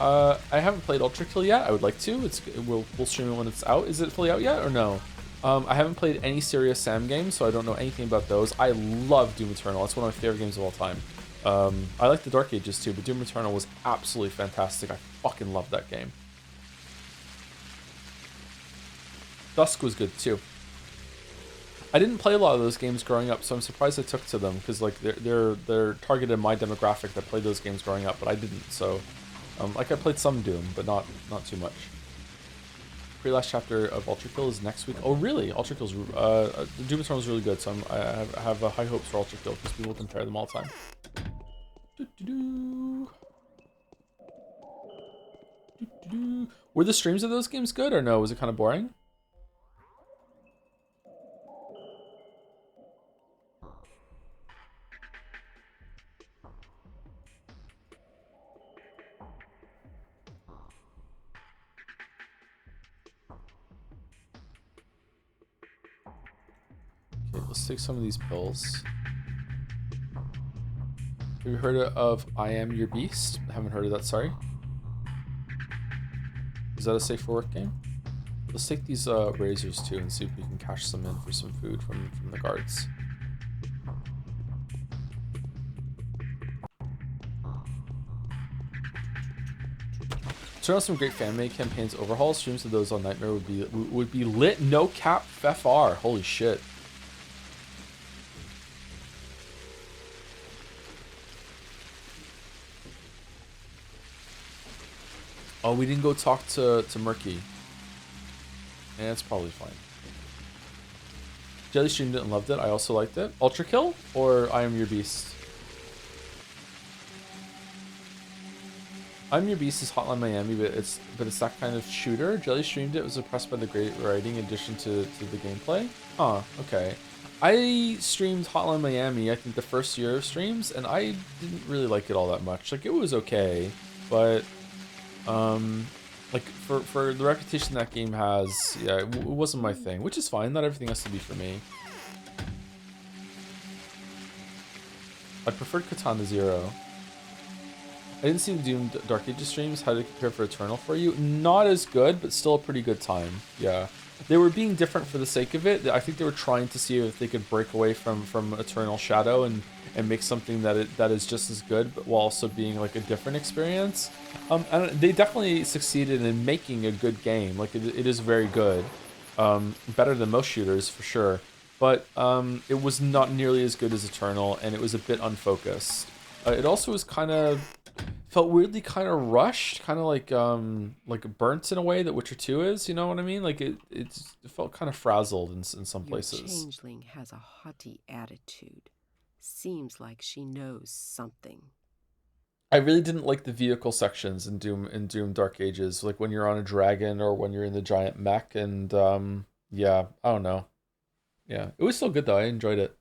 I haven't played Ultra Kill yet. I would like to. We'll stream it when it's out. Is it fully out yet or no? I haven't played any Serious Sam games, so I don't know anything about those. I love Doom Eternal. It's one of my favorite games of all time. I like the Dark Ages too, but Doom Eternal was absolutely fantastic. I fucking love that game. Dusk was good too. I didn't play a lot of those games growing up, so I'm surprised I took to them because like they're targeted my demographic that played those games growing up, but I didn't. So like I played some Doom, but not too much. Pre-last chapter of Ultra Kill is next week. Oh really? Ultra Kill's Doom Eternal is really good, so I have high hopes for Ultra Kill because people compare them all the time. Were the streams of those games good or no? Was it kind of boring? Okay, let's take some of these pills. Have you heard of I Am Your Beast? I haven't heard of that, sorry. Is that a safe for work game? Let's take these razors too and see if we can cash some in for some food from the guards. Turn on some great fan-made campaigns overhaul. Streams of those on Nightmare would be lit. No cap FR. Holy shit. Oh, we didn't go talk to Murky. Yeah, it's probably fine. Jelly streamed it and loved it. I also liked it. Ultra Kill or I Am Your Beast? I Am Your Beast is Hotline Miami, but it's that kind of shooter. Jelly streamed it. Was impressed by the great writing in addition to the gameplay. Huh. Okay. I streamed Hotline Miami. I think the first year of streams, and I didn't really like it all that much. Like it was okay, but like for the reputation that game has, yeah, it wasn't my thing, which is fine. Not everything has to be for me. I preferred Katana Zero. I didn't see the Doom Dark Ages streams. How did it compare for Eternal for you? Not as good, but still a pretty good time. Yeah, they were being different for the sake of it. I think they were trying to see if they could break away from Eternal Shadow and make something that is just as good, but while also being like a different experience. And they definitely succeeded in making a good game. Like it is very good, better than most shooters for sure. But it was not nearly as good as Eternal, and it was a bit unfocused. It also was kind of felt weirdly kind of rushed, kind of like burnt in a way that Witcher 2 is. You know what I mean? Like it felt kind of frazzled in some places. Your changeling has a haughty attitude. Seems like she knows something. I really didn't like the vehicle sections in Doom Dark Ages, like when you're on a dragon or when you're in the giant mech, and yeah, I don't know. Yeah, it was still good though. I enjoyed it.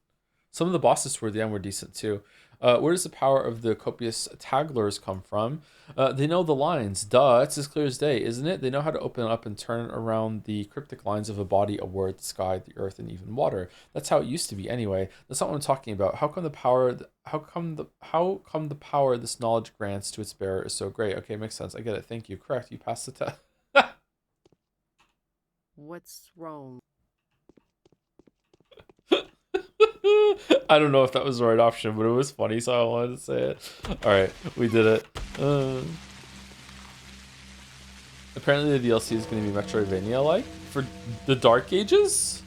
Some of the bosses toward the end were decent too. Where does the power of the copious taglers come from? They know the lines. Duh, it's as clear as day, isn't it? They know how to open up and turn around the cryptic lines of a body, a word, the sky, the earth, and even water. That's how it used to be anyway. That's not what I'm talking about. How come the power this knowledge grants to its bearer is so great? Okay, makes sense. I get it. Thank you. Correct. You passed the test. What's wrong? I don't know if that was the right option, but it was funny, so I wanted to say it. Alright, we did it. Apparently the DLC is going to be Metroidvania-like for the Dark Ages?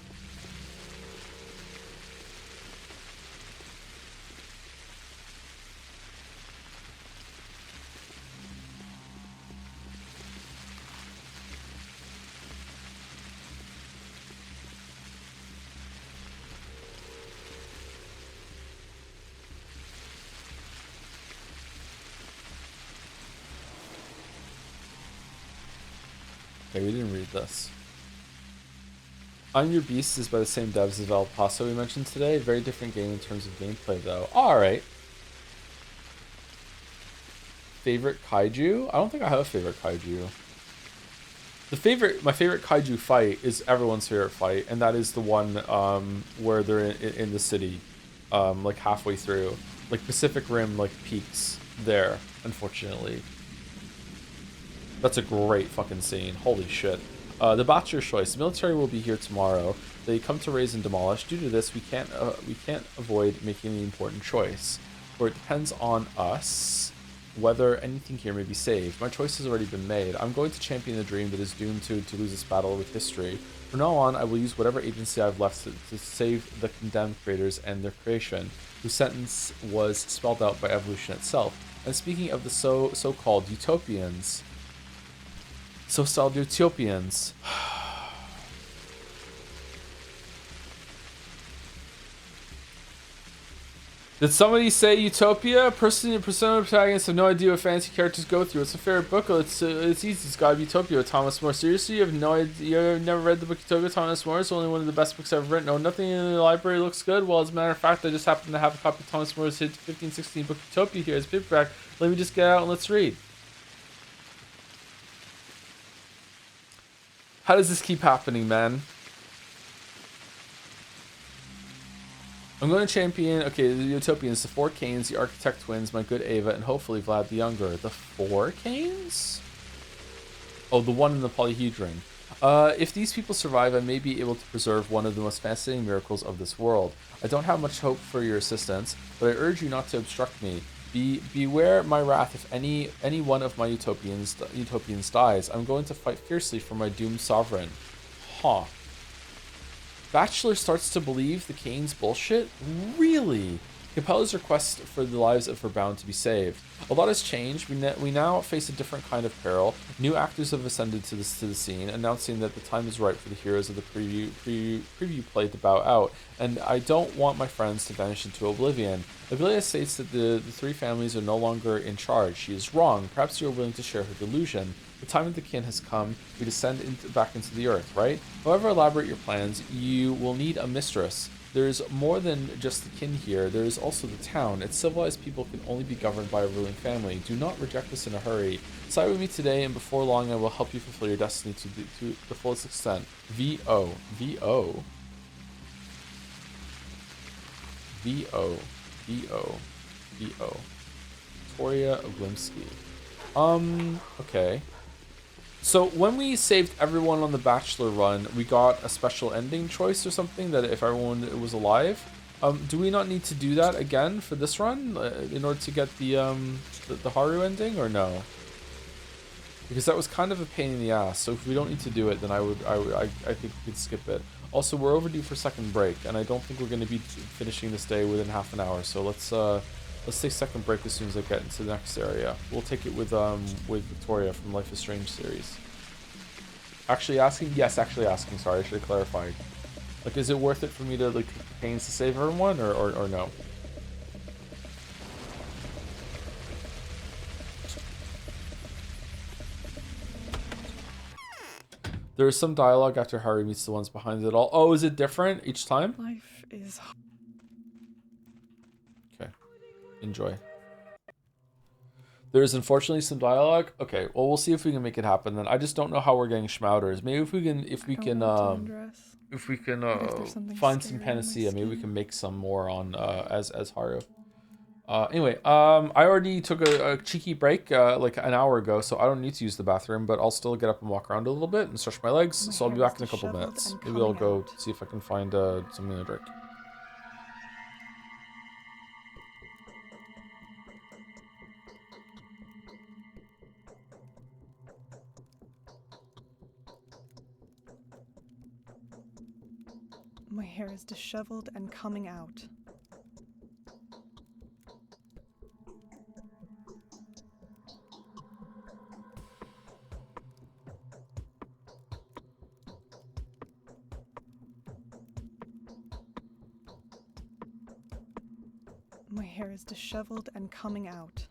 Okay, we didn't read this. I'm Your Beast is by the same devs as El Paso we mentioned today. Very different game in terms of gameplay, though. Alright. Favorite kaiju? I don't think I have a favorite kaiju. My favorite kaiju fight is everyone's favorite fight, and that is the one where they're in the city, like halfway through. Like Pacific Rim, like peaks there, unfortunately. That's a great fucking scene. Holy shit. The Bachelor's Choice. The military will be here tomorrow. They come to raise and demolish. Due to this, we can't avoid making the important choice. For it depends on us whether anything here may be saved. My choice has already been made. I'm going to champion the dream that is doomed to lose its battle with history. From now on, I will use whatever agency I've left to save the condemned creators and their creation, whose sentence was spelled out by evolution itself. And speaking of the so-called utopians, so-styled utopians. Did somebody say Utopia? Persona protagonists have no idea what fantasy characters go through. It's a favorite book. It's easy. It's gotta be Utopia with Thomas More. Seriously, you have no idea? You've never read the book Utopia with Thomas More? It's only one of the best books I've ever written. No, nothing in the library looks good. Well, as a matter of fact, I just happen to have a copy of Thomas More's hit 1516 book Utopia here as paperback. Let me just get out and let's read. How does this keep happening, man? I'm going to champion, okay, the Utopians, the 4 Canes, the Architect Twins, my good Ava, and hopefully Vlad the Younger. The 4 Canes? Oh, the one in the polyhedron. If these people survive, I may be able to preserve one of the most fascinating miracles of this world. I don't have much hope for your assistance, but I urge you not to obstruct me. Beware my wrath if any one of my utopians dies. I'm going to fight fiercely for my doomed sovereign. Huh. Bachelor starts to believe the Kane's bullshit? Really? Capella's request for the lives of her bound to be saved. A lot has changed. We now face a different kind of peril. New actors have ascended to the scene, announcing that the time is right for the heroes of the preview play to bow out. And I don't want my friends to vanish into oblivion. Abelia states that the three families are no longer in charge. She is wrong. Perhaps you are willing to share her delusion. The time of the kin has come. We descend back into the earth, right? However elaborate your plans, you will need a mistress. There's more than just the kin here. There is also the town. Its civilized people can only be governed by a ruling family. Do not reject this in a hurry. Side with me today, and before long, I will help you fulfill your destiny to the fullest extent. V.O. V.O. V.O. V.O. V.O. Victoria Oglimsky. Okay. So when we saved everyone on the Bachelor run, we got a special ending choice or something that if everyone was alive. Do we not need to do that again for this run in order to get the Haru ending, or no? Because that was kind of a pain in the ass. So if we don't need to do it, then I think we could skip it. Also, we're overdue for second break, and I don't think we're going to be finishing this day within half an hour. So let's take second break as soon as I get into the next area. We'll take it with Victoria from Life is Strange series. Actually asking? Yes, actually asking. Sorry, I should have clarified. Like, is it worth it for me to like take the pains to save everyone, or no? There is some dialogue after Harry meets the ones behind it all. Oh, is it different each time? Life is... Okay. Enjoy. There's unfortunately some dialogue. Okay, well we'll see if we can make it happen then. I just don't know how we're getting schmouters. Maybe if we can find some panacea, maybe we can make some more on as Haru. Anyway, I already took a cheeky break like an hour ago, so I don't need to use the bathroom, but I'll still get up and walk around a little bit and stretch my legs. So I'll be back in a couple minutes. Maybe I'll go see if I can find something to drink. My hair is disheveled and coming out. My hair is disheveled and coming out.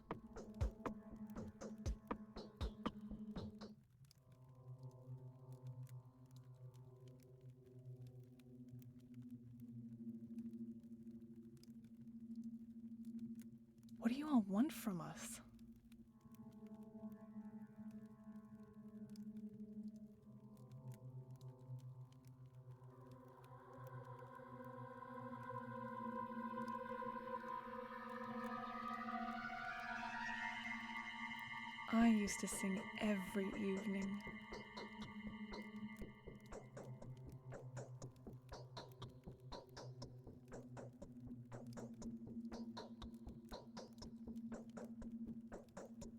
What do you all want from us? I used to sing every evening.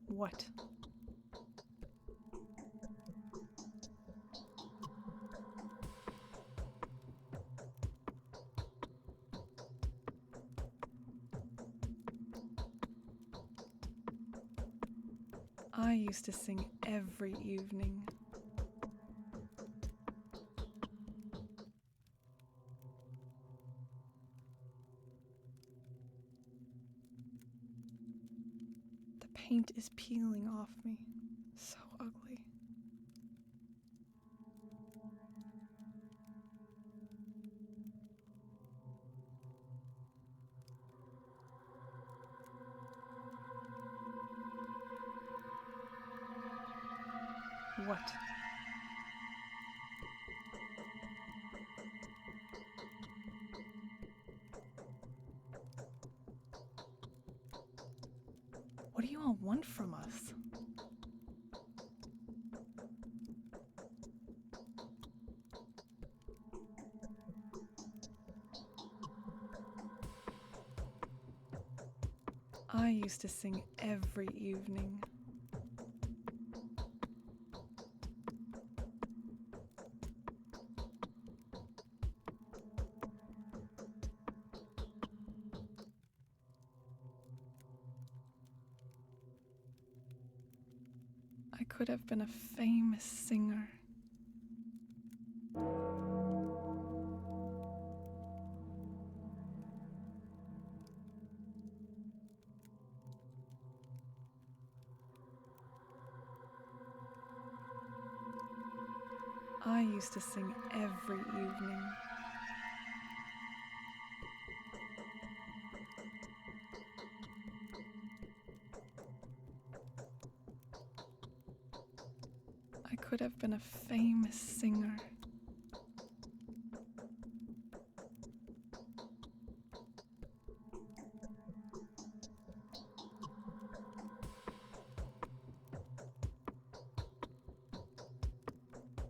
What? I used to sing every evening. The paint is peeling off me. So ugly. What? What do you all want from us? I used to sing every evening. I could have been a famous singer. I used to sing every evening. I could have been a famous singer.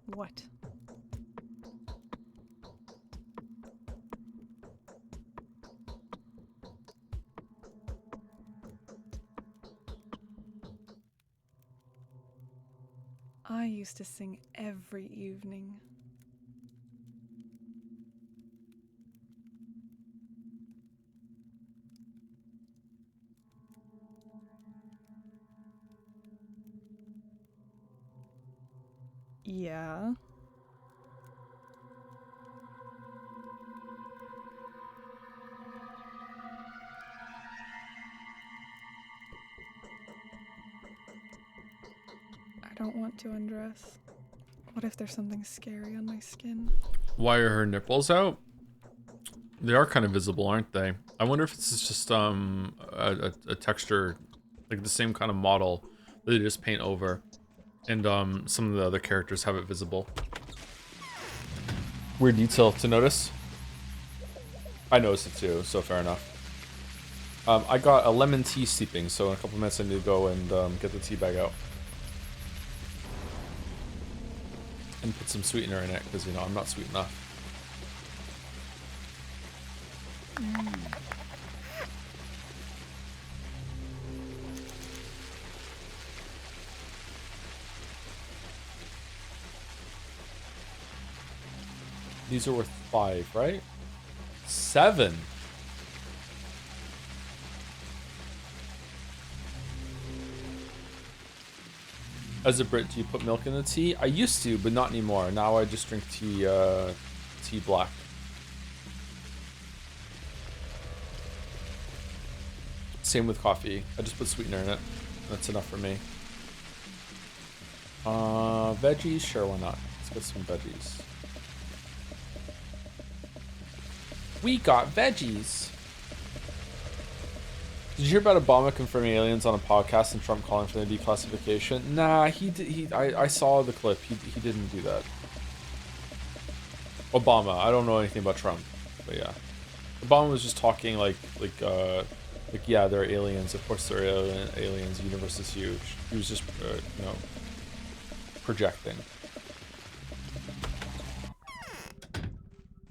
What? I used to sing every evening. Yeah. I don't want to undress. What if there's something scary on my skin? Why are her nipples out? They are kind of visible, aren't they? I wonder if it's just a texture, like the same kind of model that they just paint over, and some of the other characters have it visible. Weird detail to notice. I noticed it too, so fair enough. I got a lemon tea steeping, so in a couple minutes I need to go and get the tea bag out. And put some sweetener in it, because, you know, I'm not sweet enough. These are worth 5, right? 7. As a Brit, do you put milk in the tea? I used to, but not anymore. Now I just drink tea, tea black. Same with coffee. I just put sweetener in it. That's enough for me. Veggies? Sure, why not? Let's get some veggies. We got veggies. Did you hear about Obama confirming aliens on a podcast and Trump calling for the declassification? Nah, I saw the clip. He didn't do that. Obama. I don't know anything about Trump, but yeah. Obama was just talking like yeah, they're aliens. Of course they're aliens. The universe is huge. He was just, you know, projecting.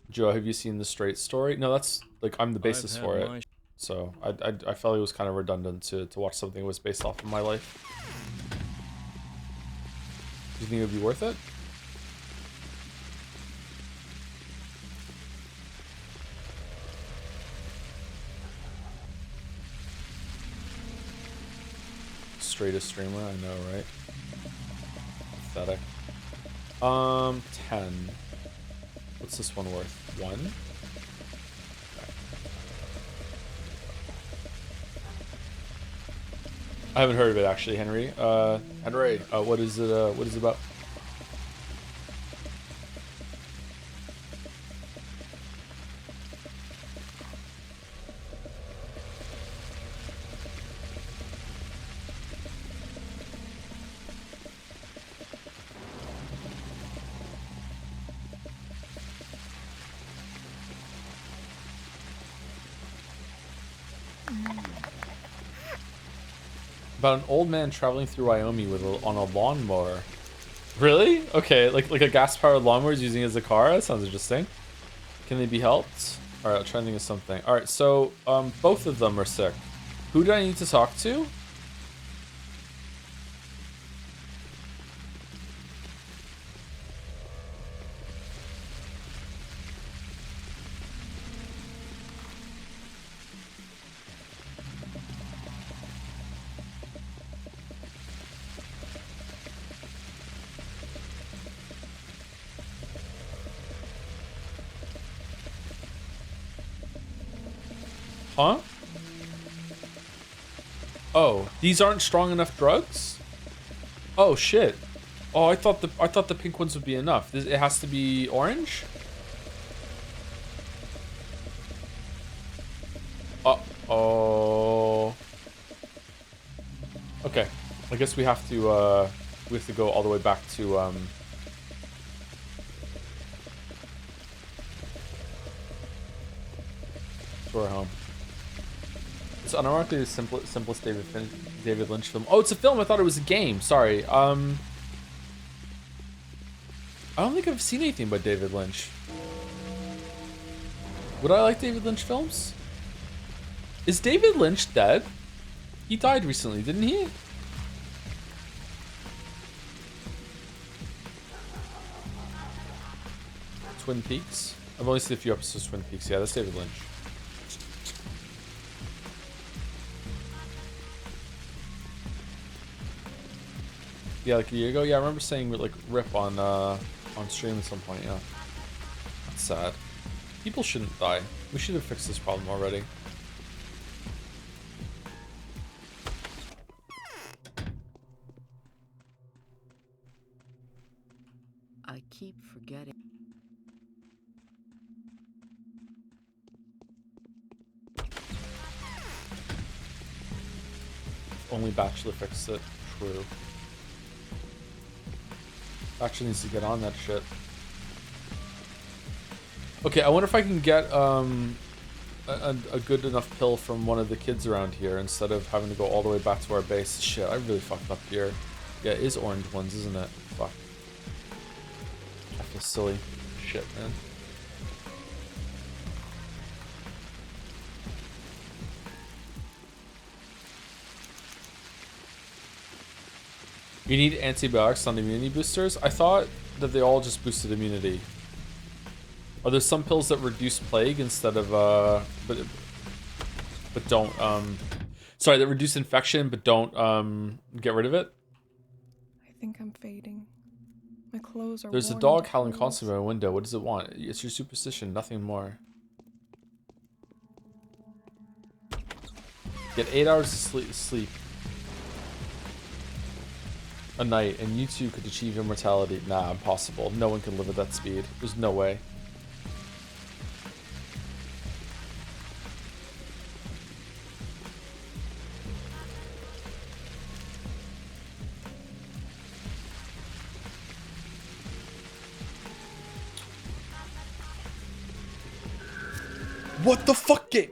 Joe, have you seen The Straight Story? No, that's like I'm the basis for it. So I felt it was kind of redundant to watch something that was based off of my life. Do you think it would be worth it? Straightest streamer, I know, right? Pathetic. 10. What's this one worth? 1? Okay. I haven't heard of it actually, Henry. Henry, what is it? What is it about? About an old man traveling through Wyoming on a lawnmower. Really? Okay, like a gas-powered lawnmower is using it as a car? That sounds interesting. Can they be helped? Alright, I'll try to think of something. Alright, so both of them are sick. Who did I need to talk to? Huh? Oh, these aren't strong enough drugs? Oh shit. Oh, I thought the pink ones would be enough. It has to be orange? Uh-oh. Okay. I guess we have to go all the way back to our home. It's unironically the simplest David Lynch film. Oh, it's a film. I thought it was a game. Sorry. I don't think I've seen anything by David Lynch. Would I like David Lynch films? Is David Lynch dead? He died recently, didn't he? Twin Peaks? I've only seen a few episodes of Twin Peaks. Yeah, that's David Lynch. Yeah, like a year ago. Yeah, I remember saying like rip on stream at some point. Yeah, that's sad. People shouldn't die. We should have fixed this problem already. I keep forgetting. Only Bachelor fixed it. True. Bachelor needs to get on that shit. Okay, I wonder if I can get a good enough pill from one of the kids around here instead of having to go all the way back to our base. Shit, I really fucked up here. Yeah, it is orange ones, isn't it? Fuck. I feel silly. Shit, man. You need antibiotics on immunity boosters? I thought that they all just boosted immunity. Are there some pills that reduce plague instead of but don't sorry, that reduce infection but don't get rid of it? I think I'm fading. My clothes are There's a worn dog into howling holes. constantly by my window. What does it want? It's your superstition, nothing more. Get 8 hours of sleep a night, and you too could achieve immortality. Nah, impossible. No one can live at that speed. There's no way. What the fuck game?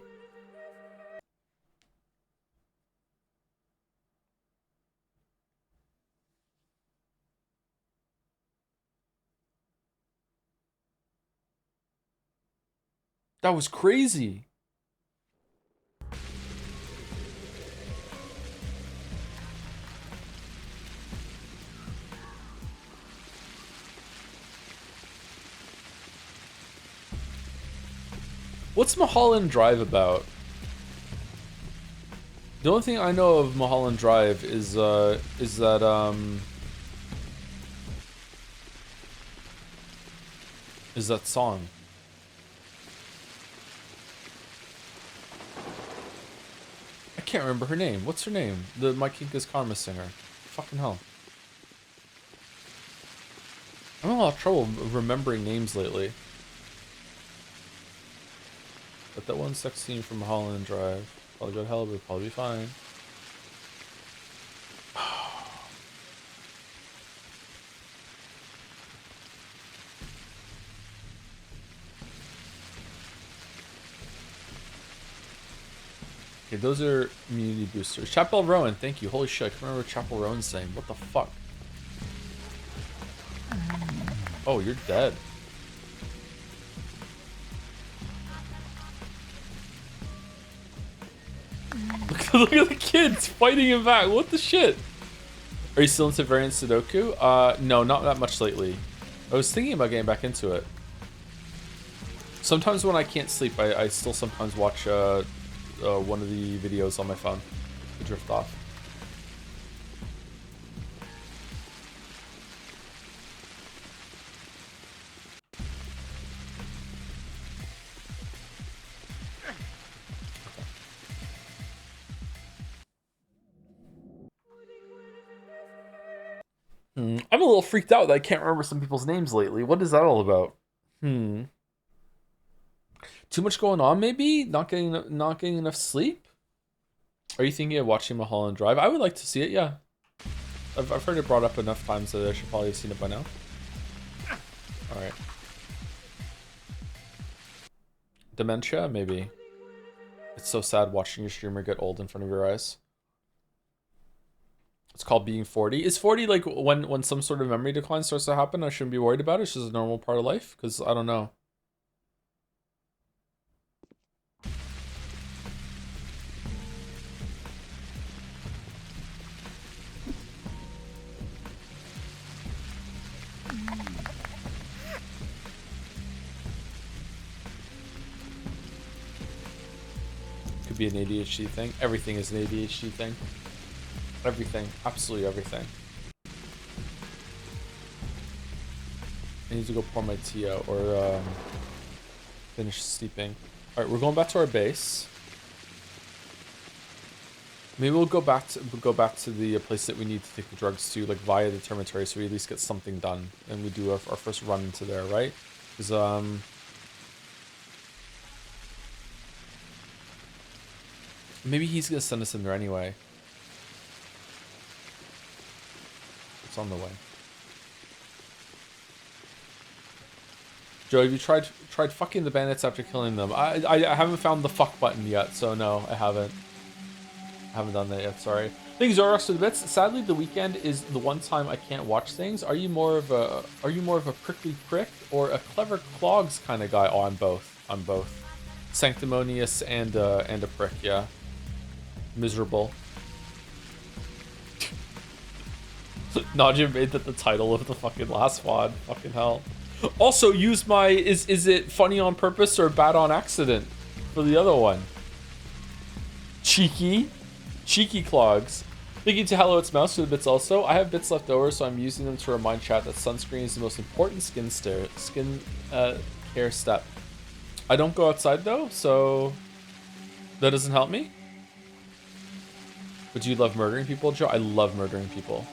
That was crazy. What's Mulholland Drive about? The only thing I know of Mulholland Drive is that song. I can't remember her name. What's her name? The My Kink is Karma singer. Fucking hell. I'm having a lot of trouble remembering names lately. But that one sex scene from Mulholland Drive. Probably go to hell, but it'll probably be fine. Okay, those are immunity boosters. Chapel Rowan, thank you. Holy shit, I can't remember what Chapel Rowan's saying. What the fuck? Oh, you're dead. Look at the kids fighting him back. What the shit? Are you still into variant Sudoku? No, not that much lately. I was thinking about getting back into it. Sometimes when I can't sleep, I still sometimes watch one of the videos on my phone to drift off. I'm a little freaked out that I can't remember some people's names lately. What is that all about? Too much going on, maybe? Not getting enough sleep? Are you thinking of watching Mulholland Drive? I would like to see it, yeah. I've heard it brought up enough times that I should probably have seen it by now. Alright. Dementia, maybe. It's so sad watching your streamer get old in front of your eyes. It's called being 40. Is 40 like when some sort of memory decline starts to happen? I shouldn't be worried about it. It's just a normal part of life? Because I don't know. Could be an ADHD thing. Everything is an ADHD thing. Everything. Absolutely everything. I need to go pour my tea out or finish sleeping. Alright, we're going back to our base. Maybe we'll go back to the place that we need to take the drugs to, like via the termitary, so we at least get something done. And we do our first run into there, right? Because maybe he's gonna send us in there anyway. It's on the way. Joe, have you tried fucking the bandits after killing them? I haven't found the fuck button yet, so no, I haven't. I haven't done that yet, sorry. Thanks, Zorox, for the bits. Sadly, the weekend is the one time I can't watch things. Are you more of a prickly prick or a clever clogs kind of guy? Oh, I'm both. I'm both. Sanctimonious and a prick, yeah. Miserable. Najim made that the title of the fucking last VOD. Fucking hell. Also, use my is it funny on purpose or bad on accident for the other one. Cheeky clogs. Thank you to Hello It's Mouse for the bits also. I have bits left over, so I'm using them to remind chat that sunscreen is the most important skin care step. I don't go outside though, so that doesn't help me. But do you love murdering people, Joe? I love murdering people.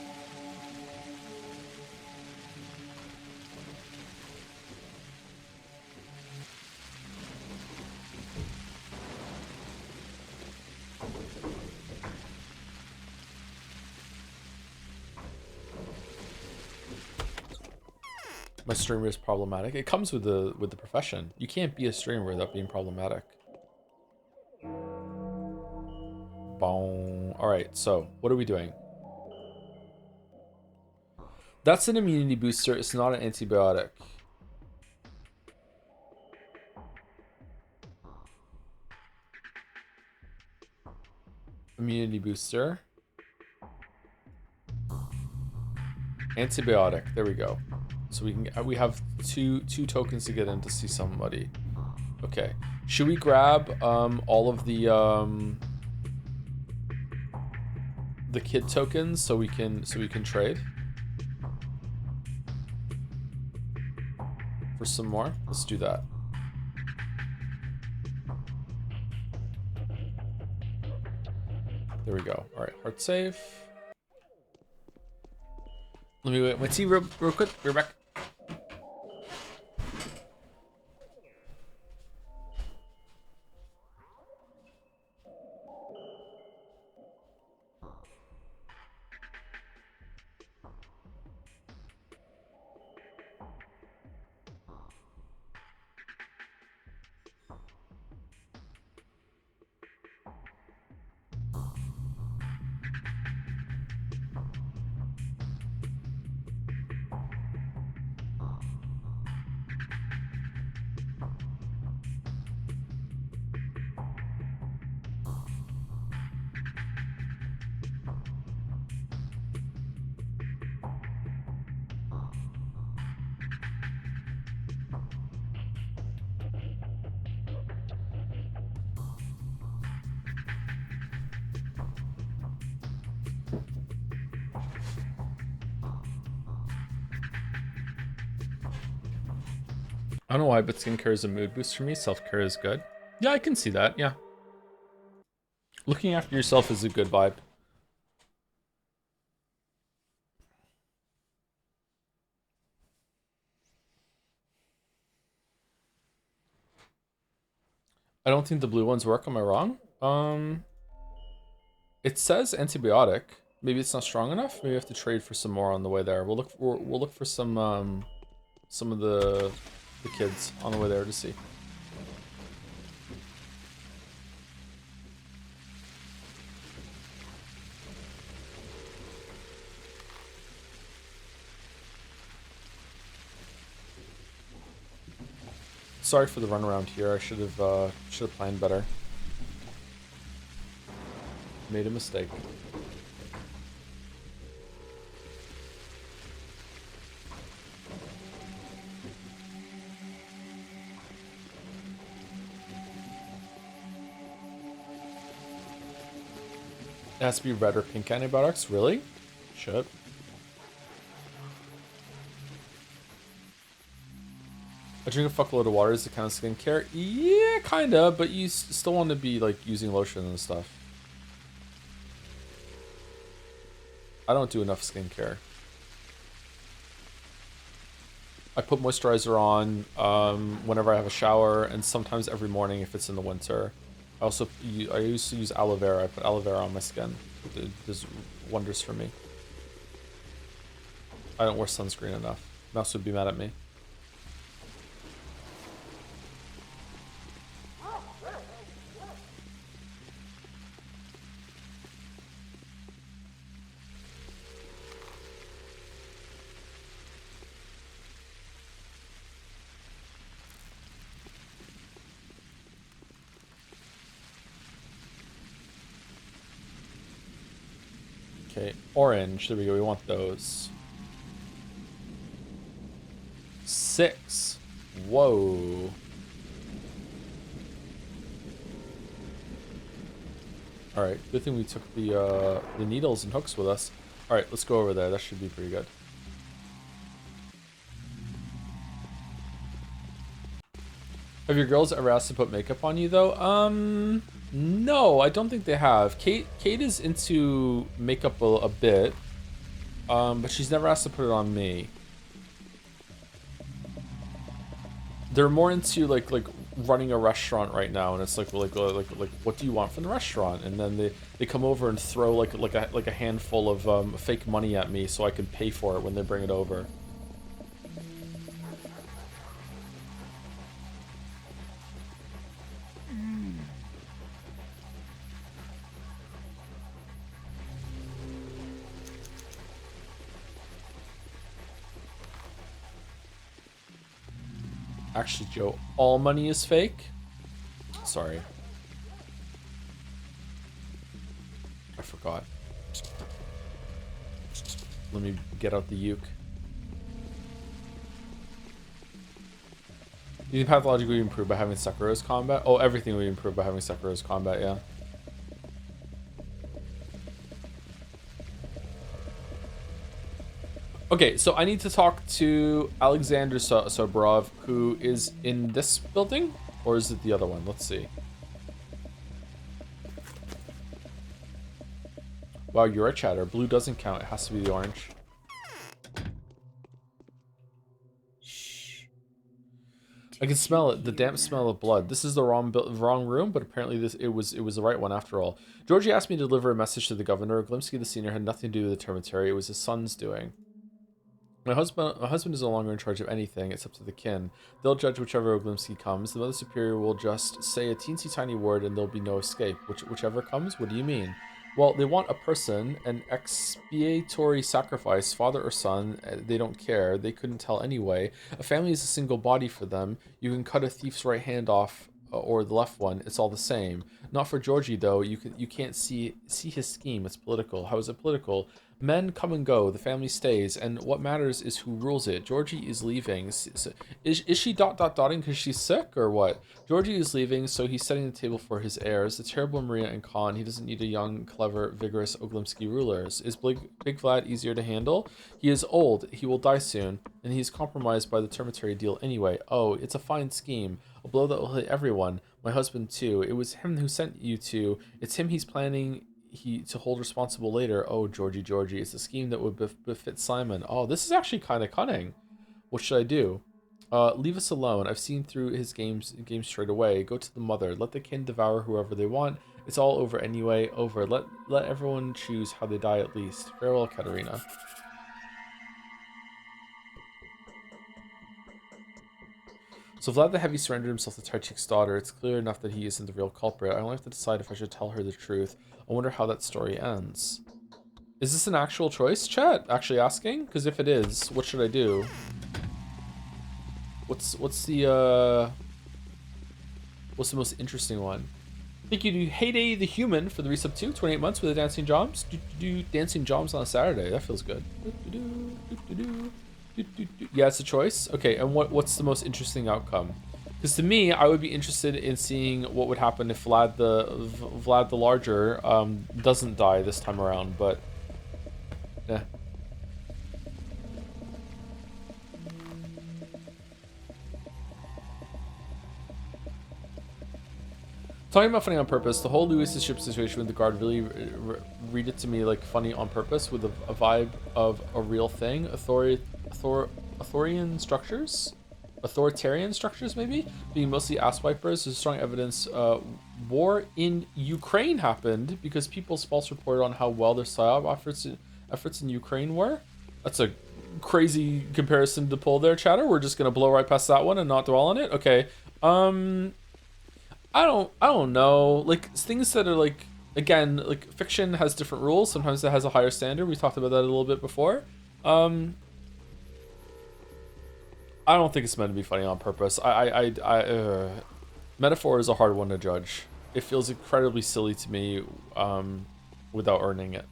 My streamer is problematic. It comes with the profession. You can't be a streamer without being problematic. Boom. All right. So what are we doing? That's an immunity booster. It's not an antibiotic. Immunity booster. Antibiotic. There we go. So we have two tokens to get in to see somebody. Okay. Should we grab all of the kid tokens so we can trade for some more? Let's do that. There we go. All right, heart save. Let me wait my tea real quick. We're back. I don't know why, but skincare is a mood boost for me. Self-care is good. Yeah, I can see that, yeah. Looking after yourself is a good vibe. I don't think the blue ones work, am I wrong? It says antibiotic. Maybe it's not strong enough. Maybe we have to trade for some more on the way there. We'll look for some of the kids on the way there to see. Sorry for the runaround here. I should have planned better. Made a mistake. It has to be red or pink antibiotics? Really? Shit. I drink a fuckload of water. Is it kind of skincare? Yeah, kinda, but you still want to be like using lotion and stuff. I don't do enough skincare. I put moisturizer on whenever I have a shower, and sometimes every morning if it's in the winter. I used to use aloe vera. I put aloe vera on my skin. It does wonders for me. I don't wear sunscreen enough. Mouse would be mad at me. Okay, orange. There we go. We want those. 6. Whoa. All right. Good thing we took the needles and hooks with us. All right, let's go over there. That should be pretty good. Have your girls ever asked to put makeup on you though? No, I don't think they have. Kate is into makeup a bit, but she's never asked to put it on me. They're more into like running a restaurant right now, and it's like what do you want from the restaurant? And then they come over and throw like a handful of fake money at me so I can pay for it when they bring it over. Actually, Joe, all money is fake? Sorry. I forgot. Let me get out the uke. You think Pathologic would improve by having Sekira's combat? Oh, everything would improve by having Sekira's combat, yeah. Okay, so I need to talk to Alexander Sobrov, who is in this building? Or is it the other one? Let's see. Wow, you're a chatter. Blue doesn't count. It has to be the orange. Shh. I can smell it. The damp smell of blood. This is the wrong room, but apparently it was the right one after all. Georgie asked me to deliver a message to the governor. Glimsky the senior had nothing to do with the termitary. It was his son's doing. My husband is no longer in charge of anything except to the kin. They'll judge whichever Oglimsky comes. The Mother Superior will just say a teensy tiny word and there'll be no escape. Whichever comes? What do you mean? Well, they want a person, an expiatory sacrifice, father or son. They don't care. They couldn't tell anyway. A family is a single body for them. You can cut a thief's right hand off or the left one. It's all the same. Not for Georgie though. You can't see his scheme. It's political. How is it political? Men come and go. The family stays, and what matters is who rules it. Georgie is leaving. Is she dotting because she's sick or what? Georgie is leaving, so he's setting the table for his heirs. The terrible Maria and Khan. He doesn't need a young, clever, vigorous Oglimsky rulers. Is Big Vlad easier to handle? He is old. He will die soon, and he's compromised by the Termitary deal anyway. Oh, it's a fine scheme. A blow that will hit everyone. My husband too. It was him who sent you two. It's him he's planning to hold responsible later. Oh, Georgie, it's a scheme that would befit Simon. Oh, this is actually kind of cunning. What should I do? Leave us alone. I've seen through his games straight away. Go to the mother. Let the kin devour whoever they want. It's all over anyway. Over. Let everyone choose how they die at least. Farewell, Katerina. So Vlad the Heavy surrendered himself to Tarchik's daughter. It's clear enough that he isn't the real culprit. I only have to decide if I should tell her the truth. I wonder how that story ends. Is this an actual choice, chat? Actually asking? Because if it is, what should I do? What's the most interesting one? Thank you to Heyday the Human for the resub too. 28 months with the Dancing Joms. Do Dancing Joms on a Saturday. That feels good. Yeah, it's a choice. Okay, and what's the most interesting outcome? Because to me, I would be interested in seeing what would happen if Vlad the Larger doesn't die this time around. But yeah. Talking about funny on purpose, the whole Lewis's ship situation with the guard really read it to me like funny on purpose with a vibe of a real thing. Authoritarian structures maybe, being mostly ass wipers. There's strong evidence war in Ukraine happened because people's false report on how well their PSYOP efforts in Ukraine were. That's a crazy comparison to pull there, chatter. We're just gonna blow right past that one and not dwell on it. Okay. I don't know. Like things that are like, again, like fiction has different rules. Sometimes it has a higher standard. We talked about that a little bit before. I don't think it's meant to be funny on purpose. Metaphor is a hard one to judge. It feels incredibly silly to me without earning it.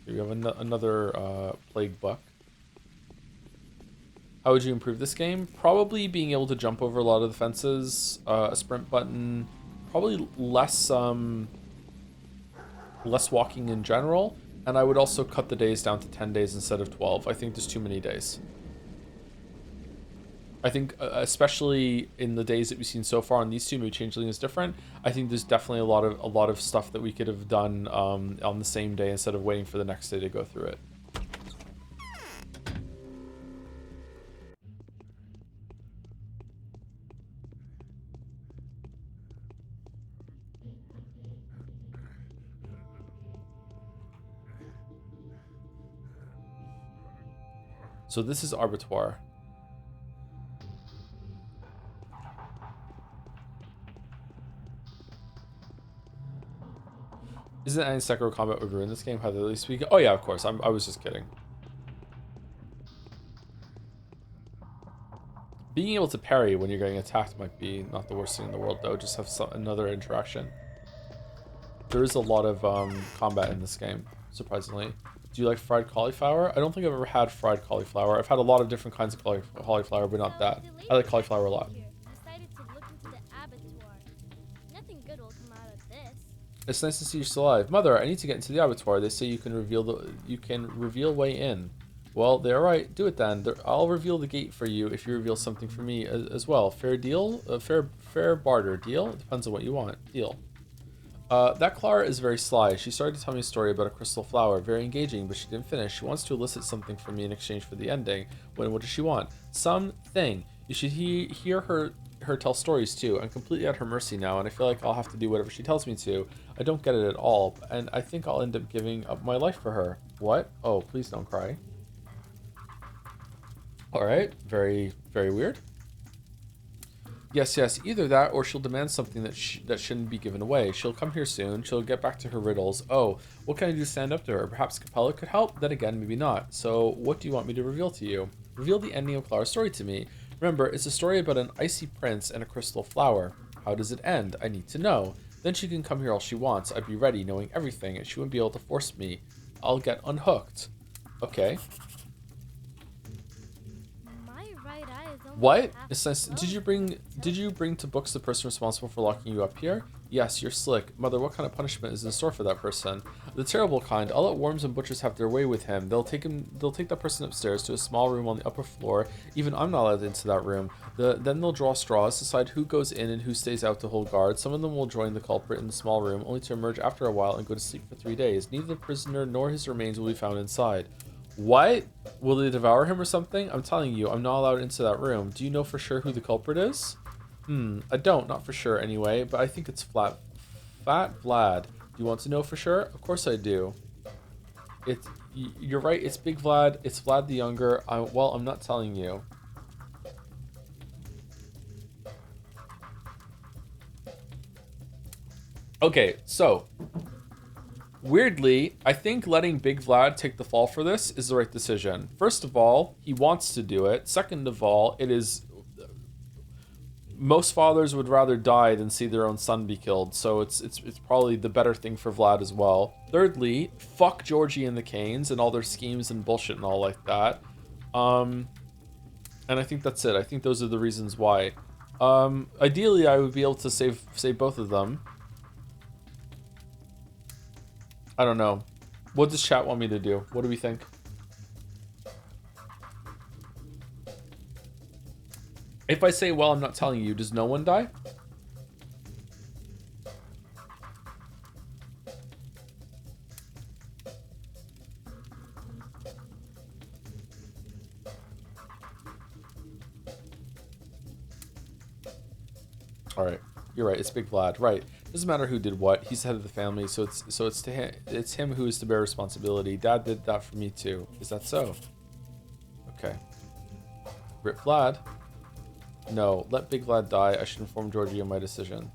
Here we have another plague buck. How would you improve this game? Probably being able to jump over a lot of the fences, a sprint button, probably less walking in general, and I would also cut the days down to 10 days instead of 12. I think there's too many days. I think especially in the days that we've seen so far on these two, maybe Changeling is different. I think there's definitely a lot of stuff that we could have done on the same day instead of waiting for the next day to go through it. So this is Arbitoire. Isn't any Sekiro combat would ruin this game? How they at least speak? Oh yeah, of course. I was just kidding. Being able to parry when you're getting attacked might be not the worst thing in the world, though. Just have another interaction. There is a lot of combat in this game, surprisingly. Do you like fried cauliflower? I don't think I've ever had fried cauliflower. I've had a lot of different kinds of cauliflower, but not that. I like cauliflower a lot. It's nice to see you still alive. Mother, I need to get into the abattoir. They say you can reveal way in. Well, they're right. Do it then. I'll reveal the gate for you if you reveal something for me as well. Fair deal? Fair barter. Deal? It depends on what you want. Deal. That Clara is very sly. She started to tell me a story about a crystal flower. Very engaging, but she didn't finish. She wants to elicit something from me in exchange for the ending. What does she want? Something. You should hear her tell stories too. I'm completely at her mercy now, and I feel like I'll have to do whatever she tells me to. I don't get it at all, and I think I'll end up giving up my life for her. What? Oh, please don't cry. Alright, very, very weird. Yes, yes, either that or she'll demand something that shouldn't be given away. She'll come here soon. She'll get back to her riddles. Oh, what can I do to stand up to her? Perhaps Capella could help? Then again, maybe not. So, what do you want me to reveal to you? Reveal the ending of Clara's story to me. Remember, it's a story about an icy prince and a crystal flower. How does it end? I need to know. Then she can come here all she wants. I'd be ready, knowing everything, and she wouldn't be able to force me. I'll get unhooked. Okay. What? Did you bring to books the person responsible for locking you up here? Yes, you're slick. Mother, what kind of punishment is in store for that person? The terrible kind. I'll let worms and butchers have their way with him. They'll take that person upstairs to a small room on the upper floor. Even I'm not allowed into that room. Then they'll draw straws, decide who goes in and who stays out to hold guard. Some of them will join the culprit in the small room, only to emerge after a while and go to sleep for 3 days. Neither the prisoner nor his remains will be found inside. What? Will they devour him or something? I'm telling you, I'm not allowed into that room. Do you know for sure who the culprit is? I don't, not for sure anyway, but I think it's Fat Vlad. Do you want to know for sure? Of course I do. You're right, it's Big Vlad. It's Vlad the Younger. Well, I'm not telling you. Okay, so weirdly, I think letting Big Vlad take the fall for this is the right decision. First of all, he wants to do it. Second of all, it is... Most fathers would rather die than see their own son be killed, so it's probably the better thing for Vlad as well. Thirdly, fuck Georgie and the Canes and all their schemes and bullshit and all like that. And I think that's it. I think those are the reasons why. Ideally, I would be able to save both of them. I don't know. What does chat want me to do? What do we think? If I say, well, I'm not telling you, does no one die? All right. You're right. It's Big Vlad. Right. Doesn't matter who did what. He's the head of the family, so it's him who is to bear responsibility. Dad did that for me too. Is that so? Okay. Rip Vlad. No, let Big Vlad die. I should inform Georgie of my decision.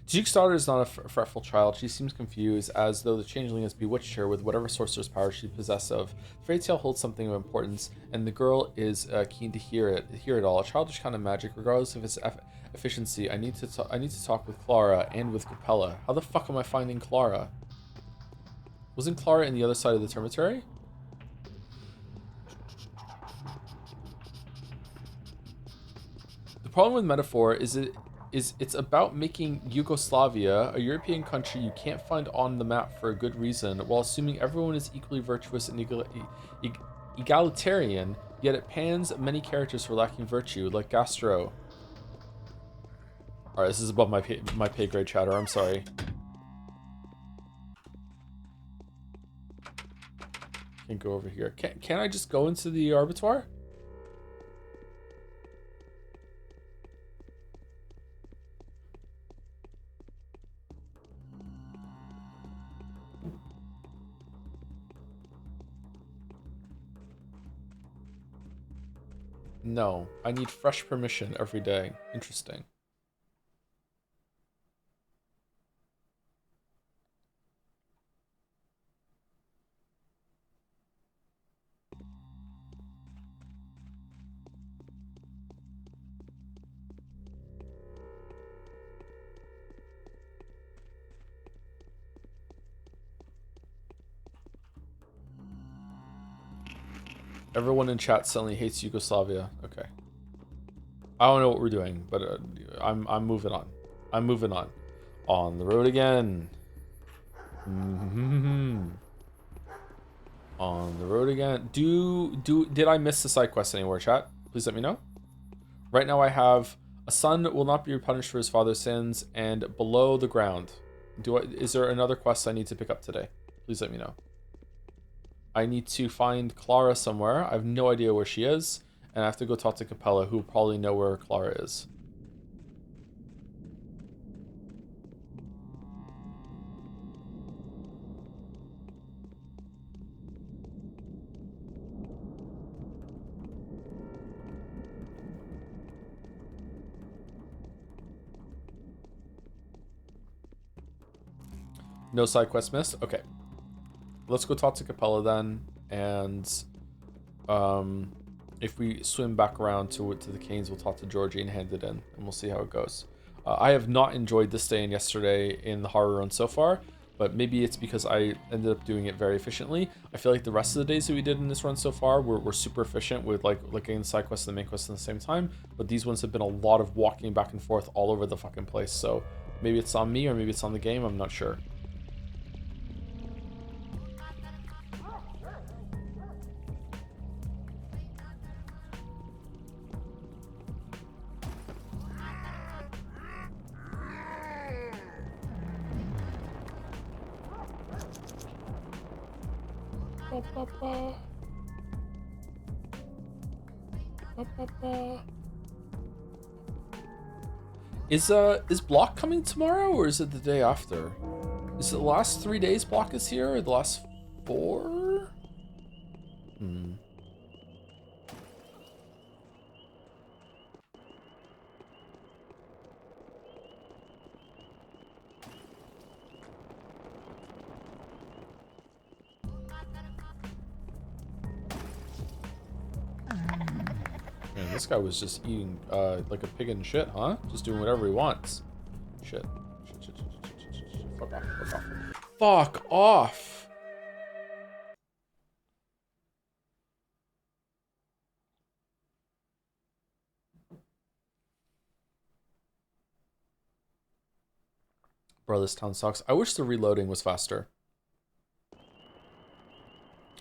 Duke's daughter is not a fretful child. She seems confused, as though the changeling has bewitched her with whatever sorcerer's power she possesses of. The fairy tale holds something of importance, and the girl is keen to hear it all. A childish kind of magic, regardless of its efficiency. I need to talk with Clara and with Capella. How the fuck am I finding Clara? Wasn't Clara in the other side of the termitary? The problem with metaphor is it's about making Yugoslavia a European country you can't find on the map for a good reason, while assuming everyone is equally virtuous and egalitarian, yet it pans many characters for lacking virtue, like Gastro. Alright, this is above my pay grade, chatter, I'm sorry. Can't go over here. Can I just go into the Arbitoire? No, I need fresh permission every day. Interesting. Everyone in chat suddenly hates Yugoslavia. Okay. I don't know what we're doing, but I'm moving on. I'm moving on. On the road again. On the road again. Did I miss the side quest anywhere, chat? Please let me know. Right now I have a son will not be punished for his father's sins and below the ground. Is there another quest I need to pick up today? Please let me know. I need to find Clara somewhere. I have no idea where she is. And I have to go talk to Capella, who will probably know where Clara is. No side quest missed? Okay. Let's go talk to Capella then, and if we swim back around to the Canes, we'll talk to Georgie and hand it in, and we'll see how it goes. I have not enjoyed this day and yesterday in the horror run so far, but maybe it's because I ended up doing it very efficiently. I feel like the rest of the days that we did in this run so far were super efficient with like getting the side quest and the main quest at the same time, but these ones have been a lot of walking back and forth all over the fucking place, so maybe it's on me or maybe it's on the game, I'm not sure. Is Block coming tomorrow or is it the day after? Is it the last 3 days Block is here or the last 4? Man, this guy was just eating like a pig in shit, huh? Just doing whatever he wants. Shit. Fuck off, fuck off. Fuck off! Bro, this town sucks. I wish the reloading was faster.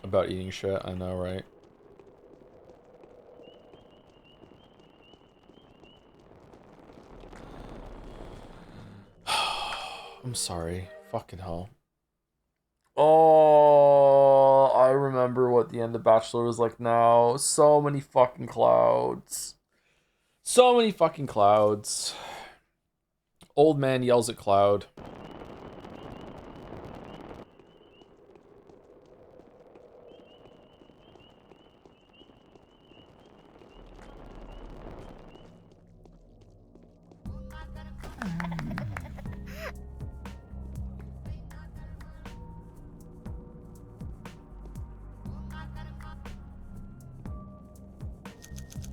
About eating shit, I know, right? I'm sorry. Fucking hell. Oh, I remember what the end of Bachelor was like now. So many fucking clouds. So many fucking clouds. Old man yells at cloud.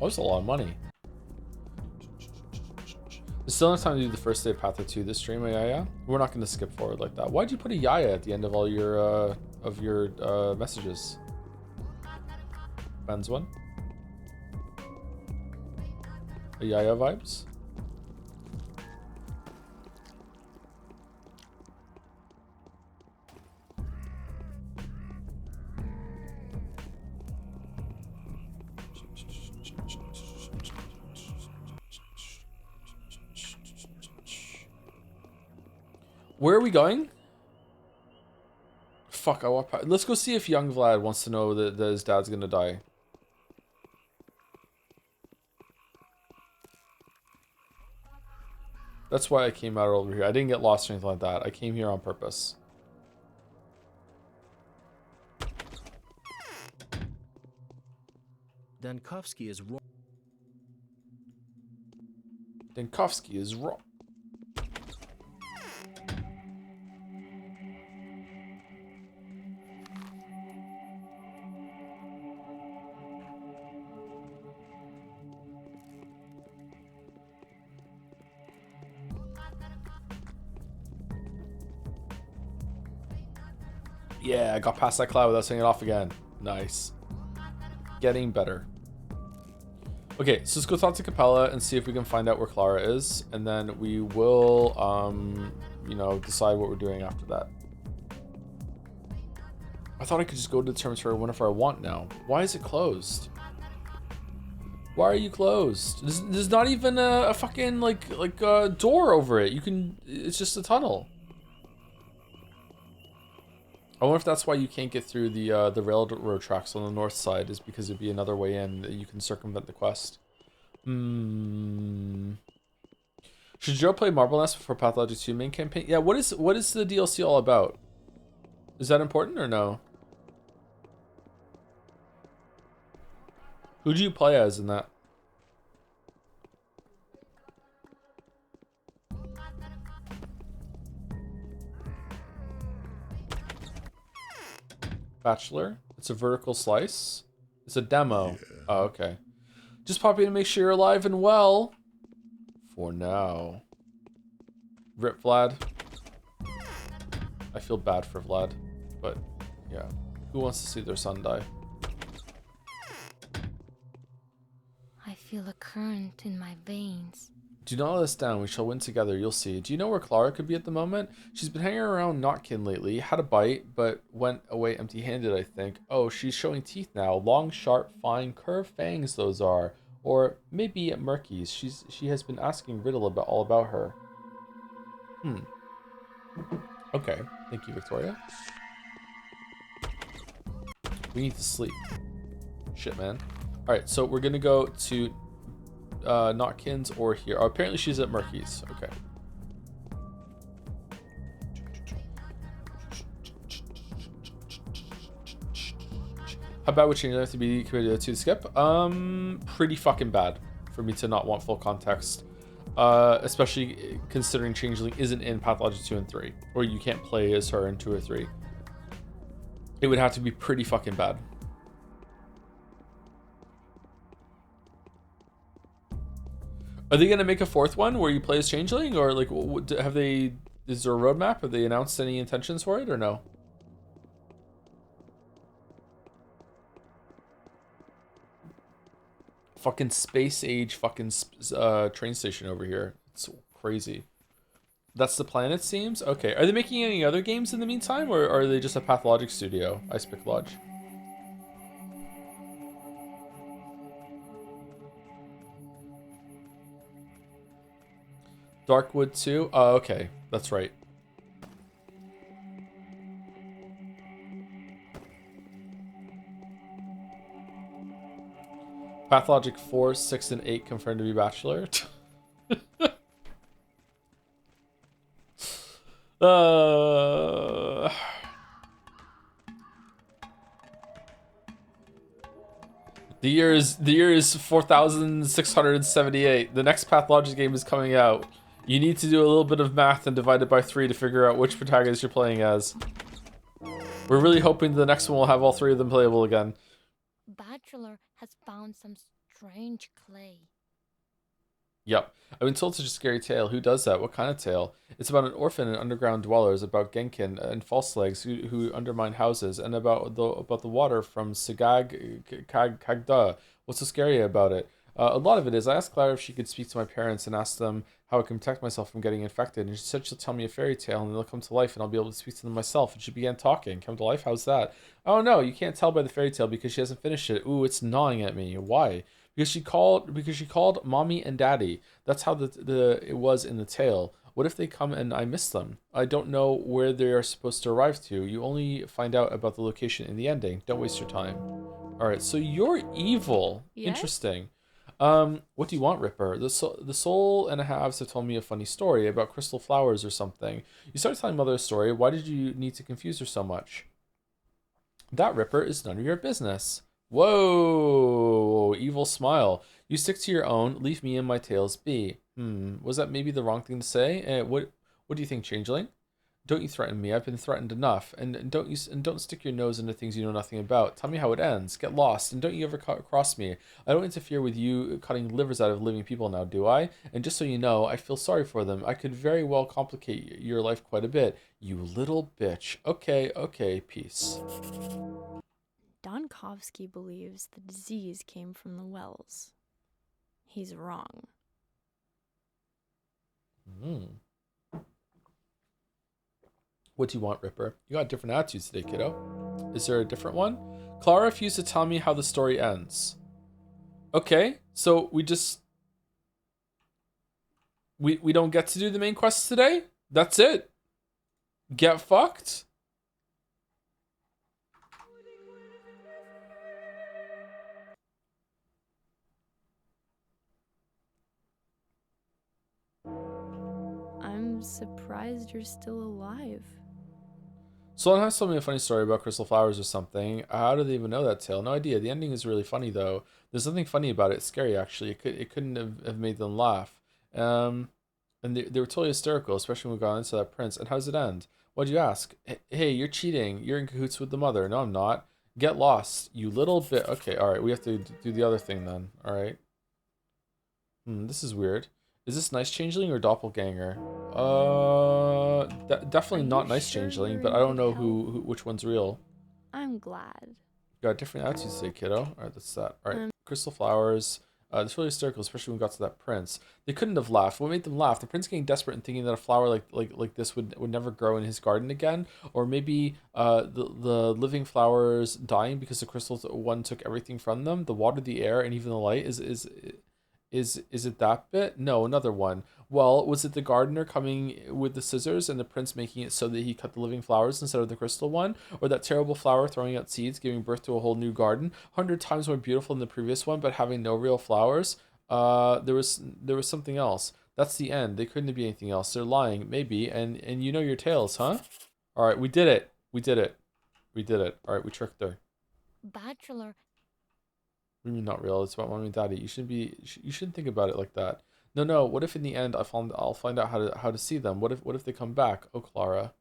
Oh, that's a lot of money. There's still enough time to do the first day of Path 2 this stream, yeah? We're not going to skip forward like that. Why'd you put a Yaya at the end of all your messages? Ben's one? A Yaya vibes? Where are we going? Fuck, I walk past. Let's go see if young Vlad wants to know that his dad's gonna die. That's why I came out over here. I didn't get lost or anything like that. I came here on purpose. Dankovsky is wrong. Dankovsky is wrong. Yeah, I got past that cloud without setting it off again. Nice. Getting better. Okay, so let's go talk to Capella and see if we can find out where Clara is, and then we will, you know, decide what we're doing after that. I thought I could just go to the termitory whenever I want now. Why is it closed? Why are you closed? There's not even a fucking, like a door over it. You can, it's just a tunnel. I wonder if that's why you can't get through the railroad tracks on the north side, is because it'd be another way in that you can circumvent the quest. Should Joe play Marble Nest before Pathologic 2 main campaign? Yeah, what is the DLC all about? Is that important or no? Who do you play as in that? Bachelor. It's a vertical slice. It's a demo. Yeah. Oh, okay. Just popping to make sure you're alive and well. For now. Rip Vlad. I feel bad for Vlad. But, yeah. Who wants to see their son die? I feel a current in my veins. Do not let us down. We shall win together. You'll see. Do you know where Clara could be at the moment? She's been hanging around Notkin lately. Had a bite, but went away empty-handed, I think. Oh, she's showing teeth now. Long, sharp, fine, curved fangs those are. Or maybe at Murky's. She has been asking Riddle all about her. Okay. Thank you, Victoria. We need to sleep. Shit, man. Alright, so we're gonna go to Notkins or here. Oh, apparently she's at Murky's. Okay. How bad would Changeling have to be committed to the skip? Pretty fucking bad for me to not want full context. Especially considering Changeling isn't in Pathologic 2 and 3. Or you can't play as her in 2 or 3. It would have to be pretty fucking bad. Are they gonna make a fourth one where you play as Changeling, or like have they? Is there a roadmap? Have they announced any intentions for it, or no? Fucking space age, fucking train station over here. It's crazy. That's the plan, it seems. Okay, are they making any other games in the meantime, or are they just a Pathologic studio? Ice Pick Lodge. Darkwood 2? Oh, okay. That's right. Pathologic 4, 6, and 8 confirmed to be Bachelor. The year is 4,678. The next Pathologic game is coming out. You need to do a little bit of math and divide it by 3 to figure out which protagonist you're playing as. We're really hoping the next one will have all 3 of them playable again. Bachelor has found some strange clay. Yep. I've been told such a scary tale. Who does that? What kind of tale? It's about an orphan and underground dwellers, about Genkin and false legs who undermine houses, and about the water from Sigag Kagda. What's so scary about it? A lot of it is, I asked Clara if she could speak to my parents and ask them how I can protect myself from getting infected, and she said she'll tell me a fairy tale and they'll come to life and I'll be able to speak to them myself. And she began talking. Come to life? How's that? Oh no, you can't tell by the fairy tale because she hasn't finished it. Ooh, it's gnawing at me. Why? Because she called mommy and daddy. That's how it was in the tale. What if they come and I miss them? I don't know where they are supposed to arrive to. You only find out about the location in the ending. Don't waste your time. All right, so you're evil. Yes? Interesting. What do you want, Ripper? The soul and a halves have told me a funny story about crystal flowers or something. You started telling Mother a story. Why did you need to confuse her so much? That, Ripper, is none of your business. Whoa, evil smile. You stick to your own, leave me and my tales be. Was that maybe the wrong thing to say? What do you think, Changeling? Don't you threaten me. I've been threatened enough. And don't stick your nose into things you know nothing about. Tell me how it ends. Get lost. And don't you ever cross me. I don't interfere with you cutting livers out of living people now, do I? And just so you know, I feel sorry for them. I could very well complicate your life quite a bit. You little bitch. Okay, peace. Donkovsky believes the disease came from the wells. He's wrong. What do you want, Ripper? You got different attitudes today, kiddo. Is there a different one? Clara refused to tell me how the story ends. Okay, so we don't get to do the main quest today? That's it? Get fucked? I'm surprised you're still alive. Someone has told me a funny story about crystal flowers or something. How do they even know that tale? No idea. The ending is really funny though. There's nothing funny about it. It's scary actually. It couldn't have made them laugh. And they were totally hysterical, especially when we got into that prince. And how does it end? What'd you ask? Hey, you're cheating. You're in cahoots with the mother. No, I'm not. Get lost, you little bit. Okay, all right. We have to do the other thing then. All right. This is weird. Is this nice changeling or doppelganger? Definitely not nice changeling, but I don't know which one's real. I'm glad. Got different attitudes today, kiddo. All right, that's that. All right, crystal flowers. It's really hysterical, especially when we got to that prince. They couldn't have laughed. What made them laugh? The prince getting desperate and thinking that a flower like this would never grow in his garden again, or maybe the living flowers dying because the crystals one took everything from them, the water, the air, and even the light. Is it that bit? No, another one. Well, was it the gardener coming with the scissors and the prince making it so that he cut the living flowers instead of the crystal one? Or that terrible flower throwing out seeds, giving birth to a whole new garden, 100 times more beautiful than the previous one, but having no real flowers? There was something else. That's the end. They couldn't be anything else. They're lying, maybe, and you know your tales, huh? All right, we did it. We did it. We did it. All right, we tricked her. Bachelor. What do you mean not real? It's about mommy and daddy. You shouldn't think about it like that. No. What if in the end I'll find out how to see them? What if they come back? Oh, Clara.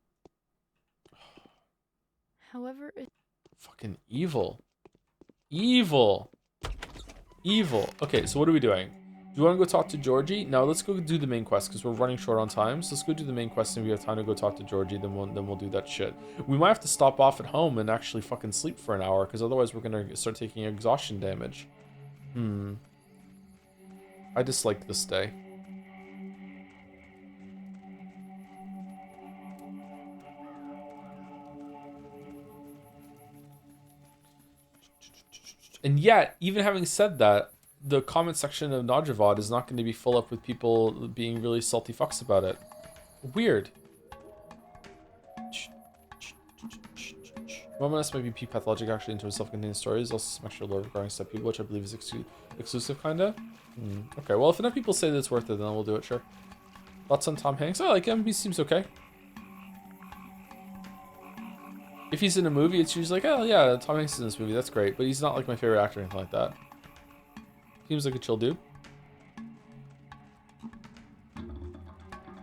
However, Fucking evil. Evil. Okay, so what are we doing? Do you want to go talk to Georgie? No, let's go do the main quest because we're running short on time. So let's go do the main quest, and if we have time to go talk to Georgie, then we'll do that shit. We might have to stop off at home and actually fucking sleep for an hour because otherwise we're gonna start taking exhaustion damage. I disliked this day. And yet, even having said that, the comment section of Najavad is not going to be full up with people being really salty fucks about it. Weird. Moment might be Pathologic actually into self-contained stories, also some extra lore regarding step people, which I believe is exclusive, kinda. Okay, well, if enough people say that it's worth it, then we'll do it, sure. Thoughts on Tom Hanks? I like him, he seems okay. If he's in a movie, it's usually like, oh yeah, Tom Hanks is in this movie, that's great, but he's not like my favorite actor or anything like that. Seems like a chill dude.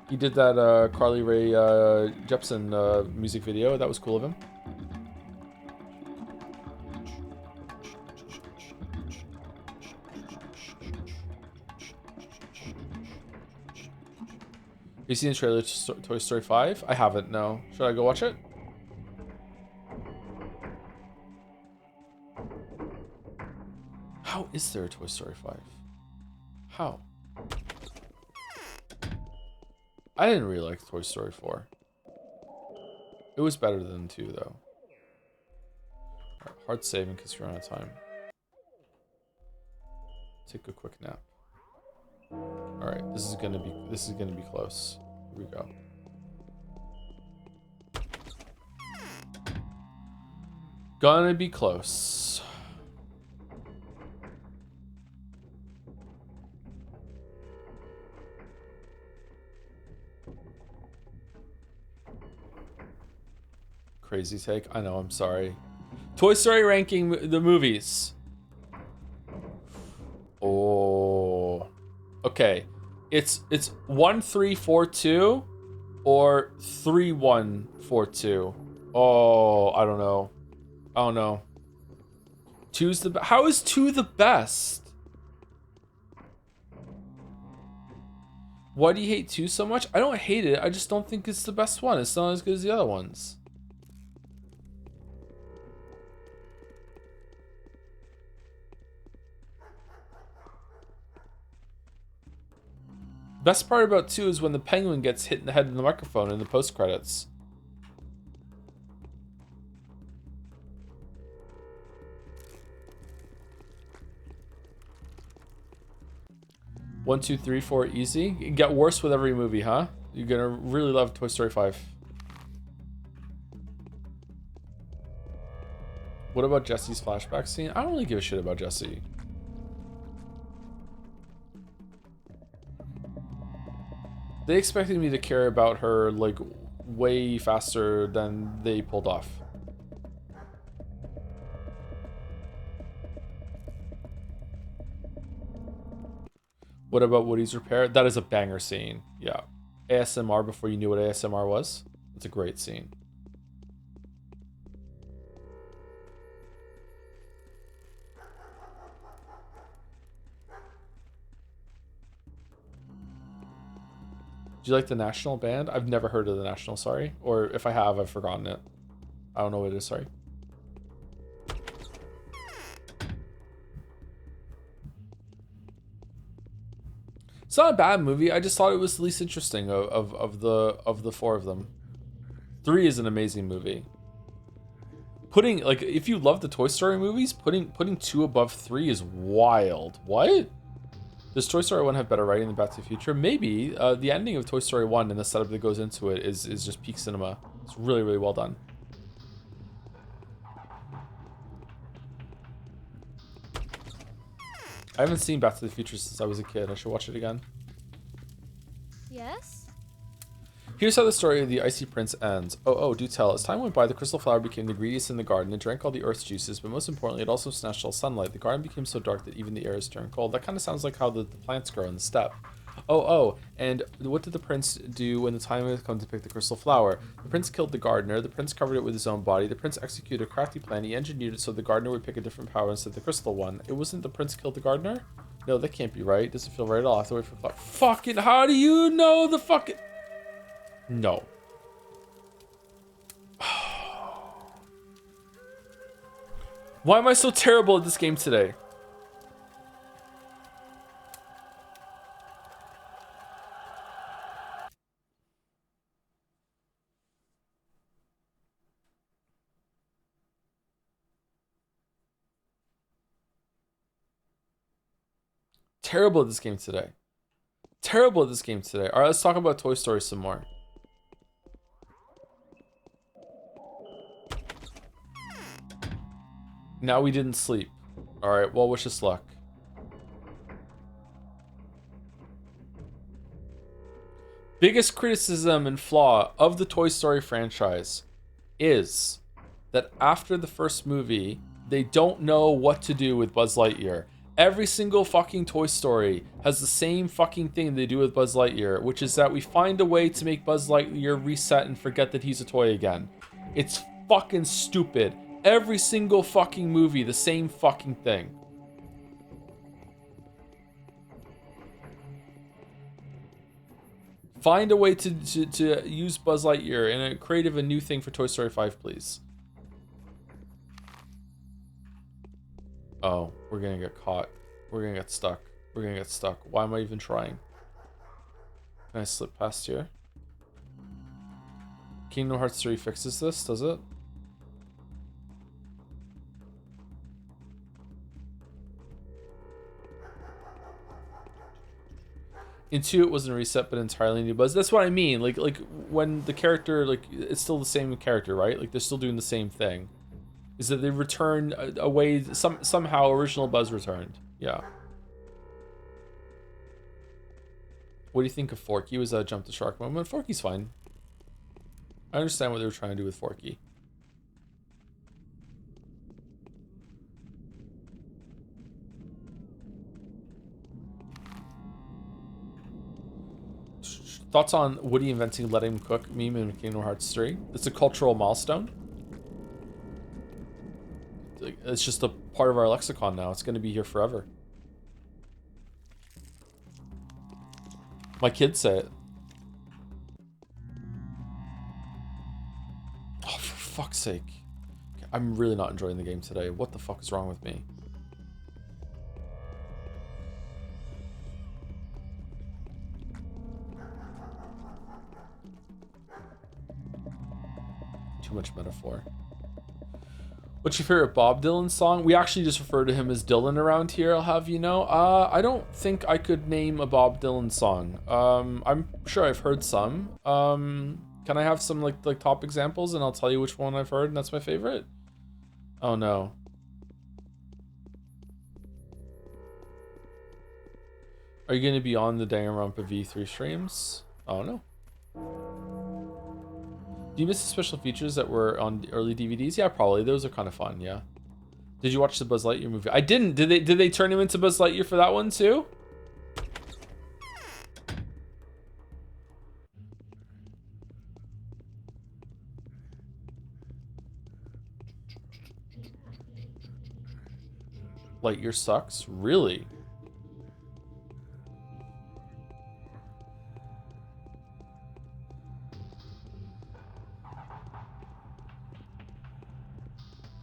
He did that Carly Rae Jepsen music video, that was cool of him. Have you seen the trailer to Toy Story 5? I haven't, no. Should I go watch it? How is there a Toy Story 5? How? I didn't really like Toy Story 4. It was better than 2, though. Right, hard saving because you're out of time. Take a quick nap. Alright, this is gonna be close. Here we go. Gonna be close. Crazy take. I know, I'm sorry. Toy Story ranking the movies. Oh. Okay. It's 1, 3, 4, 2 or 3, 1, 4, 2. Oh, I don't know. I don't know. 2's the best. How is 2 the best? Why do you hate 2 so much? I don't hate it. I just don't think it's the best one. It's not as good as the other ones. Best part about 2 is when the penguin gets hit in the head in the microphone in the post-credits. One, 2, 3, 4, easy. It get worse with every movie, huh? You're gonna really love Toy Story 5. What about Jesse's flashback scene? I don't really give a shit about Jesse. They expected me to care about her, like, way faster than they pulled off. What about Woody's repair? That is a banger scene. Yeah. ASMR before you knew what ASMR was. It's a great scene. Do you like the National band? I've never heard of the National, sorry. Or if I have, I've forgotten it. I don't know what it is, sorry. It's not a bad movie. I just thought it was the least interesting of the four of them. 3 is an amazing movie. Putting, like, if you love the Toy Story movies, putting 2 above 3 is wild. What? Does Toy Story 1 have better writing than Back to the Future? Maybe. The ending of Toy Story 1 and the setup that goes into it is just peak cinema. It's really, really well done. I haven't seen Back to the Future since I was a kid. I should watch it again. Yes? Here's how the story of the Icy Prince ends. Oh, do tell. As time went by, the crystal flower became the greediest in the garden. It drank all the earth's juices, but most importantly, it also snatched all sunlight. The garden became so dark that even the air has turned cold. That kind of sounds like how the plants grow in the steppe. Oh, and what did the prince do when the time had come to pick the crystal flower? The prince killed the gardener. The prince covered it with his own body. The prince executed a crafty plan. He engineered it so the gardener would pick a different power instead of the crystal one. It wasn't the prince killed the gardener? No, that can't be right. Doesn't feel right at all. I have to wait for fucking, how do you know the fucking... No. Why am I so terrible at this game today? Terrible at this game today. Terrible at this game today. All right, let's talk about Toy Story some more. Now we didn't sleep. All right, well, wish us luck. Biggest criticism and flaw of the Toy Story franchise is that after the first movie, they don't know what to do with Buzz Lightyear. Every single fucking Toy Story has the same fucking thing they do with Buzz Lightyear, which is that we find a way to make Buzz Lightyear reset and forget that he's a toy again. It's fucking stupid. Every single fucking movie, the same fucking thing. Find a way to use Buzz Lightyear in a creative and new thing for Toy Story 5, please. Oh, we're gonna get caught. We're gonna get stuck. We're gonna get stuck. Why am I even trying? Can I slip past here? Kingdom Hearts 3 fixes this, does it? In 2, it wasn't a reset, but entirely new Buzz. That's what I mean. Like when the character, like, it's still the same character, right? Like, they're still doing the same thing. Is that they return a way, somehow original Buzz returned. Yeah. What do you think of Forky? Was that a jump the shark moment? Forky's fine. I understand what they were trying to do with Forky. Thoughts on Woody inventing let him cook meme in Kingdom Hearts 3? It's a cultural milestone. It's just a part of our lexicon now. It's going to be here forever. My kids say it. Oh, for fuck's sake. I'm really not enjoying the game today. What the fuck is wrong with me? Too much metaphor. What's your favorite Bob Dylan song? We actually just refer to him as Dylan around here, I'll have you know. I don't think I could name a Bob Dylan song. I'm sure I've heard some. Can I have some like top examples and I'll tell you which one I've heard and that's my favorite? Oh no. Are you going to be on the Danganronpa V3 streams? Oh no. Do you miss the special features that were on the early DVDs? Yeah, probably. Those are kind of fun, yeah. Did you watch the Buzz Lightyear movie? I didn't. Did they turn him into Buzz Lightyear for that one too? Lightyear sucks? Really?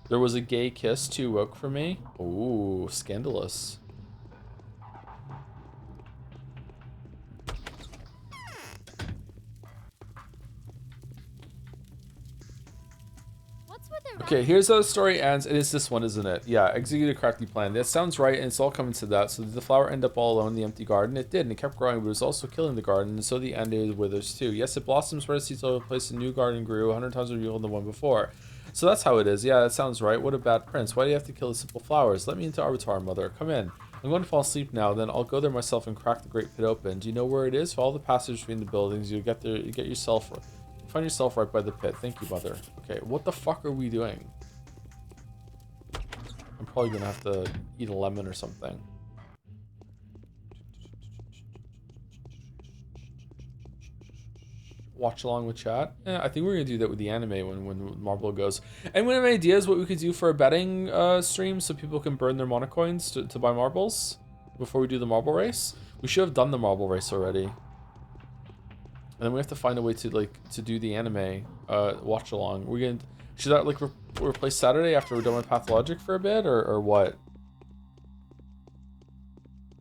There was a gay kiss too woke for me? Ooh, scandalous. Okay, here's how the story ends, and it's this one, isn't it? Yeah, execute a crafty plan. That sounds right, and it's all coming to that. So did the flower end up all alone in the empty garden? It did, and it kept growing, but it was also killing the garden, and so the end it withers too. Yes, it blossoms, spread seeds all over the place, a new garden grew 100 times more beautiful than the one before. So that's how it is. Yeah, that sounds right. What a bad prince. Why do you have to kill the simple flowers? Let me into Arbitar, mother. Come in. I'm going to fall asleep now, then I'll go there myself and crack the great pit open. Do you know where it is? Follow the passage between the buildings. You get there, you get yourself, find yourself right by the pit. Thank you, mother. Okay, what the fuck are we doing? I'm probably gonna have to eat a lemon or something. Watch along with chat. I think we're gonna do that with the anime when Marble goes. Anyone have any ideas what we could do for a betting stream so people can burn their monocoins to buy marbles before we do the marble race? We should have done the marble race already. And then we have to find a way to do the anime watch along. Should that like replace Saturday after we're done with Pathologic for a bit or what?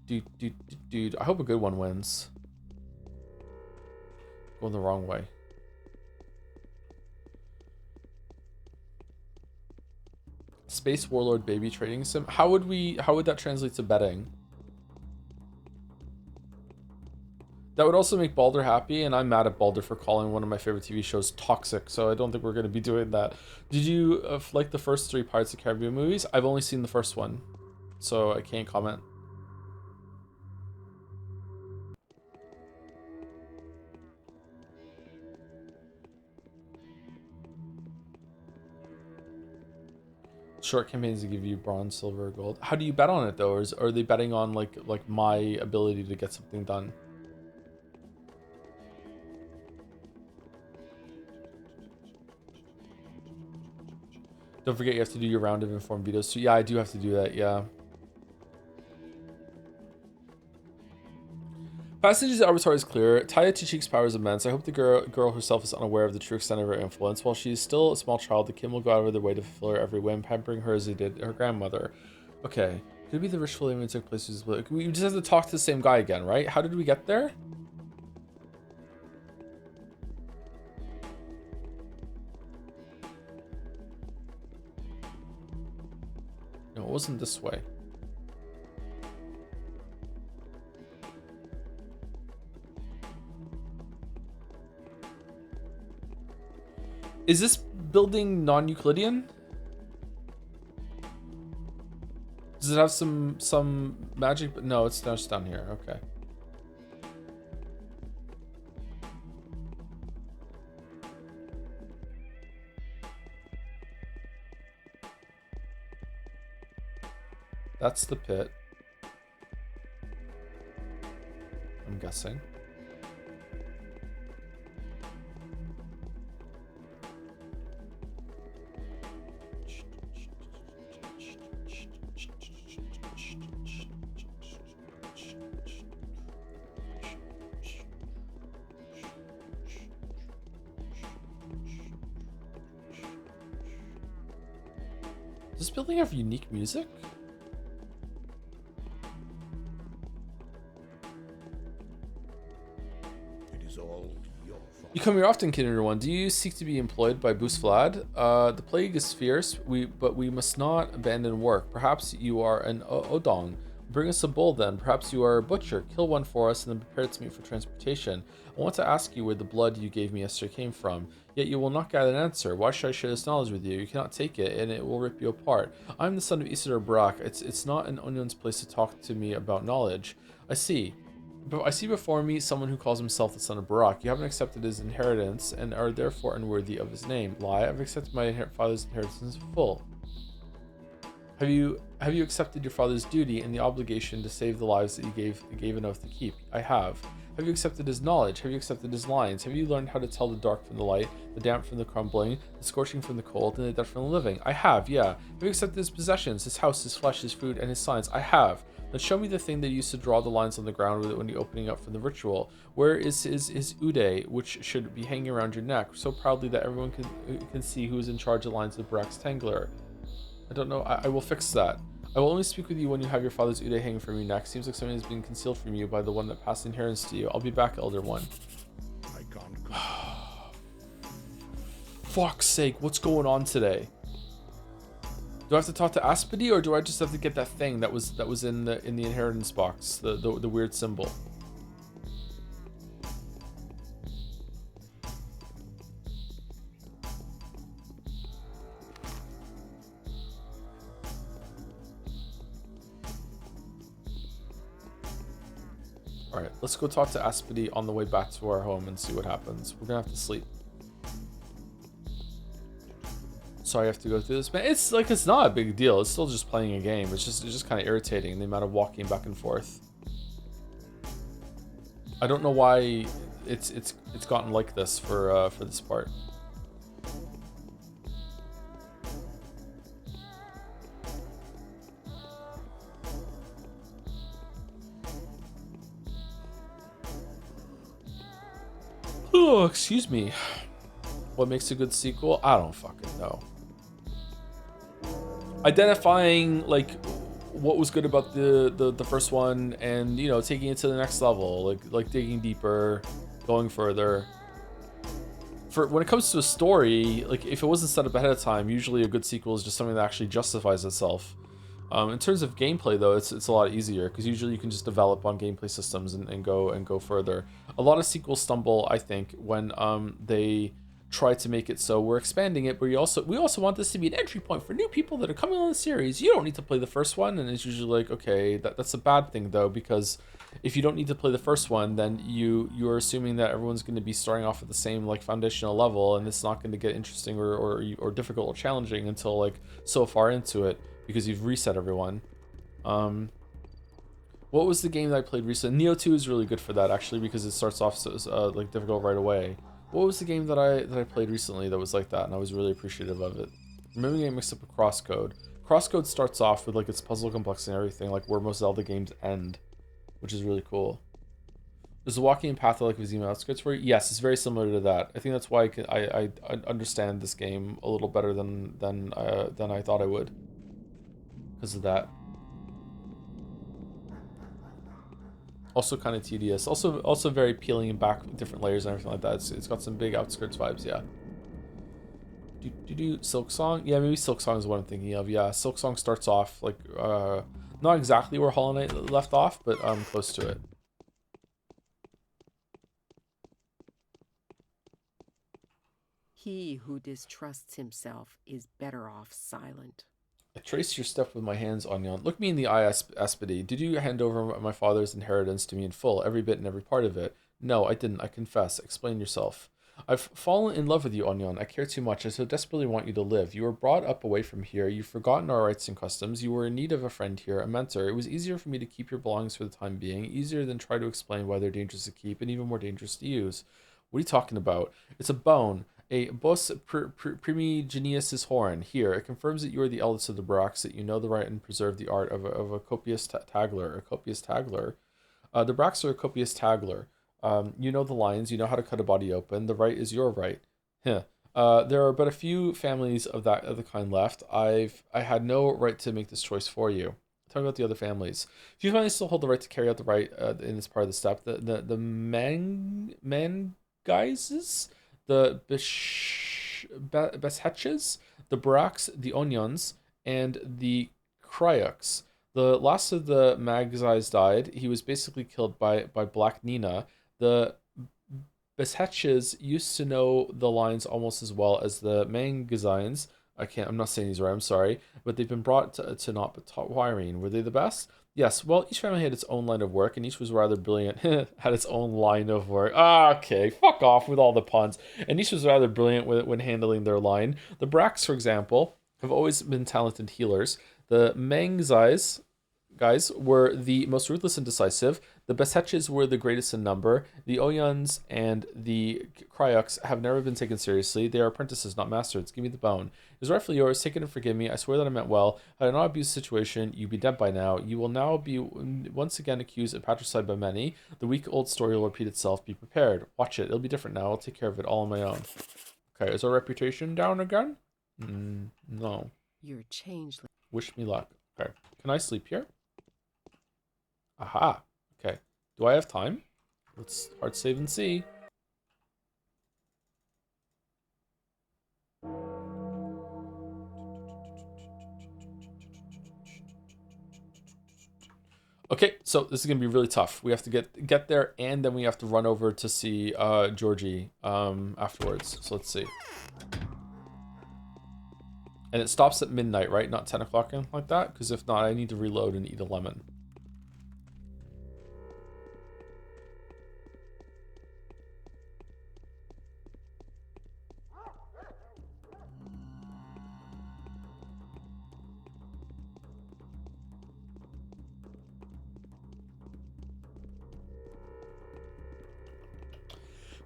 Dude, I hope a good one wins. Going the wrong way. Space Warlord baby trading sim. How would that translate to betting? That would also make Balder happy, and I'm mad at Balder for calling one of my favorite TV shows toxic, so I don't think we're going to be doing that. Did you like the first 3 Pirates of the Caribbean movies? I've only seen the first one, so I can't comment. Short campaigns to give you bronze, silver, gold. How do you bet on it though? Or are they betting on like my ability to get something done? Don't forget you have to do your round of informed vetoes. So yeah, I do have to do that, yeah. Passage to Arbitar is clear. Taya Chichik's power is immense. I hope the girl herself is unaware of the true extent of her influence. While she is still a small child, the Kim will go out of their way to fulfill her every whim, pampering her as they did her grandmother. Okay. Could it be the ritual even took place? We just have to talk to the same guy again, right? How did we get there? No, it wasn't this way. Is this building non-Euclidean? Does it have some magic? But no, it's just down here. Okay. That's the pit. I'm guessing. Does this building have unique music? It is all your fault. You come here often, Kid One. Do you seek to be employed by Boost Vlad? The plague is fierce, but we must not abandon work. Perhaps you are an Odong. Bring us a bull then. Perhaps you are a butcher. Kill one for us and then prepare its meat for transportation. I want to ask you where the blood you gave me yesterday came from. Yet you will not get an answer. Why should I share this knowledge with you? You cannot take it, and it will rip you apart. I am the son of Isidore Barak. It's not an onion's place to talk to me about knowledge. I see before me someone who calls himself the son of Barak. You haven't accepted his inheritance and are therefore unworthy of his name. Lie. I've accepted my father's inheritance in full. Have you accepted your father's duty and the obligation to save the lives that you gave an oath to keep? I have. Have you accepted his knowledge? Have you accepted his lines? Have you learned how to tell the dark from the light, the damp from the crumbling, the scorching from the cold, and the dead from the living? I have, yeah. Have you accepted his possessions, his house, his flesh, his food, and his signs? I have. Then show me the thing that used to draw the lines on the ground when you're opening up from the ritual. Where is his ude, which should be hanging around your neck, so proudly that everyone can see who is in charge of the lines of Brax Tangler? I don't know. I will fix that. I will only speak with you when you have your father's ude hanging from your neck. Seems like something has been concealed from you by the one that passed inheritance to you. I'll be back, Elder One. I can't. Fuck's sake, what's going on today? Do I have to talk to Aspedy, or do I just have to get that thing that was in the inheritance box, the weird symbol? Alright, let's go talk to Aspedy on the way back to our home and see what happens. We're gonna have to sleep. Sorry I have to go through this, man. It's like, it's not a big deal. It's still just playing a game. It's just kind of irritating, the amount of walking back and forth. I don't know why it's gotten like this for this part. Oh, excuse me. What makes a good sequel? I don't fucking know. Identifying like what was good about the first one, and you know, taking it to the next level, like digging deeper, going further. For when it comes to a story, like if it wasn't set up ahead of time, usually a good sequel is just something that actually justifies itself. In terms of gameplay, though, it's a lot easier because usually you can just develop on gameplay systems and go further. A lot of sequels stumble, I think, when they try to make it so we're expanding it, but we also want this to be an entry point for new people that are coming on the series. You don't need to play the first one, and it's usually like, okay, that's a bad thing though, because if you don't need to play the first one, then you're assuming that everyone's going to be starting off at the same like foundational level, and it's not going to get interesting or difficult or challenging until like so far into it, because you've reset everyone. What was the game that I played recently? Neo 2 is really good for that, actually, because it starts off so, like difficult right away. What was the game that I played recently that was like that, and I was really appreciative of it? Remember getting mixed up with Crosscode. Crosscode starts off with like its puzzle complexity and everything, like where most Zelda games end, which is really cool. Is the walking path like Vizima Outskirts for you? Yes, it's very similar to that. I think that's why I understand this game a little better than I thought I would, because of that. Also kind of tedious. Also very peeling back different layers and everything like that. It's got some big Outskirts vibes, yeah. Silk Song? Yeah, maybe Silk Song is what I'm thinking of. Yeah, Silk Song starts off like not exactly where Hollow Knight left off, but close to it. He who distrusts himself is better off silent. I traced your step with my hands, Onion. Look me in the eye, Aspedy. Did you hand over my father's inheritance to me in full, every bit and every part of it? No, I didn't, I confess. Explain yourself. I've fallen in love with you, Onion. I care too much. I so desperately want you to live. You were brought up away from here. You've forgotten our rights and customs. You were in need of a friend here, a mentor. It was easier for me to keep your belongings for the time being, easier than try to explain why they're dangerous to keep and even more dangerous to use. What are you talking about? It's a bone. A bos primigenius's horn. Here, it confirms that you are the eldest of the Brax, that you know the right and preserve the art of a copious taggler. A copious taggler? The Brax are a copious taggler. You know the lines, you know how to cut a body open. The right is your right. Huh. There are but a few families of the kind left. I had no right to make this choice for you. Talk about the other families. Few families still hold the right to carry out the right in this part of the step. The Mangaises, the Beshetches, the Brax, the Onions, and the Kryuks. The last of the Magzais died. He was basically killed by Black Nina. The Beshetches used to know the lines almost as well as the Mangazines. I'm not saying these right, I'm sorry. But they've been brought to naught but Tawirine. Were they the best? Yes, well, each family had its own line of work, and each was rather brilliant. Had its own line of work. Okay, fuck off with all the puns. And each was rather brilliant when handling their line. The Brax, for example, have always been talented healers. The Mangzais guys were the most ruthless and decisive. The Besetches were the greatest in number. The Oyuns and the Kryuks have never been taken seriously. They are apprentices, not masters. Give me the bone. It is rightfully yours. Take it and forgive me. I swear that I meant well. Had I not abused the situation, you'd be dead by now. You will now be once again accused and patricide by many. The weak old story will repeat itself. Be prepared. Watch it. It'll be different now. I'll take care of it all on my own. Okay, is our reputation down again? No. You're changeling. Wish me luck. Okay. Can I sleep here? Aha. Okay. Do I have time? Let's hard save and see. Okay, so this is gonna be really tough. We have to get there, and then we have to run over to see Georgie afterwards. So let's see. And it stops at midnight, right? Not 10 o'clock and like that? Because if not, I need to reload and eat a lemon.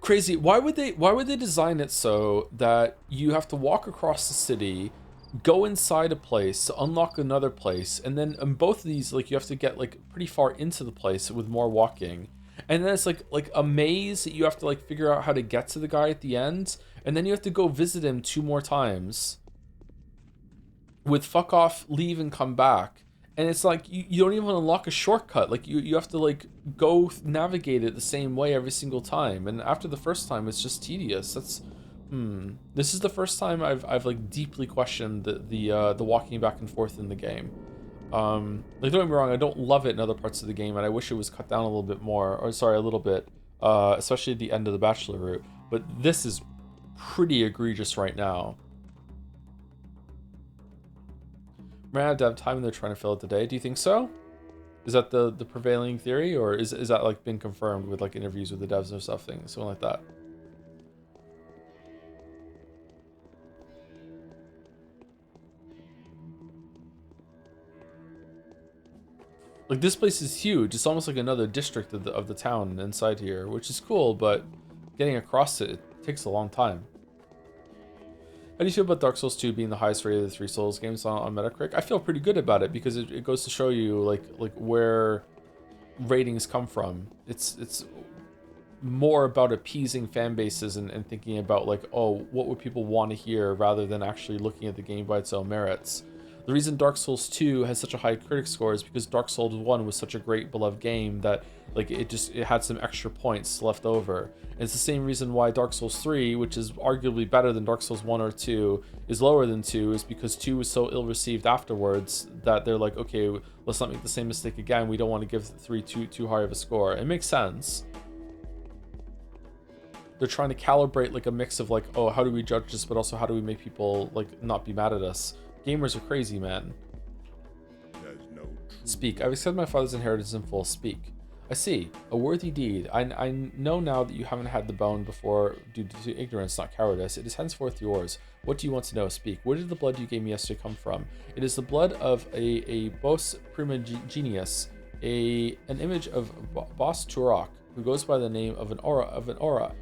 Crazy. Why would they design it so that you have to walk across the city, go inside a place to unlock another place, and then in both of these, like, you have to get like pretty far into the place with more walking, and then it's like a maze that you have to like figure out how to get to the guy at the end, and then you have to go visit him 2 more times with fuck off, leave and come back. And it's like you don't even unlock a shortcut. Like you have to like go navigate it the same way every single time. And after the first time, it's just tedious. That's This is the first time I've like deeply questioned the walking back and forth in the game. Like, don't get me wrong, I don't love it in other parts of the game, and I wish it was cut down a little bit more, or sorry, a little bit, especially at the end of the Bachelor route. But this is pretty egregious right now. Ran out of time and they're trying to fill it today. Do you think so? Is that the prevailing theory, or is that like been confirmed with like interviews with the devs or something like that? Like, this place is huge. It's almost like another district of the town inside here, which is cool, but getting across it takes a long time. How do you feel about Dark Souls 2 being the highest rated of the 3 Souls games on Metacritic? I feel pretty good about it because it goes to show you like where ratings come from. It's more about appeasing fan bases and thinking about like, oh, what would people want to hear, rather than actually looking at the game by its own merits. The reason Dark Souls 2 has such a high critic score is because Dark Souls 1 was such a great beloved game that like it had some extra points left over. And it's the same reason why Dark Souls 3, which is arguably better than Dark Souls 1 or 2, is lower than 2, is because 2 was so ill-received afterwards that they're like, okay, let's not make the same mistake again. We don't want to give 3 too high of a score. It makes sense. They're trying to calibrate like a mix of like, oh, how do we judge this, but also how do we make people like not be mad at us? Gamers are crazy, man. Speak. I've accepted my father's inheritance in full. Speak. I see. A worthy deed. I know now that you haven't had the bone before due to ignorance, not cowardice. It is henceforth yours. What do you want to know? Speak. Where did the blood you gave me yesterday come from? It is the blood of a Bos Primigenius, an image of Bos Turok, who goes by the name of an Aurochs,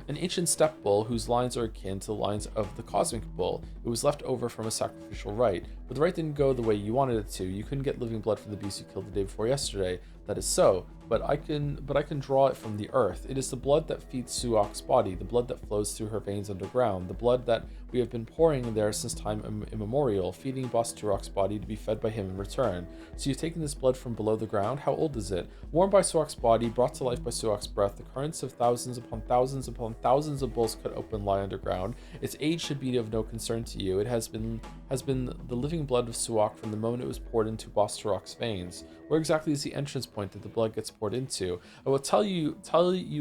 an ancient steppe bull whose lines are akin to the lines of the cosmic bull. It was left over from a sacrificial rite, but the rite didn't go the way you wanted it to. You couldn't get living blood from the beast you killed the day before yesterday. That is so, but I can draw it from the earth. It is the blood that feeds Suok's body, the blood that flows through her veins underground, the blood that we have been pouring there since time immemorial, feeding Bos Turok's body to be fed by him in return. So you've taken this blood from below the ground? How old is it? Warmed by Suok's body, brought to life by Suok's breath, the currents of thousands upon thousands upon thousands of bulls cut open lie underground. Its age should be of no concern to you. It has been the living blood of Suok from the moment it was poured into Bos Turok's veins. Where exactly is the entrance point that the blood gets poured into? I will tell you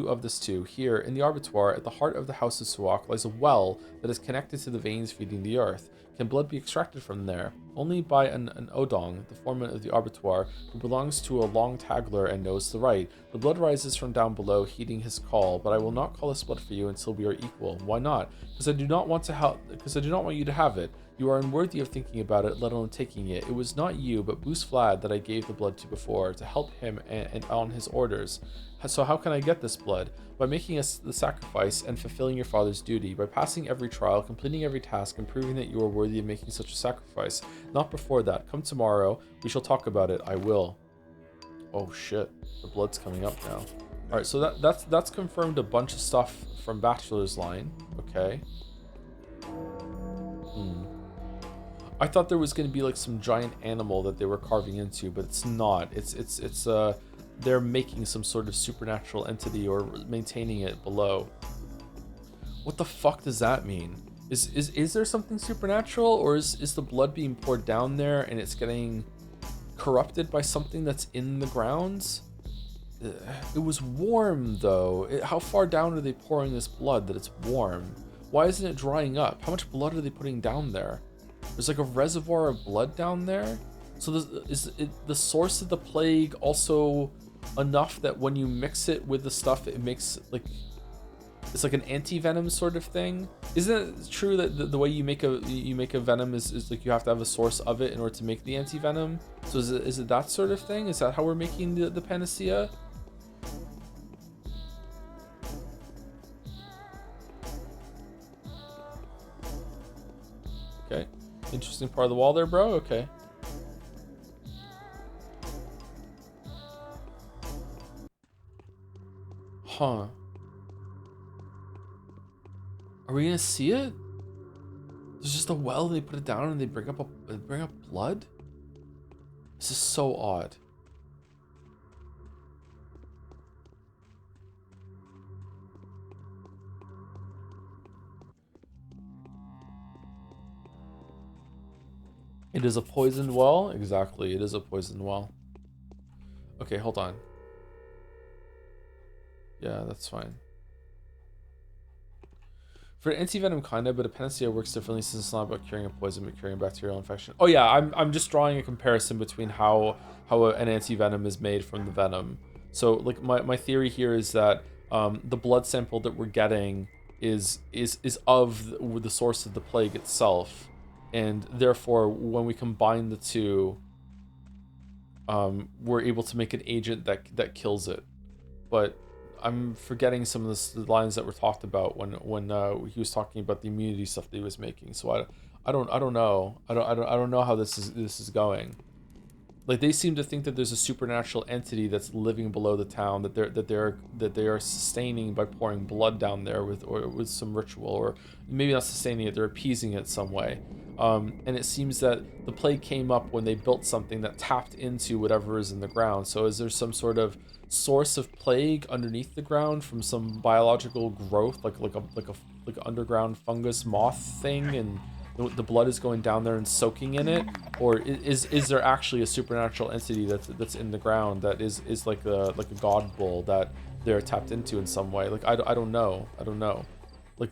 of this too. Here, in the Arbitoire, at the heart of the House of Suok, lies a well that is connected to the veins feeding the earth. Can blood be extracted from there? Only by an Odong, the foreman of the abattoir, who belongs to a long tagler and knows the right. The blood rises from down below, heeding his call, but I will not call this blood for you until we are equal. Why not? Because I do not want you to have it. You are unworthy of thinking about it, let alone taking it. It was not you, but Boos Vlad that I gave the blood to before, to help him and on his orders. So how can I get this blood? By making the sacrifice and fulfilling your father's duty, by passing every trial, completing every task, and proving that you are worthy of making such a sacrifice. Not before that. Come tomorrow. We shall talk about it. I will. Oh shit. The blood's coming up now. Alright, so that's confirmed a bunch of stuff from Bachelor's Line. Okay. I thought there was going to be like some giant animal that they were carving into, but it's not. It's they're making some sort of supernatural entity or maintaining it below. What the fuck does that mean? Is there something supernatural, or is the blood being poured down there and it's getting corrupted by something that's in the grounds? It was warm though. How far down are they pouring this blood that it's warm? Why isn't it drying up? How much blood are they putting down there? There's like a reservoir of blood down there. So is the source of the plague also enough that when you mix it with the stuff, it makes like it's like an anti-venom sort of thing? Isn't it true that the way you make a venom is like you have to have a source of it in order to make the anti-venom? So is it that sort of thing? Is that how we're making the panacea? Okay. Interesting part of the wall there, bro. Okay. Huh. Are we gonna see it? There's just a well, they put it down and they bring up blood? This is so odd. It is a poisoned well? Exactly, it is a poisoned well. Okay, hold on. Yeah, that's fine. For anti-venom kinda, but a panacea works differently since it's not about curing a poison, but curing a bacterial infection. Oh yeah, I'm just drawing a comparison between how an anti-venom is made from the venom. So like my theory here is that the blood sample that we're getting is of the source of the plague itself. And therefore, when we combine the two, we're able to make an agent that kills it. But I'm forgetting some of the lines that were talked about when he was talking about the immunity stuff that he was making. So I don't know. I don't know how this is going. Like they seem to think that there's a supernatural entity that's living below the town that they are sustaining by pouring blood down there with some ritual, or maybe not sustaining it, they're appeasing it some way. And it seems that the plague came up when they built something that tapped into whatever is in the ground. So is there some sort of source of plague underneath the ground from some biological growth, like an underground fungus moth thing, and the blood is going down there and soaking in it? Or is there actually a supernatural entity that's in the ground that is like a god bull that they're tapped into in some way? Like I don't know. Like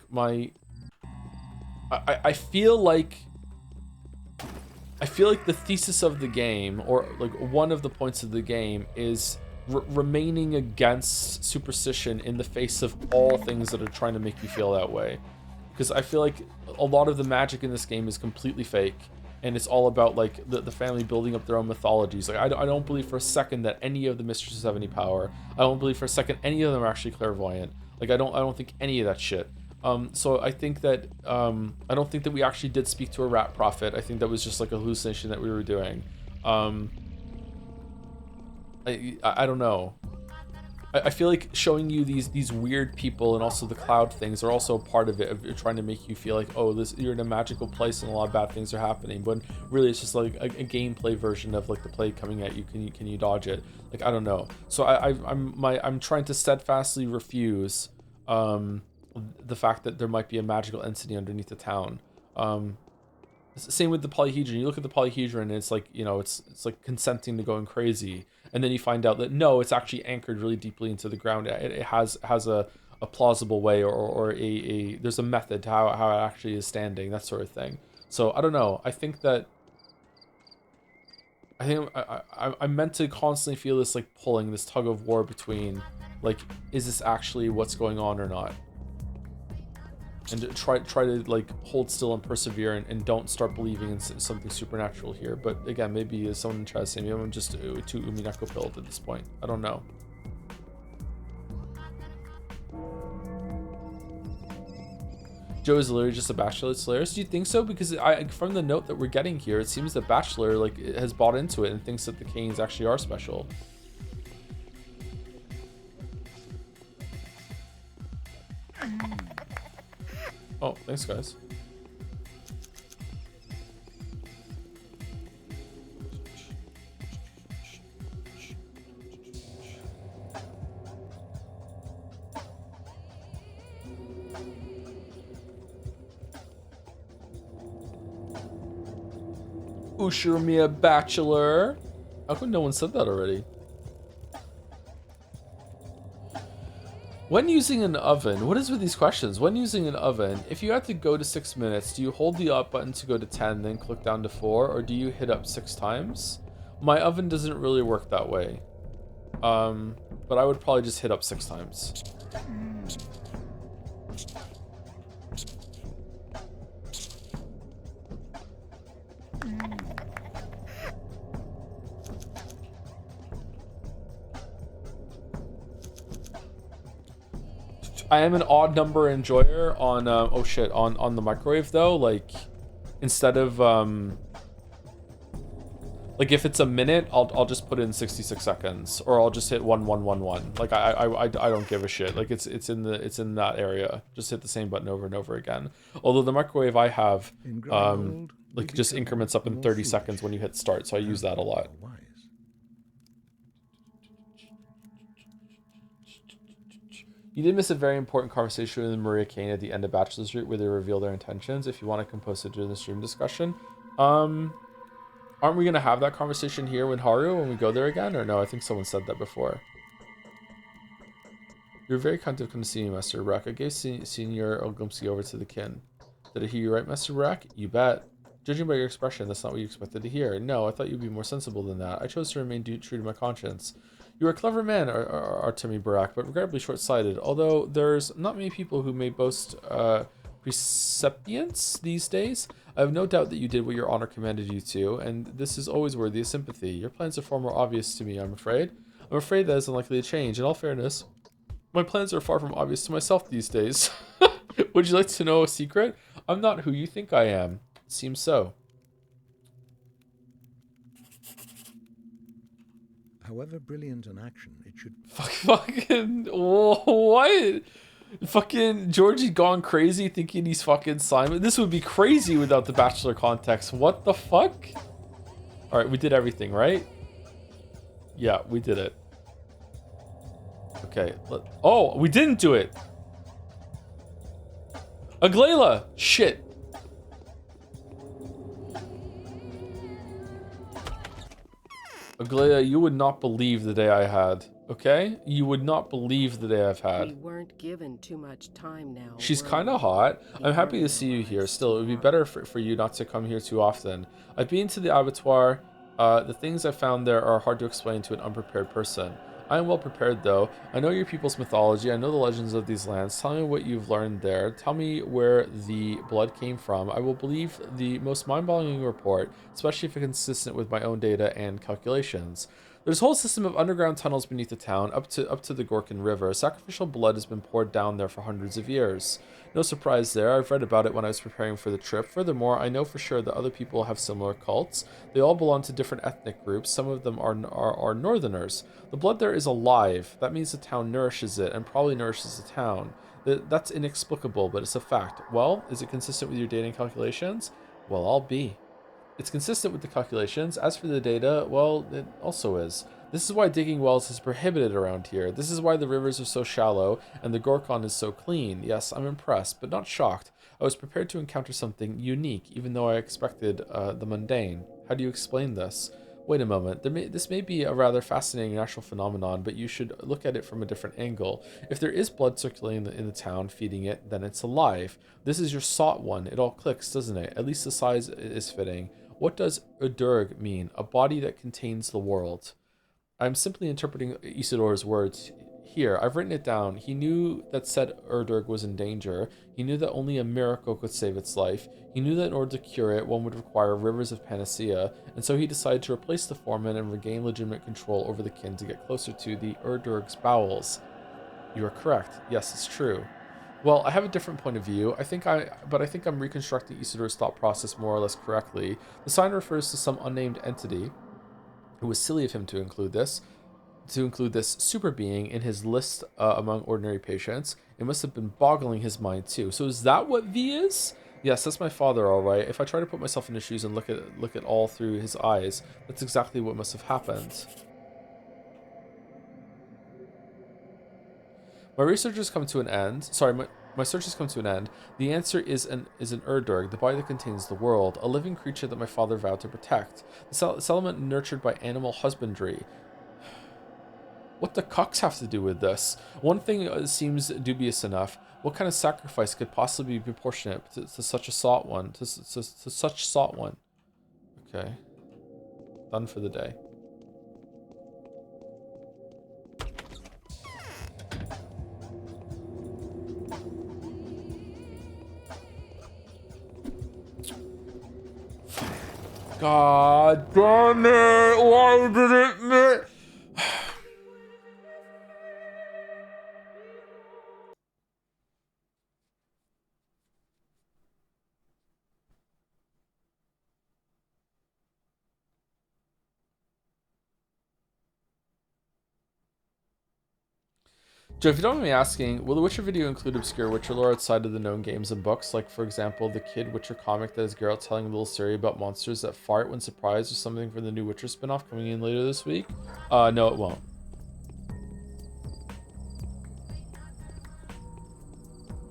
I feel like the thesis of the game, or like one of the points of the game, is remaining against superstition in the face of all things that are trying to make you feel that way. Because I feel like a lot of the magic in this game is completely fake, and it's all about like the family building up their own mythologies. Like I don't believe for a second that any of the mistresses have any power. I don't believe for a second any of them are actually clairvoyant. Like I don't think any of that shit. So I think that I don't think that we actually did speak to a rat prophet. I think that was just like a hallucination that we were doing. I don't know. I feel like showing you these weird people and also the cloud things are also part of it, of trying to make you feel like, oh, you're in a magical place and a lot of bad things are happening. But really, it's just like a gameplay version of like the plague coming at you. Can you dodge it? Like I don't know. So I'm trying to steadfastly refuse the fact that there might be a magical entity underneath the town. Same with the polyhedron. You look at the polyhedron and it's like, you know, it's like consenting to going crazy. And then you find out that no, it's actually anchored really deeply into the ground. It has a plausible way or there's a method to how it actually is standing, that sort of thing. So I don't know. I think I'm meant to constantly feel this like pulling, this tug of war between like, is this actually what's going on or not? And to try to like hold still and persevere and don't start believing in something supernatural here. But again, maybe someone tries to say maybe I'm just too umineko pilled at this point. I don't know. Joe is literally just a bachelor slayer. So do you think so? Because from the note that we're getting here, it seems that Bachelor like has bought into it and thinks that the Canes actually are special. Oh, thanks, guys. Ushiromiya Bachelor. How come no one said that already? When using an oven, what is with these questions? When using an oven, if you had to go to 6 minutes, do you hold the up button to go to 10, then click down to 4, or do you hit up 6 times? My oven doesn't really work that way. But I would probably just hit up 6 times. I am an odd number enjoyer on oh shit, on the microwave though. Like instead of like if it's a minute, I'll just put in 66 seconds, or I'll just hit 1111. Like I don't give a shit. Like it's in that area. Just hit the same button over and over again. Although the microwave I have like just increments up in 30 seconds when you hit start, so I use that a lot. You did miss a very important conversation with Maria Kane at the end of Bachelor's Route where they reveal their intentions. If you want to compose it during the stream discussion. Aren't we going to have that conversation here with Haru when we go there again? Or no, I think someone said that before. You're very kind to come to see me, Master Rack. I gave Senior Ogumsky over to the kin. Did I hear you right, Master Rack? You bet. Judging by your expression, that's not what you expected to hear. No, I thought you'd be more sensible than that. I chose to remain true to my conscience. You are a clever man, Artemi Barak, but regrettably short-sighted. Although there's not many people who may boast preceptience these days, I have no doubt that you did what your honor commanded you to, and this is always worthy of sympathy. Your plans are far more obvious to me, I'm afraid. I'm afraid that is unlikely to change. In all fairness, my plans are far from obvious to myself these days. Would you like to know a secret? I'm not who you think I am. It seems so. However brilliant an action, it should... Fucking... What? Fucking Georgie gone crazy thinking he's fucking Simon. This would be crazy without the Bachelor context. What the fuck? Alright, we did everything, right? Yeah, we did it. Okay. Oh, we didn't do it! Aglaila! Shit. Aglaia, you would not believe the day I had, okay? You would not believe the day I've had. We weren't given too much time now. She's kind of hot. I'm happy to see you here. Still, it would be better for you not to come here too often. I've been to the abattoir. The things I found there are hard to explain to an unprepared person. I am well prepared, though. I know your people's mythology. I know the legends of these lands. Tell me what you've learned there. Tell me where the blood came from. I will believe the most mind-boggling report, especially if it's consistent with my own data and calculations. There's a whole system of underground tunnels beneath the town, up to the Gorkin River. Sacrificial blood has been poured down there for hundreds of years. No surprise there, I've read about it when I was preparing for the trip. Furthermore, I know for sure that other people have similar cults. They all belong to different ethnic groups. Some of them are northerners. The blood there is alive. That means the town nourishes it, and probably nourishes the town. That's inexplicable, but it's a fact. Well, is it consistent with your data and calculations? Well, I'll be. It's consistent with the calculations. As for the data, well, it also is. This is why digging wells is prohibited around here. This is why the rivers are so shallow and the Gorkon is so clean. Yes, I'm impressed, but not shocked. I was prepared to encounter something unique, even though I expected the mundane. How do you explain this? Wait a moment, this may be a rather fascinating natural phenomenon, but you should look at it from a different angle. If there is blood circulating in the town feeding it, then it's alive. This is your sought one. It all clicks, doesn't it? At least the size is fitting. What does Udurg mean? A body that contains the world. I'm simply interpreting Isidor's words here. I've written it down. He knew that said Urdurg was in danger. He knew that only a miracle could save its life. He knew that in order to cure it, one would require rivers of panacea, and so he decided to replace the foreman and regain legitimate control over the kin to get closer to the Urdurg's bowels. You are correct. Yes, it's true. Well, I have a different point of view. I think I'm reconstructing Isidor's thought process more or less correctly. The sign refers to some unnamed entity. It was silly of him to include this super being in his list among ordinary patients. It must have been boggling his mind too. So is that what V is? Yes, that's my father, all right. If I try to put myself in his shoes and look at all through his eyes, that's exactly what must have happened. My research has come to an end. Sorry, my search has come to an end. The answer is an Urdurg, the body that contains the world, a living creature that my father vowed to protect. The settlement nurtured by animal husbandry. What the cucks have to do with this? One thing seems dubious enough. What kind of sacrifice could possibly be proportionate to such a sought one? To such sought one. Okay. Done for the day. God damn it! Why did it miss? Joe, if you don't mind me asking, will the Witcher video include obscure Witcher lore outside of the known games and books? Like, for example, the Kid Witcher comic that is Geralt telling a little story about monsters that fart when surprised, or something from the new Witcher spinoff coming in later this week? No, it won't.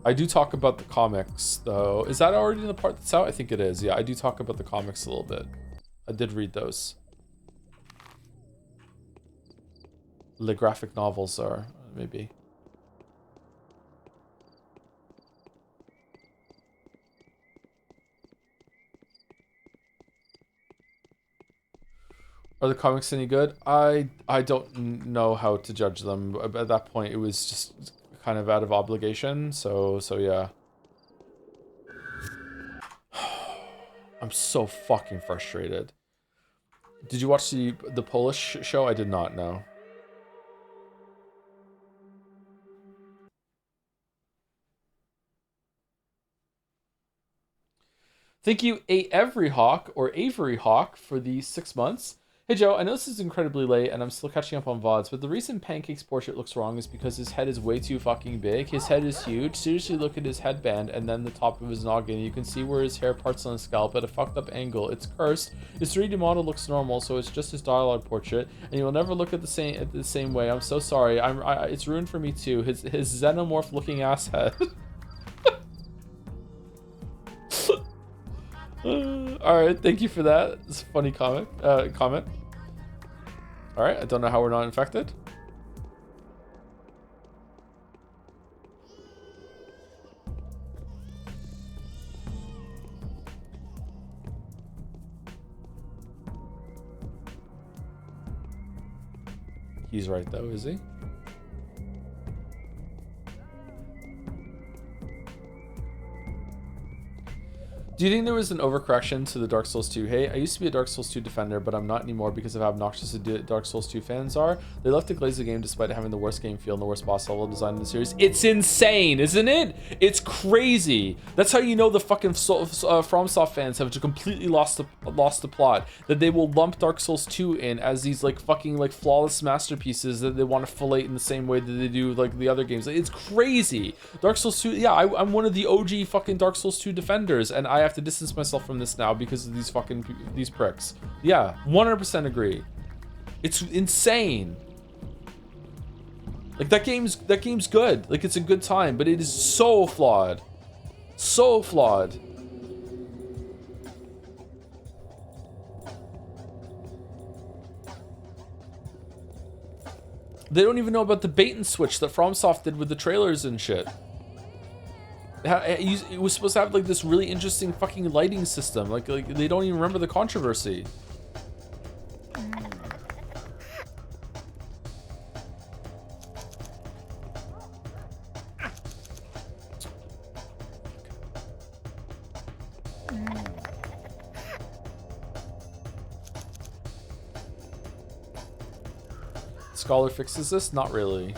I do talk about the comics, though. Is that already in the part that's out? I think it is. Yeah, I do talk about the comics a little bit. I did read those. The graphic novels are, maybe. Are the comics any good? I don't know how to judge them. At that point, it was just kind of out of obligation. So yeah. I'm so fucking frustrated. Did you watch the Polish show? I did not know. Thank you, Avery Hawk for the 6 months. Hey Joe, I know this is incredibly late and I'm still catching up on VODs, but the reason Pancake's portrait looks wrong is because his head is way too fucking big. His head is huge. Seriously, look at his headband and then the top of his noggin. You can see where his hair parts on his scalp at a fucked up angle. It's cursed. His 3D model looks normal, so it's just his dialogue portrait, and you will never look at the same way. I'm so sorry. It's ruined for me too. His xenomorph looking ass head. Alright, thank you for that. It's a funny comment. Alright, I don't know how we're not infected. He's right though, is he? Do you think there was an overcorrection to the Dark Souls 2 hate? I used to be a Dark Souls 2 defender, but I'm not anymore because of how obnoxious the Dark Souls 2 fans are. They left to glaze the game despite having the worst game feel and the worst boss level design in the series. It's insane, isn't it? It's crazy. That's how you know the fucking FromSoft fans have completely lost the plot. That they will lump Dark Souls 2 in as these like fucking like flawless masterpieces that they want to fillet in the same way that they do like the other games. Like, it's crazy. Dark Souls 2, yeah, I'm one of the OG fucking Dark Souls 2 defenders, and I have to distance myself from this now because of these pricks. Yeah, 100% agree. It's insane. Like that game's good. Like it's a good time, but it is so flawed. So flawed. They don't even know about the bait and switch that FromSoft did with the trailers and shit. It was supposed to have like this really interesting fucking lighting system. Like they don't even remember the controversy. Scholar fixes this? Not really.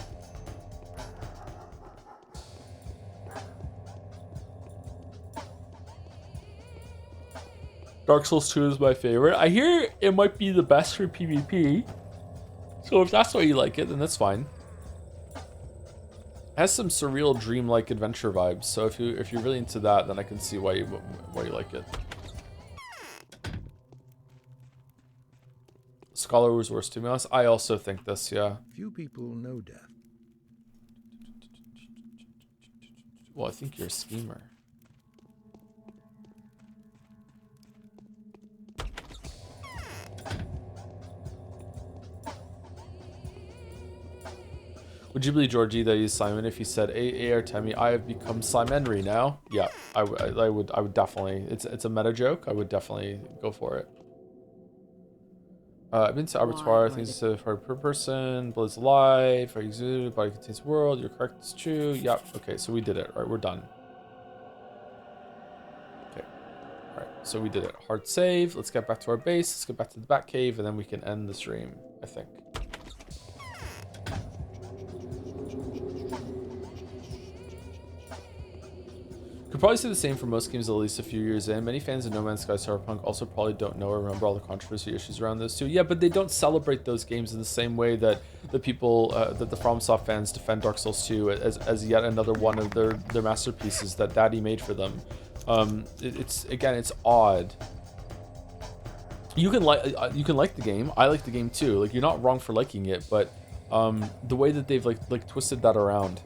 Dark Souls 2 is my favorite. I hear it might be the best for PvP. So if that's why you like it, then that's fine. It has some surreal dream-like adventure vibes. So if you're really into that, then I can see why you like it. Scholar was worse, to be honest. I also think this, yeah. Few people know death. Well, I think you're a schemer. Would you believe Georgie that he's Simon if he said, "Hey, Artemi, I have become Simonry now"? Yeah, I would definitely. It's a meta joke. I would definitely go for it. I've been to Abattoir. Things are said for per person. Blood's alive. Are you exuded? Body contains world. You're correct. It's true. Yep. Okay, so we did it. All right, we're done. Okay. All right, so we did it. Hard save. Let's get back to our base. Let's get back to the Bat Cave, and then we can end the stream, I think. Could probably say the same for most games at least a few years in. Many fans of No Man's Sky Cyberpunk also probably don't know or remember all the controversy issues around those too. Yeah, but they don't celebrate those games in the same way that the people, that the FromSoft fans defend Dark Souls 2 as yet another one of their masterpieces that Daddy made for them. It's odd. You can like the game. I like the game too. Like, you're not wrong for liking it, but the way that they've like twisted that around.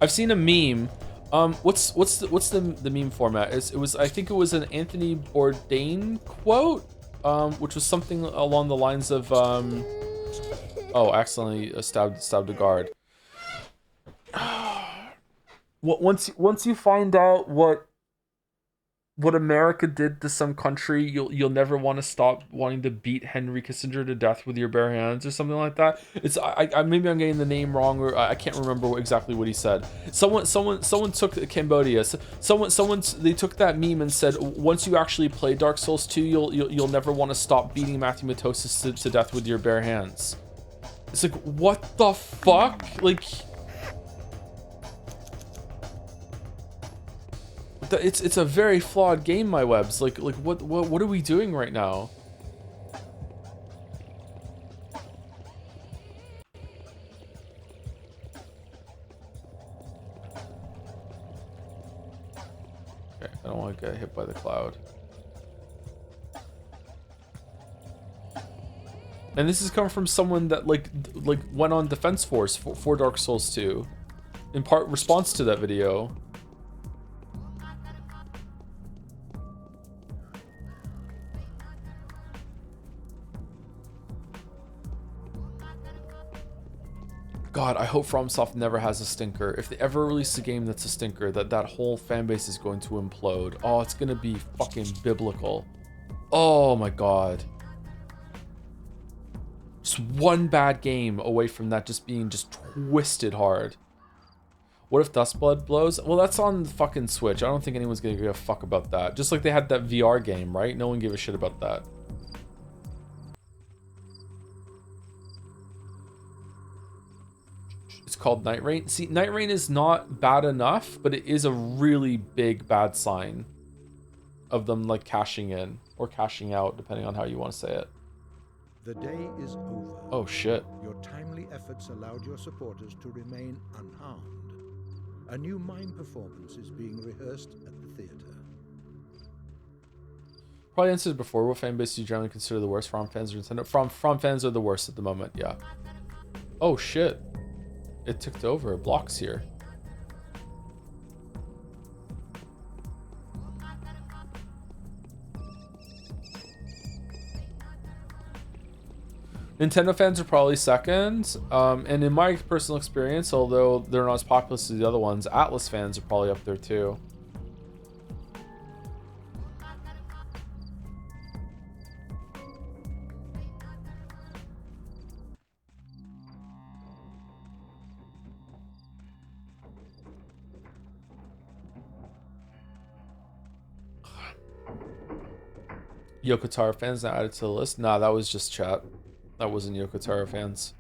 I've seen a meme. What's the meme format? I think it was an Anthony Bourdain quote, which was something along the lines of oh, accidentally stabbed a guard. Once you find out what America did to some country, you'll never want to stop wanting to beat Henry Kissinger to death with your bare hands or something like that. It's I maybe I'm getting the name wrong, or I can't remember exactly what he said. Someone took Cambodia. They took that meme and said, once you actually play Dark Souls 2, you'll never want to stop beating Matthew Matosis to death with your bare hands. It's like, what the fuck? Like, it's a very flawed game, my webs. Like what are we doing right now? Okay, I don't want to get hit by the cloud. And this is coming from someone that like went on Defense Force for Dark Souls 2, in part response to that video. God, I hope FromSoft never has a stinker. If they ever release a game that's a stinker, that whole fan base is going to implode. Oh, it's gonna be fucking biblical. Oh my god. Just one bad game away from that just being just twisted hard. What if Dustblood blows? Well, that's on the fucking Switch. I don't think anyone's gonna give a fuck about that. Just like they had that VR game, right? No one gave a shit about that. It's called Night Rain. See, Night Rain is not bad enough, but it is a really big bad sign of them like cashing in or cashing out, depending on how you want to say it. The day is over. Oh shit. Your timely efforts allowed your supporters to remain unharmed. A new mime performance is being rehearsed at the theater. Probably answered before. What fan base do you generally consider the worst? From fans or Nintendo? From fans are the worst at the moment, yeah. Oh shit. It ticked over. Blocks here. Nintendo fans are probably second. And in my personal experience, although they're not as popular as the other ones, Atlas fans are probably up there too. Yoko Taro fans not added to the list? Nah, that was just chat. That wasn't Yoko Taro fans.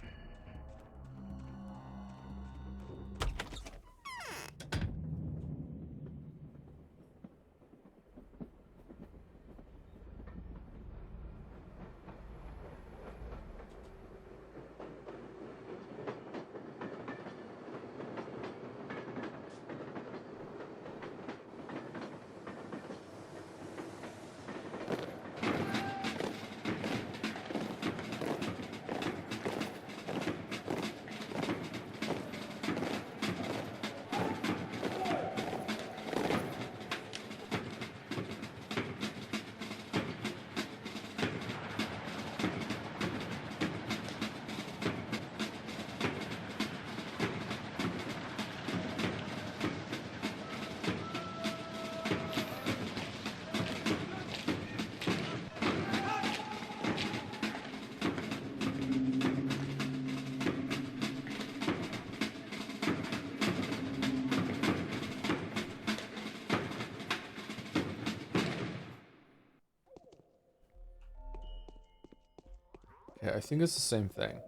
I think it's the same thing.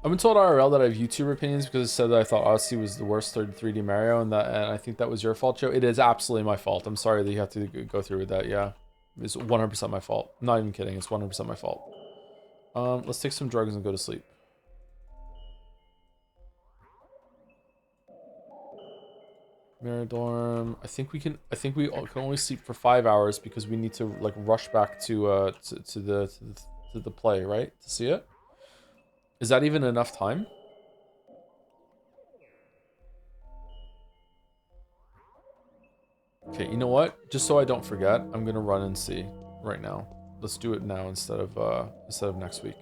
I've been told IRL that I have YouTuber opinions because it said that I thought Odyssey was the worst 3D Mario, and I think that was your fault, Joe. It is absolutely my fault. I'm sorry that you have to go through with that. Yeah, it's 100% my fault. I'm not even kidding. It's 100% my fault. Let's take some drugs and go to sleep. Miradorm. I think we can only sleep for 5 hours because we need to like rush back to the play, right? To see it. Is that even enough time? Okay, you know what? Just so I don't forget, I'm gonna run and see right now. Let's do it now instead of next week.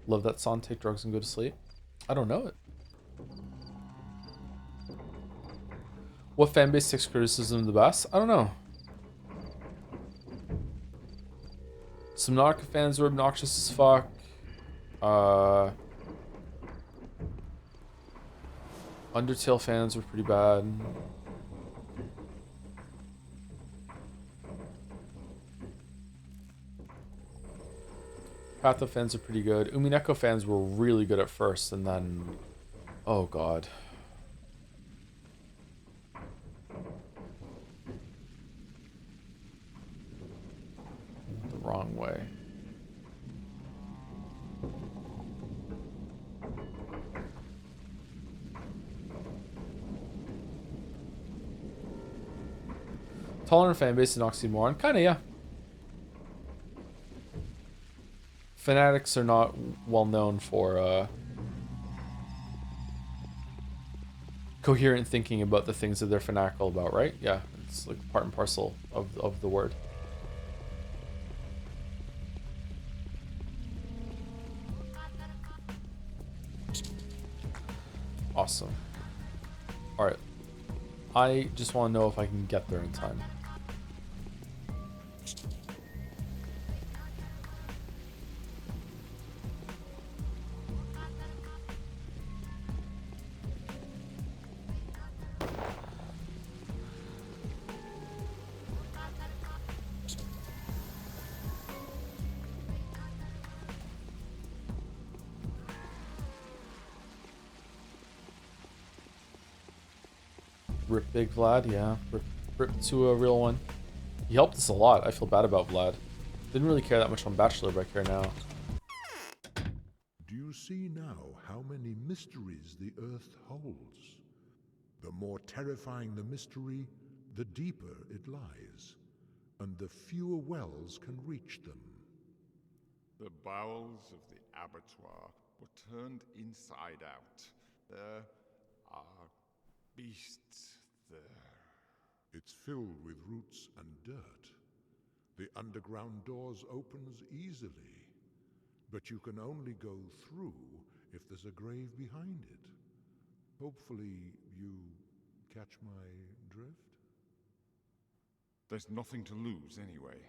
Love that song, Take Drugs and Go to Sleep. I don't know it. What fanbase takes criticism the best? I don't know. Subnautica fans were obnoxious as fuck. Undertale fans were pretty bad. Patho fans are pretty good. Umineko fans were really good at first, and then... Oh, God. The wrong way. Tolerant fanbase and oxymoron? Kinda, yeah. Fanatics are not well known for coherent thinking about the things that they're fanatical about, right? Yeah, it's like part and parcel of the word. Awesome. Alright. I just want to know if I can get there in time. Rip Big Vlad, yeah. Rip to a real one. He helped us a lot. I feel bad about Vlad. Didn't really care that much on Bachelor, but I care now. Do you see now how many mysteries the Earth holds? The more terrifying the mystery, the deeper it lies, and the fewer wells can reach them. The bowels of the abattoir were turned inside out. There are beasts there. It's filled with roots and dirt. The underground doors opens easily, but you can only go through if there's a grave behind it. Hopefully you catch my drift? There's nothing to lose anyway.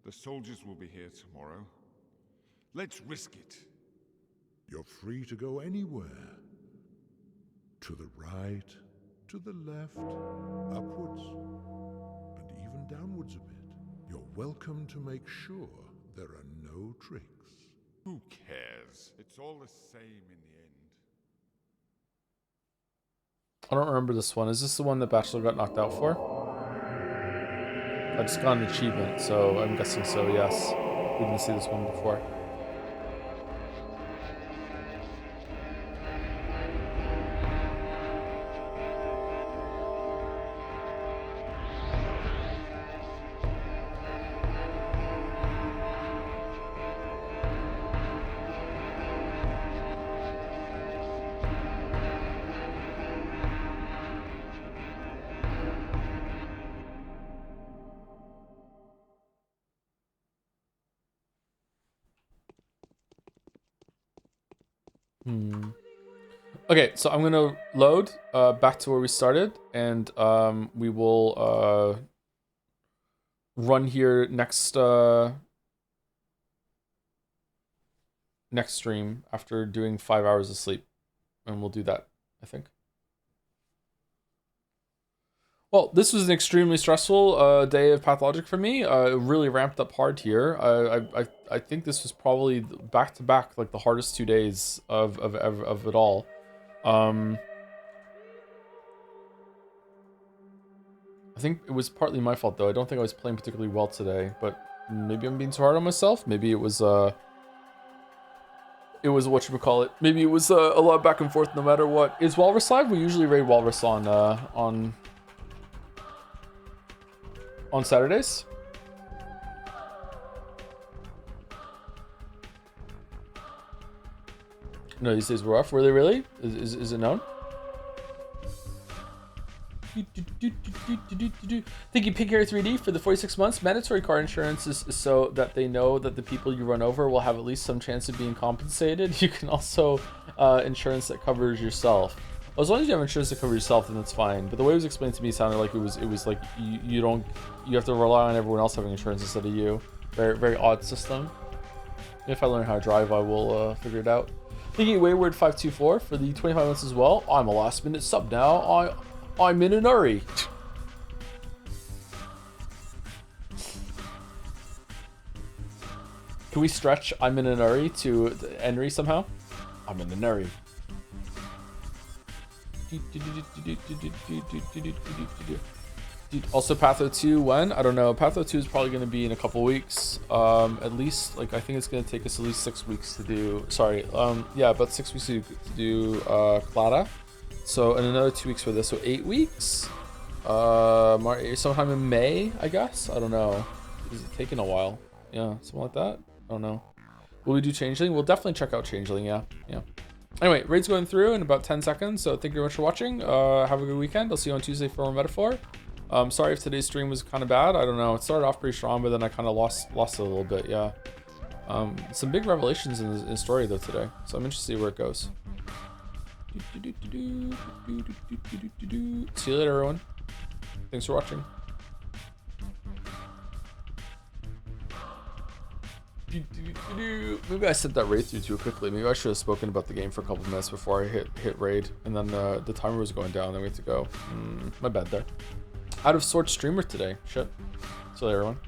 The soldiers will be here tomorrow. Let's risk it. You're free to go anywhere. To the right, to the left, upwards, and even downwards a bit. You're welcome to make sure there are no tricks. Who cares? It's all the same in the end. I don't remember this one. Is this the one that Bachelor got knocked out for? I just got an achievement, so I'm guessing so, yes. We didn't see this one before. Okay, so I'm gonna load back to where we started, and we will run here next next stream after doing 5 hours of sleep, and we'll do that, I think. Well, this was an extremely stressful day of Pathologic for me. It really ramped up hard here. I think this was probably back to back like the hardest 2 days of it all. I think it was partly my fault though. I don't think I was playing particularly well today, but maybe I'm being too hard on myself. Maybe it was whatchamacallit. Maybe it was a lot back and forth no matter what. Is Walrus live? We usually raid Walrus on Saturdays. No, these days were off. Were they really? Is it known? Thank you, Pig Hair 3D, for the 46 months. Mandatory car insurance is so that they know that the people you run over will have at least some chance of being compensated. You can also insurance that covers yourself. Well, as long as you have insurance to cover yourself, then that's fine. But the way it was explained to me sounded like it was like you have to rely on everyone else having insurance instead of you. Very odd system. If I learn how to drive, I will figure it out. Thank you, Wayward524, for the 25 months as well. I'm a last minute sub now. I'm in an hurry. Can we stretch I'm in an hurry to Henry somehow? I'm in an hurry. Also, Patho 2 when? I don't know. Patho 2 is probably going to be in a couple weeks. At least, like, I think it's going to take us at least 6 weeks to do. Sorry. Yeah, about 6 weeks to do Clara. So, and another 2 weeks for this. So, 8 weeks. Sometime in May, I guess. I don't know. Is it taking a while? Yeah, something like that. I don't know. Will we do Changeling? We'll definitely check out Changeling. Yeah. Anyway, raid's going through in about 10 seconds, so thank you very much for watching. Have a good weekend. I'll see you on Tuesday for more Metaphor. Sorry if today's stream was kind of bad. I don't know. It started off pretty strong, but then I kind of lost it a little bit, yeah. Some big revelations in the story, though, today, so I'm interested to see where it goes. See you later, everyone. Thanks for watching. Maybe I sent that raid through too quickly. Maybe I should have spoken about the game for a couple minutes before I hit raid, and then the timer was going down. Then we had to go. My bad there. Out of sorts streamer today. Shit. See you later, everyone.